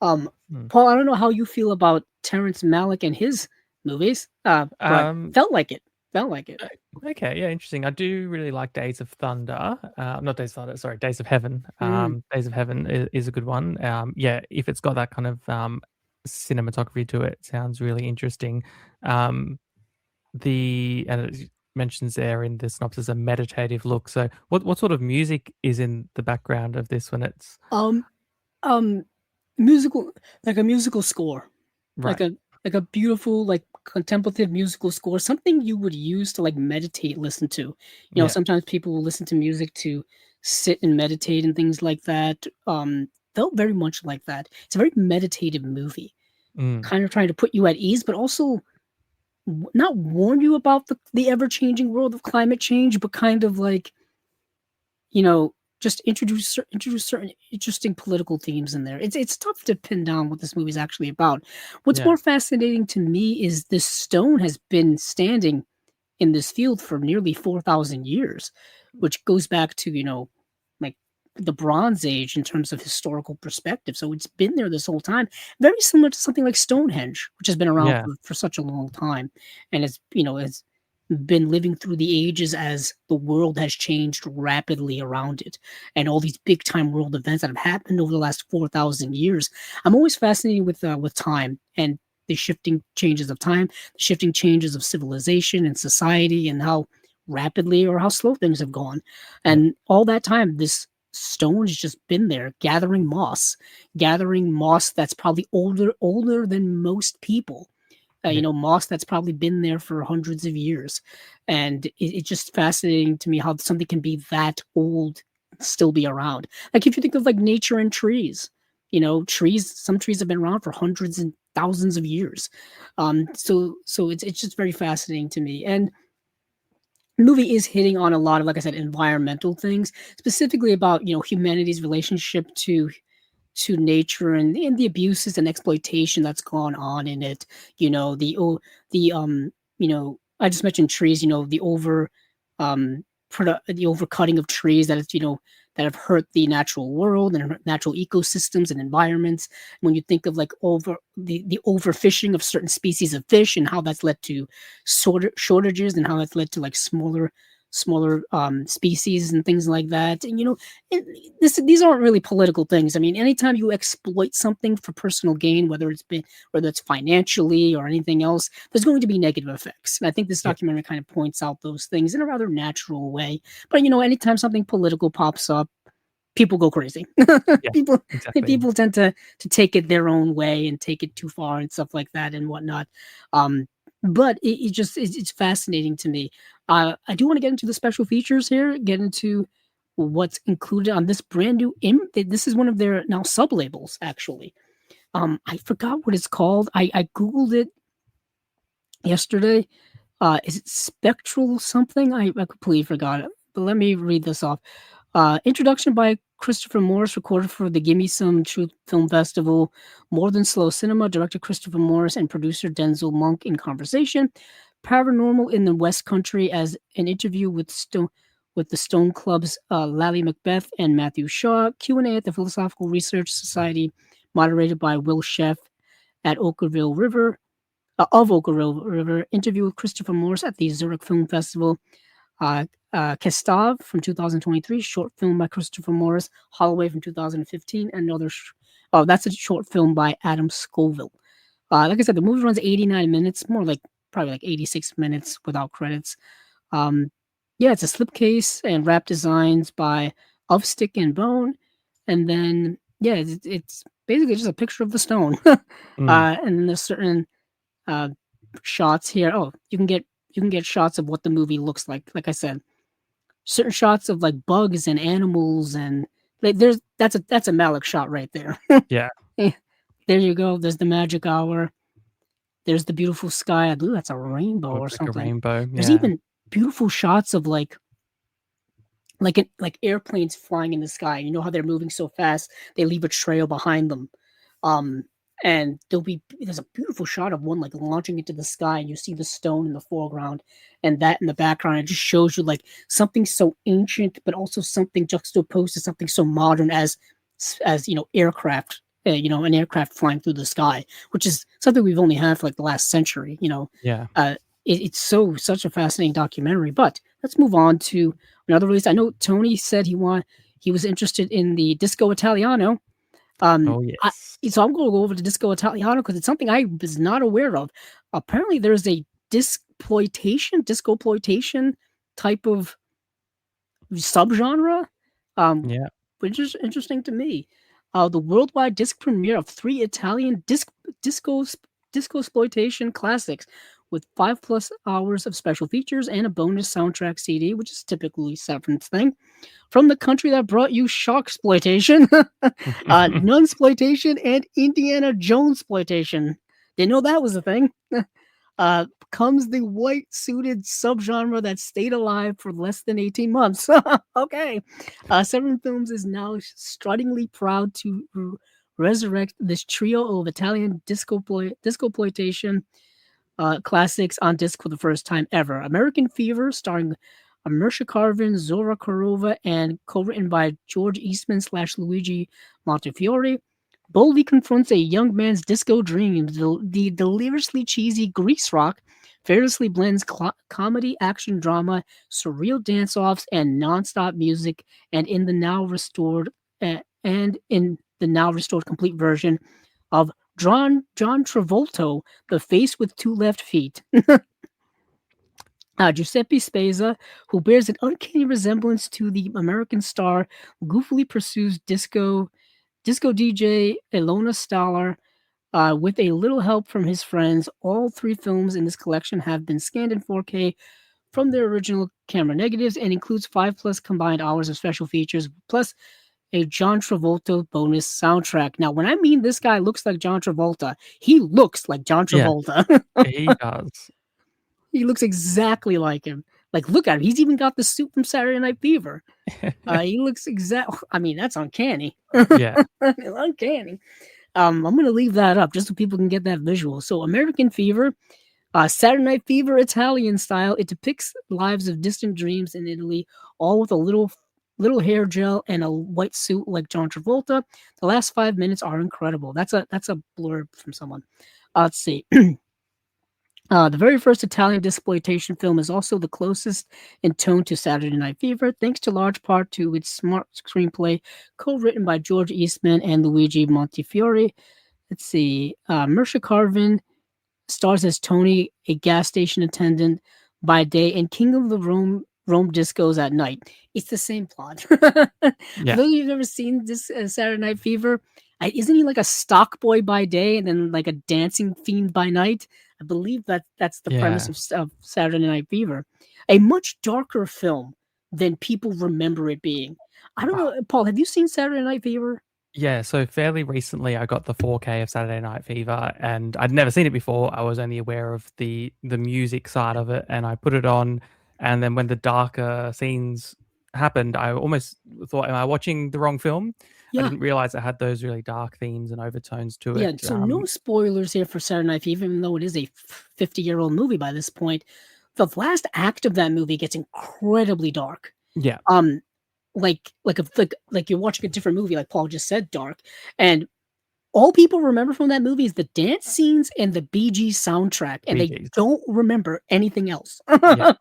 Um, Mm. Paul, I don't know how you feel about Terrence Malick and his movies, but Um, felt like it. Felt like it. o okay, yeah, interesting. I do really like Days of Thunder, not Days of Thunder, sorry, Days of Heaven. Mm. Days of Heaven is a good one. Yeah, if it's got that kind of, cinematography to it, sounds really interesting. Um, and it mentions there in the synopsis a meditative look. So what sort of music is in the background of this when it's Um, um, musical, like a musical score, like right. a beautiful, like contemplative musical score, something you would use to like meditate, listen to. Yeah. Sometimes people will listen to music to sit and meditate and things like that. Felt very much like that. It's a very meditative movie, Mm. kind of trying to put you at ease, but also not warn you about the ever changing world of climate change, but kind of like, you know. just introduce certain interesting political themes in there. It's tough to pin down what this movie is actually about. What's Yeah. more fascinating to me is this stone has been standing in this field for nearly 4,000 years, which goes back to, like the Bronze Age in terms of historical perspective. So it's been there this whole time, very similar to something like Stonehenge, which has been around Yeah. for such a long time. And has been living through the ages as the world has changed rapidly around it. And all these big time world events that have happened over the last 4,000 years. I'm always fascinated with time and the shifting changes of time, the shifting changes of civilization and society, and how rapidly or how slow things have gone. Yeah. And all that time, this stone has just been there gathering moss that's probably older than most people. Yeah. Moss that's probably been there for hundreds of years. And it's just fascinating to me how something can be that old, still be around. Like if you think of like nature and trees, some trees have been around for hundreds and thousands of years. So it's just very fascinating to me. And the movie is hitting on a lot of, like I said, environmental things, specifically about, humanity's relationship to nature and the abuses and exploitation that's gone on in it. I just mentioned trees. Um, the overcutting of trees that have hurt the natural world and natural ecosystems and environments. When you think of like the overfishing of certain species of fish and how that's led to shortages and how that's led to like smaller species and things like that. And these aren't really political things. I mean, anytime you exploit something for personal gain, whether it's financially or anything else, there's going to be negative effects. And I think this Yeah. documentary kind of points out those things in a rather natural way. But anytime something political pops up, people go crazy. Yeah. people Exactly. people tend to take it their own way and take it too far and stuff like that and whatnot. Um, but it's fascinating to me. I do want to get into the special features here, get into what's included on this brand new. This is one of their now sub labels, actually. I forgot what it's called. I googled it yesterday. Is it spectral something? I completely forgot it. But let me read this off. Introduction by Christopher Morris, recorded for the Gimme Some Truth Film Festival. More Than Slow Cinema, director Christopher Morris and producer Denzel Monk in conversation. Paranormal in the West Country as an interview with the Stone Club's Lally Macbeth and Matthew Shaw. Q&A at the Philosophical Research Society, moderated by Will Sheff at Oakville River. Of Oakville River, interview with Christopher Morris at the Zurich Film Festival. Kestav from 2023, short film by Christopher Morris. Holloway from 2015, and another. That's a short film by Adam Scoville. Like I said, the movie runs 89 minutes, more like probably like 86 minutes without credits. Um, yeah, it's a slipcase and wrap designs by Of Stick and Bone, and then yeah, it's basically just a picture of the stone. Mm. And then there's certain uh, shots here. Oh, you can get shots of what the movie looks like. Like I said, certain shots of like bugs and animals and like that's a Malik shot right there. Yeah. Eh, there you go. There's the magic hour. There's the beautiful sky. I believe that's a rainbow or Looks like a something. rainbow. There's Yeah. even beautiful shots of like airplanes flying in the sky. You know how they're moving so fast, they leave a trail behind them. Um, and there's a beautiful shot of one like launching into the sky, and you see the stone in the foreground, and that in the background. It just shows you like something so ancient, but also something juxtaposed to something so modern as aircraft. An aircraft flying through the sky, which is something we've only had for like the last century. Yeah. Uh, it's such a fascinating documentary. But let's move on to another release. I know Tony said he was interested in the Disco Italiano. Um, Oh, I, yes. so I'm going to go over to Disco Italiano because it's something I was not aware of. Apparently, there's a disco-ploitation type of subgenre, um, Yeah. which is interesting to me. The worldwide disc premiere of three Italian disco disco exploitation classics with 5+ hours of special features and a bonus soundtrack CD, which is typically Severin's thing. From the country that brought you shock exploitation, nun exploitation, and Indiana Jones exploitation. Didn't know that was a thing. Comes the white suited subgenre that stayed alive for less than 18 months. Okay. Severin Films is now struttingly proud to resurrect this trio of Italian disco exploitation classics on disc for the first time ever. American Fever, starring Marsha Carvin, Zora Korova, and co-written by George Eastman slash Luigi Montefiore, boldly confronts a young man's disco dreams. The deliriously cheesy grease rock fearlessly blends comedy, action, drama, surreal dance-offs, and non-stop music. And in the now restored complete version of John Travolta, the face with two left feet. Giuseppe Spezza, who bears an uncanny resemblance to the American star, goofily pursues disco DJ Ilona Staller. With a little help from his friends, all three films in this collection have been scanned in 4K from their original camera negatives and includes 5+ combined hours of special features, plus a John Travolta bonus soundtrack. Now, when I mean this guy looks like John Travolta, he looks like John Yeah, Travolta. he does. He looks exactly like him. Like, look at him. He's even got the suit from Saturday Night Fever. He looks exact. I mean, that's uncanny. Yeah, Uncanny. I'm gonna leave that up just so people can get that visual. So, American Fever, Saturday Night Fever, Italian style. It depicts lives of distant dreams in Italy, all with a little hair gel and a white suit like John Travolta. The last 5 minutes are incredible. That's a blurb from someone. Let's see. The very first Italian exploitation film is also the closest in tone to Saturday Night Fever, thanks to large part to its smart screenplay, co-written by George Eastman and Luigi Montefiore. Let's see. Marsha Carvin stars as Tony, a gas station attendant by day, and King of the Rome discos at night. It's the same plot. For yeah, those of you who've never seen this Saturday Night Fever, isn't he like a stock boy by day and then like a dancing fiend by night? I believe that's the premise yeah. of Saturday Night Fever. A much darker film than people remember it being. I don't know, Paul. Have you seen Saturday Night Fever? Yeah, so fairly recently I got the 4K of Saturday Night Fever and I'd never seen it before. I was only aware of the music side of it and I put it on and then when the darker scenes happened, I almost thought, am I watching the wrong film? I Yeah, didn't realize it had those really dark themes and overtones to yeah. it. So no spoilers here for Saturday Night Fever, even though it is a 50-year-old movie by this point. The last act of that movie gets incredibly dark. Yeah, Um, like you're watching a different movie, like Paul just said, dark. And all people remember from that movie is the dance scenes and the BG soundtrack, and Bee they Gees. don't remember anything else. Yeah,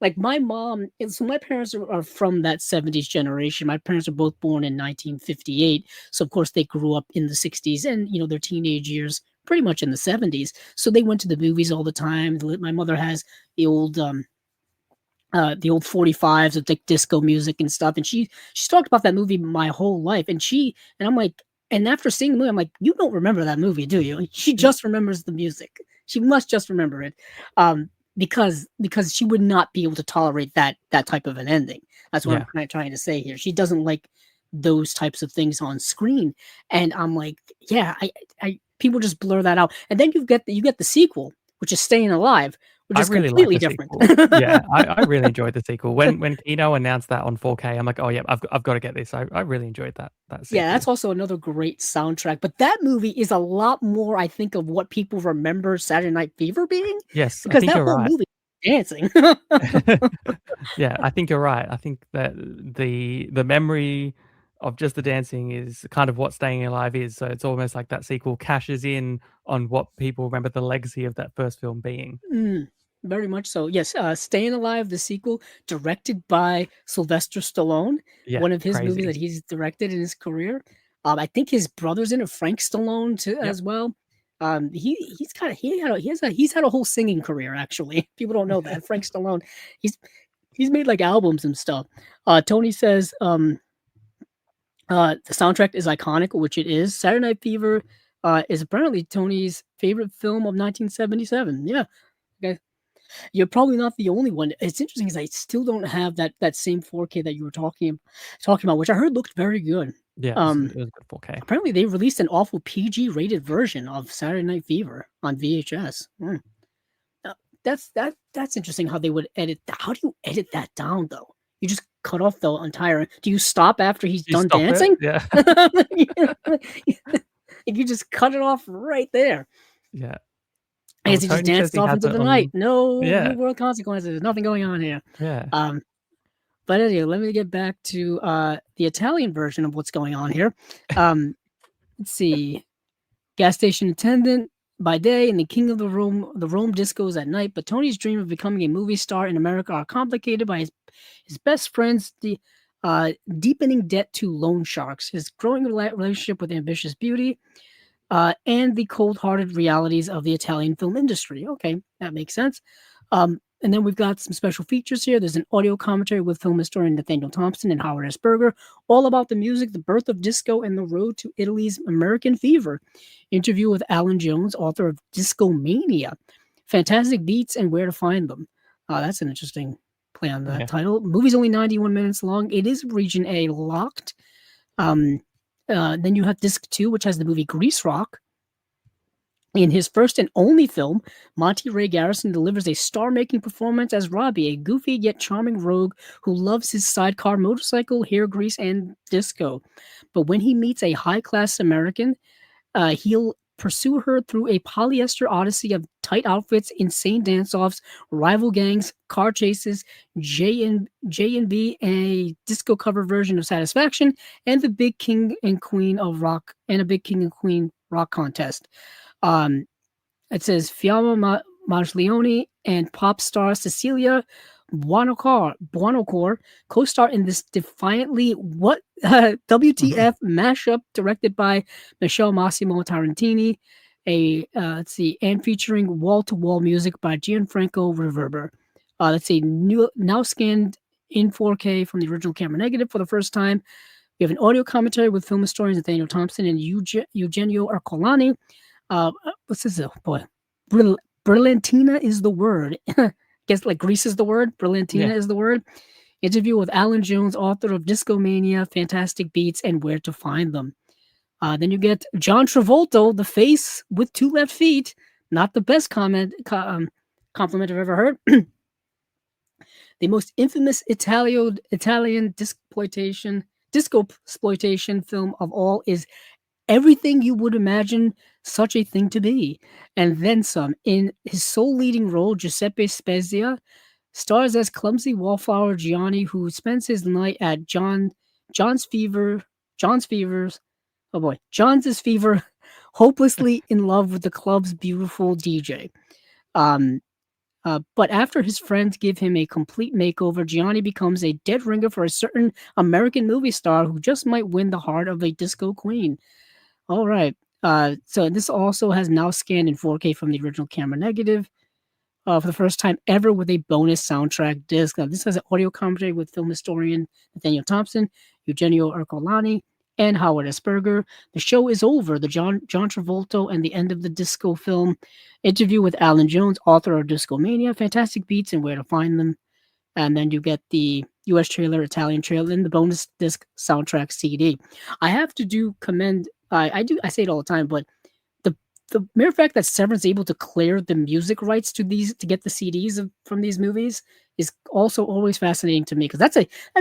Like my mom, and so my parents are from that 70s generation. My parents are both born in 1958. So of course they grew up in the 60s and their teenage years pretty much in the 70s. So they went to the movies all the time. My mother has the old the old 45s with like disco music and stuff. And she's talked about that movie my whole life. And I'm like, and after seeing the movie, I'm like, you don't remember that movie, do you? And she just remembers the music. She must just remember it. Because she would not be able to tolerate that type of an ending. That's what I'm yeah. trying to say here. She doesn't like those types of things on screen. And I'm like, yeah, I people just blur that out. And then you get the sequel, which is Staying Alive, which I is really like completely the different. sequel. Yeah, I really enjoyed the sequel. When Kino announced that on 4K, I'm like, "Oh, yeah, I've gotta get this." I really enjoyed that Yeah, that's sequel. also another great soundtrack, but that movie is a lot more, I think, of what people remember Saturday Night Fever being, Yes, I because think that you're whole right. movie dancing. Yeah, I think you're right. I think that the memory of just the dancing is kind of what Staying Alive is, so it's almost like that sequel cashes in on what people remember the legacy of that first film being. Mm, very much so. Yes, Staying Alive, the sequel, directed by Sylvester Stallone, Yeah, one of his movies crazy. that he's directed in his career. I think his brother's in it, Frank Stallone too, Yep. as well. He's had a whole singing career actually. People don't know that. Frank Stallone, he's he's made like albums and stuff. Tony says the soundtrack is iconic, which it is. Saturday Night Fever is apparently Tony's favorite film of 1977. Yeah, okay. You're probably not the only one. It's interesting because I still don't have that same 4K that you were talking about, which I heard looked very good. Yeah, Um, it was good 4K. apparently they released an awful PG rated version of Saturday Night Fever on VHS. Uh, that's interesting how they would edit. How do you edit that down though? You just cut off the entire. Do you stop after he's You done stop it? dancing? Yeah. If you just cut it off right there. Yeah. I Oh, guess he just Tony says danced he off has into it the night. on. No new Yeah, world consequences. There's nothing going on here. yeah. Um, but anyway, let me get back to the Italian version of what's going on here. Let's see. Gas station attendant by day and the king of the Rome discos at night. But Tony's dream of becoming a movie star in America are complicated by his best friend's deepening debt to loan sharks, his growing relationship with ambitious beauty, and the cold-hearted realities of the Italian film industry. Okay, that makes sense. And then we've got some special features here. There's an audio commentary with film historian Nathaniel Thompson and Howard S. Berger, all about the music, the birth of disco, and the road to Italy's American Fever. Interview with Alan Jones, author of Disco Mania, fantastic beats and where to find them. That's an interesting play on that Yeah. title. Movie's only 91 minutes long. It is Region A locked. Um, then you have Disc 2, which has the movie Grease Rock. In his first and only film, Monty Ray Garrison delivers a star-making performance as Robbie, a goofy yet charming rogue who loves his sidecar motorcycle, hair grease, and disco. But when he meets a high-class American, he'll pursue her through a polyester odyssey of tight outfits, insane dance-offs, rival gangs, car chases, J and B, a disco cover version of Satisfaction, and the Big King and Queen of Rock, and a Big King and Queen rock contest. Um, it says Fiamma Maglione and pop star Cecilia Buonocore co-star in this defiantly WTF mashup directed by Michelle Massimo Tarantini. Let's see, and featuring wall-to-wall music by Gianfranco Reverber. Let's see, now scanned in 4K from the original camera negative for the first time. We have an audio commentary with film historians Nathaniel Thompson and Eugenio Ercolani. What's this? Oh boy, Brillantina is the word. Guess like Greece is the word. Brillantina Yeah. is the word. Interview with Alan Jones, author of Disco Mania, Fantastic Beats, and Where to Find Them. Then you get John Travolta, the face with two left feet. Not the best compliment I've ever heard. The most infamous Italian disco exploitation film of all is everything you would imagine such a thing to be, and then some. In his sole leading role, Giuseppe Spezia stars as clumsy wallflower Gianni, who spends his night at John's Fever, John's Fevers, oh boy, John's Fever, hopelessly in love with the club's beautiful DJ. Um, but after his friends give him a complete makeover, Gianni becomes a dead ringer for a certain American movie star who just might win the heart of a disco queen. All right. So this also has now scanned in 4K from the original camera negative for the first time ever with a bonus soundtrack disc. Now, this has an audio commentary with film historian Nathaniel Thompson, Eugenio Ercolani, and Howard S. Berger. The show is over. The John Travolta and the end of the disco film. Interview with Alan Jones, author of Disco Mania, fantastic beats and where to find them. And then you get the US trailer, Italian trailer, and the bonus disc soundtrack CD. I have to commend. I say it all the time, but the the mere fact that Severin's able to clear the music rights to these to get the CDs from these movies is also always fascinating to me because that's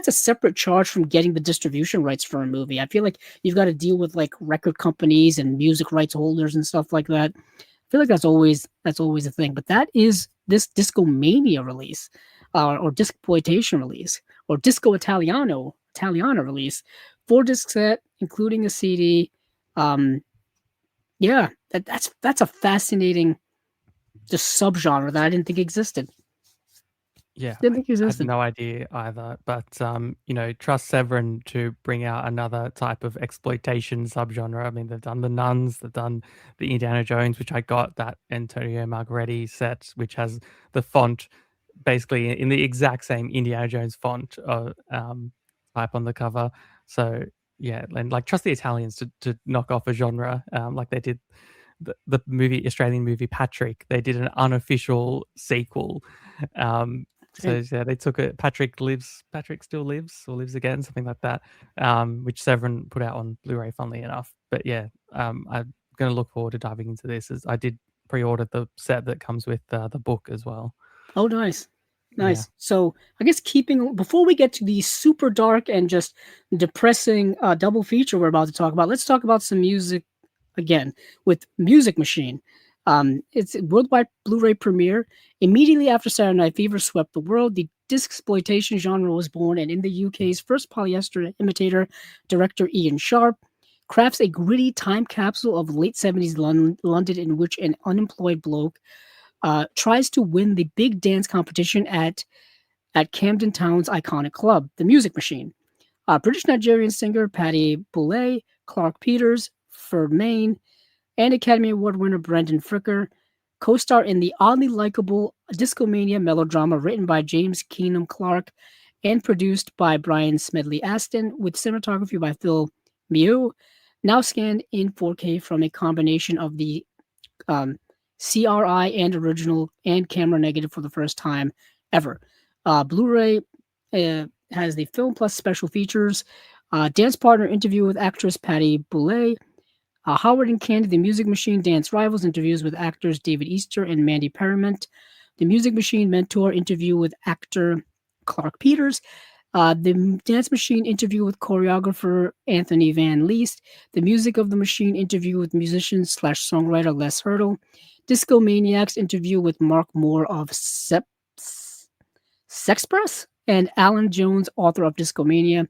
a separate charge from getting the distribution rights for a movie. I feel like you've got to deal with like record companies and music rights holders and stuff like that. I feel like that's always a thing. But that is this Disco Mania release, or Discploitation release, or Disco Italiana release, 4 disc set, including a CD. Um, yeah, that's a fascinating just subgenre that I didn't think existed. Yeah, Didn't I think had existed. no idea either, but, trust Severin to bring out another type of exploitation subgenre. I mean, they've done The Nuns, they've done the Indiana Jones, which I got that Antonio Margheriti set, which has the font basically in the exact same Indiana Jones font, type on the cover. So, yeah, and, like, trust the Italians to knock off a genre, like they did the Australian movie Patrick. They did an unofficial sequel, um So yeah, they took it. Patrick lives. Patrick still lives or lives again, something like that. Which Severin put out on Blu-ray, funnily enough. But yeah, I'm gonna look forward to diving into this. As I did pre-order the set that comes with the book as well. Oh, nice. Yeah. Nice. So, I guess keeping before we get to the super dark and just depressing double feature we're about to talk about, let's talk about some music again with Music Machine. It's a worldwide Blu-ray premiere. Immediately after Saturday Night Fever swept the world, the disc-exploitation genre was born, and in the UK's first polyester imitator, director Ian Sharp crafts a gritty time capsule of late 70s London in which an unemployed bloke tries to win the big dance competition at Camden Town's iconic club, the Music Machine. British Nigerian singer Patty Boulay, Clark Peters, Fermain, and Academy Award winner Brendan Fricker co-star in the oddly likable discomania melodrama written by James Keenum Clark and produced by Brian Smedley Aston, with cinematography by Phil Mew, now scanned in 4K from a combination of the um, CRI and original and camera negative for the first time ever. Blu-ray has the Film Plus special features, dance partner interview with actress Patty Boulay, Howard and Candy, The Music Machine Dance Rivals interviews with actors David Easter and Mandy Perriment, The Music Machine Mentor interview with actor Clark Peters, the Dance Machine interview with choreographer Anthony Van Leest, the Music of the Machine interview with musician slash songwriter Les Hurdle, Disco Maniacs interview with Mark Moore of Sexpress, and Alan Jones, author of Discomania,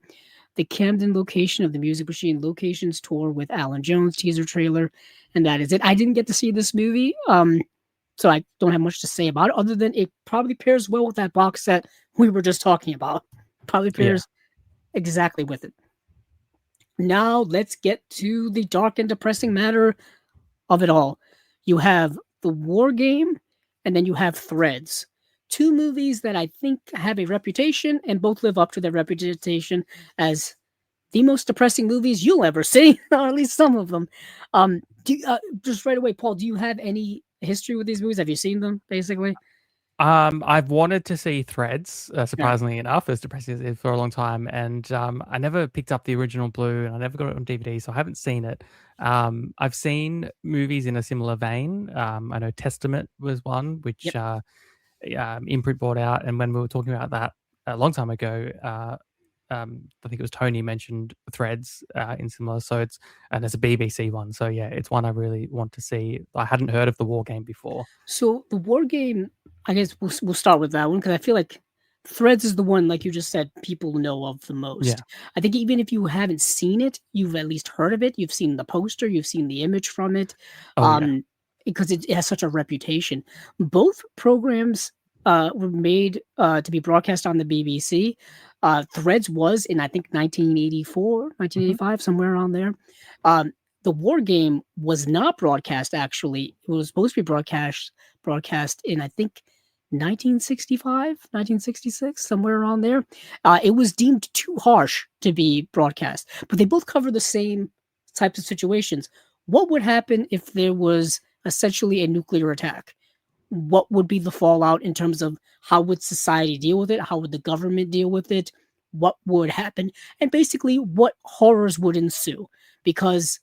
the Camden location of the Music Machine Locations tour with Alan Jones teaser trailer, and that is it. I didn't get to see this movie, so I don't have much to say about it other than it probably pairs well with that box set we were just talking about. Probably Yeah. pairs exactly with it. Now let's get to the dark and depressing matter of it all. You have the War Game, and then you have Threads. Two movies that I think have a reputation and both live up to their reputation as the most depressing movies you'll ever see, or at least some of them. Just right away, Paul, do you have any history with these movies? Have you seen them, basically? I've wanted to see Threads, Yeah. surprisingly enough, as depressing as it is, for a long time, and I never picked up the original Blue, and I never got it on DVD, so I haven't seen it. I've seen movies in a similar vein. I know Testament was one, which Yep. Imprint brought out, and when we were talking about that a long time ago, I think it was Tony mentioned Threads in similar. So and there's a BBC one. So yeah, it's one I really want to see. I hadn't heard of the War Game before. So the War Game, I guess we'll start with that one because I feel like Threads is the one, like you just said, people know of the Yeah. most. I think even if you haven't seen it, you've at least heard of it. You've seen the poster, you've seen the image from it, Oh yeah. um, because it has such a reputation. Both programs were made to be broadcast on the BBC. Threads was in, I think, 1984, Mhm. 1985, somewhere around there. Um, the War Game was not broadcast, actually. It was supposed to be broadcast in, I think, 1965, 1966, somewhere around there. It was deemed too harsh to be broadcast, but they both cover the same types of situations. What would happen if there was essentially a nuclear attack? What would be the fallout in terms of how would society deal with it? How would the government deal with it? What would happen? And basically, what horrors would ensue? Because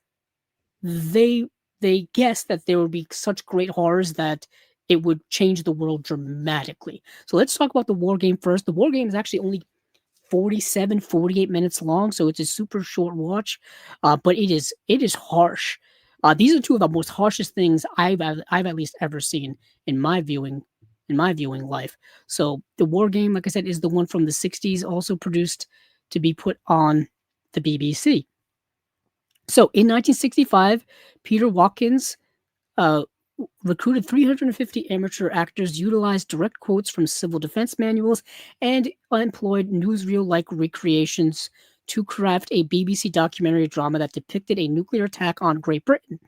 they they guessed that there would be such great horrors that it would change the world dramatically. So let's talk about the War Game first. The War Game is actually only 47, 48 minutes long, so it's a super short watch, but it is harsh. These are two of the most harshest things I've at least ever seen in my viewing life. So the War Game, like I said, is the one from the 60s, also produced to be put on the BBC. So in 1965, Peter Watkins uh, recruited 350 amateur actors, utilized direct quotes from civil defense manuals, and employed newsreel-like recreations to craft a BBC documentary drama that depicted a nuclear attack on Great Britain.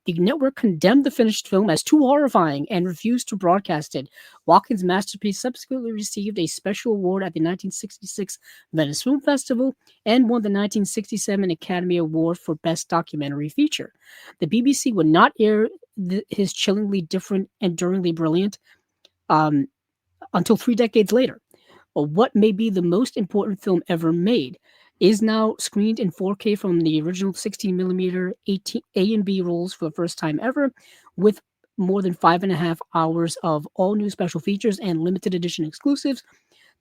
The network condemned the finished film as too horrifying and refused to broadcast it. Watkins' masterpiece subsequently received a special award at the 1966 Venice Film Festival and won the 1967 Academy Award for Best Documentary Feature. The BBC would not air his chillingly different, enduringly brilliant um, until 3 decades later. What may be the most important film ever made is now screened in 4K from the original 16 millimeter 18 A and B rolls for the first time ever, with more than 5.5 hours of all new special features and limited edition exclusives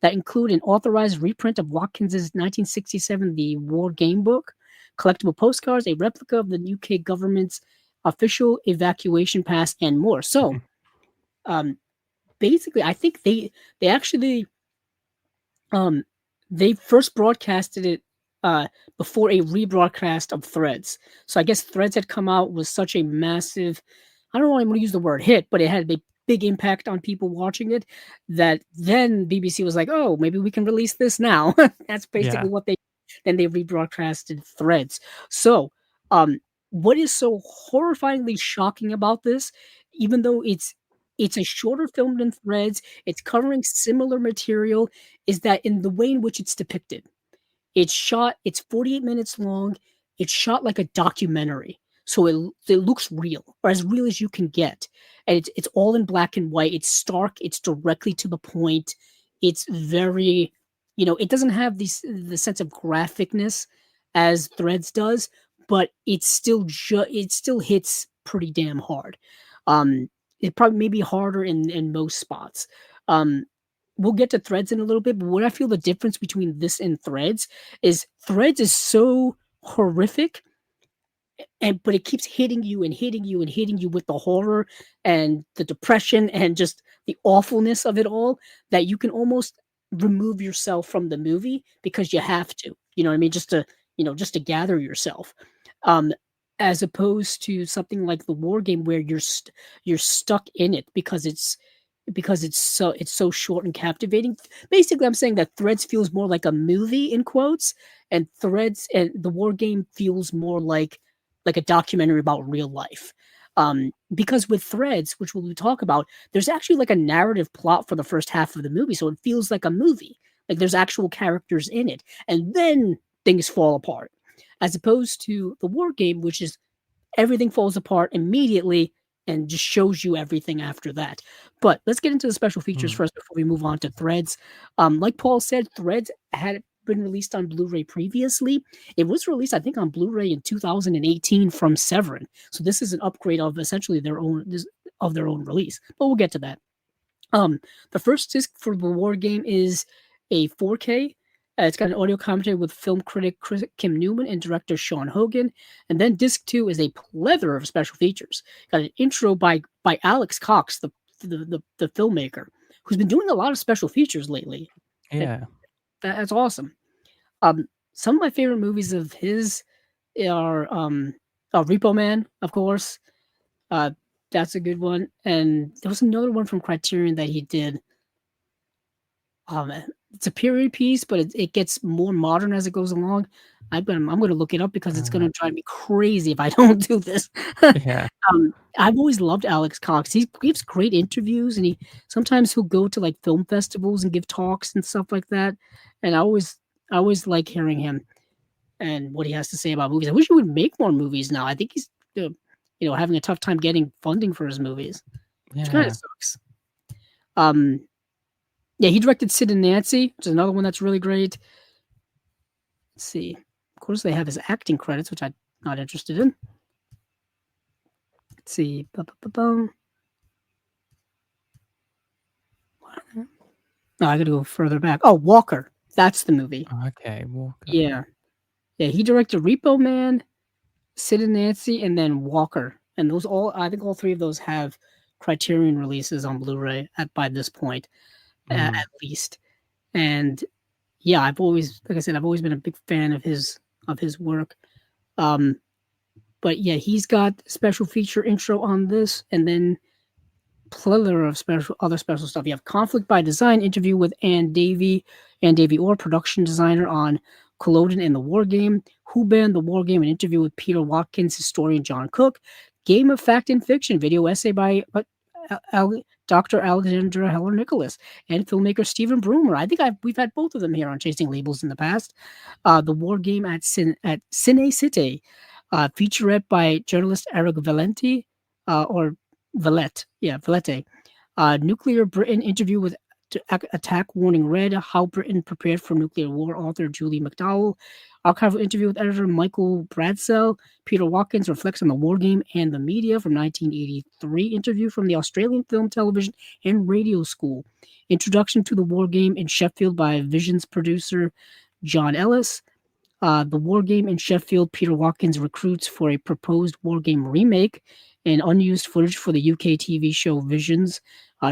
that include an authorized reprint of Watkins's 1967 The War Game Book, collectible postcards, a replica of the UK government's official evacuation pass, and more. So, um, basically, I think they actually um, they first broadcasted it uh, before a rebroadcast of Threads. So I guess Threads had come out was such a massive, I don't want to use the word hit, but it had a big impact on people watching it that then BBC was like, oh, maybe we can release this now. That's basically Yeah. what then they rebroadcasted Threads. So, um, what is so horrifyingly shocking about this, even though it's a shorter film than Threads, it's covering similar material, is that in the way in which it's depicted. It's 48 minutes long. It's shot like a documentary. So it looks real, or as real as you can get. And it's all in black and white. It's stark, it's directly to the point. It's very, it doesn't have the sense of graphicness as Threads does, but it still hits pretty damn hard. Um it probably may be harder in most spots. Um we'll get to Threads in a little bit, but what I feel the difference between this and Threads is so horrific, but it keeps hitting you and hitting you and hitting you with the horror and the depression and just the awfulness of it all that you can almost remove yourself from the movie because you have to. You know what I mean? Just to gather yourself. Um, as opposed to something like the war game where you're stuck in it because it's so short and captivating. Basically, I'm saying that Threads feels more like a movie in quotes, and Threads and the war game feels more like a documentary about real life. Because with Threads, which we'll talk about, there's actually like a narrative plot for the first half of the movie, so it feels like a movie. Like there's actual characters in it, and then things fall apart. As opposed to the war game, which is everything falls apart immediately and just shows you everything after that. But let's get into the special features Mm. first before we move on to Threads. Like Paul said, Threads had been released on Blu-ray previously. It was released, I think, on Blu-ray in 2018 from Severin. So this is an upgrade of essentially their own release. But we'll get to that. Um, the first disc for the war game is a 4K. It's got an audio commentary with film critic Kim Newman and director Sean Hogan. And then disc two is a plethora of special features. Got an intro by Alex Cox, the filmmaker, who's been doing a lot of special features lately. It, Yeah. that's awesome. Some of my favorite movies of his are Repo Man, of course. Uh, that's a good one. And there was another one from Criterion that he did. Man, it's a period piece, but it gets more modern as it goes along. I'm gonna look it up because it's Uh, gonna drive me crazy if I don't do this. yeah. I've always loved Alex Cox. He gives great interviews, and he'll go to like film festivals and give talks and stuff like that. And I always like hearing him and what he has to say about movies. I wish he would make more movies now. I think he's having a tough time getting funding for his movies, which kind of Yeah. sucks. Um, Yeah, he directed Sid and Nancy, which is another one that's really great. Let's see. Of course, they have his acting credits, which I'm not interested in. Let's see. Ba-ba-ba-bum. No, I gotta go further back. Oh, Walker. That's the movie. Okay, Walker. Yeah. Yeah, he directed Repo Man, Sid and Nancy, and then Walker. And I think all three of those have Criterion releases on Blu-ray by this point, Mm. at least. And yeah, like I said, I've always been a big fan of his work. Um, But yeah, he's got special feature intro on this, and then plethora of other special stuff. You have Conflict by Design interview with Ann Davey Orr, production designer on Culloden and the War Game, Who Banned the War Game, an interview with Peter Watkins, historian John Cook, Game of Fact and Fiction video essay by Dr. Alexandra Heller Nicholas and filmmaker Stephen Broomer. I think we've had both of them here on Chasing Labels in the past. The War Game at Cine City, featurette by journalist Eric Valenti, or Valette, yeah, Valette. Nuclear Britain interview with Attack Warning Red, How Britain Prepared for Nuclear War, author Julie McDowell. Archival interview with editor Michael Bradsell. Peter Watkins reflects on the war game and the media from 1983. Interview from the Australian Film, Television, and Radio School. Introduction to the war game in Sheffield by Vision's producer John Ellis. The War Game in Sheffield, Peter Watkins recruits for a proposed War Game remake and unused footage for the UK TV show Visions.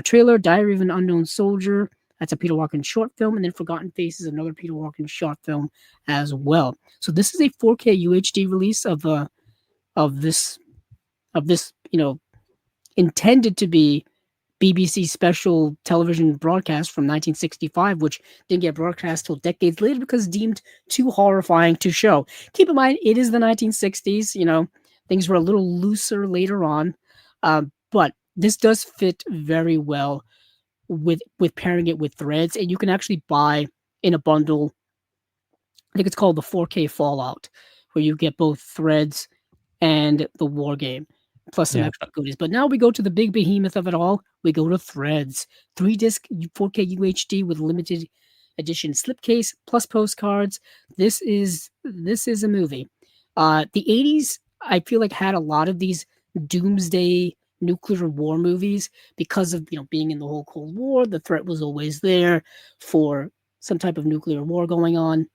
Trailer, Diary of an Unknown Soldier. That's a Peter Watkins short film. And then Forgotten Faces, another Peter Watkins short film as well. So this is a 4K UHD release of this, intended to be BBC special television broadcast from 1965, which didn't get broadcast till decades later because deemed too horrifying to show. Keep in mind, it is the 1960s. Things were a little looser later on, but this does fit very well with pairing it with Threads, and you can actually buy in a bundle. I think it's called the 4K Fallout, where you get both Threads and the War Game, plus some Yeah. extra goodies. But now we go to the big behemoth of it all. We go to Threads. 3-disc 4K UHD with limited edition slipcase plus postcards. This is a movie. The 80s, I feel like, had a lot of these doomsday nuclear war movies because of being in the whole Cold War. The threat was always there for some type of nuclear war going on.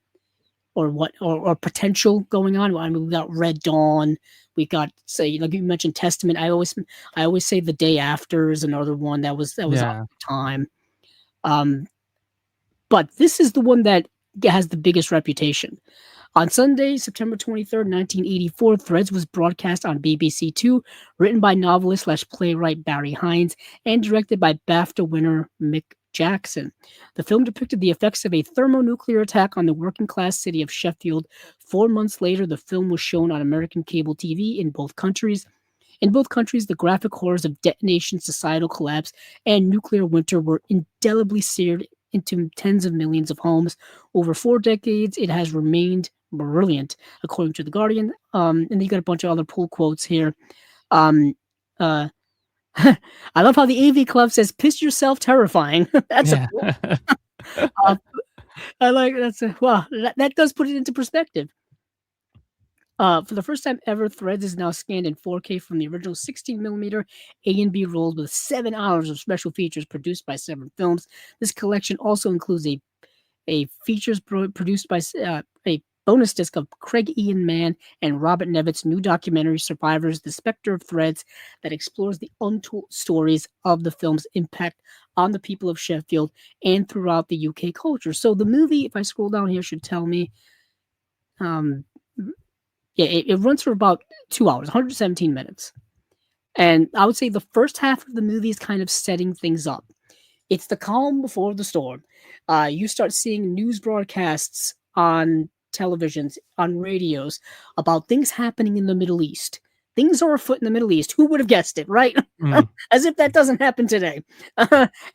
Or potential going on. I mean, we got Red Dawn. We got, say, like you mentioned, Testament. I always say The Day After is another one that was on the time. But this is the one that has the biggest reputation. On Sunday, September 23rd, 1984, Threads was broadcast on BBC Two, written by novelist/playwright Barry Hines and directed by BAFTA winner Mick Jackson. The film depicted the effects of a thermonuclear attack on the working-class city of Sheffield. 4 months later, the film was shown on American cable TV in both countries. In both countries, the graphic horrors of detonation, societal collapse, and nuclear winter were indelibly seared into tens of millions of homes. Over 4 decades, it has remained brilliant, according to The Guardian. And then you got a bunch of other pull quotes here. I love how the AV Club says, "Piss yourself, terrifying." That's Yeah. I like that does put it into perspective. For the first time ever, Threads is now scanned in 4K from the original 16mm A and B rolls with 7 hours of special features produced by Severin Films. This collection also includes a features produced by a bonus disc of Craig Ian Mann and Robert Nevitt's new documentary, Survivors, The Spectre of Threads, that explores the untold stories of the film's impact on the people of Sheffield and throughout the UK culture. So the movie, if I scroll down here, should tell me, it runs for about 2 hours, 117 minutes. And I would say the first half of the movie is kind of setting things up. It's the calm before the storm. You start seeing news broadcasts on televisions, on radios, about things happening in the Middle East. Things are afoot in the Middle East. Who would have guessed it, right? As if that doesn't happen today.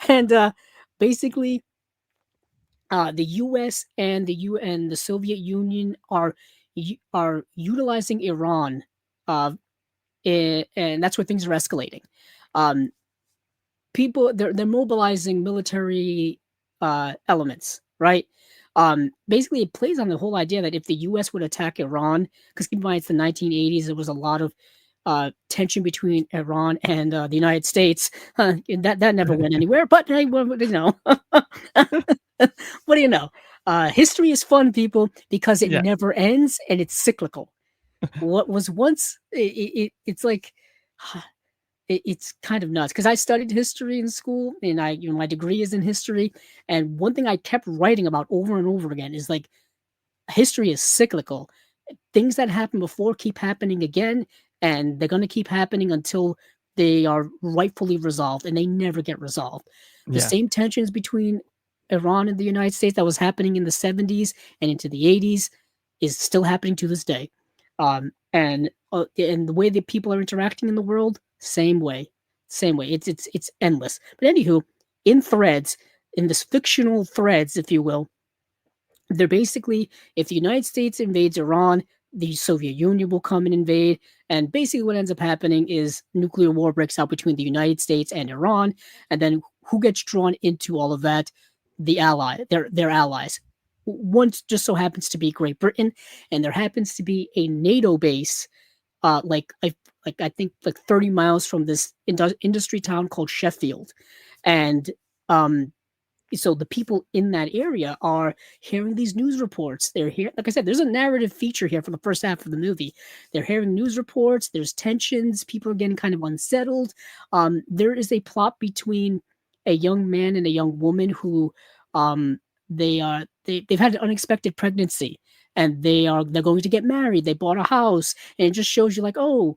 And basically, the U.S. and the Soviet Union are utilizing Iran, and that's where things are escalating. People they're mobilizing military elements, right? Basically, it plays on the whole idea that if the U.S. would attack Iran, because keep in mind it's the 1980s, there was a lot of tension between Iran and the United States. That never went anywhere. But hey, what do you know? What do you know? History is fun, people, because it never ends and it's cyclical. What was once it's like. It's kind of nuts because I studied history in school and my degree is in history. And one thing I kept writing about over and over again is like history is cyclical. Things that happened before keep happening again, and they're going to keep happening until they are rightfully resolved, and they never get resolved. The same tensions between Iran and the United States that was happening in the 70s and into the 80s is still happening to this day. And the way that people are interacting in the world, same way. It's endless. But anywho, in Threads, in this fictional Threads, if you will, they're basically, if the United States invades Iran, the Soviet Union will come and invade. And basically what ends up happening is nuclear war breaks out between the United States and Iran. And then who gets drawn into all of that? Their allies. One just so happens to be Great Britain, and there happens to be a NATO base, like I think like 30 miles from this industry town called Sheffield, and um so the people in that area are hearing these news reports. They're here, like I said, there's a narrative feature here for the first half of the movie. They're hearing news reports. There's tensions. People are getting kind of unsettled. There is a plot between a young man and a young woman who, they've had an unexpected pregnancy, and they're going to get married. They bought a house, and it just shows you like, oh,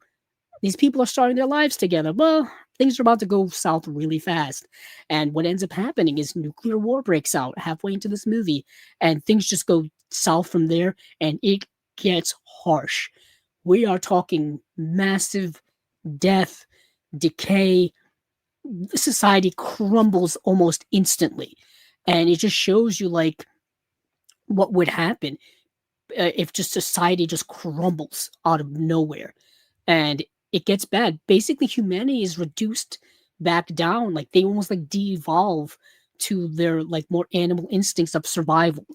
these people are starting their lives together. Well, things are about to go south really fast. And what ends up happening is nuclear war breaks out halfway into this movie, and things just go south from there, and it gets harsh. We are talking massive death, decay. Society crumbles almost instantly. And it just shows you like what would happen if just society just crumbles out of nowhere. And it gets bad. Basically, humanity is reduced back down. Like they almost like de-evolve to their like more animal instincts of survival.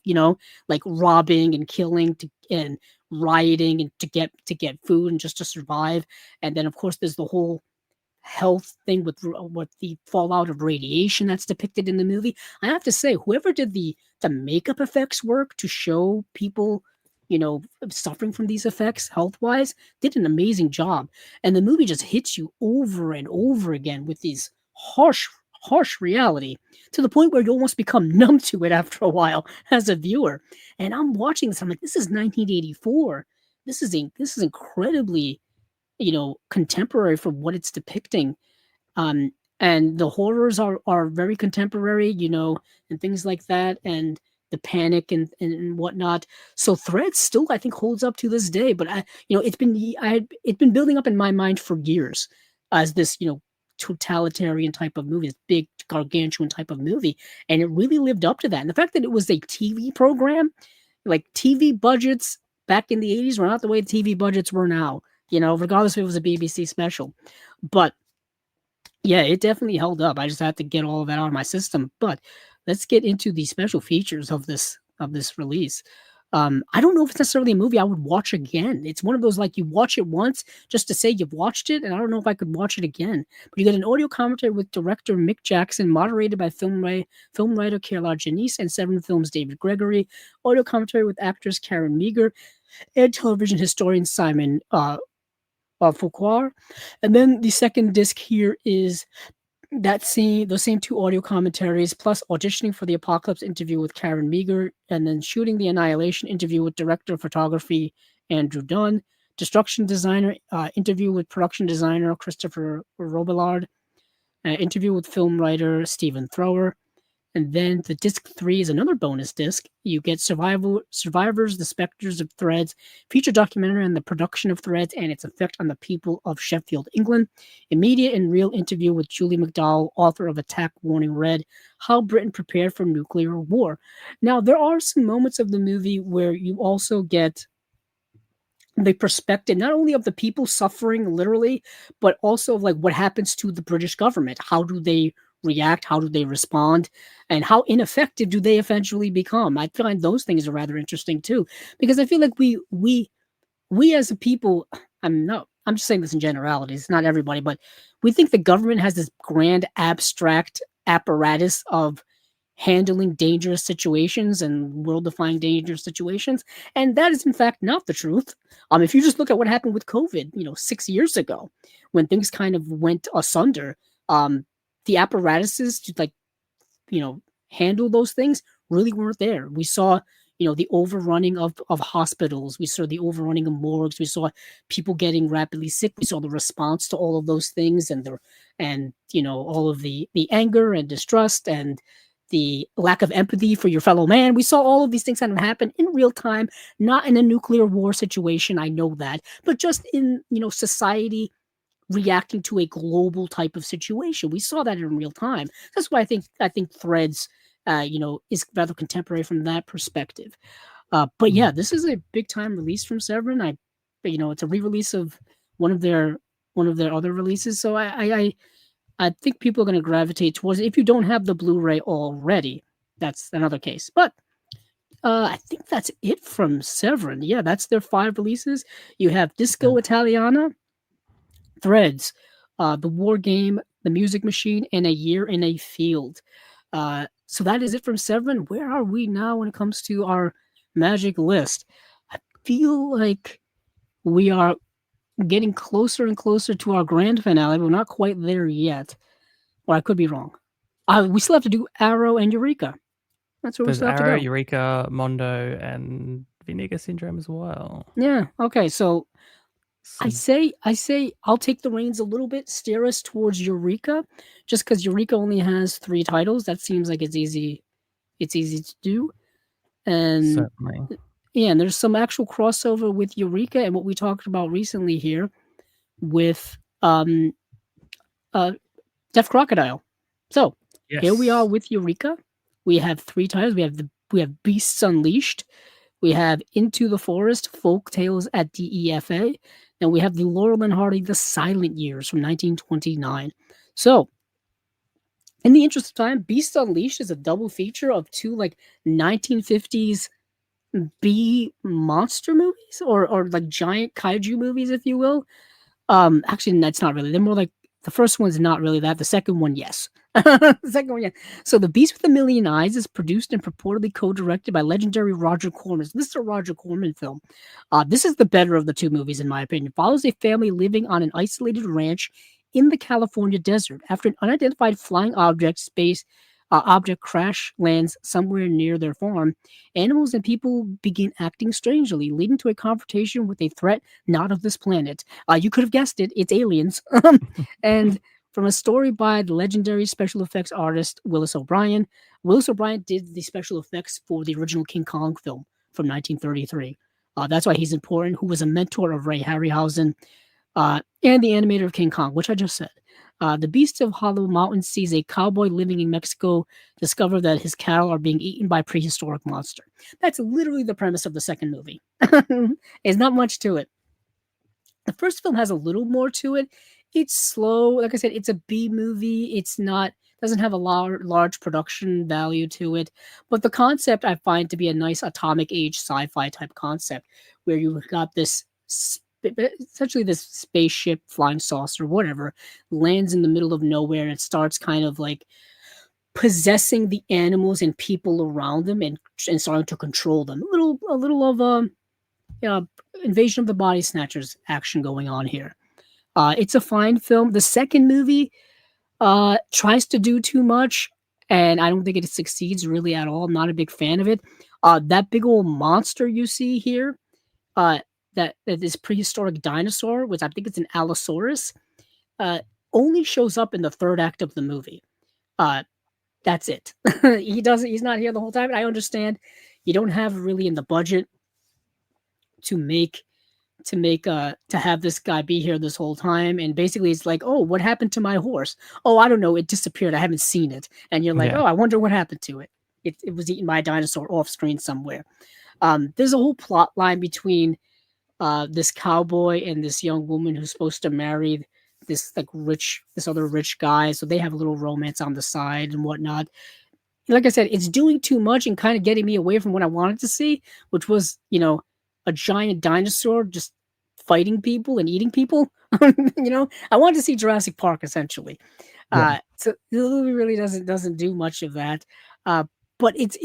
Like robbing and killing and rioting and to get food and just to survive. And then of course there's the whole health thing with what the fallout of radiation that's depicted in the movie. I have to say, whoever did the makeup effects work to show people, suffering from these effects health wise, did an amazing job. And the movie just hits you over and over again with these harsh reality to the point where you almost become numb to it after a while as a viewer. And I'm watching this, I'm like, this is 1984. This is incredibly, contemporary for what it's depicting. Um, and the horrors are very contemporary, and things like that, and the panic and whatnot. So Threads still, I think, holds up to this day. But it's been building up in my mind for years as this, totalitarian type of movie, this big gargantuan type of movie, and it really lived up to that. And the fact that it was a TV program, like TV budgets back in the 80s were not the way TV budgets were now, regardless if it was a BBC special. But yeah, it definitely held up. I just had to get all of that out of my system. But let's get into the special features of this release. I don't know if it's necessarily a movie I would watch again. It's one of those like you watch it once just to say you've watched it, and I don't know if I could watch it again. But you get an audio commentary with director Mick Jackson, moderated by film writer Kayla Janice and Severin Films David Gregory. Audio commentary with actress Karen Meager and television historian Simon Foucault. And then the second disc here is those same two audio commentaries, plus auditioning for the Apocalypse interview with Karen Meager, and then shooting the Annihilation interview with director of photography Andrew Dunn, destruction designer interview with production designer Christopher Robillard, interview with film writer Stephen Thrower. And then the disc 3 is another bonus disc. You get Survivors, The Spectres of Threads, feature documentary on the production of Threads and its effect on the people of Sheffield, England. Immediate and real interview with Julie McDowell, author of Attack Warning Red, How Britain Prepared for Nuclear War. Now, there are some moments of the movie where you also get the perspective not only of the people suffering literally, but also of like what happens to the British government. How do they react? How do they respond? And how ineffective do they eventually become? I find those things are rather interesting too, because I feel like we as a people, I'm just saying this in generalities, not everybody, but we think the government has this grand abstract apparatus of handling dangerous situations and world-defying dangerous situations, and that is in fact not the truth. If you just look at what happened with COVID, 6 years ago, when things kind of went asunder, the apparatuses to like handle those things really weren't there. We saw the overrunning of hospitals. We saw the overrunning of morgues. We saw people getting rapidly sick. We saw the response to all of those things, and all of the anger and distrust and the lack of empathy for your fellow man. We saw all of these things kind of happen in real time, not in a nuclear war situation, I know that, but just in society reacting to a global type of situation. We saw that in real time. That's why I think Threads, is rather contemporary from that perspective. But yeah, this is a big time release from Severin. It's a re-release of one of their other releases. So I think people are going to gravitate towards it. If you don't have the Blu-ray already, that's another case. But I think that's it from Severin. Yeah, that's their 5 releases. You have Yeah. Disco Italiana, Threads, The War Game, The Music Machine, and A Year in a Field. So that is it from Severin. Where are we now when it comes to our magic list? I feel like we are getting closer and closer to our grand finale. We're not quite there yet. Or I could be wrong. We still have to do Arrow and Eureka. That's where we There's still have to Arrow, go. Eureka, Mondo, and Vinegar Syndrome as well. Yeah. Okay. So I So, say, I say, I'll take the reins a little bit, steer us towards Eureka, just because Eureka only has 3 titles. That seems like it's easy. It's easy to do, and certainly. yeah, and there's some actual crossover with Eureka and what we talked about recently here with uh Deaf Crocodile. So here we are Yes. with Eureka. We have 3 titles. We have Beasts Unleashed. We have Into the Forest, Folk Tales at DEFA, and we have the Laurel and Hardy, The Silent Years from 1929. So, in the interest of time, Beasts Unleashed is a double feature of 2 like 1950s B monster movies or like giant kaiju movies, if you will. Actually, that's not really. They're more like the first one's not really that. The second one, yes. The second one, yeah. So, The Beast with a Million Eyes is produced and purportedly co-directed by legendary Roger Corman. So this is a Roger Corman film. This is the better of the 2 movies, in my opinion. Follows a family living on an isolated ranch in the California desert after an unidentified flying object crash lands somewhere near their farm. Animals and people begin acting strangely, leading to a confrontation with a threat not of this planet. You could have guessed it, it's aliens. And from a story by the legendary special effects artist Willis O'Brien. Willis O'Brien did the special effects for the original King Kong film from 1933. That's why he's important, who was a mentor of Ray Harryhausen and the animator of King Kong, which I just said. The Beast of Hollow Mountain sees a cowboy living in Mexico discover that his cattle are being eaten by a prehistoric monster. That's literally the premise of the second movie. There's not much to it. The first film has a little more to it. It's slow. Like I said, it's a B movie. It's not doesn't have a large production value to it, but the concept I find to be a nice atomic age sci-fi type concept where you've got this essentially this spaceship, flying saucer, whatever, lands in the middle of nowhere and it starts kind of like possessing the animals and people around them and starting to control them. A little of yeah, Invasion of the Body Snatchers action going on here. It's a fine film. The second movie tries to do too much, and I don't think it succeeds really at all. I'm not a big fan of it. That big old monster you see here, uh, that this prehistoric dinosaur, which I think it's an Allosaurus, uh, only shows up in the third act of the movie. Uh, that's it. He doesn't. He's not here the whole time. And I understand you don't have really in the budget to have this guy be here this whole time, and basically it's like, oh, what happened to my horse? Oh, I don't know, it disappeared, I haven't seen it. And you're like, Yeah. oh, I wonder what happened to it. It was eaten by a dinosaur off screen somewhere. There's a whole plot line between this cowboy and this young woman who's supposed to marry this other rich guy, so they have a little romance on the side and whatnot. Like I said, it's doing too much and kind of getting me away from what I wanted to see, which was, a giant dinosaur just fighting people and eating people. I wanted to see Jurassic Park essentially. Yeah. So the movie really doesn't do much of that. Uh, but it's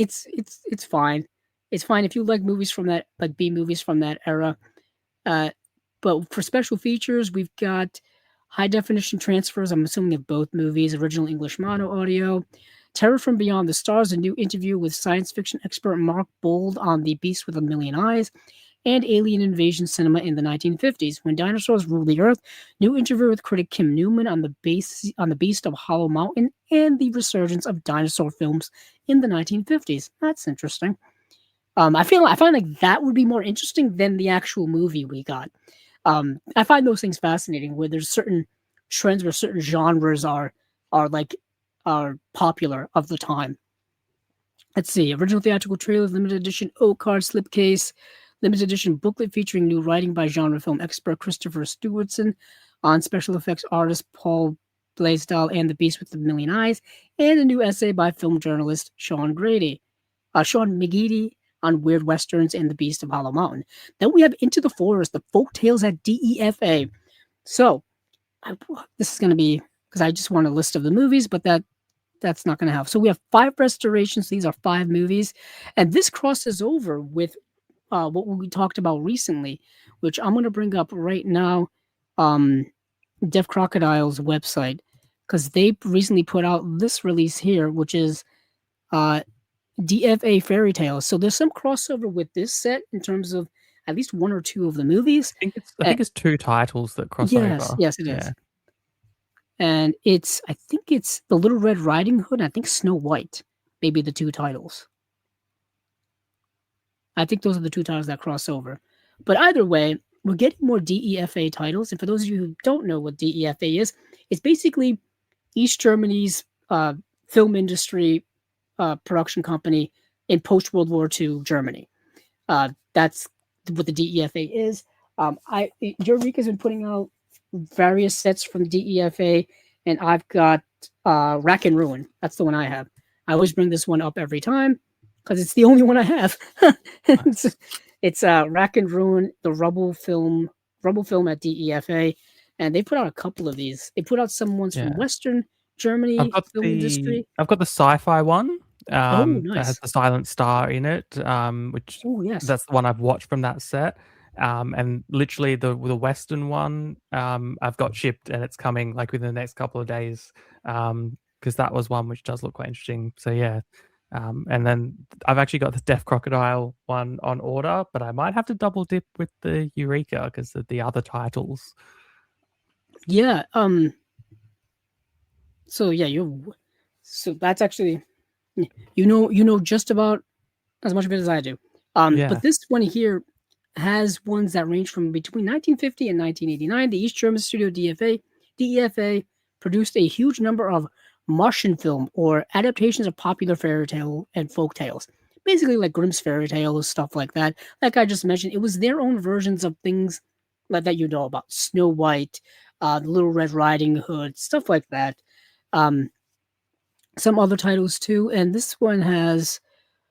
fine. It's fine if you like movies from that, like B movies from that era. Uh, but for special features, we've got high definition transfers. I'm assuming of both movies, original English mono audio. Terror from Beyond the Stars, a new interview with science fiction expert Mark Bold on The Beast with a Million Eyes, and alien invasion cinema in the 1950s. When dinosaurs ruled the earth, new interview with critic Kim Newman on the Beast of Hollow Mountain, and the resurgence of dinosaur films in the 1950s. That's interesting. I find like that would be more interesting than the actual movie we got. I find those things fascinating where there's certain trends where certain genres are like are popular of the time. Let's see. Original theatrical trailers, limited edition O card slipcase, limited edition booklet featuring new writing by genre film expert Christopher Stewartson, on special effects artist Paul Blaisdell and the Beast with the Million Eyes, and a new essay by film journalist Sean McGeady on Weird Westerns and the Beast of Hollow Mountain. Then we have Into the Forest, the folk tales at DEFA. So this is going to be because I just want a list of the movies, but that's not going to have. So we have 5 restorations. These are 5 movies, and this crosses over with what we talked about recently, which I'm going to bring up right now. Um, Deaf Crocodile's website, because they recently put out this release here, which is uh, DFA Fairy Tales. So there's some crossover with this set in terms of at least 1 or 2 of the movies. I think it's 2 titles that cross Yes, over. yes, it is. Yeah. And I think it's The Little Red Riding Hood, and I think Snow White, maybe the 2 titles. I think those are the 2 titles that cross over. But either way, we're getting more DEFA titles. And for those of you who don't know what DEFA is, it's basically East Germany's film industry production company in post-World War II Germany. That's what the DEFA is. Eureka's been putting out various sets from DEFA, and I've got Rack and Ruin. That's the one I have. I always bring this one up every time because it's the only one I have. it's Rack and Ruin, the Rubble film at DEFA, and they put out a couple of these. They put out some ones from Western Germany film industry. I've got the sci-fi one. Oh, That has nice. the Silent Star in it, which Oh, yes. that's the one I've watched from that set. And literally the Western one, I've got shipped and it's coming like within the next couple of days. Because that was one which does look quite interesting. So yeah. And then I've actually got the Deaf Crocodile one on order, but I might have to double dip with the Eureka because of the other titles. Yeah. So yeah, so that's actually you know just about as much of it as I do. Yeah. But this one here has ones that range from between 1950 and 1989. The East German studio DEFA produced a huge number of Martian film or adaptations of popular fairy tale and folk tales. Basically like Grimm's fairy tales, stuff like that. Like I just mentioned, it was their own versions of things like that you know about. Snow White, the Little Red Riding Hood, stuff like that. Um, some other titles too, and this one has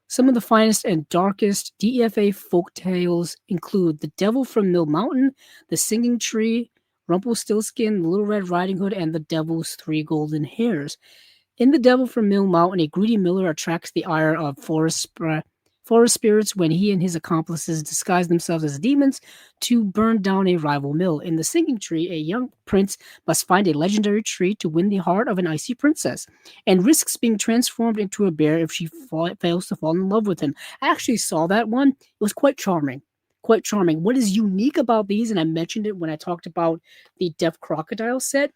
some of the finest and darkest DEFA folk tales include The Devil from Mill Mountain, The Singing Tree, Rumpelstiltskin, The Little Red Riding Hood, and The Devil's 3 Golden Hairs. In The Devil from Mill Mountain, a greedy miller attracts the ire of forest spirits when he and his accomplices disguise themselves as demons to burn down a rival mill. In The Singing Tree, a young prince must find a legendary tree to win the heart of an icy princess and risks being transformed into a bear if she fails to fall in love with him. I actually saw that one. It was quite charming. Quite charming. What is unique about these, and I mentioned it when I talked about the Deaf Crocodile set,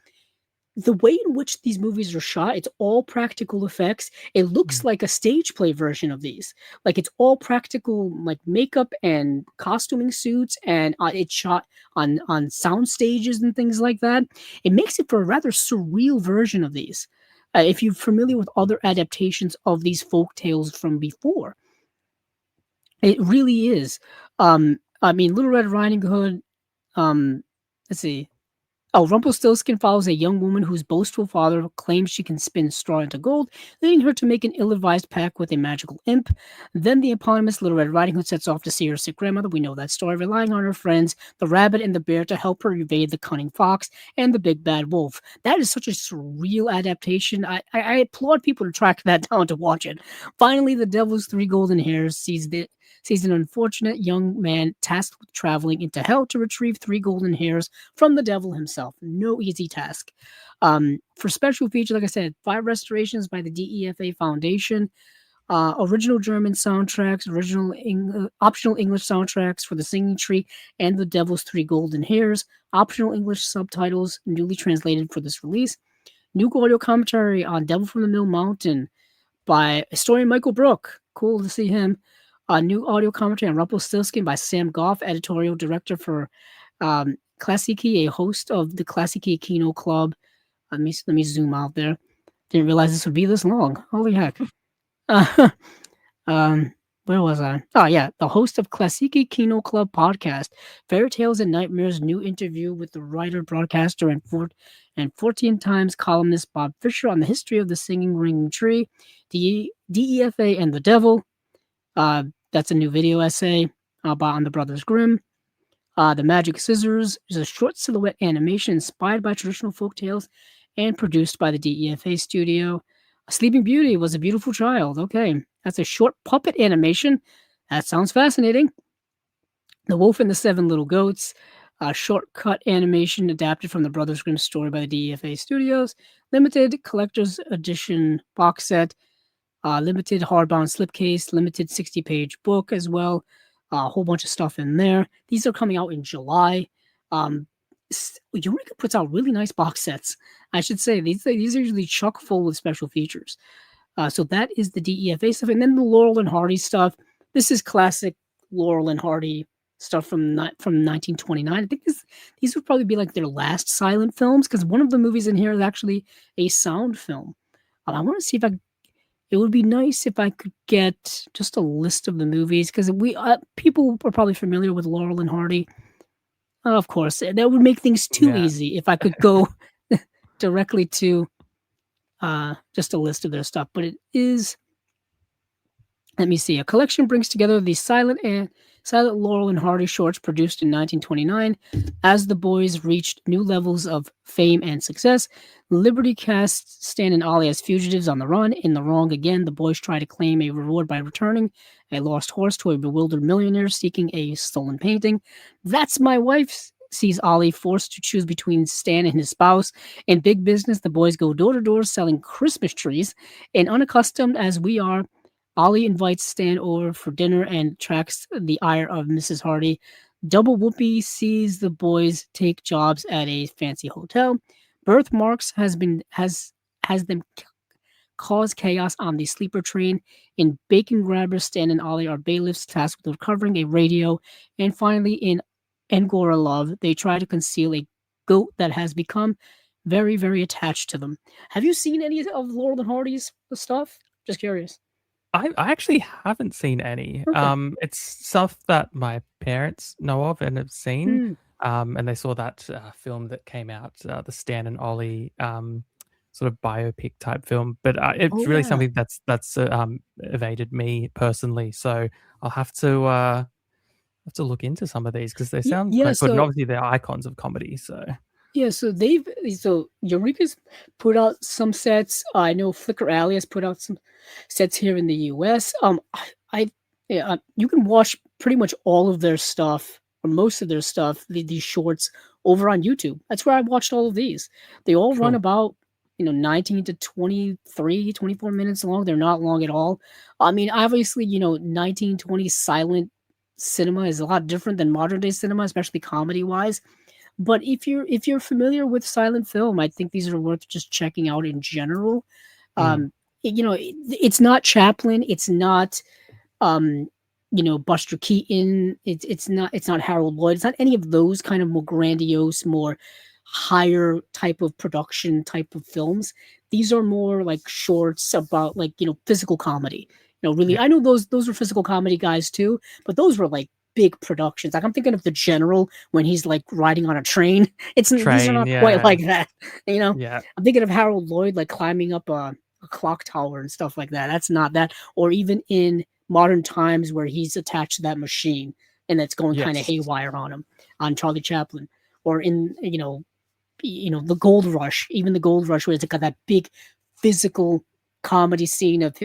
the way in which these movies are shot, it's all practical effects. It looks like a stage play version of these. Like it's all practical, like makeup and costuming suits, and it's shot on sound stages and things like that. It makes it for a rather surreal version of these. If you're familiar with other adaptations of these folk tales from before, it really is. I mean, Little Red Riding Hood. Let's see. Oh, Rumpelstiltskin follows a young woman whose boastful father claims she can spin straw into gold, leading her to make an ill-advised pact with a magical imp. Then the eponymous Little Red Riding Hood sets off to see her sick grandmother. We know that story, relying on her friends, the rabbit and the bear, to help her evade the cunning fox and the big bad wolf. That is such a surreal adaptation. I applaud people to track that down to watch it. Finally, the Devil's 3 Golden Hairs sees an unfortunate young man tasked with traveling into hell to retrieve 3 golden hairs from the devil himself. No easy task. For special features, like I said, 5 restorations by the DEFA Foundation, original German soundtracks, optional English soundtracks for The Singing Tree and The Devil's 3 Golden Hairs, optional English subtitles newly translated for this release, new audio commentary on Devil from the Mill Mountain by historian Michael Brook. Cool to see him. New audio commentary on Rumpelstiltskin by Sam Goff, editorial director for Klassiki, a host of the Klassiki Kino Club. Let me zoom out there. Didn't realize this would be this long. Holy heck. Where was I? Oh yeah, the host of Klassiki Kino Club podcast, Fairy Tales and Nightmares. New interview with the writer, broadcaster, and and 14 times columnist Bob Fisher on the history of the singing ringing tree, DEFA and the devil. Uh, that's a new video essay on the Brothers Grimm. The Magic Scissors is a short silhouette animation inspired by traditional folk tales and produced by the DEFA studio. Sleeping Beauty was a beautiful child. Okay, that's a short puppet animation. That sounds fascinating. The Wolf and the Seven Little Goats, a shortcut animation adapted from the Brothers Grimm story by the DEFA Studios. Limited collector's edition box set, limited hardbound slipcase, limited 60-page book as well. A whole bunch of stuff in there. These are coming out in July. Eureka puts out really nice box sets. I should say these are usually chock full with special features. So that is the DEFA stuff, and then the Laurel and Hardy stuff. This is classic Laurel and Hardy stuff from 1929. I think these would probably be like their last silent films because one of the movies in here is actually a sound film. I want to see if I. It would be nice if I could get just a list of the movies because people are probably familiar with Laurel and Hardy. Of course, that would make things too Yeah. easy if I could go directly to just a list of their stuff. But it is, let me see. A collection brings together the silent Laurel and Hardy shorts produced in 1929. As the boys reached new levels of fame and success, Liberty cast Stan and Ollie as fugitives on the run. In the wrong again, the boys try to claim a reward by returning a lost horse to a bewildered millionaire seeking a stolen painting. That's my wife. Sees Ollie forced to choose between Stan and his spouse. In big business, the boys go door to door selling Christmas trees. And unaccustomed as we are, Ollie invites Stan over for dinner and attracts the ire of Mrs. Hardy. Double Whoopi sees the boys take jobs at a fancy hotel. Birthmarks has them cause chaos on the sleeper train. In Bacon Grabbers, Stan and Ollie are bailiffs tasked with recovering a radio. And finally, in Angora Love, they try to conceal a goat that has become very, very attached to them. Have you seen any of Laurel and Hardy's stuff? Just curious. I actually haven't seen any. Okay. It's stuff that my parents know of and have seen. Hmm. And they saw that film that came out, the Stan and Ollie sort of biopic type film. But Oh it's really yeah. something that's evaded me personally. So I'll have to look into some of these because they sound Yeah. quite good. And So obviously they're icons of comedy. So yeah. So Eureka's put out some sets. I know Flickr Alley has put out some sets here in the U.S. I yeah. You can watch pretty much all of their stuff or most of their stuff. These shorts over on YouTube. That's where I watched all of these. They all run cool. about 19 to 23, 24 minutes long. They're not long at all. I mean, obviously, 1920s silent cinema is a lot different than modern day cinema, especially comedy wise. But if you're familiar with silent film, I think these are worth just checking out in general. Mm, Um, it's not Chaplin, it's not um, Buster Keaton, it's not Harold Lloyd, it's not any of those kind of more grandiose, more higher type of production type of films. These are more like shorts about like physical comedy. Really, yeah. I know those were physical comedy guys too, but those were like big productions. Like I'm thinking of the General when he's like riding on a train. These are Train, not quite yeah. like that. You know, Yeah. I'm thinking of Harold Lloyd like climbing up a clock tower and stuff like that. That's not that. Or even in modern times where he's attached to that machine and that's going kind of Yes. haywire on him on Charlie Chaplin. Or in the Gold Rush, even the Gold Rush where it's got that big physical comedy scene of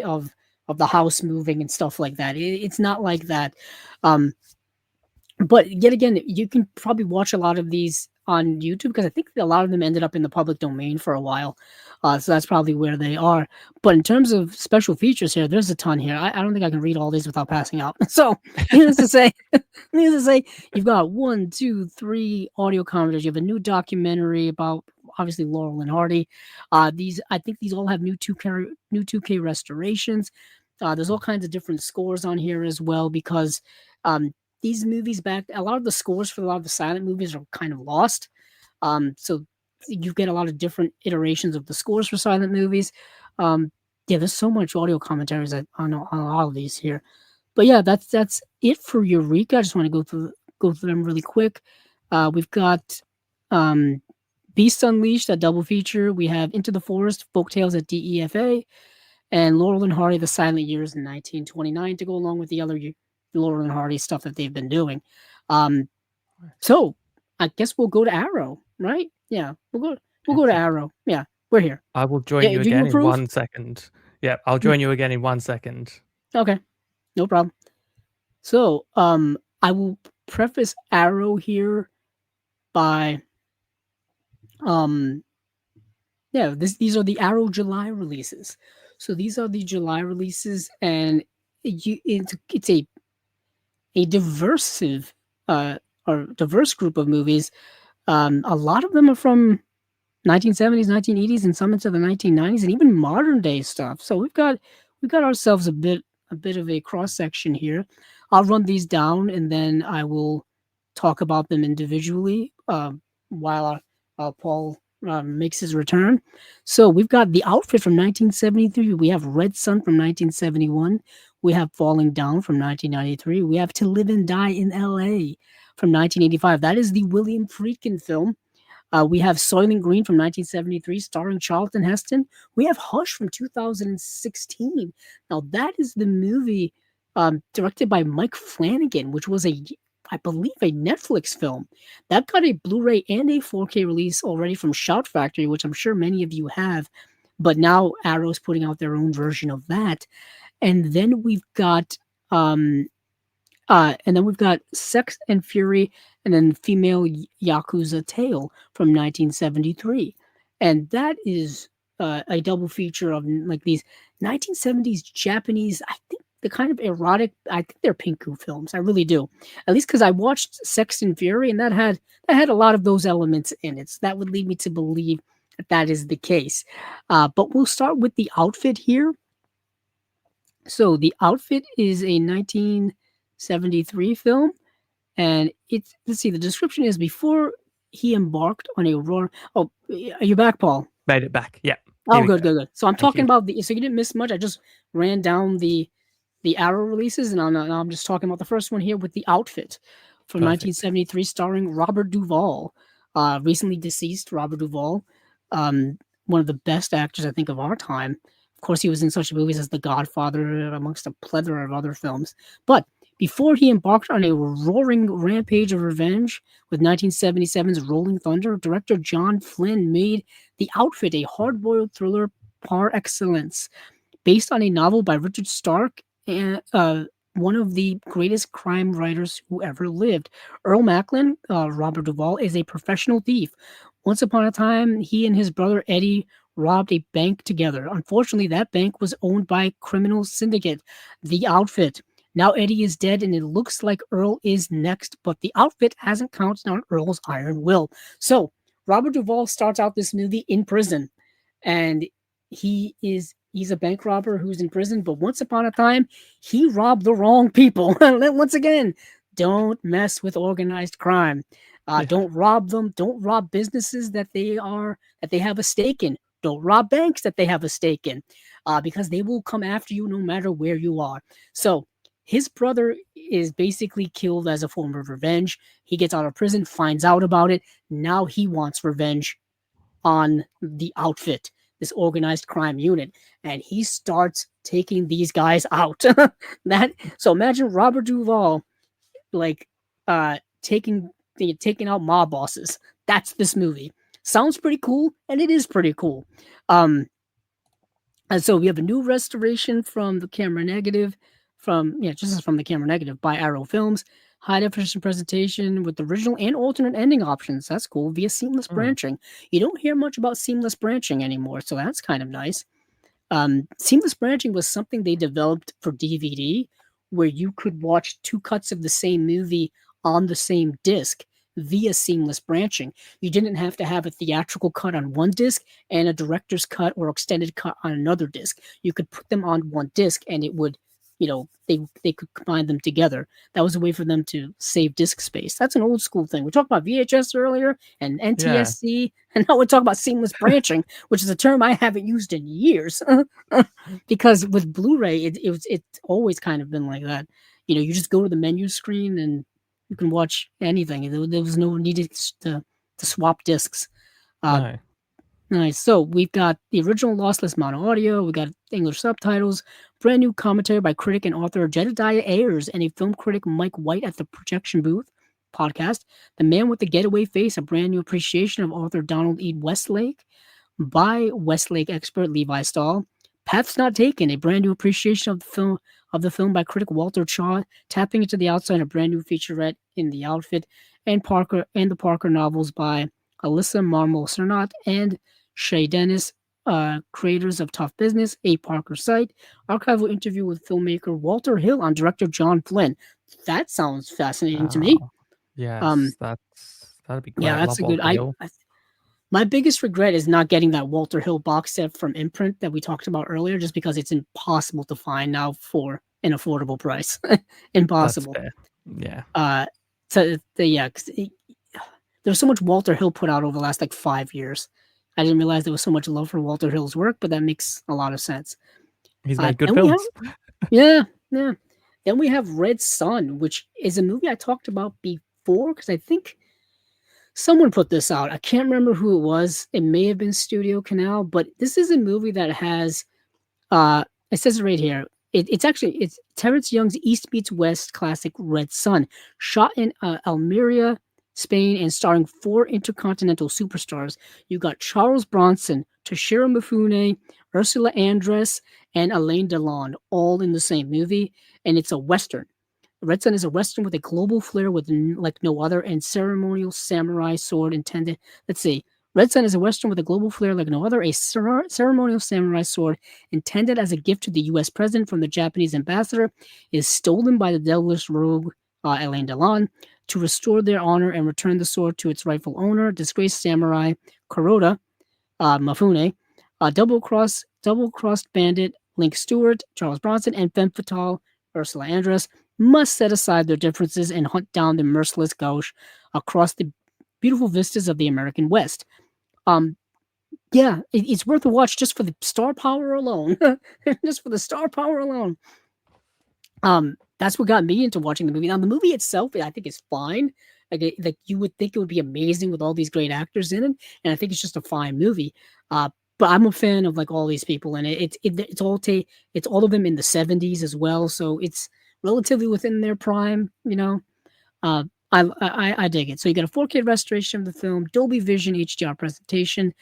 the house moving and stuff like that. It's not like that. Um, but yet again, you can probably watch a lot of these on YouTube because I think a lot of them ended up in the public domain for a while. So that's probably where they are. But in terms of special features here, there's a ton here. I don't think I can read all these without passing out. So needless to say, needless to say, you've got one, two, three audio commentaries. You have a new documentary about obviously Laurel and Hardy. I think these all have new 2K restorations. There's all kinds of different scores on here as well because um, these movies back a lot of the scores for a lot of the silent movies are kind of lost. So you get a lot of different iterations of the scores for silent movies. Yeah, there's so much audio commentaries on a lot of these here. But yeah, that's it for Eureka. I just want to go through them really quick. We've got um Beast Unleashed, a double feature. We have Into the Forest, Folktales at DEFA, and Laurel and Hardy, The Silent Years in 1929 to go along with the other Laurel and Hardy stuff that they've been doing. Um, Nice. so I guess we'll go to Arrow, right? Yeah, we'll go to Excellent. Arrow. Yeah, we're here. I will join Yeah, you do you again in approve? 1 second. Yeah, I'll Mm, join you again in 1 second. okay, no problem. So, I will preface Arrow here by um yeah, these are the Arrow July releases. So these are the July releases, and it's a uh or diverse group of movies. A lot of them are from 1970s, 1980s, and some into the 1990s, and even modern day stuff. So we've got ourselves a bit of a cross section here. I'll run these down, and then I will talk about them individually while Paul makes his return. So we've got The Outfit from 1973. We have Red Sun from 1971. We have Falling Down from 1993. We have To Live and Die in L.A. from 1985. That is the William Friedkin film. We have Soylent Green from 1973, starring Charlton Heston. We have Hush from 2016. Now, that is the movie directed by Mike Flanagan, which was I believe, a Netflix film. That got a Blu ray and a 4K release already from Shout Factory, which I'm sure many of you have. But now Arrow's putting out their own version of that. And then we've got Sex and Fury, and then Female Yakuza Tale from 1973, and that is a double feature of like these 1970s Japanese. I think the kind of erotic. I think they're pinku films. I really do. At least because I watched Sex and Fury, and that had a lot of those elements in it. So that would lead me to believe that that is the case. But we'll start with The Outfit here. So The Outfit is a 1973 film, and it's let's see. The description is before he embarked on a roar. Oh, are you back, Paul? Made it back. Yeah. Here Oh, we good, go. good, good. So I'm Thank talking you. about the. So you didn't miss much. I just ran down the Arrow releases, and I'm just talking about the first one here with The Outfit from Perfect. 1973, starring Robert Duvall, recently deceased Robert Duvall, one of the best actors I think of our time. Of course, he was in such movies as The Godfather, amongst a plethora of other films. But before he embarked on a roaring rampage of revenge with 1977's Rolling Thunder, director John Flynn made The Outfit a hard-boiled thriller par excellence, based on a novel by Richard Stark, and one of the greatest crime writers who ever lived. Earl Macklin, Robert Duvall, is a professional thief. Once upon a time, he and his brother Eddie robbed a bank together. Unfortunately, that bank was owned by a criminal syndicate, The Outfit. Now Eddie is dead, and it looks like Earl is next, but the Outfit hasn't counted on Earl's iron will. So Robert Duvall starts out this movie in prison, and he's a bank robber who's in prison, but once upon a time he robbed the wrong people. Once again, don't mess with organized crime. Yeah. Don't rob them. Don't rob businesses that they have a stake in. Don't rob banks that they have a stake in, because they will come after you no matter where you are. So his brother is basically killed as a form of revenge. He gets out of prison, finds out about it. Now he wants revenge on The Outfit, this organized crime unit, and he starts taking these guys out. That so imagine Robert Duvall like taking out mob bosses. That's this movie. Sounds pretty cool, and it is pretty cool. Um, and so we have a new restoration from the camera negative, just from the camera negative by Arrow Films. High definition presentation with the original and alternate ending options. That's cool via seamless Mm. branching. You don't hear much about seamless branching anymore, so that's kind of nice. Seamless branching was something they developed for DVD, where you could watch two cuts of the same movie on the same disc via seamless branching. You didn't have to have a theatrical cut on one disc and a director's cut or extended cut on another disc. You could put them on one disc, and it would, they could combine them together. That was a way for them to save disc space. That's an old school thing. We talked about VHS earlier and Yeah. NTSC, and now we're talking about seamless branching, which is a term I haven't used in years. Because with Blu-ray, it's always kind of been like that. You just go to the menu screen and you can watch anything. There was no need to swap discs. Uh, No. Nice. So we've got the original lossless mono audio. We got English subtitles. Brand new commentary by critic and author Jedediah Ayers and a film critic Mike White at the Projection Booth podcast. The Man with the Getaway Face, a brand new appreciation of author Donald E. Westlake by Westlake expert Levi Stahl. Paths Not Taken, a brand new appreciation of the film by critic Walter Chaw, tapping into the outside, a brand new featurette in the outfit, and the Parker novels by Alyssa Marmol Cernat and Shay Dennis, creators of Tough Business, A Parker Site, archival interview with filmmaker Walter Hill on director John Flynn. That sounds fascinating to me. Oh, yes, Um, that'd be yeah, great. I that's love a good. Walter Hill. My biggest regret is not getting that Walter Hill box set from Imprint that we talked about earlier, just because it's impossible to find now for an affordable price. That's Impossible. fair. Yeah. Uh, yeah, 'cause there was so much Walter Hill put out over the last like 5 years. I didn't realize there was so much love for Walter Hill's work, but that makes a lot of sense. He's made good Then we have, films. yeah, yeah. Then we have Red Sun, which is a movie I talked about before because I think someone put this out. I can't remember who it was. It may have been Studio Canal, but this is a movie that has uh it says it right here. It's Terrence Young's East Meets West classic Red Sun, shot in Almeria, Spain, and starring four intercontinental superstars. You got Charles Bronson, Toshiro Mifune, Ursula Andress, and Alain Delon, all in the same movie, and it's a western. Red Sun is a western with a global flair like no other, and ceremonial samurai sword intended. Let's see. Red Sun is a western with a global flair like no other, a ceremonial samurai sword intended as a gift to the U.S. president from the Japanese ambassador is stolen by the devilish rogue Alain Delon to restore their honor and return the sword to its rightful owner, disgraced samurai Kuroda Mifune, double crossed bandit Link Stewart, Charles Bronson, and femme fatale Ursula Andress must set aside their differences and hunt down the merciless gauche across the beautiful vistas of the American West. Um, yeah, it's worth a watch just for the star power alone. Just for the star power alone. That's what got me into watching the movie. Now, the movie itself, I think, is fine. Like you would think it would be amazing with all these great actors in it, and I think it's just a fine movie. Uh, but I'm a fan of like all these people in it. It's all of them in the '70s as well, so it's relatively within their prime. Uh, I dig it. So you got a 4K restoration of the film, Dolby Vision HDR presentation.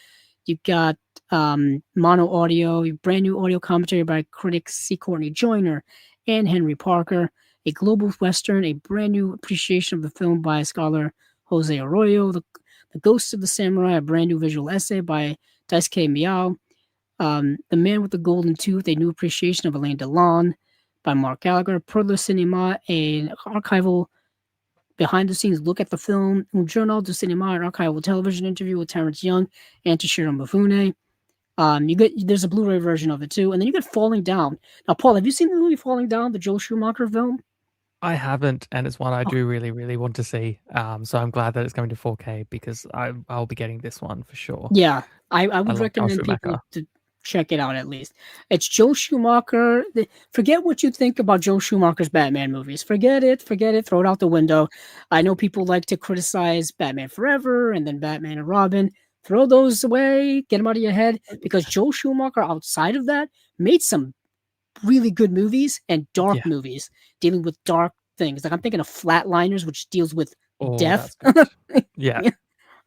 You've got mono audio, brand new audio commentary by critics C. Courtney Joyner and Henry Parker, a global western, a brand new appreciation of the film by scholar Jose Arroyo, the Ghosts of the Samurai, a brand new visual essay by Daisuke Miao, The Man with the Golden Tooth, a new appreciation of Alain Delon by Mark Gallagher, Per le Cinema, an archival behind the scenes look at the film, Un Journal du Cinema, an archival television interview with Terrence Young and Toshiro Mifune. There's a Blu-ray version of it too, and then you get Falling Down. Now, Paul, have you seen the movie Falling Down, the Joel Schumacher film? I haven't, and it's one I Oh, do really, really want to see. So I'm glad that it's coming to 4K because I'll be getting this one for sure. yeah, I I would love Joel recommend people Schumacher. to check it out at least. It's Joel Schumacher. Forget what you think about Joel Schumacher's Batman movies. Forget it, throw it out the window. I know people like to criticize Batman Forever and then Batman and Robin. Throw those away, get them out of your head, because Joel Schumacher, outside of that, made some really good movies and dark Yeah. movies dealing with dark things. Like I'm thinking of Flatliners, which deals with Oh, death. that's good. Yeah. Yeah.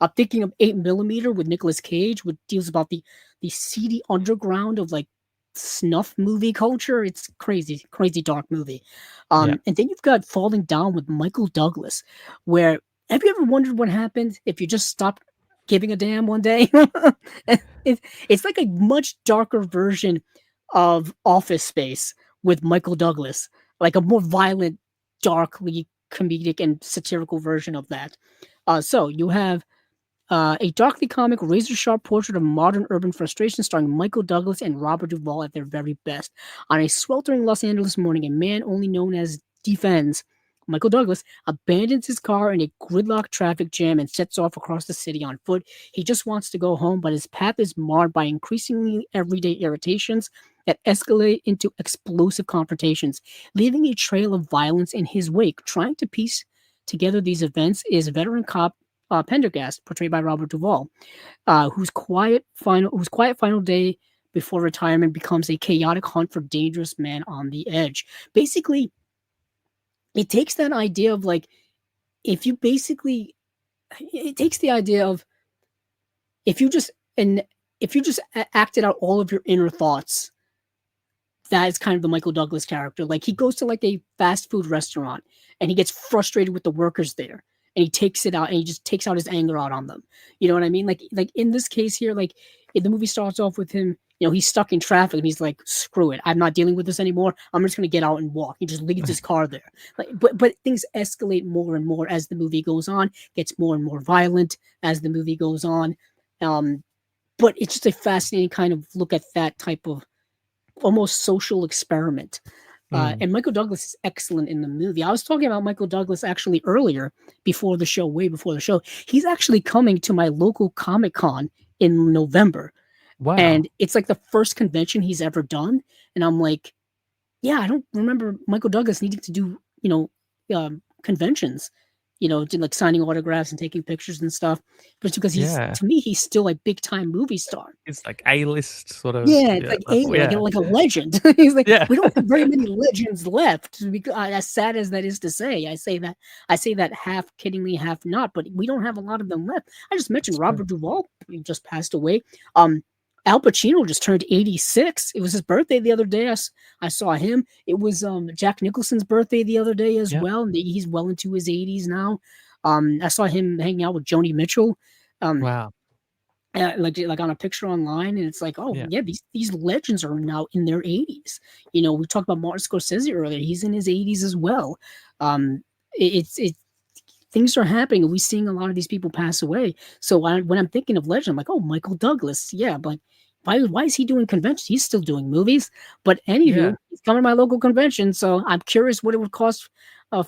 I'm thinking of 8mm with Nicolas Cage, which deals about the seedy underground of like snuff movie culture. It's crazy, crazy dark movie. Yeah. And then you've got Falling Down with Michael Douglas, where have you ever wondered what happened if you just stopped giving a damn one day? It's like a much darker version of Office Space with Michael Douglas, like a more violent, darkly comedic and satirical version of that. So you have a darkly comic, razor sharp portrait of modern urban frustration starring Michael Douglas and Robert Duvall at their very best. On a sweltering Los Angeles morning, a man only known as Defense, Michael Douglas, abandons his car in a gridlock traffic jam and sets off across the city on foot. He just wants to go home, but his path is marred by increasingly everyday irritations that escalate into explosive confrontations, leaving a trail of violence in his wake. Trying to piece together these events is veteran cop Pendergast, portrayed by Robert Duvall, whose quiet final day before retirement becomes a chaotic hunt for dangerous man on the edge. Basically, it takes that idea of like if you basically it takes the idea of if you just and if you just acted out all of your inner thoughts, that is kind of the Michael Douglas character. Like he goes to like a fast food restaurant and he gets frustrated with the workers there and he takes it out and he just takes out his anger out on them. You know what I mean? Like in this case here, like the movie starts off with him, he's stuck in traffic and he's like, screw it. I'm not dealing with this anymore. I'm just gonna get out and walk. He just leaves his car there. Like but things escalate more and more as the movie goes on, gets more and more violent as the movie goes on. But it's just a fascinating kind of look at that type of almost social experiment. Mm. And Michael Douglas is excellent in the movie. I was talking about Michael Douglas actually earlier before the show, way before the show. He's actually coming to my local Comic Con in November. Wow. And it's like the first convention he's ever done. And I'm like, yeah, I don't remember Michael Douglas needing to do, conventions, to like signing autographs and taking pictures and stuff. But it's because Yeah. to me, he's still a big time movie star. It's like A-list sort of, Yeah, it's yeah, like level, like yeah. like a legend. He's like, Yeah. we don't have very many legends left. Because, as sad as that is to say, I say that half kiddingly, half not. But we don't have a lot of them left. I just mentioned It's true. Robert Duvall just passed away. Al Pacino just turned 86. It was his birthday the other day. I saw him. It was Jack Nicholson's birthday the other day as Yep. well. And he's well into his 80s now. I saw him hanging out with Joni Mitchell. Um, Wow. like on a picture online, and it's like, oh Yeah. yeah, these legends are now in their 80s. We talked about Martin Scorsese earlier; he's in his 80s as well. It's things are happening, and we're seeing a lot of these people pass away. So when I'm thinking of legend, I'm like, oh, Michael Douglas, yeah, but why is he doing conventions? He's still doing movies. But Yeah. anywho, he's coming to my local convention, so I'm curious what it would cost.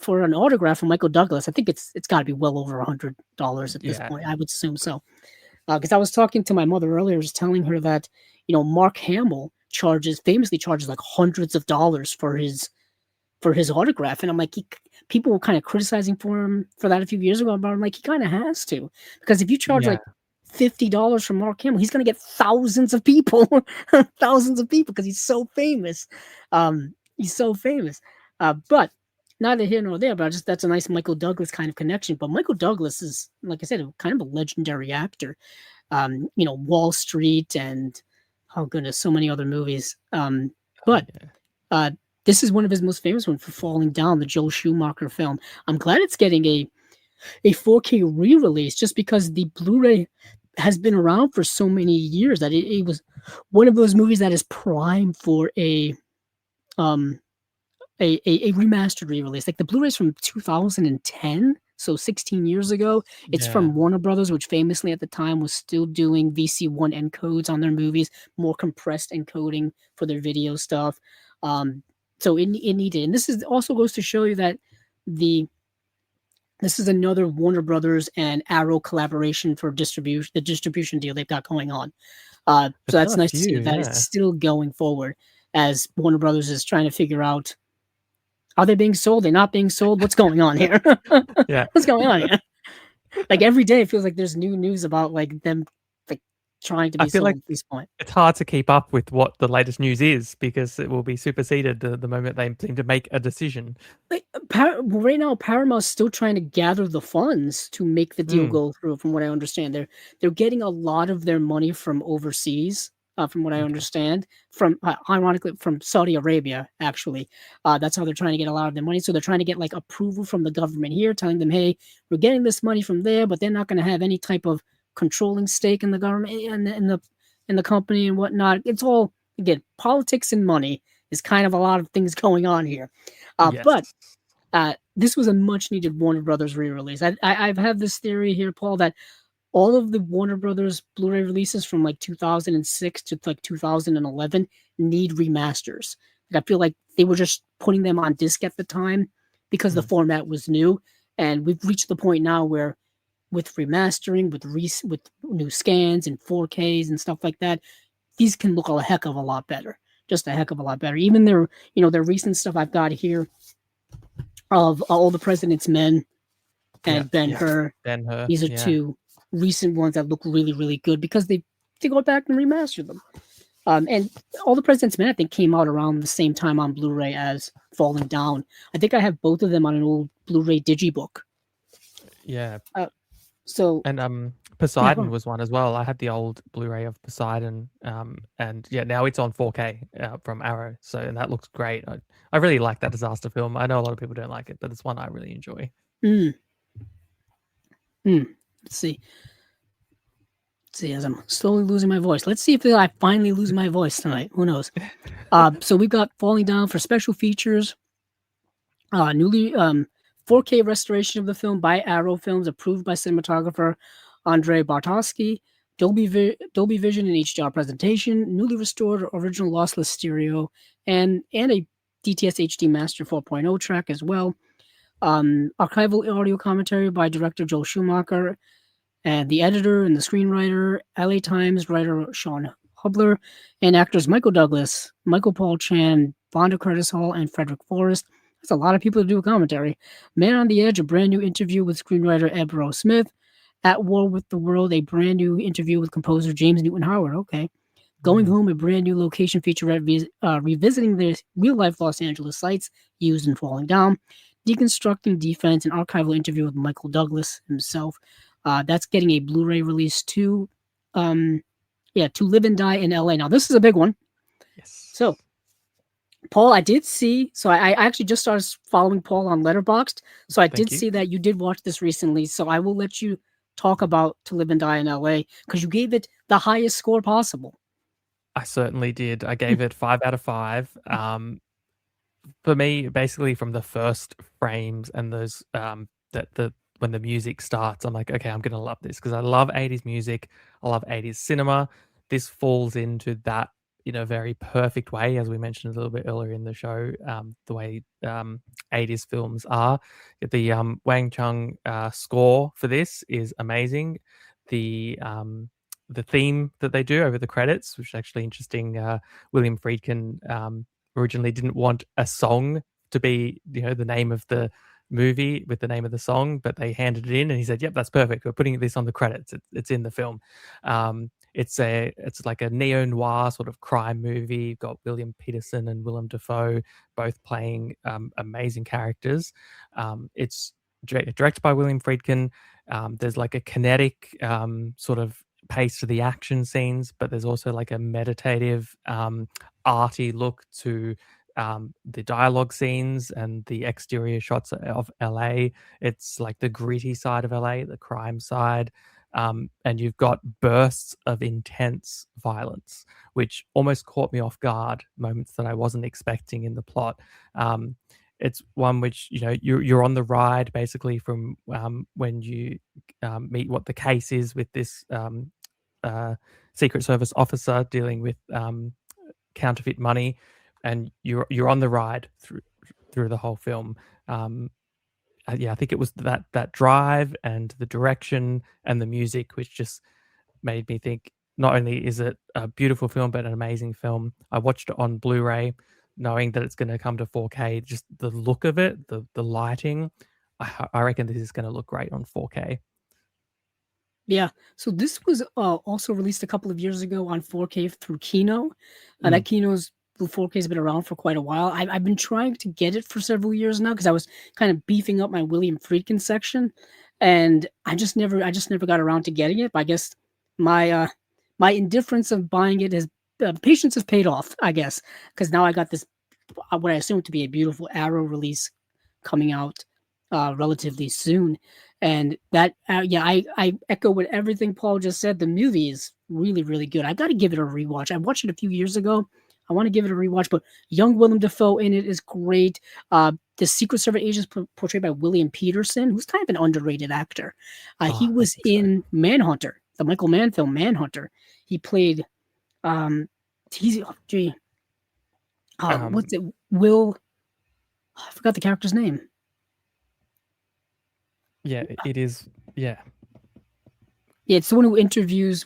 For an autograph from Michael Douglas, I think it's got to be well over $100 at this Yeah. point. I would assume so. Because I was talking to my mother earlier, just telling her that Mark Hamill famously charges like hundreds of dollars for his autograph, and I'm like, people were kind of criticizing for him for that a few years ago, but I'm like, he kind of has to, because if you charge Yeah. like $50 for Mark Hamill, he's gonna get thousands of people, thousands of people, because he's so famous. He's so famous. But neither here nor there. But that's a nice Michael Douglas kind of connection. But Michael Douglas is, like I said, kind of a legendary actor. Wall Street and oh goodness, so many other movies. Oh, But yeah. uh, this is one of his most famous ones for Falling Down, the Joel Schumacher film. I'm glad it's getting a 4K re-release just because the Blu-ray has been around for so many years that it was one of those movies that is prime for um a remastered re-release. Like the Blu-ray's from 2010, so 16 years ago. It's Yeah. from Warner Brothers, which famously at the time was still doing VC1 encodes on their movies, more compressed encoding for their video stuff. So it needed, and this is also goes to show you that the this is another Warner Brothers and Arrow collaboration for distribution, the distribution deal they've got going on. So They've that's done a nice to see few, that is yeah. still going forward as Warner Brothers is trying to figure out, are they being sold? They're not being sold? What's going on here? Yeah. What's going on here? Like every day it feels like there's new news about like them like trying to I be feel sold like at this point. it's hard to keep up with what the latest news is because it will be superseded the moment they seem to make a decision. Like, right now, Paramount's still trying to gather the funds to make the deal Mm. go through. From what I understand, they're getting a lot of their money from overseas. From what I Okay. understand, from ironically from Saudi Arabia, actually, that's how they're trying to get a lot of their money. So they're trying to get like approval from the government here, telling them, "Hey, we're getting this money from there, but they're not going to have any type of controlling stake in the government and in the company and whatnot." It's all again politics and money is kind of a lot of things going on here. Yes. But this was a much needed Warner Brothers re-release. I've had this theory here, Paul, that all of the Warner Brothers Blu-ray releases from like 2006 to like 2011 need remasters. Like I feel like they were just putting them on disc at the time because the Mm. format was new, and we've reached the point now where with remastering, with new scans and 4Ks and stuff like that, these can look a heck of a lot better. Just a heck of a lot better. Even their recent stuff I've got here of All the President's Men. Yeah, and yeah. Ben-Hur. Ben-Hur, These are yeah. two recent ones that look really, really good because they go back and remaster them. And All the President's Men, I think, came out around the same time on Blu-ray as Falling Down. I think I have both of them on an old Blu-ray digibook. Yeah, Uh, so and, yeah, go Poseidon on. was one as well. I had the old Blu-ray of Poseidon, and yeah, now it's on 4K, from Arrow, so and that looks great. I really like that disaster film. I know a lot of people don't like it, but it's one I really enjoy. Mm, mm. Let's see. Let's see, as I'm slowly losing my voice. Let's see if I finally lose my voice tonight. Who knows? So we've got Falling Down for special features. Newly 4K restoration of the film by Arrow Films, approved by cinematographer Andrei Bartosky. Dolby Vision and HDR presentation, newly restored original lossless stereo, and a DTS HD Master 4.0 track as well. Archival audio commentary by director Joel Schumacher, and the editor and the screenwriter, LA Times writer Sean Hubler, and actors Michael Douglas, Michael Paul Chan, Vonda Curtis Hall, and Frederick Forrest. That's a lot of people to do a commentary. Man on the Edge, a brand new interview with screenwriter Ed Burrow Smith. At War with the World, a brand new interview with composer James Newton Howard. Okay. Going Mm. Home, a brand new location featurette revisiting the real life Los Angeles sites used in Falling Down. Deconstructing Defense, an archival interview with Michael Douglas himself. That's getting a Blu-ray release too. To Live and Die in LA. Now this is a big one. So Yes. Paul, I did see. So I actually just started following Paul on Letterboxd. So I did Thank you. see that you did watch this recently. So I will let you talk about To Live and Die in LA because you gave it the highest score possible. I certainly did. I gave it 5 out of 5. For me, basically from the first frames and those that the when the music starts, I'm like, okay, I'm gonna love this because I love 80s music. I love 80s cinema. This falls into that in a very perfect way, as we mentioned a little bit earlier in the show. The way 80s films are. The Wang Chung score for this is amazing. The the theme that they do over the credits, which is actually interesting. William Friedkin originally didn't want a song to be, the name of the movie with the name of the song, but they handed it in and he said, "Yep, that's perfect. We're putting this on the credits. It's in the film." It's like a neo noir sort of crime movie. You've got William Peterson and Willem Dafoe both playing amazing characters. It's directed by William Friedkin. There's like a kinetic sort of pace to the action scenes, but there's also like a meditative arty look to the dialogue scenes and the exterior shots of LA. It's like the gritty side of LA, the crime side. And you've got bursts of intense violence, which almost caught me off guard, moments that I wasn't expecting in the plot. It's one which, you're on the ride basically from when you meet what the case is with this Secret Service officer dealing with counterfeit money, and you're on the ride through the whole film. Yeah, I think it was that drive and the direction and the music which just made me think. Not only is it a beautiful film, but an amazing film. I watched it on Blu-ray, knowing that it's going to come to 4K. Just the look of it, the lighting. I reckon this is going to look great on 4K. Yeah. So this was also released a couple of years ago on 4K through Kino. Mm. That Kino's the 4K has been around for quite a while. I've been trying to get it for several years now because I was kind of beefing up my William Friedkin section, and I just never got around to getting it. But I guess my my indifference of buying it has patience has paid off. I guess because now I got this what I assume to be a beautiful Arrow release coming out relatively soon. And that, I echo with everything Paul just said. The movie is really, really good. I got to give it a rewatch. I watched it a few years ago. I want to give it a rewatch, but young Willem Dafoe in it is great. The Secret Service agent is portrayed by William Peterson, who's kind of an underrated actor. He Oh, I was think so. in Manhunter, the Michael Mann film Manhunter. He played, he's, oh, gee, Um, what's it? Will, I forgot the character's name. yeah, it is. Yeah, Yeah, it's the one who interviews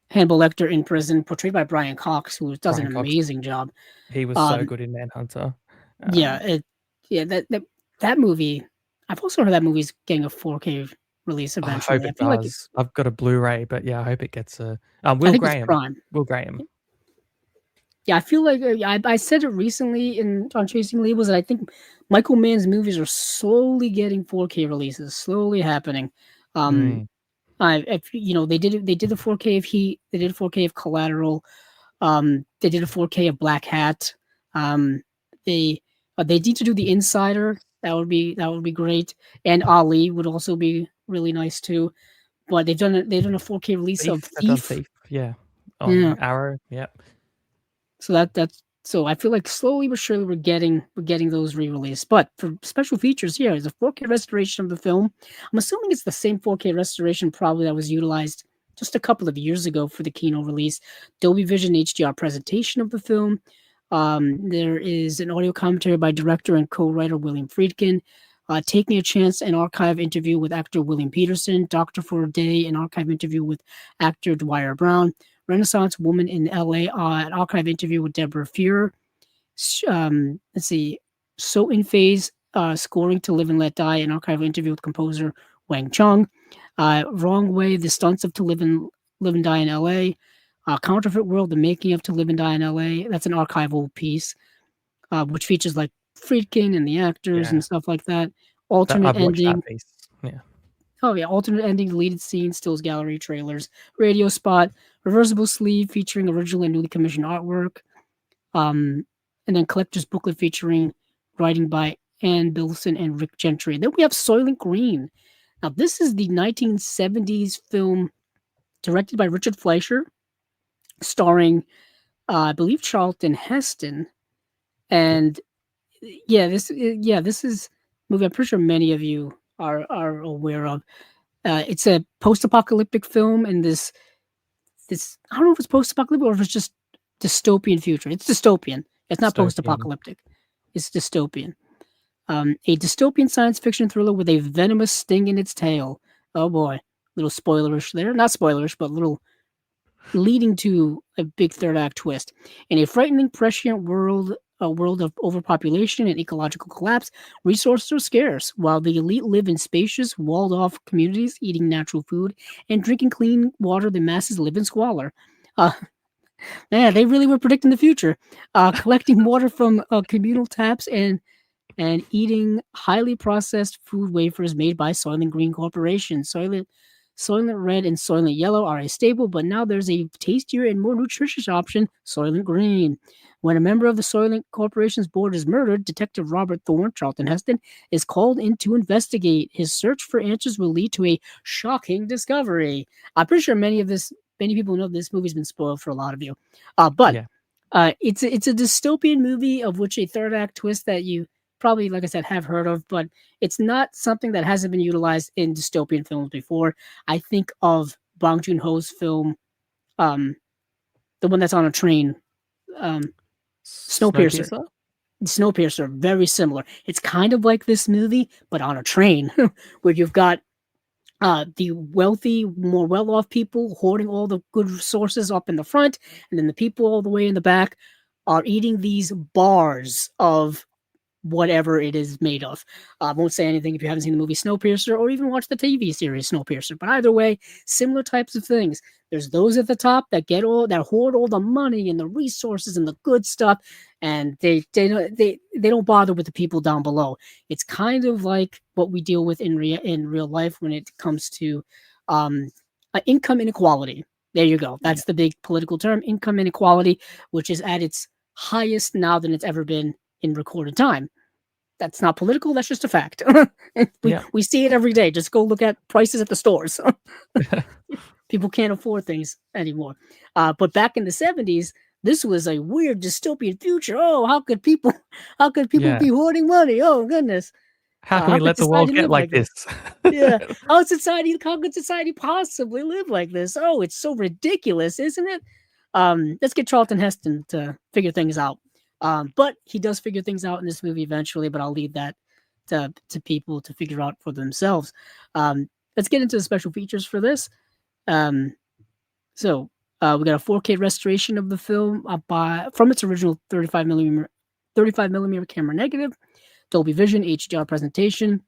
Hannibal Lecter in prison, portrayed by Brian Cox, who does an Brian Cox. amazing job. He was so Um, good in Manhunter. yeah, Um, yeah, that movie. I've also heard that movie's getting a 4K release Oh, I hope eventually. I it feel like does. I've got a Blu-ray, but yeah, I hope it gets a I Will think it's Graham. Prime. Will Graham. Yeah, I feel like I said it recently in on Chasing Labels that I think Michael Mann's movies are slowly getting 4K releases, slowly happening. Um, Mm. they did the 4K of Heat, they did a 4K of Collateral, they did a 4K of Black Hat. Um, they need to do the Insider. That would be great, and Ali would also be really nice too. But they've done a 4K release of Thief. They've done Thief. Thief. Yeah. On Yeah, Arrow. Yep. so so I feel like slowly but surely we're getting those re-released. But for special features here is a 4K restoration of the film. I'm assuming it's the same 4K restoration probably that was utilized just a couple of years ago for the Kino release. Dolby Vision HDR presentation of the film. There is an audio commentary by director and co-writer William Friedkin. Taking a Chance, an archive interview with actor William Peterson. Doctor for a Day, an archive interview with actor Dwyer Brown. Renaissance Woman in LA, an archive interview with Deborah Fuhrer. Let's see, So in Phase, Scoring to Live and Let Die, an archive interview with composer Wang Chung. Wrong Way, The Stunts of To Live and Die in LA. Counterfeit World, The Making of To Live and Die in LA. That's an archival piece, which features like Friedkin and the actors Yeah. and stuff like that. That Alternate I've watched that ending. piece. Yeah. Oh yeah, alternate ending, deleted scenes, stills gallery, trailers, radio spot, reversible sleeve featuring original and newly commissioned artwork, um, and then collector's booklet featuring writing by Ann Bilson and Rick Gentry. Then we have Soylent Green. Now this is the 1970s film directed by Richard Fleischer, starring I believe Charlton Heston, Yeah. and this is a movie I'm pretty sure many of you are aware of. It's a post-apocalyptic film, and this I don't know if it's post-apocalyptic or if it's just dystopian future. It's dystopian. It's not Dystopian. post-apocalyptic. It's dystopian. A dystopian science fiction thriller with a venomous sting in its tail. Oh boy, little spoilerish there. Not spoilerish, but little leading to a big third act twist. In a frightening, prescient world, a world of overpopulation and ecological collapse, resources are scarce, while the elite live in spacious, walled off communities, eating natural food and drinking clean water. The masses live in squalor. Uh, yeah, they really were predicting the future. Collecting water from communal taps and eating highly processed food wafers made by Soylent Green Corporation. Soylent Red and Soylent Yellow are a staple, but now there's a tastier and more nutritious option, Soylent Green. When a member of the Soylent Corporation's board is murdered, Detective Robert Thorne, Charlton Heston, is called in to investigate. His search for answers will lead to a shocking discovery. I'm pretty sure many people know this movie's been spoiled for a lot of you. But Yeah. it's a dystopian movie of which a third act twist that you probably, like I said, have heard of, but it's not something that hasn't been utilized in dystopian films before. I think of Bong Joon Ho's film, um, the one that's on a train, um, Snowpiercer. Snowpiercer. Snowpiercer, very similar. It's kind of like this movie, but on a train, where you've got the wealthy, more well-off people hoarding all the good resources up in the front, and then the people all the way in the back are eating these bars of whatever it is made of. I won't say anything if you haven't seen the movie Snowpiercer or even watched the TV series Snowpiercer. But either way, similar types of things. There's those at the top that hoard all the money and the resources and the good stuff, and they don't bother with the people down below. It's kind of like what we deal with in real life when it comes to um, income inequality. There you go. Yeah. That's the big political term, income inequality, which is at its highest now than it's ever been in recorded time. That's not political. That's just a fact. we Yeah. we see it every day. Just go look at prices at the stores. People can't afford things anymore. But back in the 70s, this was a weird dystopian future. Oh, how could people? How could people Yeah. be hoarding money? Oh goodness. How can How we could let the world society get live like like this? this? Yeah. How could society possibly live like this? Oh, it's so ridiculous, isn't it? Let's get Charlton Heston to figure things out. But he does figure things out in this movie eventually, but I'll leave that to people to figure out for themselves. Let's get into the special features for this. Um, we got a 4K restoration of the film from its original 35 millimeter camera negative, Dolby Vision HDR presentation,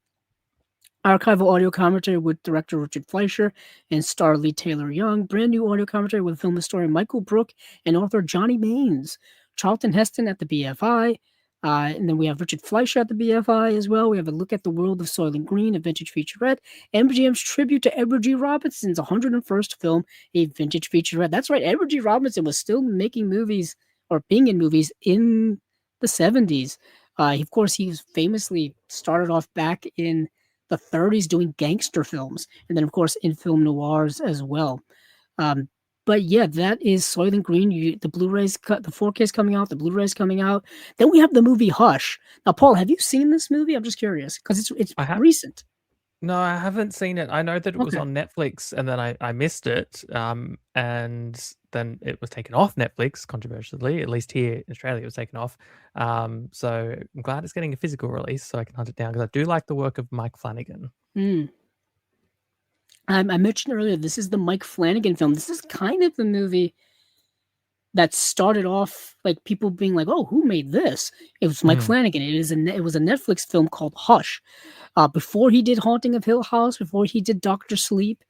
Archival audio commentary with director Richard Fleischer and star Lee Taylor Young. Brand new audio commentary with film historian Michael Brook and author Johnny Maines. Charlton Heston at the BFI. And then we have Richard Fleischer at the BFI as well. We have a look at the world of Soylent Green, a vintage featurette. MGM's tribute to Edward G. Robinson's 101st film, a vintage featurette. That's right, Edward G. Robinson was still making movies or being in movies in the 70s. Of course, he was famously started off back in the 30s doing gangster films, and then, of course, in film noirs as well. Um, but yeah, that is Soylent Green. The Blu-rays, the 4K is coming out. The Blu-rays coming out. Then we have the movie Hush. Now, Paul, have you seen this movie? I'm just curious because it's I have recent. No, I haven't seen it. I know that it was Okay. on Netflix, and then I missed it, and then it was taken off Netflix, controversially, at least here in Australia, it was taken off. So I'm glad it's getting a physical release so I can hunt it down, because I do like the work of Mike Flanagan. Mm. I mentioned earlier, this is the Mike Flanagan film. This is kind of the movie that started off like people being like, "Oh, who made this?" It was Mike Mhm. Flanagan. It was a Netflix film called Hush. Before he did Haunting of Hill House, before he did Doctor Sleep,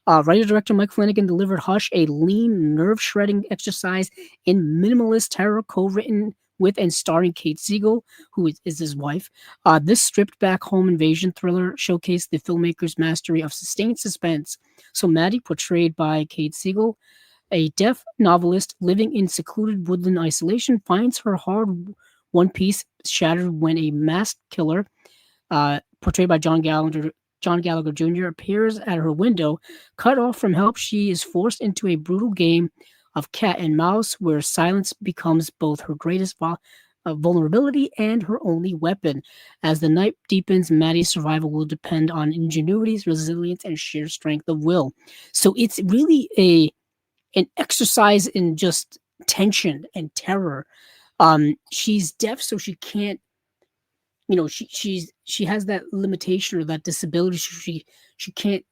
writer-director Mike Flanagan delivered Hush, a lean, nerve-shredding exercise in minimalist terror, co-written with and starring Kate Siegel, who is his wife. This stripped-back home invasion thriller showcased the filmmaker's mastery of sustained suspense. So Maddie, portrayed by Kate Siegel, a deaf novelist living in secluded woodland isolation, finds her hard-won peace shattered when a masked killer portrayed by John Gallagher Jr., appears at her window. Cut off from help, she is forced into a brutal game of cat and mouse where silence becomes both her greatest vulnerability and her only weapon. As the night deepens, Maddie's survival will depend on ingenuity, resilience, and sheer strength of will. So it's really an exercise in just tension and terror. She's deaf, so she can't, she has that limitation or that disability. She can't,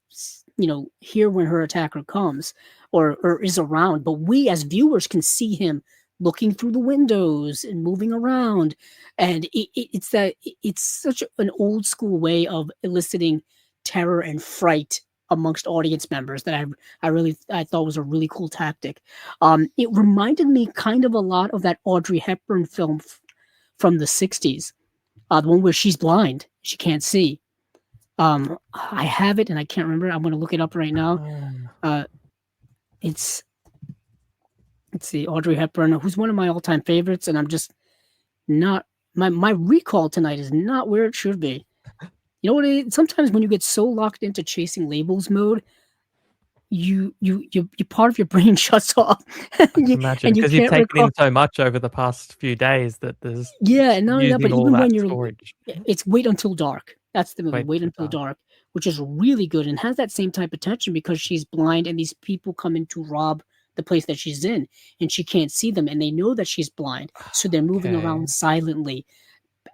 hear when her attacker comes or is around, but we as viewers can see him looking through the windows and moving around, and it's such an old school way of eliciting terror and fright amongst audience members that I thought was a really cool tactic. It reminded me kind of a lot of that Audrey Hepburn film from the 60s, the one where she's blind, she can't see. I have it and I can't remember. I'm going to look it up right now. Ah, Uh, it's let's see, Audrey Hepburn, who's one of my all-time favorites, and I'm just not my recall tonight is not where it should be. You know what? Sometimes when you get so locked into chasing labels mode, you part of your brain shuts off, I and can you, imagine, and you because you've can't taken recall. in so much over the past few days that there's Yeah, it's and not only that, but using all even that when storage. it's Wait Until Dark. That's the movie, Wait Wait until Until dark. Dark, which is really good and has that same type of tension because she's blind and these people come in to rob the place that she's in and she can't see them and they know that she's blind. So they're moving Okay. around silently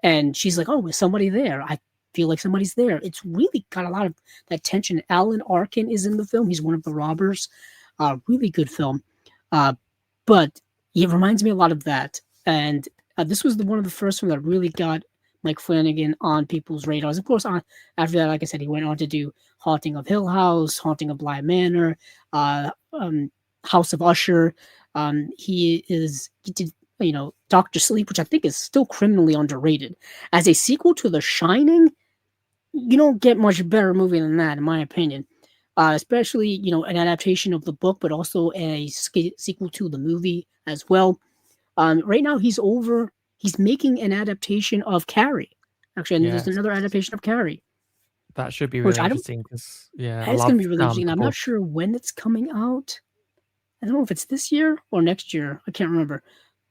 and she's like, "Oh, is somebody there? I feel like somebody's there." It's really got a lot of that tension. Alan Arkin is in the film. He's one of the robbers. Really good film. Uh, but it reminds me a lot of that. And this was one of the first ones that really got Mike Flanagan on people's radars. Of course, after that, like I said, he went on to do Haunting of Hill House, Haunting of Bly Manor, House of Usher. He did, Doctor Sleep, which I think is still criminally underrated. As a sequel to The Shining, you don't get much better movie than that, in my opinion. Especially, an adaptation of the book, but also a sequel to the movie as well. Right now, he's making an adaptation of Carrie. Actually, and there's Yes. another adaptation of Carrie, That should be which really I don't. interesting because, yeah, I It's going love, to be really interesting. And the I'm not book. sure when it's coming out. I don't know if it's this year or next year. I can't remember.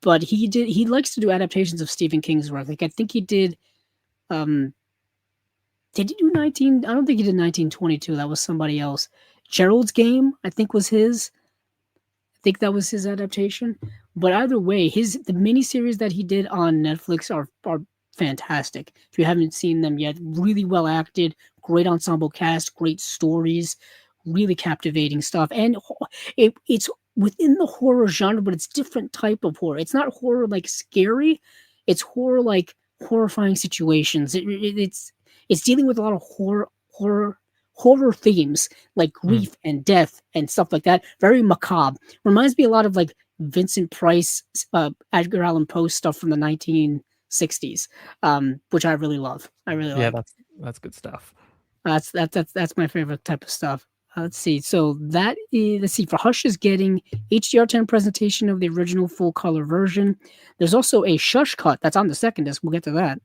But he likes to do adaptations of Stephen King's work. Like I think he um did he do 19, I don't think he did 1922. That was somebody else. Gerald's Game, I think was his. I think that was his adaptation. But either way, the miniseries that he did on Netflix are fantastic. If you haven't seen them yet, really well acted, great ensemble cast, great stories, really captivating stuff. And it's within the horror genre, but it's different type of horror. It's not horror like scary. It's horror like horrifying situations. It's dealing with a lot of horror horror themes like Mm. grief and death and stuff like that. Very macabre. Reminds me a lot of like Vincent Price, Edgar Allan Poe stuff from the 1960s, which I really love. I really Yeah, like. that's good stuff. That's my favorite type of stuff. Let's see. So that is, let's see. For Hush is getting HDR10 presentation of the original full color version. There's also a Shush cut that's on the second disc. We'll get to that.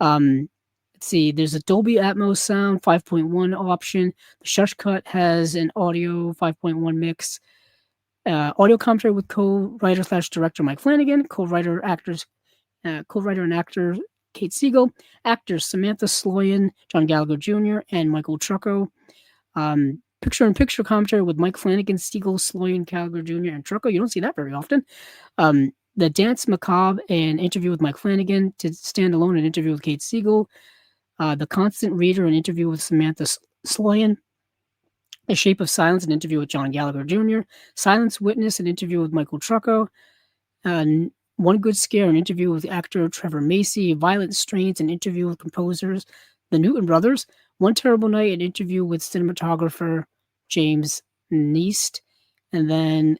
Let's see. There's a Dolby Atmos sound 5.1 option. The Shush cut has an audio 5.1 mix. Audio commentary with co-writer slash director Mike Flanagan, co-writer and actor Kate Siegel, actors Samantha Sloyan, John Gallagher Jr., and Michael Trucco. Picture-in-picture commentary with Mike Flanagan, Siegel, Sloyan, Gallagher Jr., and Trucco. You don't see that very often. The Dance Macabre, an interview with Mike Flanagan. To Stand Alone, an interview with Kate Siegel. The Constant Reader, an interview with Samantha Sloyan. The Shape of Silence, an interview with John Gallagher Jr. Silence Witness, an interview with Michael Trucco. One Good Scare, an interview with actor Trevor Macy. Violent Strains, an interview with composers the Newton Brothers. One Terrible Night, an interview with cinematographer James Neist. And then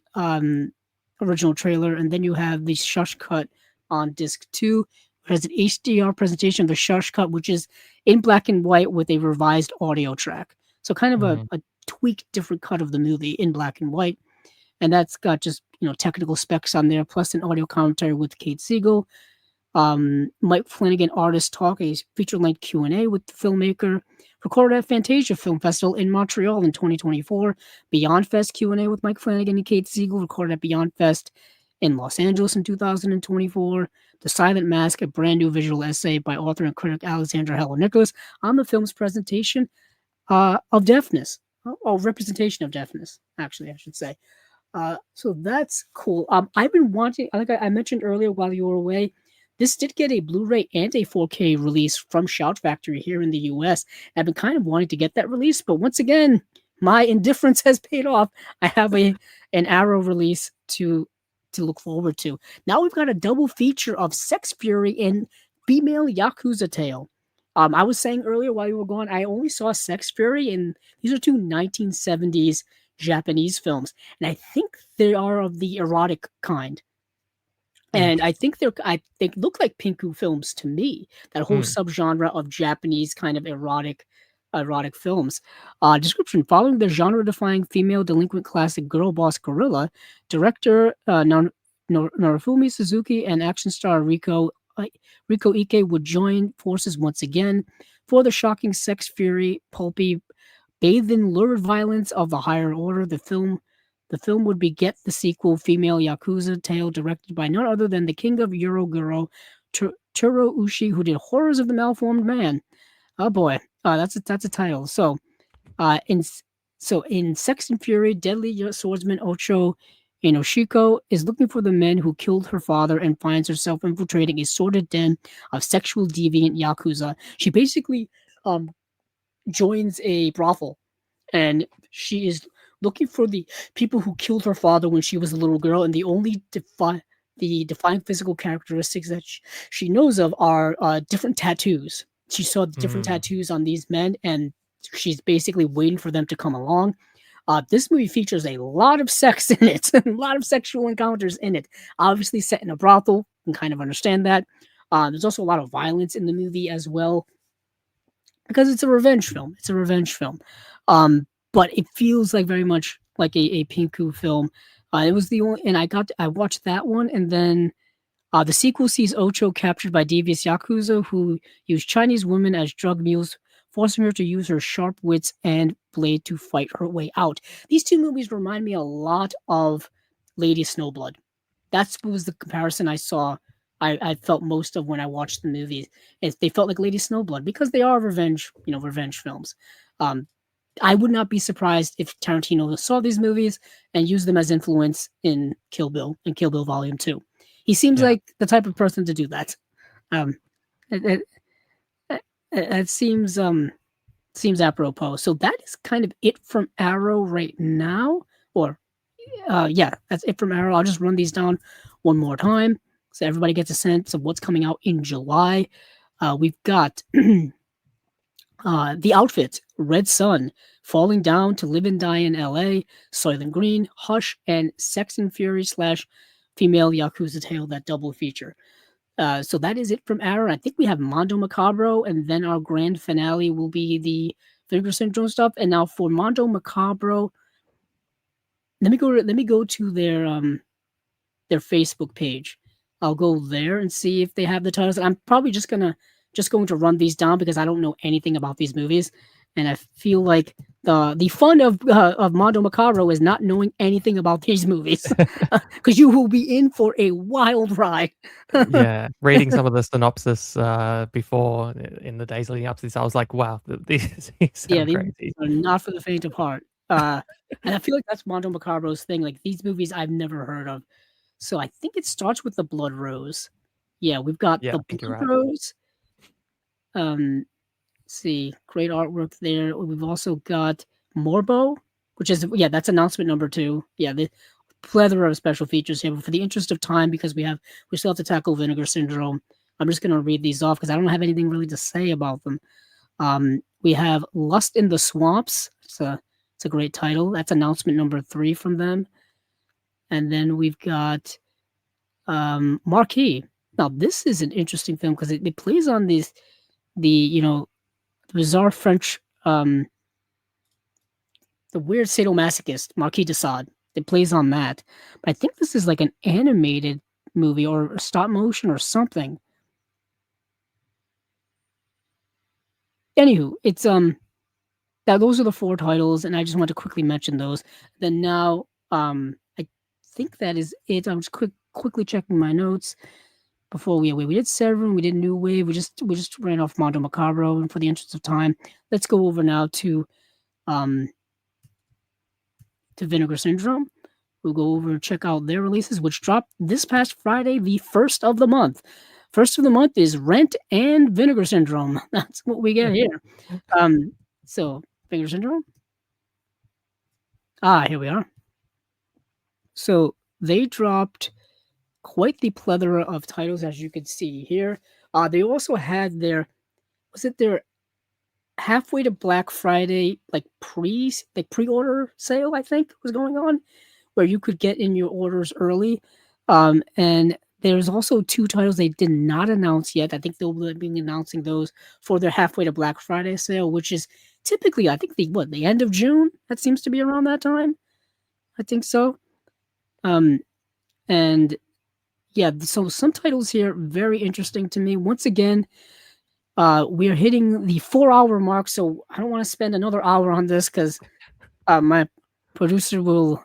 original trailer. And then you have the Shush Cut on disc 2. It has an HDR presentation of the Shush Cut, which is in black and white with a revised audio track. So kind of Mhm. a tweaked different cut of the movie in black and white. And that's got just, technical specs on there, plus an audio commentary with Kate Siegel. Mike Flanagan Artist Talk, a feature-length Q&A with the filmmaker, recorded at Fantasia Film Festival in Montreal in 2024. Beyond Fest Q&A with Mike Flanagan and Kate Siegel, recorded at Beyond Fest in Los Angeles in 2024. The Silent Mask, a brand new visual essay by author and critic Alexandra Helen Nicholas on the film's presentation of deafness, or representation of deafness, actually, I should say. So that's cool. I've been wanting, like I mentioned earlier while you were away, this did get a Blu-ray and a 4K release from Shout Factory here in the US. I've been kind of wanting to get that release, but once again, my indifference has paid off. I have an Arrow release to look forward to. Now we've got a double feature of Sex Fury and Female Yakuza Tale. I was saying earlier while you were gone, I only saw Sex Fury, and these are two 1970s Japanese films, and I think they are of the erotic kind. Mm. And they look like Pinku films to me. That whole Mm. subgenre of Japanese kind of erotic films. Description: following the genre-defying female delinquent classic Girl Boss Gorilla, director Narufumi Suzuki and action star Riko Ike would join forces once again for the shocking sex fury, pulpy, bathed in lurid violence of the higher order. The film would beget the sequel, Female Yakuza Tale, directed by none other than the king of Euroguro, Turo Ushi, who did Horrors of the Malformed Man. Oh boy, that's a title. Uh, in in Sex and Fury, deadly swordsman Ocho Inoshiko is looking for the men who killed her father and finds herself infiltrating a sordid den of sexual deviant yakuza. She basically um, joins a brothel, and she is looking for the people who killed her father when she was a little girl. And the only defining physical characteristics that she knows of are different tattoos. She saw the different Mm. tattoos on these men, and she's basically waiting for them to come along. This movie features a lot of sex in it, a lot of sexual encounters in it. Obviously, set in a brothel, you can kind of understand that. There's also a lot of violence in the movie as well because it's a revenge film. It's a revenge film. But it feels like very much like a Pinku film. It was the only, and I watched that one, and then the sequel sees Ocho captured by devious yakuza who use Chinese women as drug mules, forcing her to use her sharp wits and blade to fight her way out. These two movies remind me a lot of Lady Snowblood. That was the comparison I saw. I felt most of when I watched the movies. They felt like Lady Snowblood because they are revenge films. Um, I would not be surprised if Tarantino saw these movies and used them as influence in Kill Bill and Kill Bill Volume 2. He seems Yeah. like the type of person to do that. Um, it, it, it seems apropos. So that is kind of it from Arrow right now. Or yeah, that's it from Arrow. I'll just run these down one more time so everybody gets a sense of what's coming out in July. We've got The outfit: Red Sun, Falling Down to Live and Die in L.A., Soylent Green, Hush, and Sex and Fury slash Female Yakuza Tale, that double feature. So that is it from Arrow. I think we have Mondo Macabro, and then our grand finale will be the Vinegar Syndrome stuff. And now for Mondo Macabro, let me go to their Facebook page. I'll go there and see if they have the titles. I'm probably just going to run these down because I don't know anything about these movies, and I feel like the fun of Mondo Macabro is not knowing anything about these movies, because you will be in for a wild ride. Yeah, reading some of the synopsis, before in the days leading up to this, I was like, "Wow, these Yeah, sound these crazy." are not for the faint of heart. And I feel like that's Mondo Macabro's thing. Like, these movies I've never heard of. So I think it starts with the Blood Rose. Yeah, we've got Yeah, the I think you're Blood right. Rose. Um, see, great artwork there. We've also got Morbo, which is, yeah, that's announcement number 2. Yeah, the plethora of special features here. But for the interest of time, because we still have to tackle Vinegar Syndrome, I'm just gonna read these off because I don't have anything really to say about them. We have Lust in the Swamps. It's a great title. That's announcement number 3 from them. And then we've got Marquis. Now this is an interesting film because it plays on the bizarre French, the weird sadomasochist Marquis de Sade. It plays on that. But I think this is like an animated movie or stop motion or something. Anywho, it's now those are the 4 titles, and I just want to quickly mention those. Then now, I think that is it. I'm just quickly checking my notes before we did Severin, we did New Wave, we just ran off Mondo Macabro, and for the interest of time, let's go over now um to Vinegar Syndrome. We'll go over and check out their releases, which dropped this past Friday, the first of the month. First of the month is Rent and Vinegar Syndrome. That's what we get here. Um, so Vinegar Syndrome. Here we are. So they dropped quite the plethora of titles, as you can see here. They also had their halfway to Black Friday, like pre-order sale, I think was going on, where you could get in your orders early. And there's also 2 titles they did not announce yet. I think they'll be announcing those for their halfway to Black Friday sale, which is typically, I think, the end of June. That seems to be around that time. I think so. Um, and yeah, so some titles here very interesting to me. Once again, we're hitting the 4-hour mark, so I don't want to spend another hour on this because my producer will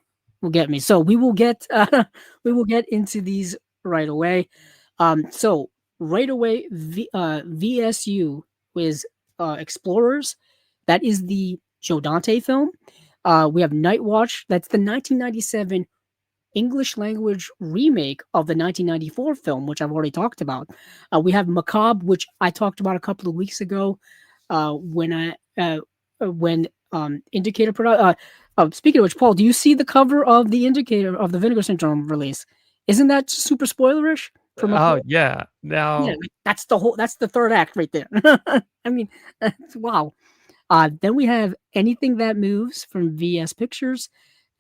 get me. So we will get into these right away. So right away, VSU is Explorers. That is the Joe Dante film. We have Night Watch. That's the 1997 English language remake of the 1994 film, which I've already talked about. We have Macabre, which I talked about a couple of weeks ago, when Indicator speaking of which, Paul, do you see the cover of the Indicator of the Vinegar Syndrome release? Isn't that super spoilerish for Oh, Macabre? yeah. Yeah, Now like, that's the third act right there. I mean, wow. Then we have Anything That Moves from VS Pictures.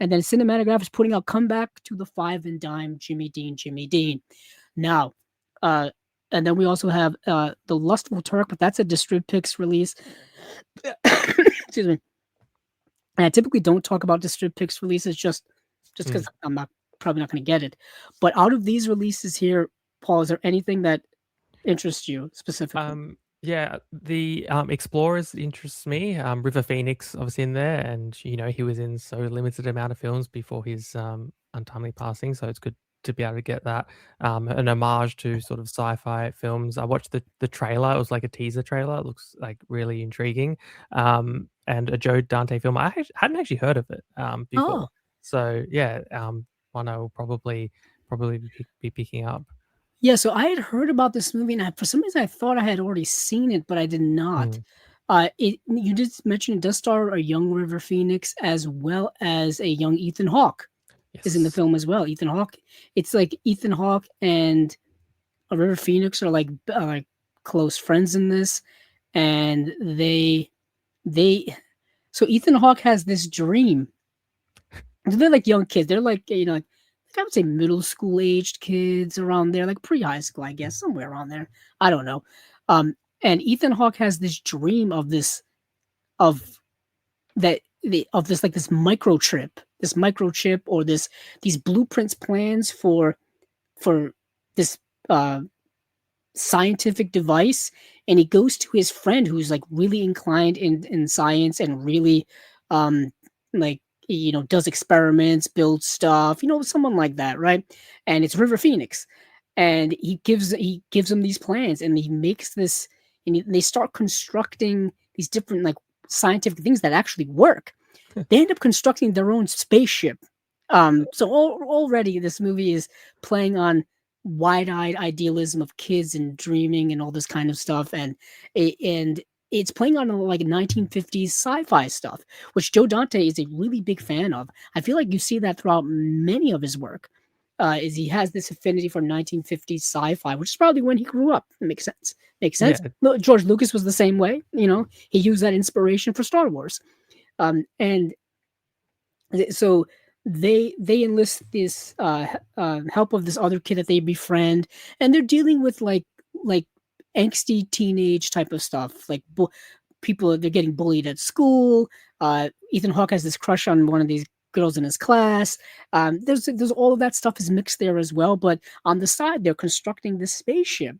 And then Cinematograph is putting out Comeback to the Five and Dime, Jimmy Dean, Jimmy Dean. Now, uh, and then we also have The Lustful Turk, but that's a Distrib release. Excuse me. And I typically don't talk about Distrib releases just because mm. I'm not probably not going to get it. But out of these releases here, Paul, is there anything that interests you specifically? Yeah, the Explorers interests me. River Phoenix obviously in there, and he was in so limited amount of films before his untimely passing. So it's good to be able to get that an homage to sort of sci-fi films. I watched the trailer. It was like a teaser trailer. It looks like really intriguing. And a Joe Dante film. Hadn't actually heard of it before. Oh, So yeah, one I will probably be picking up. yeah, so I had heard about this movie, and for some reason I thought I had already seen it, but I did not. Mm, You did mention it does star a young River Phoenix as well as a young Ethan Hawke is in the yes. film as well. Ethan Hawke, it's like Ethan Hawke and River Phoenix are like close friends in this, and they so Ethan Hawke has this dream. They're like young kids. They're like, like I would say middle school aged kids around there, like pre-high school, I guess, somewhere around there. I don't know. Um, and Ethan Hawke has this dream of of this like this microchip or these blueprints plans for this uh scientific device, and he goes to his friend who's like really inclined in science and really um like does experiments, builds stuff, someone like that, right? And it's River Phoenix, and he gives him these plans, and he makes this, and they start constructing these different like scientific things that actually work. They end up constructing their own spaceship. Already this movie is playing on wide-eyed idealism of kids and dreaming and all this kind of stuff, and it's playing on like 1950s sci-fi stuff, which Joe Dante is a really big fan of. I feel like you see that throughout many of his work. Is he has this affinity for 1950s sci-fi, which is probably when he grew up. It makes sense. Makes sense. Yeah. George Lucas was the same way. He used that inspiration for Star Wars. And so they enlist this help of this other kid that they befriend, and they're dealing with like angsty teenage type of stuff, like people, they're getting bullied at school. Ethan Hawke has this crush on one of these girls in his class. There's all of that stuff is mixed there as well, but on the side they're constructing this spaceship,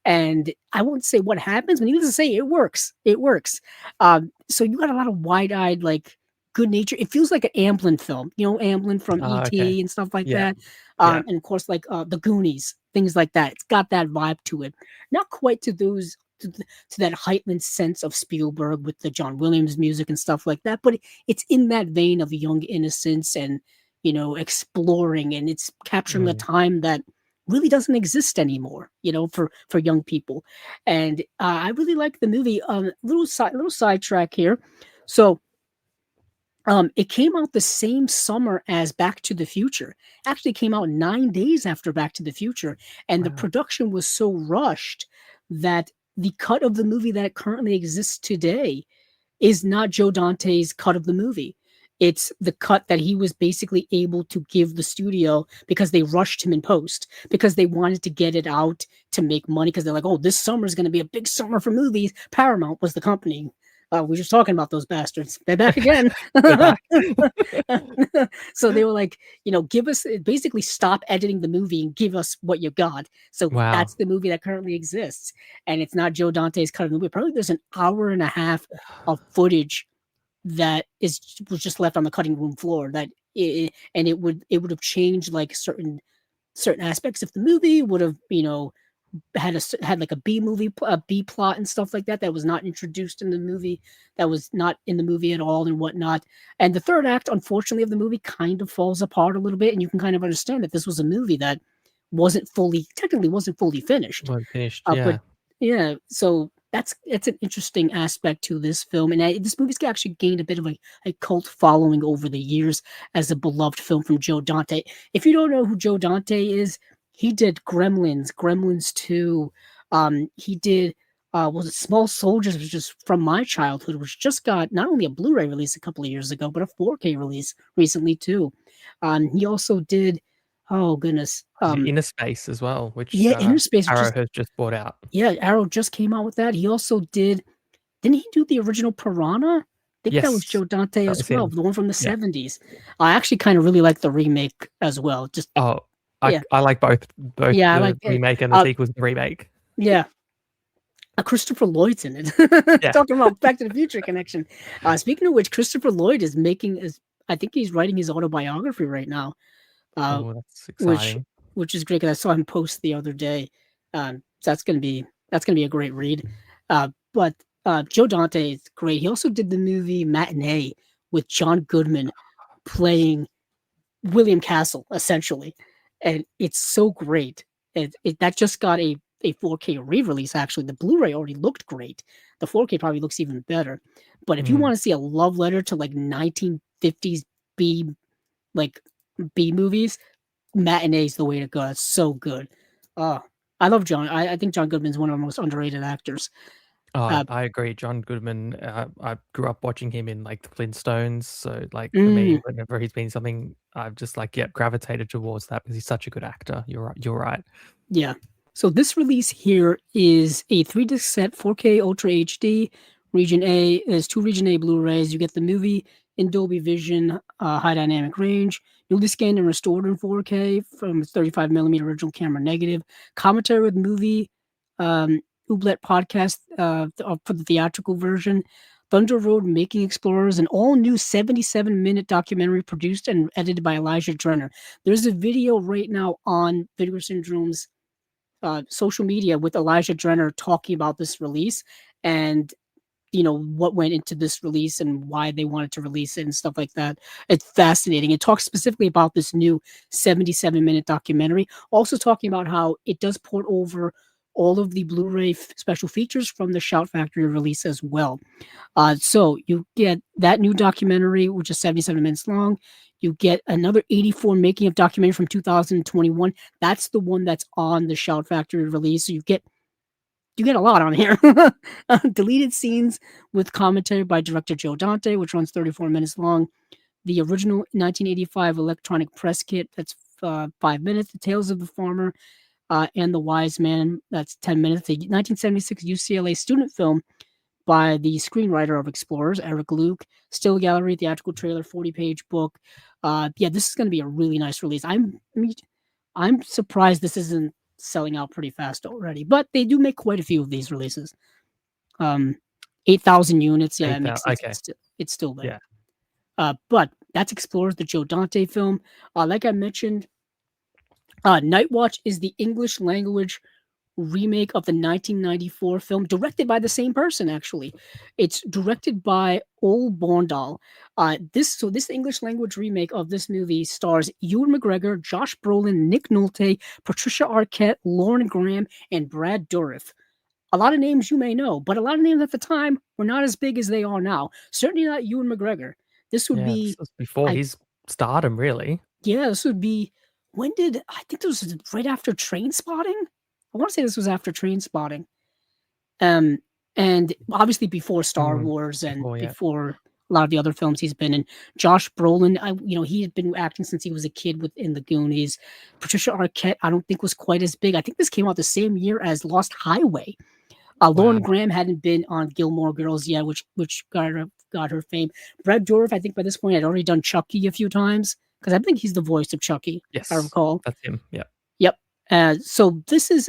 and I won't say what happens, but needless to say, it works. It works. So you got a lot of wide-eyed, like good nature. It feels like an Amblin film, Amblin from Okay. E.T. and stuff like Yeah. that. Yeah. And of course, like the Goonies, things like that. It's got that vibe to it. Not quite to those to that heightened sense of Spielberg with the John Williams music and stuff like that, but it's in that vein of young innocence and exploring, and it's capturing a Mm. time that really doesn't exist anymore, for young people. And I really like the movie. Little sidetrack here. So it came out the same summer as Back to the Future. Actually, came out 9 days after Back to the Future, and the Wow. production was so rushed that the cut of the movie that currently exists today is not Joe Dante's cut of the movie. It's the cut that he was basically able to give the studio because they rushed him in post because they wanted to get it out to make money because they're like, oh, this summer is going to be a big summer for movies. Paramount was the company. We were just talking about those bastards. They're back again. They're back. So they were like, give us, basically stop editing the movie and give us what you got. So Wow. that's the movie that currently exists. And it's not Joe Dante's cut of the movie. Probably there's an hour and a half of footage that was just left on the cutting room floor and it would have changed like certain aspects of the movie, would have had like a B plot and stuff like that was not introduced in the movie, that was not in the movie at all and whatnot. And the third act, unfortunately, of the movie kind of falls apart a little bit, and you can kind of understand that this was a movie that wasn't fully finished. Well finished. But Yeah. yeah, so that's an interesting aspect to this film, and this movie's actually gained a bit of a cult following over the years as a beloved film from Joe Dante. If you don't know who Joe Dante is, he did Gremlins 2. He did was it Small Soldiers, which is from my childhood, which just got not only a Blu-ray release a couple of years ago, but a 4K release recently too. He also did, oh goodness, He did Inner Space as well, which yeah, Inner Space, Arrow just has just bought out. yeah, Arrow just came out with that. He also didn't he do the original Piranha? I think that was Yes. Joe Dante That as was well, him. the one from the Yeah. 70s. I actually kind of really like the remake as well. Just Oh, yeah, I like both yeah, I the like it. remake and the sequel to the remake. Yeah, Christopher Lloyd's in it. Yeah. Talking about Back to the Future connection. Speaking of which, Christopher Lloyd I think he's writing his autobiography right now. Uh, Oh, that's which exciting. which is great because I saw him post the other day. So that's gonna be a great read. But Joe Dante is great. He also did the movie Matinee with John Goodman playing William Castle, essentially, and it's so great. That just got a 4K re-release. Actually, the Blu-ray already looked great. The 4K probably looks even better. But if you Mm. want to see a love letter to like 1950s B like B movies, Matinee's the way to go. It's so good. Oh, I love John. I think John Goodman's one of the most underrated actors. Oh, Uh, I agree. John Goodman, I grew up watching him in, like, the Flintstones, so, like, for mm, me, whenever he's been something, I've just, like, yeah, gravitated towards that because he's such a good actor. You're right. yeah. So this release here is a 3-disc set, 4K Ultra HD. Region A is 2 Region A Blu-rays. You get the movie in Dolby Vision, high dynamic range, newly scanned and restored in 4K from 35 millimeter original camera negative. Commentary with movie, um, Ooblet podcast for the theatrical version. Thunder Road Making Explorers, an all new 77-minute documentary produced and edited by Elijah Drenner. There's a video right now on Vinegar Syndrome's social media with Elijah Drenner talking about this release and what went into this release and why they wanted to release it and stuff like that. It's fascinating. It talks specifically about this new 77-minute documentary, also talking about how it does port over all of the Blu-ray special features from the Shout Factory release as well. So you get that new documentary, which is 77 minutes long. You get another 84 making of documentary from 2021. That's the one that's on the Shout Factory release. So you get a lot on here. Deleted scenes with commentary by director Joe Dante, which runs 34 minutes long. The original 1985 electronic press kit, that's 5 minutes. The Tales of the Farmer and the Wise Man, that's 10 minutes. The 1976 UCLA student film by the screenwriter of Explorers, Eric Luke. Still gallery, theatrical trailer, 40-page book. Yeah, this is going to be a really nice release. I'm surprised this isn't selling out pretty fast already, but they do make quite a few of these releases. Um, 8,000 units. Yeah, that makes sense. Okay. It's still there. Yeah. But that's Explorers, the Joe Dante film. Like I mentioned, Night Watch is the English language remake of the 1994 film, directed by the same person. Actually, it's directed by Ol Bondal. This English language remake of this movie stars Ewan McGregor, Josh Brolin, Nick Nolte, Patricia Arquette, Lauren Graham, and Brad Dourif. A lot of names you may know, but a lot of names at the time were not as big as they are now. Certainly not Ewan McGregor. This would Yeah, this be, was before I his stardom, really. yeah, this would be. When did I think this was right after Train Spotting? I want to say this was after Train Spotting. Um, and obviously before Star Mm, Wars and before, yeah. before a lot of the other films he's been in. Josh Brolin, he had been acting since he was a kid within the Goonies. Patricia Arquette, I don't think was quite as big. I think this came out the same year as Lost Highway. Lauren Wow. Graham hadn't been on Gilmore Girls yet, which got her fame. Brad Dourif, I think by this point had already done Chucky a few times because I think he's the voice of Chucky, if I Yes, recall. that's him, yeah. Yep. So this is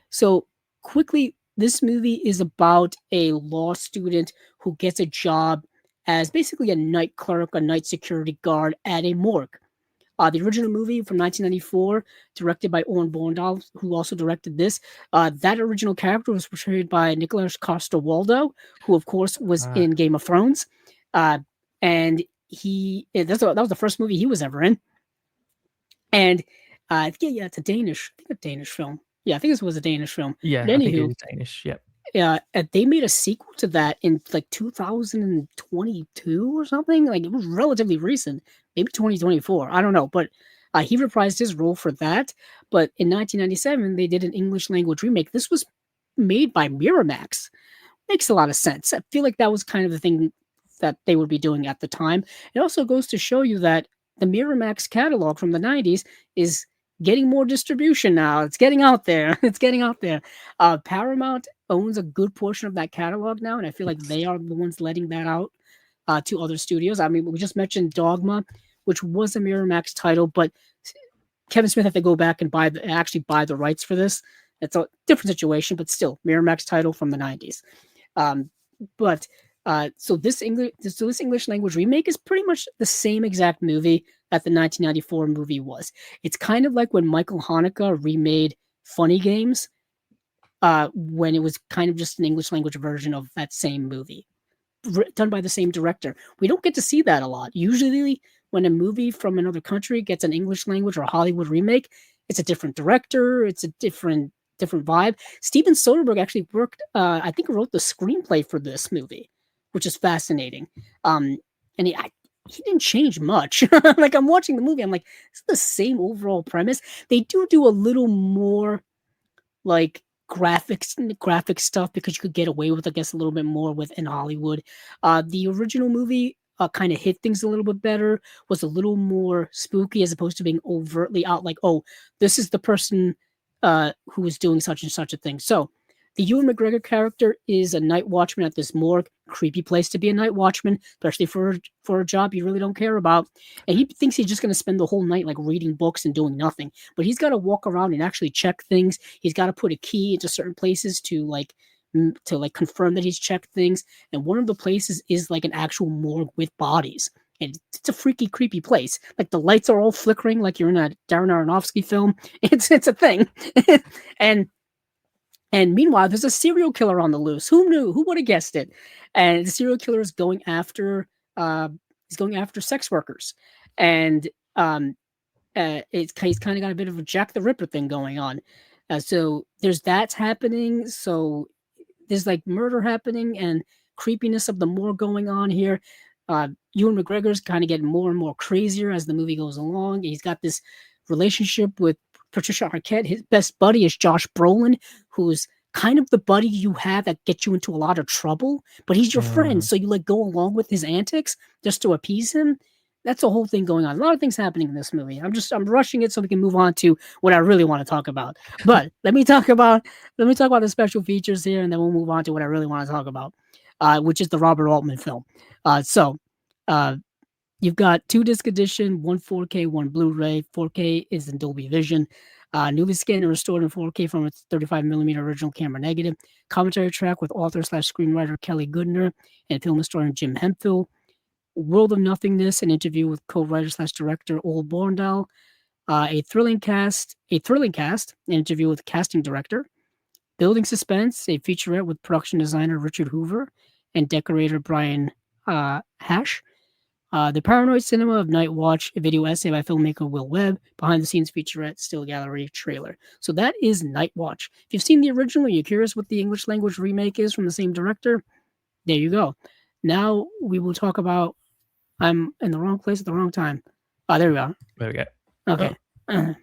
so quickly. This movie is about a law student who gets a job as basically a night clerk, a night security guard at a morgue. The original movie from 1994, directed by Owen Bondal, who also directed this. That original character was portrayed by Nicholas Coster-Waldau, who of course was Ah, in Game of Thrones, and that was the first movie he was ever in. And yeah, it's a Danish, I think a Danish film. Yeah, I think this was a Danish film. But yeah, I think it anywho, is Danish, yep. they made a sequel to that in like 2022 or something. Like it was relatively recent, maybe 2024. I don't know, but he reprised his role for that. But in 1997, they did an English language remake. This was made by Miramax. Makes a lot of sense. I feel like that was kind of the thing that they would be doing at the time. It also goes to show you that the Miramax catalog from the 90s is getting more distribution now. It's getting out there. It's getting out there. Paramount owns a good portion of that catalog now, and I feel like Yes. they are the ones letting that out to other studios. I mean, we just mentioned Dogma, which was a Miramax title, but Kevin Smith had to go back and actually buy the rights for this. It's a different situation, but still Miramax title from the 90s. Um, but so this English language remake is pretty much the same exact movie that the 1994 movie was. It's kind of like when Michael Haneke remade Funny Games, when it was kind of just an English language version of that same movie, done by the same director. We don't get to see that a lot. Usually, when a movie from another country gets an English language or a Hollywood remake, it's a different director. It's a different vibe. Steven Soderbergh actually worked. I think wrote the screenplay for this movie, which is fascinating. Um, and he didn't change much. Like I'm watching the movie, I'm like, it's the same overall premise. They do a little more like graphic stuff because you could get away with, I guess, a little bit more with in Hollywood. The original movie kind of hit things a little bit better, was a little more spooky as opposed to being overtly out like, oh, this is the person who is doing such and such a thing. So the Ewan McGregor character is a night watchman at this morgue. Creepy place to be a night watchman, especially for a job you really don't care about. And he thinks he's just going to spend the whole night like reading books and doing nothing. But he's got to walk around and actually check things. He's got to put a key into certain places to like confirm that he's checked things. And one of the places is like an actual morgue with bodies. And it's a freaky, creepy place. Like the lights are all flickering, like you're in a Darren Aronofsky film. It's a thing, and meanwhile, there's a serial killer on the loose. Who knew? Who would have guessed it? And the serial killer is uh, going after sex workers, and he's kind of got a bit of a Jack the Ripper thing going on. So there's that's happening. So there's like murder happening and creepiness of the more going on here. Ewan McGregor's kind of getting more and more crazier as the movie goes along. He's got this relationship with Patricia Arquette. His best buddy is Josh Brolin, who's kind of the buddy you have that gets you into a lot of trouble, but he's your friend, Mm. so you like go along with his antics just to appease him. That's a whole thing going on. A lot of things happening in this movie. I'm rushing it so we can move on to what I really want to talk about. But let me talk about the special features here, and then we'll move on to what I really want to talk about, which is the Robert Altman film. So uh, you've got 2 disc edition, one 4K, one Blu-ray. 4K is in Dolby Vision. Newly scanned and restored in 4K from its 35mm original camera negative. Commentary track with author/screenwriter Kelly Goodner and film historian Jim Hemphill. World of Nothingness, an interview with co-writer/director Ole Borndahl. A thrilling cast, an interview with casting director. Building Suspense, a featurette with production designer Richard Hoover and decorator Brian Hash. The Paranoid Cinema of Night Watch, a video essay by filmmaker Will Webb, behind the scenes featurette, still gallery trailer. So that is Night Watch. If you've seen the original, you're curious what the English language remake is from the same director, there you go. Now we will talk about I'm in the wrong place at the wrong time. There we are. There we go. Okay.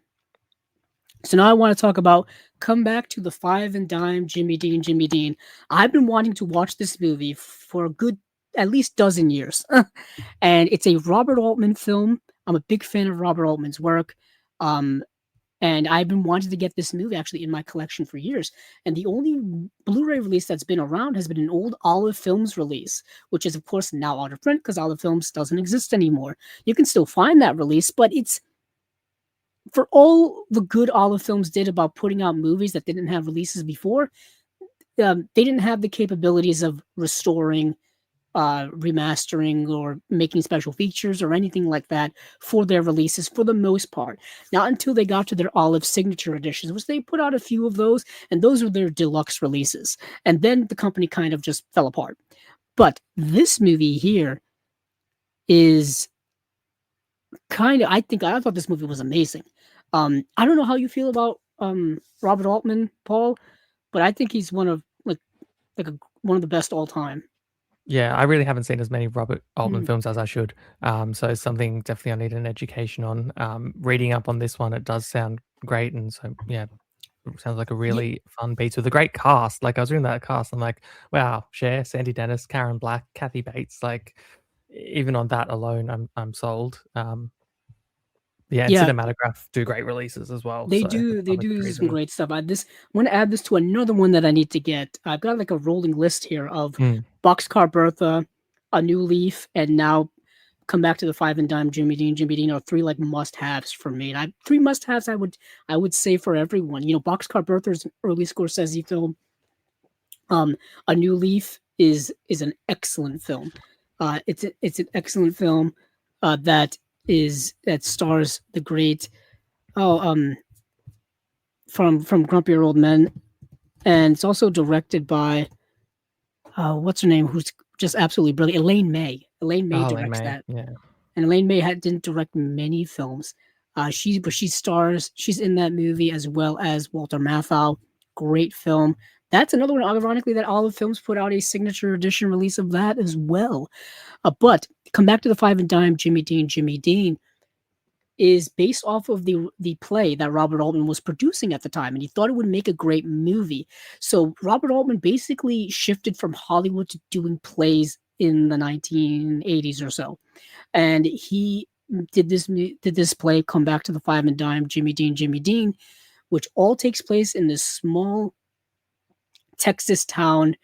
So now I want to talk about Come Back to the Five and Dime, Jimmy Dean, Jimmy Dean. I've been wanting to watch this movie for a good at least dozen years. And it's a Robert Altman film. I'm a big fan of Robert Altman's work. Um, and I've been wanting to get this movie actually in my collection for years. And the only Blu-ray release that's been around has been an old Olive Films release, which is of course now out of print because Olive Films doesn't exist anymore. You can still find that release, but it's for all the good Olive Films did about putting out movies that didn't have releases before. They didn't have the capabilities of restoring, remastering, or making special features or anything like that for their releases for the most part. Not until they got to their Olive Signature editions, which they put out a few of those, and those were their deluxe releases. And then the company kind of just fell apart. But this movie here is I thought this movie was amazing. I don't know how you feel about Robert Altman, Paul, but I think he's one of the best all time. Yeah, I really haven't seen as many Robert Altman Mm. films as I should. So it's something definitely I need an education on. Reading up on this one, it does sound great, and so yeah, it sounds like a Yeah, really fun piece with a great cast. Like I was reading that cast, I'm like, wow, Cher, Sandy Dennis, Karen Black, Kathy Bates. Like even on that alone, I'm sold. Yeah, and yeah, Cinematograph do great releases as well. So that's they another do good some reason. great stuff. I'm gonna add this to another one that I need to get. I've got like a rolling list here of Mm. Boxcar Bertha, A New Leaf, and now Come Back to the Five and Dime, Jimmy Dean. Jimmy Dean are three like must-haves for me. And three must-haves I would say for everyone. You know, Boxcar Bertha is an early Scorsese film. A New Leaf is an excellent film. It's an excellent film that stars the great oh from Grumpier Old Men, and it's also directed by what's her name, who's just absolutely brilliant, Elaine May. Elaine May Oh, Lane directs May. that, Yeah. and Elaine May didn't direct many films. She stars. She's in that movie as well as Walter Matthau. Great film. That's another one, ironically, that Olive Films put out a signature edition release of that as well. But come back to the Five and Dime, Jimmy Dean, Jimmy Dean. is based off of the play that Robert Altman was producing at the time, and he thought it would make a great movie. So Robert Altman basically shifted from Hollywood to doing plays in the 1980s or so, and he did this play, Come Back to the Five and Dime, Jimmy Dean, which all takes place in this small Texas town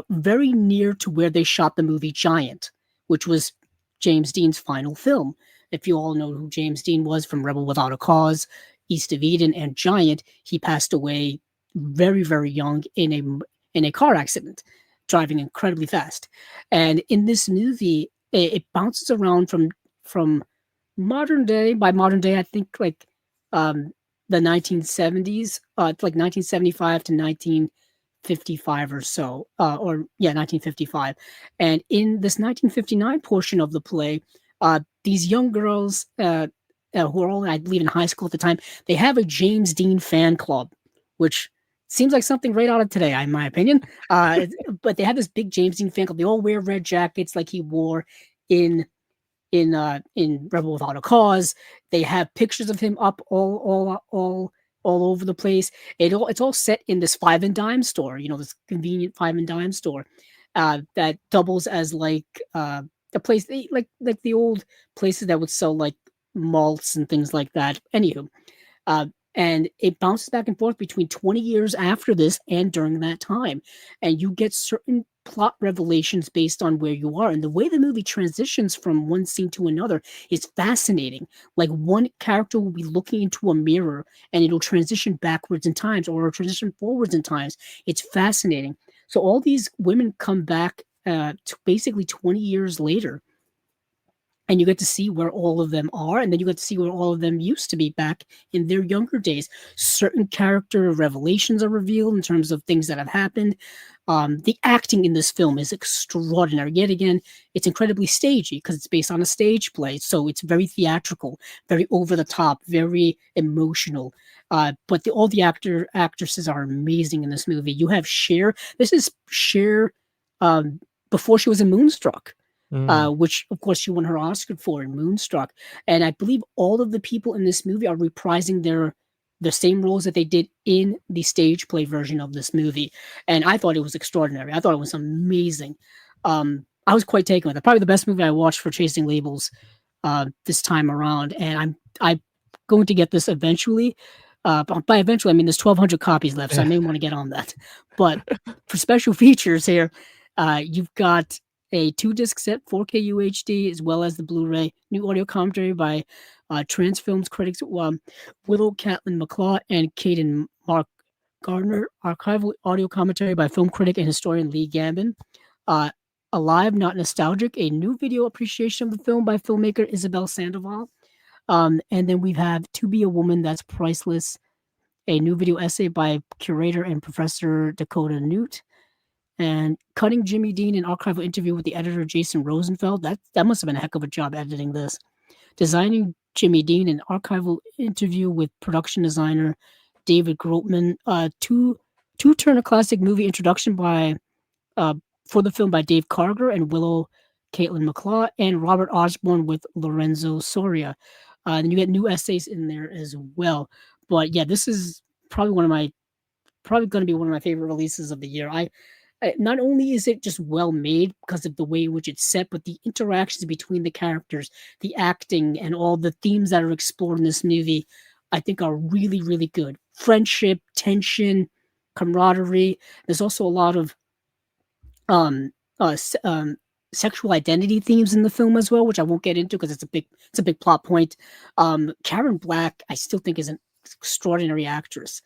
very near to where they shot the movie Giant, which was James Dean's final film. If you all know who James Dean was from Rebel Without a Cause, East of Eden, and Giant, he passed away very, very young in a car accident, driving incredibly fast. And in this movie, it bounces around from modern day. By modern day, I think like um, the 1970s, like 1975 to 1955 or so, or yeah, 1955. And in this 1959 portion of the play, these young girls who are all, I believe, in high school at the time, they have a James Dean fan club, which seems like something right out of today, in my opinion. But they have this big James Dean fan club. They all wear red jackets like he wore in in Rebel Without a Cause. They have pictures of him up all over the place. It's all set in this five and dime store, this convenient five and dime store that doubles as like a place like the old places that would sell like malts and things like that. Anywho, uh, and it bounces back and forth between 20 years after this and during that time. And you get certain plot revelations based on where you are. And the way the movie transitions from one scene to another is fascinating. Like one character will be looking into a mirror and it'll transition backwards in times or transition forwards in times. It's fascinating. So all these women come back to basically 20 years later, and you get to see where all of them are, and then you get to see where all of them used to be back in their younger days. Certain character revelations are revealed in terms of things that have happened. The acting in this film is extraordinary. Yet again, it's incredibly stagey because it's based on a stage play, so it's very theatrical, very over the top, very emotional. But all the actresses are amazing in this movie. You have Cher. This is Cher um, before she was in Moonstruck, Mm. which of course she won her Oscar for in Moonstruck. And I believe all of the people in this movie are reprising the same roles that they did in the stage play version of this movie. And I thought it was extraordinary. I thought it was amazing. I was quite taken with it. Probably the best movie I watched for Chasing Labels this time around. And I'm going to get this eventually. But by eventually, I mean there's 1,200 copies left, so I Yeah. may want to get on that. But for special features here, you've got a 2-disc set, 4K UHD, as well as the Blu-ray. New audio commentary by Transfilms critics Willow Catlin McClaw and Caden Mark Gardner. Archival audio commentary by film critic and historian Lee Gambin. Uh, Alive, Not Nostalgic, a new video appreciation of the film by filmmaker Isabel Sandoval. And then we have To Be a Woman That's Priceless, a new video essay by curator and professor Dakota Newt. And Cutting Jimmy Dean, an archival interview with the editor Jason Rosenfeld. That must have been a heck of a job editing this. Designing Jimmy Dean, an archival interview with production designer David Grotman. Two Turner Classic Movie introduction by uh, for the film by Dave Karger and Willow Caitlin McClaw, and Robert Osborne with Lorenzo Soria. And you get new essays in there as well. But yeah, this is probably probably going to be one of my favorite releases of the year. Not only is it just well made because of the way in which it's set, but the interactions between the characters, the acting, and all the themes that are explored in this movie, I think are really, really good. Friendship, tension, camaraderie. There's also a lot of um, uh, se- um, sexual identity themes in the film as well, which I won't get into because it's a big plot point. Karen Black, I still think is an extraordinary actress.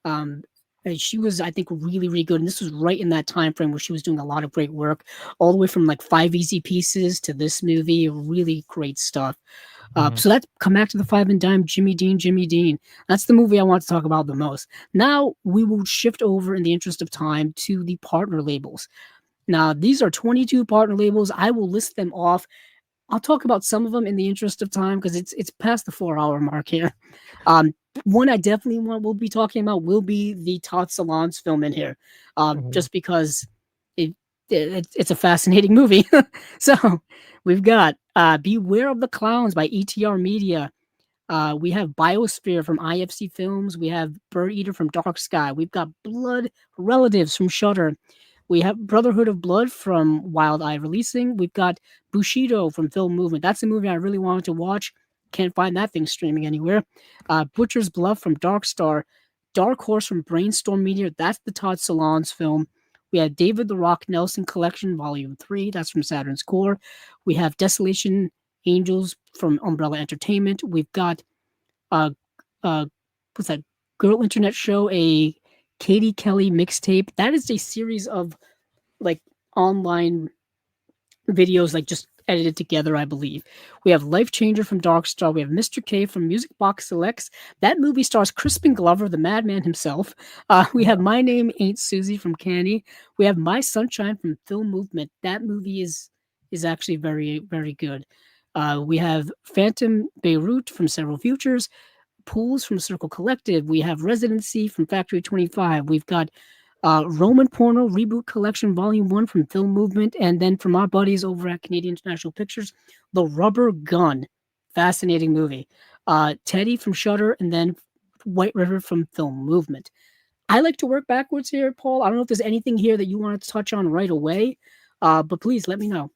Um, and she was, I think, really, really good. And this was right in that time frame where she was doing a lot of great work, all the way from like Five Easy Pieces to this movie. Really great stuff. Mm. So that's Come Back to the Five and Dime, Jimmy Dean, Jimmy Dean. That's the movie I want to talk about the most. Now we will shift over in the interest of time to the partner labels. Now, these are 22 partner labels. I will list them off. I'll talk about some of them in the interest of time because it's past the 4 hour mark here. Um, One I definitely will be talking about will be the Todd Salon's film in here, Mhm. just because it's a fascinating movie. So we've got Beware of the Clowns by ETR Media, We have Biosphere from IFC Films. We have Bird Eater from Dark Sky. We've got Blood Relatives from Shudder. We have Brotherhood of Blood from Wild Eye Releasing. We've got Bushido from Film Movement. That's a movie I really wanted to watch. Can't find that thing streaming anywhere. Butcher's Bluff from Dark Star. Dark Horse from Brainstorm Media. That's the Todd Solondz film. We have David the Rock Nelson Collection, Volume 3. That's from Saturn's Core. We have Desolation Angels from Umbrella Entertainment. We've got uh uh what's that Girl Internet Show, a Katie Kelly mixtape. That is a series of like online videos like just edited together, I believe. We have Life Changer from Darkstar. We have Mr. K from Music Box Selects. That movie stars Crispin Glover, the madman himself. We have My Name Ain't Susie from Candy. We have My Sunshine from Film Movement. That movie is actually very, very good. We have Phantom Beirut from Several Futures, Pools from Circle Collective. We have Residency from Factory 25. We've got Roman Porno Reboot Collection Volume 1 from Film Movement. And then from our buddies over at Canadian International Pictures, The Rubber Gun. Fascinating movie. Teddy from Shudder, and then White River from Film Movement. I like to work backwards here, Paul. I don't know if there's anything here that you wanted to touch on right away, but please let me know.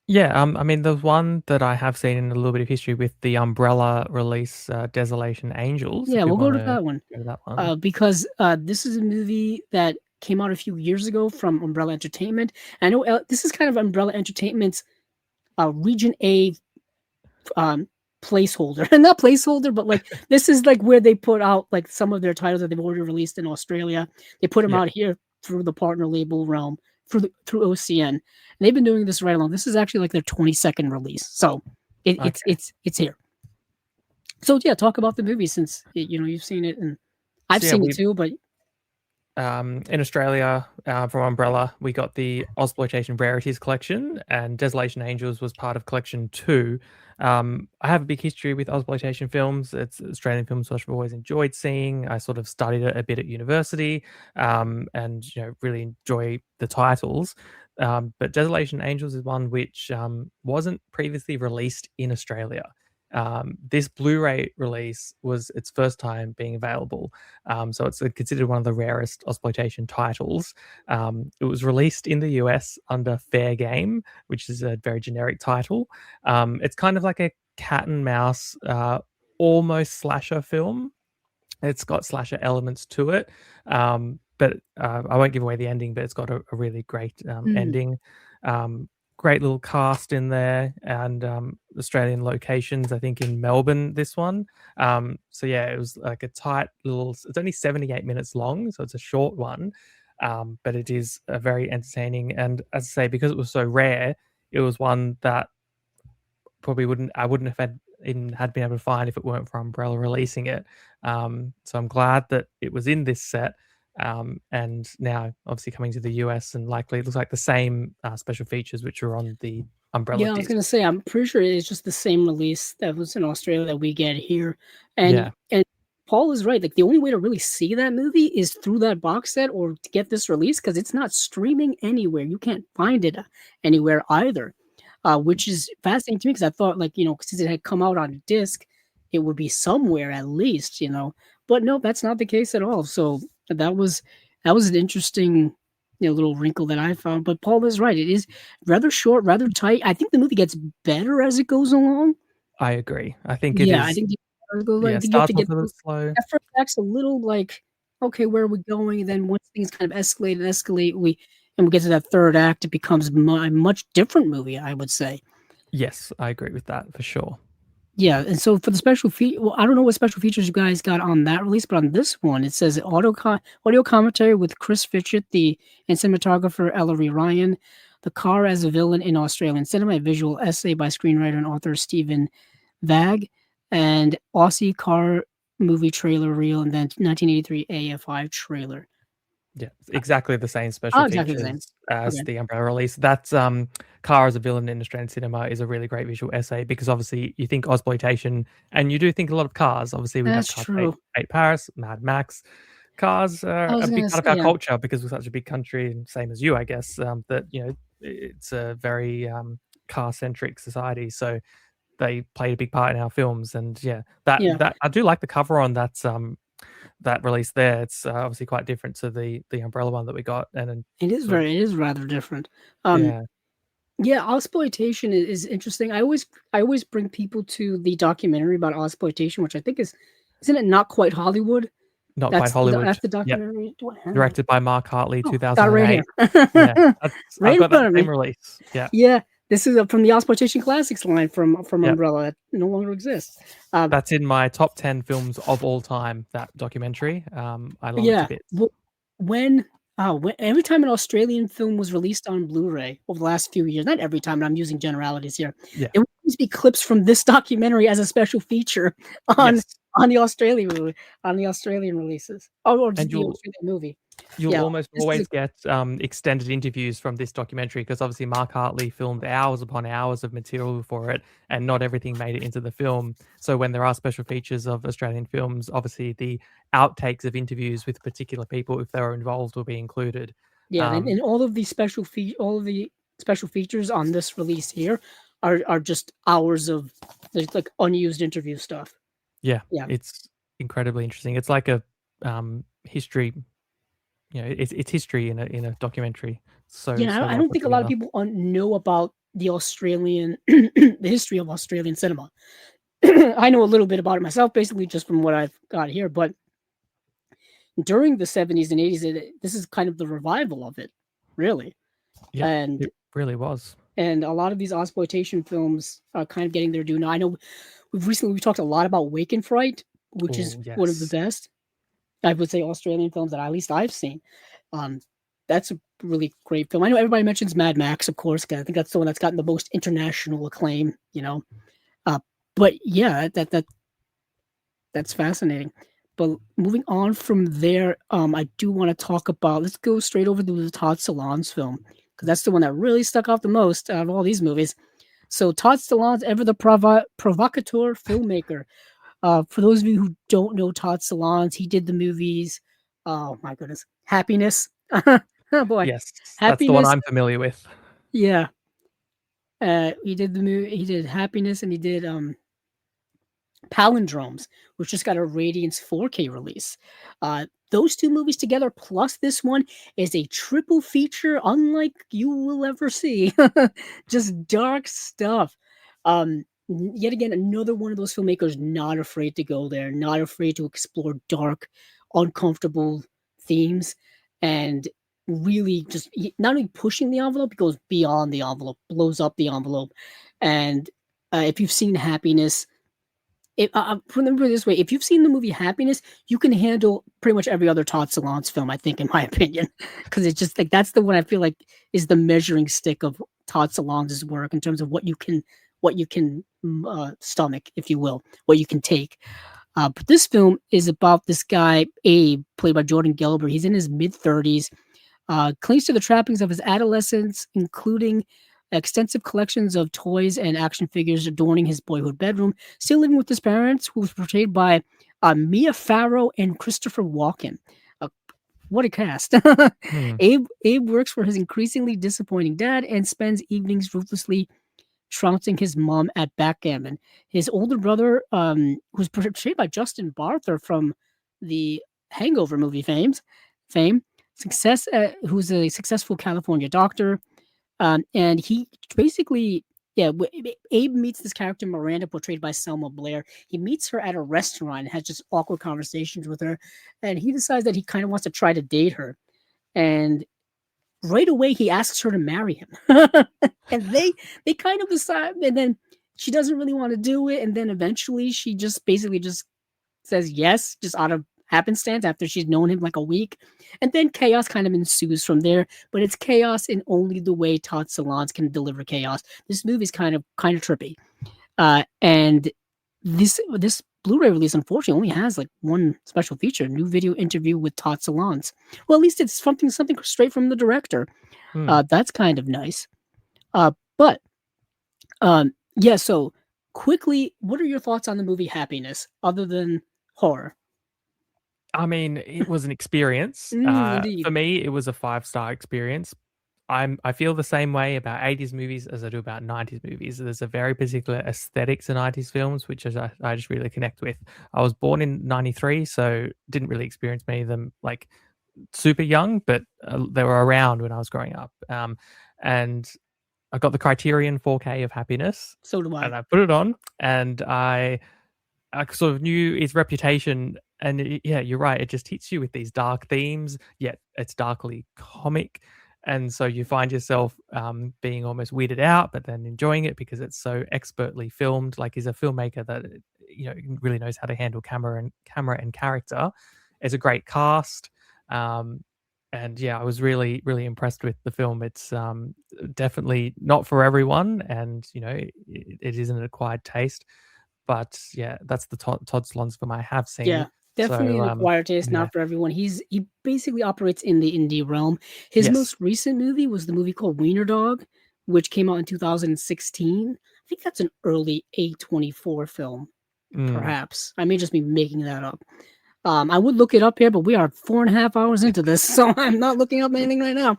Yeah, I mean, there's one that I have seen in a little bit of history with the Umbrella release, Desolation Angels, Yeah, if you we'll go to wanna that one. go to that one. Because this is a movie that came out a few years ago from Umbrella Entertainment. I know this is kind of Umbrella Entertainment's Region A um, placeholder, not placeholder, but like this is like where they put out like some of their titles that they've already released in Australia. They put them Yeah, out here through the partner label realm through OCN, and they've been doing this right along. This is actually like their 22nd release, so okay. it's here. So yeah, talk about the movie since you know you've seen it and I've So, yeah, seen it too, but in Australia, from Umbrella, we got the Ozploitation Rarities collection, and Desolation Angels was part of collection 2. I have a big history with Ozploitation films. It's Australian films which I've always enjoyed seeing. I sort of studied it a bit at university, and really enjoy the titles. But Desolation Angels is one which wasn't previously released in Australia. This Blu-ray release was its first time being available, so it's considered one of the rarest exploitation titles. It was released in the US under Fair Game, which is a very generic title. It's kind of like a cat and mouse, almost slasher film. It's got slasher elements to it, but I won't give away the ending. But it's got a really great mm, ending. Great little cast in there, and Australian locations. I think in Melbourne, this one. So yeah, it was like a tight little. It's only 78 minutes long, so it's a short one, but it is very entertaining. And as I say, because it was so rare, it was one that probably wouldn't have had been able to find if it weren't for Umbrella releasing it. So I'm glad that it was in this set. And now obviously coming to the US, and likely it looks like the same special features which are on the Umbrella yeah, I was disc. gonna say I'm pretty sure it's just the same release that was in Australia that we get here, Yeah, and Paul is right. Like the only way to really see that movie is through that box set or to get this release because it's not streaming anywhere. You can't find it anywhere either, which is fascinating to me because I thought like since it had come out on disc, it would be somewhere at least, But no, that's not the case at all. So that was that was an interesting little wrinkle that I found. But Paul is right. It is rather short, rather tight. I think the movie gets better as it goes along. I agree. I think it Yeah, I is. think as it goes along, Yeah, I think you have to starts get off a bit through slow. that first act's a little like, okay, where are we going? And then once things kind of escalate, we get to that third act, it becomes a much different movie, I would say. Yes, I agree with that for sure. Yeah, and so for the special feature, well, I don't know what special features you guys got on that release, but on this one, it says audio commentary with Chris Fitchett, the and cinematographer Ellery Ryan, the car as a villain in Australian cinema, a visual essay by screenwriter and author Stephen Vag, and Aussie car movie trailer reel, and then 1983 AFI trailer. Yeah, it's exactly the same Oh, special exactly the same. features as Okay, the Umbrella release. That's Car as a Villain in Australian Cinema is a really great visual essay because obviously you think exploitation and you do think a lot of cars. Obviously, we have that's Cars 8, true. 8 Paris, Mad Max. Cars I are a was big gonna part say, of our yeah. culture because we're such a big country, and same as you, I guess, that it's a very car centric society. So they played a big part in our films, and yeah, that Yeah, that I do like the cover on that release there. It's obviously quite different to the Umbrella one that we got, and then sort of it is rather different. Um, yeah, yeah, exploitation is interesting. I always bring people to the documentary about exploitation, which I think is isn't it Not Quite Hollywood? not quite Hollywood. That's the Yep, documentary. Do I have it? directed by Mark Hartley, Oh, got it right 2008. here. Yeah, that's I've Right in got that front of same me. release. Yeah, Yeah, this is, from the Exploitation Classics line from yep. Umbrella that no longer exists. Um, That's in my top 10 films of all time, that documentary. I love it to yeah, bits. w when every time an Australian film was released on Blu-ray over the last few years, not every time, and I'm using generalities here, Yeah. there would always be clips from this documentary as a special feature on Yes, on the Australian movie on the Australian releases, or just and the you'll Australian movie. you'll Yeah, almost this is a always get, extended interviews from this documentary because obviously Mark Hartley filmed hours upon hours of material for it, and not everything made it into the film. So when there are special features of Australian films, obviously the outtakes of interviews with particular people, if they were involved, will be included. Yeah, Um, and all of the special features on this release here are just hours of, like, unused interview stuff. yeah, Yeah. it's incredibly interesting. It's like a, history, it's history in a documentary. So Yeah, so I well don't put think a lot of together. people know about the Australian the history of Australian cinema. I know a little bit about it myself, basically just from what I've got here, but during the 70s and 80s, this is kind of the revival of it, really. Yeah, And it really was. a lot of these exploitation films are kind of getting their due now. I know we talked a lot about Wake and Fright, which is Oh, one of the yes. best, I would say, Australian films that at least I've seen. Um, that's a really great film. I know everybody mentions Mad Max, of course, 'cause I think that's the one that's gotten the most international acclaim, you know. Uh, but yeah, that's fascinating. But moving on from there, I do want to talk about. Let's go straight over to the Todd Solondz film because that's the one that really stuck out the most out of all these movies. So Todd Solondz, ever the provocateur filmmaker. For those of you who don't know Todd Solondz, he did the movies. Oh my goodness, Happiness. Oh boy, Yes, that's the one Happiness. I'm familiar with. Yeah, he did the movie. He did Happiness, and he did Palindromes, which just got a Radiance 4K release. Those two movies together, plus this one, is a triple feature unlike you will ever see. Just dark stuff. Yet again, another one of those filmmakers not afraid to go there, not afraid to explore dark, uncomfortable themes, and really just not only pushing the envelope, it goes beyond the envelope, blows up the envelope. And if you've seen Happiness, remember this way: if you've seen the movie Happiness, you can handle pretty much every other Todd Solondz film, I think, in my opinion, because it's just like that's the one I feel like is the measuring stick of Todd Solondz's work in terms of what you can stomach, if you will, what you can take. But this film is about this guy Abe, played by Jordan Gelber. He's in his mid 30s, clings to the trappings of his adolescence, including extensive collections of toys and action figures adorning his boyhood bedroom. Still living with his parents, who was portrayed by Mia Farrow and Christopher Walken. Uh, what a cast! Hmm. Abe works for his increasingly disappointing dad and spends evenings ruthlessly trouncing his mom at backgammon. His older brother, who's portrayed by Justin Barther from the Hangover movie fame, who's a successful California doctor, and he basically, yeah, Abe meets this character Miranda, portrayed by Selma Blair. He meets her at a restaurant and has just awkward conversations with her, and he decides that he kind of wants to try to date her, and right away he asks her to marry him, and they kind of decide, and then she doesn't really want to do it, and then eventually she just basically just says yes, just out of happenstance after she's known him like a week. And then chaos kind of ensues from there, but it's chaos in only the way Todd Solondz can deliver chaos. This movie's kind of trippy. And this Blu-ray release unfortunately only has like one special feature, new video interview with Todd Solondz. Well, at least it's something straight from the director. Hmm. That's kind of nice. But yeah, so quickly, what are your thoughts on the movie Happiness other than horror? I mean, it was an experience. For Indeed. me, it was a five-star experience. I feel the same way about 80s movies as I do about 90s movies. There's a very particular aesthetic to 90s films, which is I just really connect with. I was born in 93, so didn't really experience many of them like super young, but they were around when I was growing up. And I got the Criterion 4K of Happiness, So do I. and I put it on, and I sort of knew its reputation, and yeah, you're right. It just hits you with these dark themes, yet it's darkly comic, and so you find yourself being almost weirded out, but then enjoying it because it's so expertly filmed. Like he's a filmmaker that really knows how to handle camera and character. It's a great cast, um, and yeah, I was really really impressed with the film. It's definitely not for everyone, and it is an acquired taste, but yeah, that's the Todd Solondz film I have Yeah, seen. definitely So, an acquired taste, yeah. not for everyone. He basically operates in the indie realm. His Yes. most recent movie was the movie called Wiener Dog, which came out in 2016. I think that's an early A24 film, Mm. perhaps. I may just be making that up. I would look it up here, but we are 4.5 hours into this, so I'm not looking up anything right now.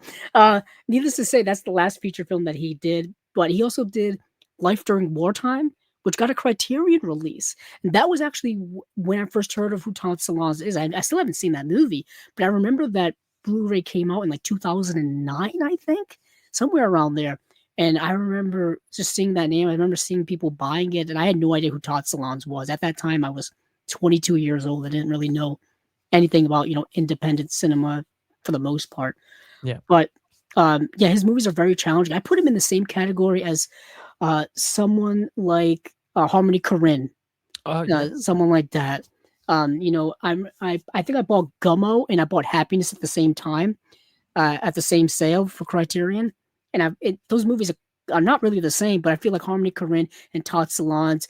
Needless to say, that's the last feature film that he did, but he also did Life During Wartime, which got a Criterion release. And that was actually when I first heard of who Todd Solondz is. I still haven't seen that movie, but I remember that Blu-ray came out in like 2009, I think, somewhere around there. And I remember just seeing that name. I remember seeing people buying it, and I had no idea who Todd Solondz was. At that time, I was 22 years old. I didn't really know anything about, independent cinema for the most part. Yeah. But yeah, his movies are very challenging. I put him in the same category as someone like Harmony Korine, Oh, yeah. someone like that. I think I bought Gummo and I bought Happiness at the same time, at the same sale for Criterion, and those movies are not really the same, but I feel like Harmony Korine and Todd Solondz,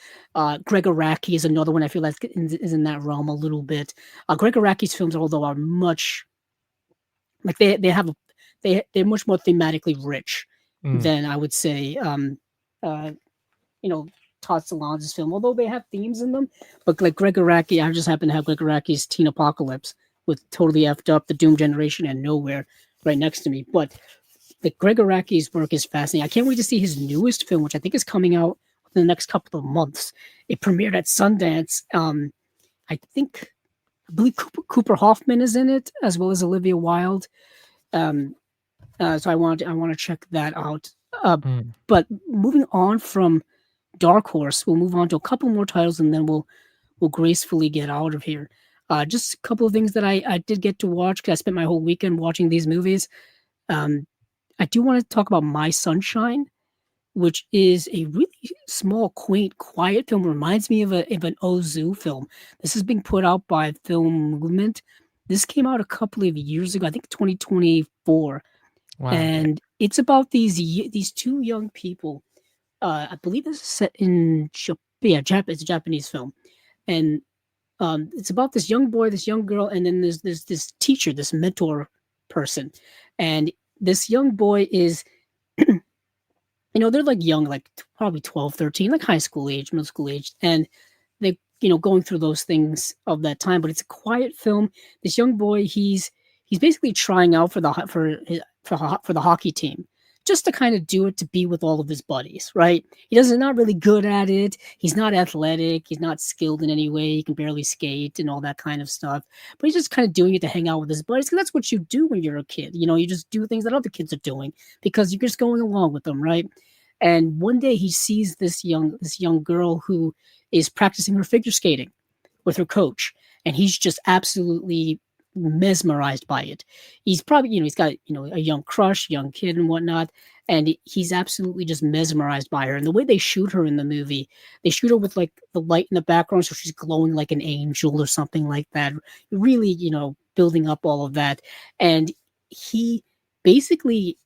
Greg Araki is another one I feel like is in that realm a little bit. Greg Araki's films, although are much like they have a, they're much more thematically rich Mm. than I would say uh, you know, Todd Solondz's film, although they have themes in them. But like Greg Araki, I just happen to have Greg Araki's Teen Apocalypse with Totally Effed Up, The Doom Generation, and Nowhere right next to me. But the Greg Araki's work is fascinating. I can't wait to see his newest film, which I think is coming out within the next couple of months. It premiered at Sundance. I think I believe Cooper Hoffman is in it as well as Olivia Wilde. Um, so I want to check that out. Uh, Mm. but moving on from Dark Horse, we'll move on to a couple more titles and then we'll gracefully get out of here. Just a couple of things that I did get to watch because I spent my whole weekend watching these movies. Um, I do want to talk about My Sunshine, which is a really small, quaint, quiet film. Reminds me of an Ozu film. This is being put out by Film Movement. This came out a couple of years ago, I think 2024, Wow. Yeah. and it's about these two young people. I believe this is set in it's a Japanese film, and it's about this young boy, this young girl, and then there's this teacher, this mentor person, and this young boy is they're like young, like probably 12, 13, like high school age, middle school age, and they going through those things of that time. But it's a quiet film. This young boy, he's basically trying out for the hockey team, just to kind of do it to be with all of his buddies, right? He's not really good at it. He's not athletic. He's not skilled in any way. He can barely skate and all that kind of stuff. But he's just kind of doing it to hang out with his buddies because that's what you do when you're a kid. You just do things that other kids are doing because you're just going along with them, right? And one day he sees this young girl who is practicing her figure skating with her coach, and he's just absolutely mesmerized by it. He's probably, he's got, a young crush, young kid and whatnot, and he's absolutely just mesmerized by her. And the way they shoot her in the movie, they shoot her with like the light in the background, so she's glowing like an angel or something like that. Really, building up all of that. And he basically,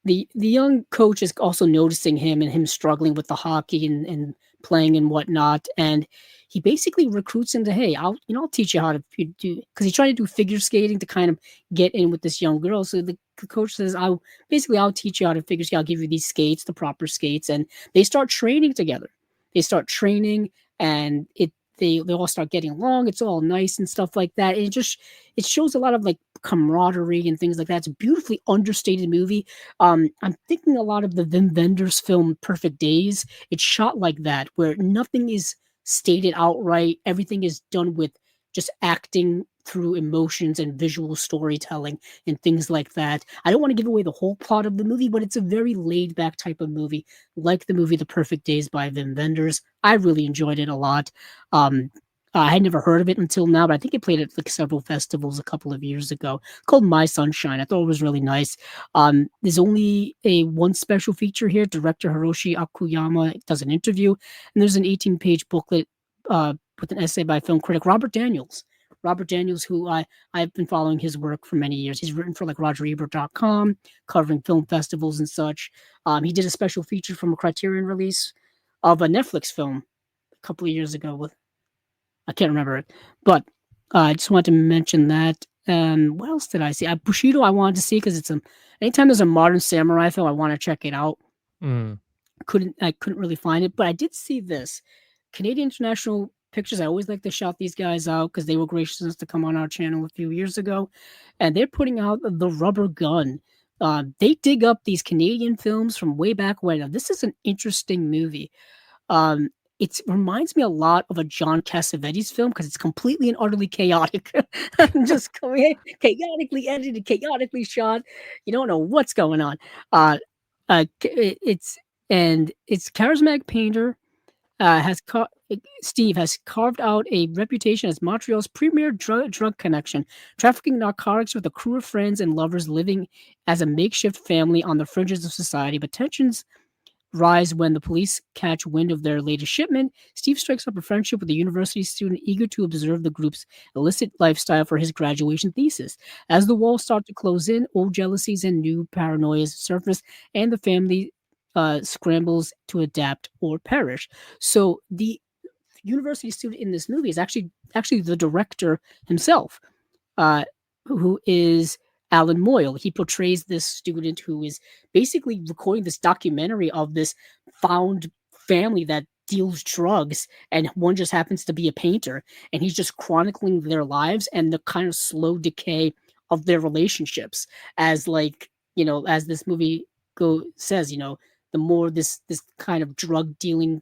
the young coach is also noticing him and him struggling with the hockey and playing and whatnot, and he basically recruits him to, hey, I'll teach you how to do, because he's trying to do figure skating to kind of get in with this young girl. So the coach says, I'll teach you how to figure skate. I'll give you these skates, the proper skates, and they start training together. They start training, and they all start getting along. It's all nice and stuff like that. And it shows a lot of like camaraderie and things like that. It's a beautifully understated movie. I'm thinking a lot of the Wim Wenders film Perfect Days. It's shot like that, where nothing is stated outright. Everything is done with just acting through emotions and visual storytelling and things like that. I don't want to give away the whole plot of the movie, but it's a very laid back type of movie, like the movie The Perfect Days by Wim Wenders. I really enjoyed it a lot. Um, I had never heard of it until now, but I think it played at like several festivals a couple of years ago. Called My Sunshine. I thought it was really nice. There's only a one special feature here. Director Hiroshi Akuyama does an interview, and there's an 18-page booklet with an essay by film critic Robert Daniels. Robert Daniels, who I've been following his work for many years. He's written for like RogerEbert.com, covering film festivals and such. He did a special feature from a Criterion release of a Netflix film a couple of years ago with I can't remember it, but I just wanted to mention that. What else did I see? Bushido I wanted to see because it's a anytime there's a modern samurai film, I want to check it out. Mm. I couldn't really find it, but I did see this Canadian International Pictures. I always like to shout these guys out because they were gracious enough to come on our channel a few years ago, and they're putting out The Rubber Gun. They dig up these Canadian films from way back when. Now, this is an interesting movie. Um, it reminds me a lot of a John Cassavetes film because it's completely and utterly chaotic. Just chaotically edited, chaotically shot. You don't know what's going on. Uh, it's it's charismatic painter Steve has carved out a reputation as Montreal's premier drug connection, trafficking narcotics with a crew of friends and lovers living as a makeshift family on the fringes of society. But tensions rise when the police catch wind of their latest shipment. Steve strikes up a friendship with a university student eager to observe the group's illicit lifestyle for his graduation thesis. As the walls start to close in, old jealousies and new paranoias surface, and the family scrambles to adapt or perish. So the university student in this movie is actually the director himself, uh, who is Alan Moyle. He portrays this student who is basically recording this documentary of this found family that deals drugs, and one just happens to be a painter, and he's just chronicling their lives and the kind of slow decay of their relationships as as this movie says, the more this kind of drug dealing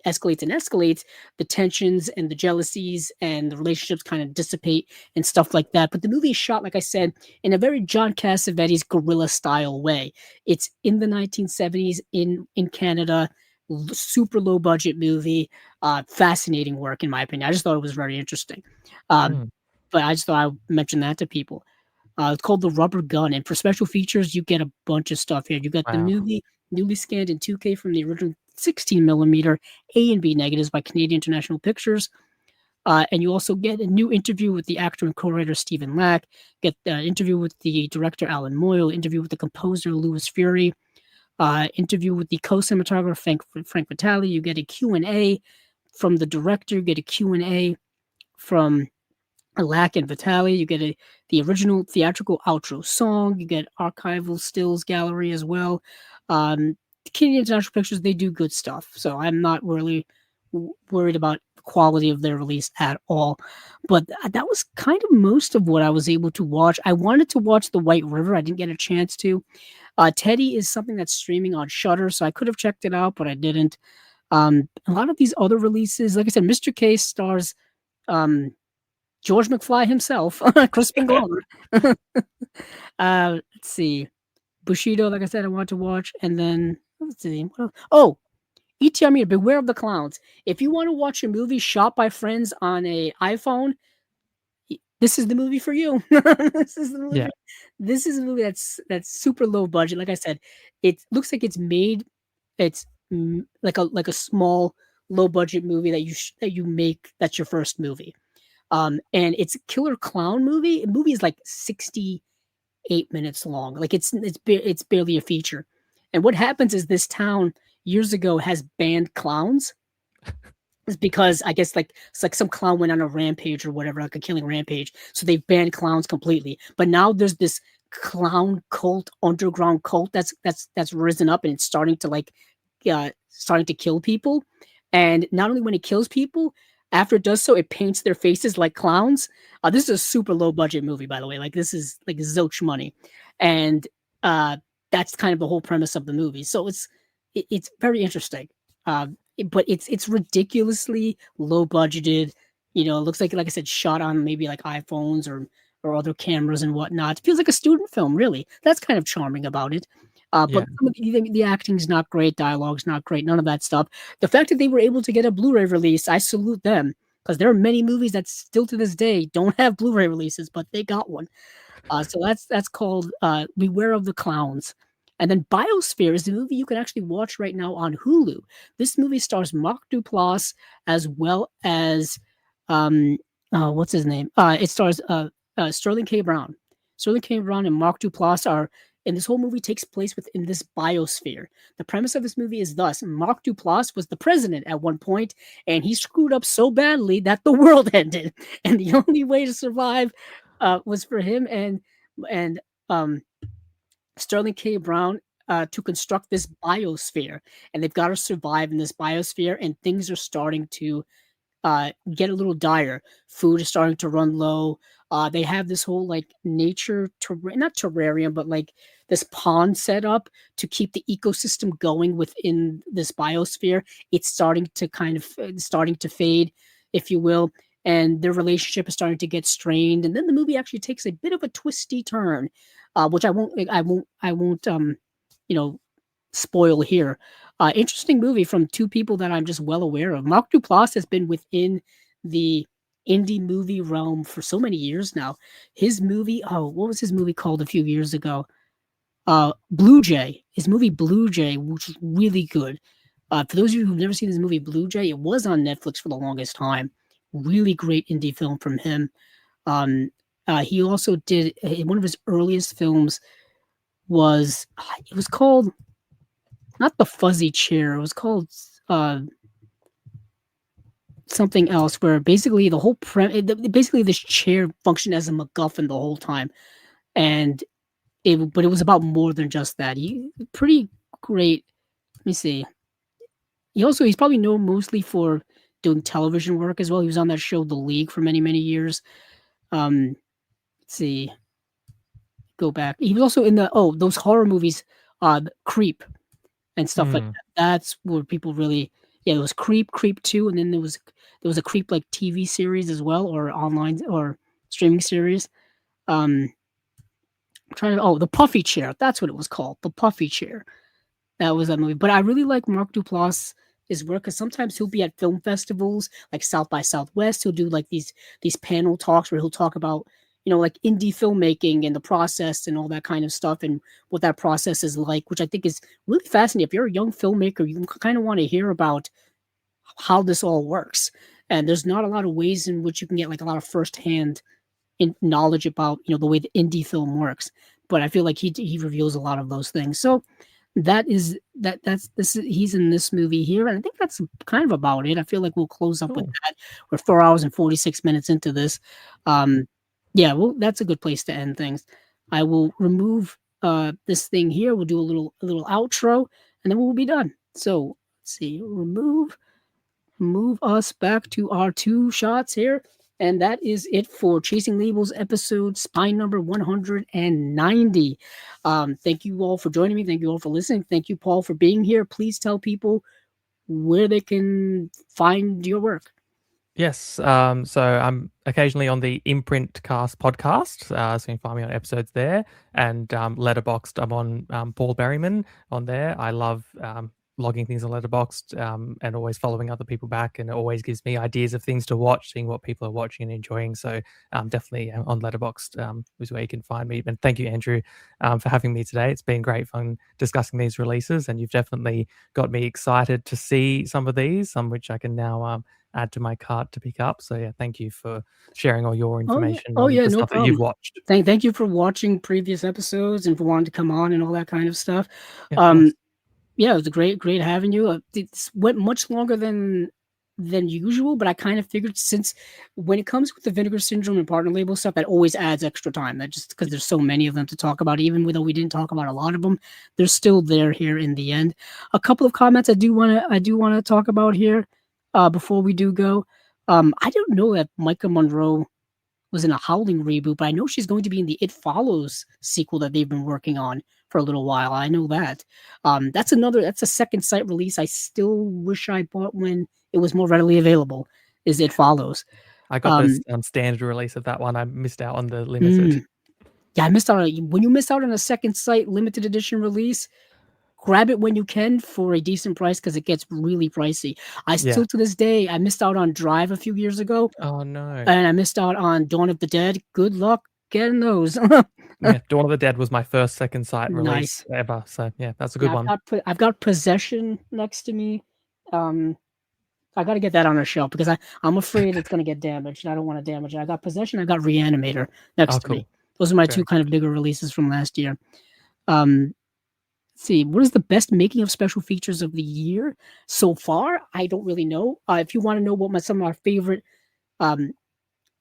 escalates and escalates, the tensions and the jealousies and the relationships kind of dissipate and stuff like that. But the movie is shot, like I said, in a very John Cassavetes guerrilla style way. It's in the 1970s in Canada, super low budget movie, fascinating work in my opinion. I just thought it was very interesting. Um, Mm. but I just thought I would mention that to people. It's called The Rubber Gun, and for special features, you get a bunch of stuff here. You got the Wow. movie newly scanned in 2K from the original 16 millimeter A and B negatives by Canadian International Pictures. And you also get a new interview with the actor and co-writer Stephen Lack, get an interview with the director Alan Moyle, interview with the composer Louis Fury, interview with the co-cinematographer Frank Vitale. You get a Q&A from the director, you get a Q&A from Lack and Vitale. You get the original theatrical outro song. You get archival stills gallery as well. Canadian International Pictures, they do good stuff, so I'm not really worried about the quality of their release at all. But that was kind of most of what I was able to watch. I wanted to watch The White River. I didn't get a chance to. Teddy is something that's streaming on Shutter, so I could have checked it out, but I didn't. A lot of these other releases, like I said, Mr. K stars um, George McFly himself, Crispin Glover. Let's see. Bushido, like I said, I want to watch. And then, let's see. Oh, E.T. Armia, Beware of the Clowns. If you want to watch a movie shot by friends on a iPhone, this is the movie for you. This is the movie. Yeah. This is a movie that's super low budget. Like I said, it looks like it's made. It's like a small low budget movie that you make. That's your first movie. And it's a killer clown movie. The movie is like 68 minutes long. Like it's barely a feature. And what happens is this town years ago has banned clowns. It's because I guess like it's like some clown went on a rampage or whatever, like a killing rampage. So they've banned clowns completely. But now there's this clown cult, underground cult that's risen up and it's starting to kill people. And not only when it kills people, After it does so, it paints their faces like clowns. This is a super low budget movie, by the way. Like this is like zilch money, and uh, that's kind of the whole premise of the movie. So it's very interesting. But it's ridiculously low budgeted. You know, it looks like I said, shot on maybe like iPhones or other cameras and whatnot. It feels like a student film, really. That's kind of charming about it. But Yeah. some of the acting's not great, dialogue's not great, none of that stuff. The fact that they were able to get a Blu-ray release, I salute them because there are many movies that still to this day don't have Blu-ray releases, but they got one. So that's called Beware of the Clowns. And then Biosphere is the movie you can actually watch right now on Hulu. This movie stars Mark Duplass as well as what's his name? It stars Sterling K. Brown. Sterling K. Brown and Mark Duplass are and this whole movie takes place within this biosphere. The premise of this movie is thus: Mark Duplass was the president at one point, and he screwed up so badly that the world ended. And the only way to survive was for him and um, Sterling K. Brown to construct this biosphere, and they've got to survive in this biosphere. And things are starting to get a little dire. Food is starting to run low. They have this whole like nature not terrarium, but like this pond set up to keep the ecosystem going within this biosphere. It's starting to starting to fade, if you will, and their relationship is starting to get strained. And then the movie actually takes a bit of a twisty turn, which I won't you know spoil here. Interesting movie from two people that I'm just well aware of. Mark Duplass has been within the indie movie realm for so many years now. His movie, what was his movie called a few years ago? Blue Jay. His movie Blue Jay, which was really good. For those of you who've never seen this movie Blue Jay, it was on Netflix for the longest time. Really great indie film from him. Um, he also did one of his earliest films was it was called not the fuzzy chair. It was called something else where basically the whole basically this chair functioned as a MacGuffin the whole time, and but it was about more than just that. He pretty great. Let me see. He's probably known mostly for doing television work as well. He was on that show The League for many years. Let's see. Go back. He was also in those horror movies, Creep and stuff like Mm. that. That's where people really, yeah, it was Creep 2, and then there was a Creep like TV series as well, or online or streaming series. Um, I'm trying to the Puffy Chair. That's what it was called, the Puffy Chair. That was that movie. But I really like Mark Duplass his work because sometimes he'll be at film festivals like South by Southwest. He'll do like these panel talks where he'll talk about like indie filmmaking and the process and all that kind of stuff and what that process is like, which I think is really fascinating. If you're a young filmmaker, you kind of want to hear about how this all works. And there's not a lot of ways in which you can get like a lot of firsthand knowledge about the way the indie film works. But I feel like he reveals a lot of those things. So he's in this movie here, and I think that's kind of about it. I feel like we'll close up with Cool. that. We're 4 hours and 46 minutes into this. Um, yeah, well, that's a good place to end things. I will remove this thing here. We'll do a little outro, and then we'll be done. So let's see, move us back to our two shots here. And that is it for Chasing Labels episode spine number 190. Thank you all for joining me. Thank you all for listening. Thank you, Paul, for being here. Please tell people where they can find your work. Yes. So I'm occasionally on the Imprint Cast podcast. So you can find me on episodes there. And Letterboxd, I'm on Paul Berriman on there. I love logging things on Letterboxd and always following other people back. And it always gives me ideas of things to watch, seeing what people are watching and enjoying. So definitely on Letterboxd is where you can find me. And thank you, Andrew, for having me today. It's been great fun discussing these releases. And you've definitely got me excited to see some of these, some which I can now add to my cart to pick up. So yeah, thank you for sharing all your Oh yeah, information oh on yeah, the no stuff that problem. you've watched. Thank you for watching previous episodes and for wanting to come on and all that kind of stuff. Yeah, of Um, course. Yeah, it was great having you. It went much longer than usual, but I kind of figured since when it comes with the Vinegar Syndrome and partner label stuff, that always adds extra time. That just because there's so many of them to talk about, even though we didn't talk about a lot of them, they're still there here in the end. A couple of comments I do want to talk about here before we do go. I don't know that Micah Monroe was in a Howling reboot, but I know she's going to be in the It Follows sequel that they've been working on for a little while. I know that. That's a second sight release I still wish I bought when it was more readily available, is It Follows. I got this Um, standard release of that one. I missed out on the limited. mm, yeah, I missed out on when you miss out on a second sight limited edition release, grab it when you can for a decent price because it gets really pricey. I Yeah. still to this day I missed out on Drive a few years ago, Oh no. and I missed out on Dawn of the Dead. Good luck getting those. Yeah, Dawn of the Dead was my first second sight release Nice. ever. So yeah, that's a good Yeah, one. I've got Possession next to me. Um, I got to get that on a shelf because I'm afraid it's gonna get damaged, and I don't want to damage it. I got Possession. I got Reanimator Oh, next to me. cool. Those are my two Very kind of good. bigger releases from last year. Let's see, what is the best making of special features of the year so far? I don't really know. If you want to know what some of our favorite um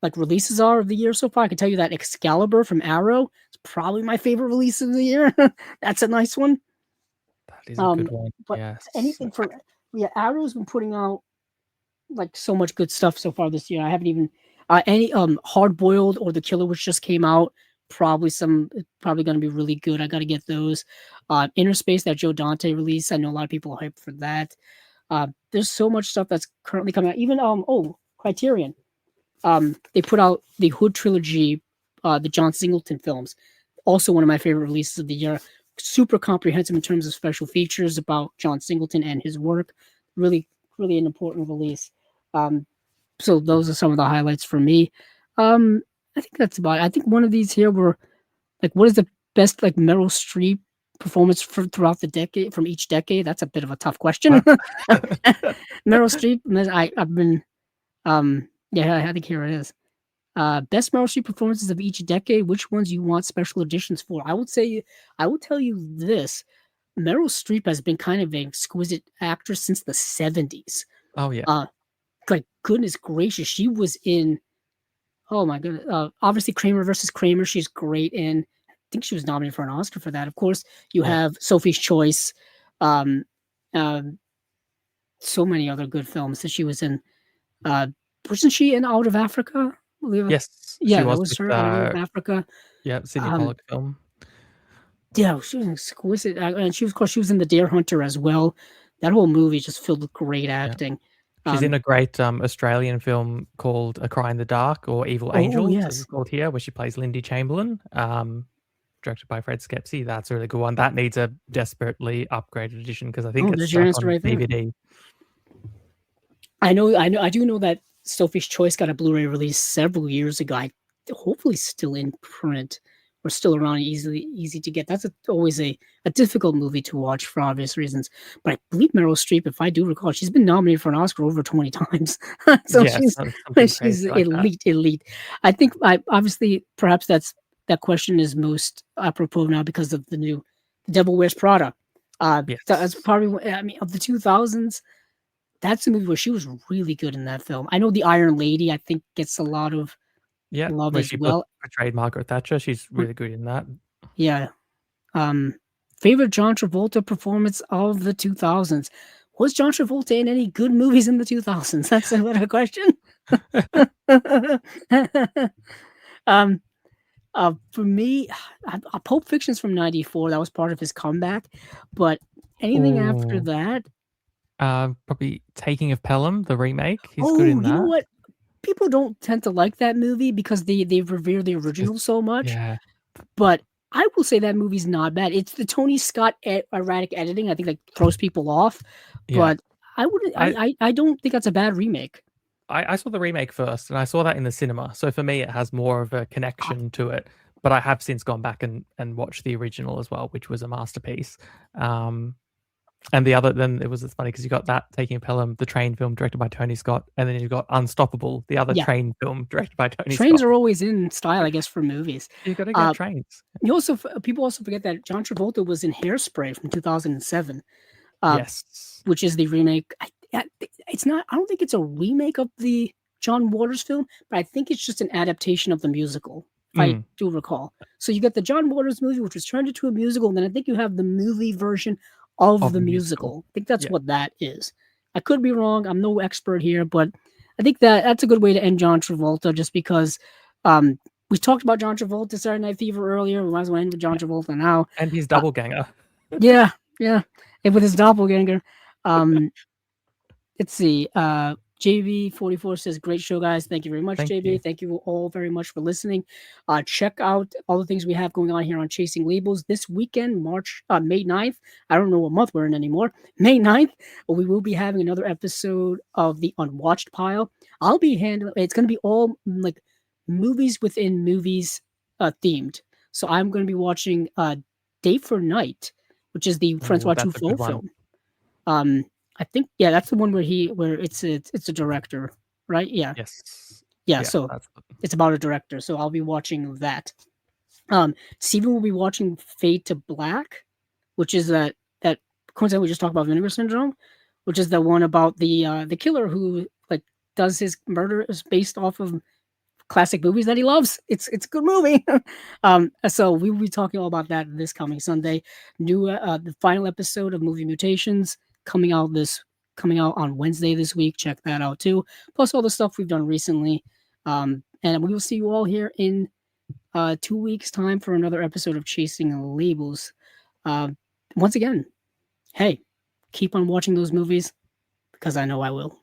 like releases are of the year so far, I can tell you that Excalibur from Arrow is probably my favorite release of the year. That's a nice one. That is a good Um, one. but Yes. anything from yeah, Arrow's been putting out like so much good stuff so far this year. I haven't even any Hard Boiled or The Killer, which just came out. Probably going to be really good. I got to get those. Inner Space, that Joe Dante release. I know a lot of people are hyped for that. There's so much stuff that's currently coming out. Even Criterion. They put out the Hood trilogy, the John Singleton films. Also one of my favorite releases of the year. Super comprehensive in terms of special features about John Singleton and his work. Really, really an important release. Um, so those are some of the highlights for me. Um, I think that's about it. I think one of these here were like, what is the best like Meryl Streep performance throughout the decade from each decade? That's a bit of a tough question. Wow. Meryl Streep. I've been yeah, I think here it is. Best Meryl Streep performances of each decade. Which ones you want special editions for? I would tell you this. Meryl Streep has been kind of an exquisite actress since the 70s. Oh yeah. Uh, like goodness gracious, she was in. Oh my goodness, obviously Kramer versus Kramer. She's great in. I think she was nominated for an Oscar for that. Of course, you Yeah. have Sophie's Choice. Um, um, so many other good films that she was in. Uh, wasn't she in Out of Africa? Yes, she Yeah, that was was with her on Out of Africa. yeah, Sydney Um, Pollack film. yeah, she was exquisite, and she was, of course, she was in The Dare Hunter as well. That whole movie just filled with great Yeah. acting. She's in Um, a great Australian film called A Cry in the Dark or Evil oh Angels, as yes, it's called here, where she plays Lindy Chamberlain. Directed by Fred Skepsey. That's a really good one. That needs a desperately upgraded edition because I think oh, it's there's your stuck answer on right there. DVD. I do know that Sophie's Choice got a Blu-ray release several years ago. Hopefully still in print or still around, easy to get. That's always a difficult movie to watch for obvious reasons. But I believe Meryl Streep, if I do recall, she's been nominated for an Oscar over 20 times. So Yes, she's something she's crazy like that. elite. I think I obviously perhaps that question is most apropos now because of The Devil Wears Prada. That's Yes. probably, I mean, of the 2000s, that's a movie where she was really good in that film. I know The Iron Lady, I think, gets a lot of Yeah, love where as she well. portrayed Margaret Thatcher. She's Mm, really good in that. yeah. Um, Favorite John Travolta performance of the 2000s. Was John Travolta in any good movies in the 2000s? That's a better question. um, for me, Pulp Fiction's from '94. That was part of his comeback. But anything after Oh, that, probably Taking of Pelham, the remake. He's good oh, in you know that. what? People don't tend to like that movie because they revere the It's just original so much. yeah, But I will say that movie's not bad. It's the Tony Scott erratic editing, I think, like throws people off. yeah. But I wouldn't. I I don't think that's a bad remake. I saw the remake first, and I saw that in the cinema. So for me, it has more of a Ah, connection to it. But I have since gone back and watched the original as well, which was a masterpiece. Um, and the other, then it was it's funny because you got that Taking of Pelham, the train film directed by Tony Scott, and then you got Unstoppable, the other yeah, train film directed by Tony trains Scott. are always in style, I guess, for movies. You got to get Uh, trains. People also forget that John Travolta was in Hairspray from 2007. Uh, Yes. which is the remake. It's not. I don't think it's a remake of the John Waters film, but I think it's just an adaptation of the musical, if I Mm, do recall. So you get the John Waters movie, which was turned into a musical, and then I think you have the movie version of of the the musical. musical. I think that's Yeah. what that is. I could be wrong. I'm no expert here, but I think that that's a good way to end John Travolta, just because um, we talked about John Travolta Saturday Night Fever earlier. We might as well end with John Yeah, Travolta now. and his Uh, doppelganger. yeah, yeah, and with his doppelganger. Um, let's see. JB44 says, "Great show, guys. Thank you very much, Thank JB. you. Thank you all very much for listening. Check out all the things we have going on here on Chasing Labels this weekend, May 9th. I don't know what month we're in anymore. May 9th, we will be having another episode of the Unwatched Pile. I'll be handling. It's going to be all like movies within movies themed. So I'm going to be watching Day for Night, which is the Oh, Francois that's a good Truffaut one. film. Um, I think yeah, that's the one where it's a director, right? Yeah, Yes. yeah. Yeah, So that's it's about a director. So I'll be watching that. Steven will be watching Fade to Black, which is that coincidentally we just talked about Vinegar Syndrome, which is the one about the killer who like does his murder is based off of classic movies that he loves. It's a good movie. So we will be talking all about that this coming Sunday. New the final episode of Movie Mutations coming out on Wednesday this week. Check that out too. Plus all the stuff we've done recently. And we will see you all here in 2 weeks time for another episode of Chasing Labels. Uh, Once again, hey, keep on watching those movies because I know I will.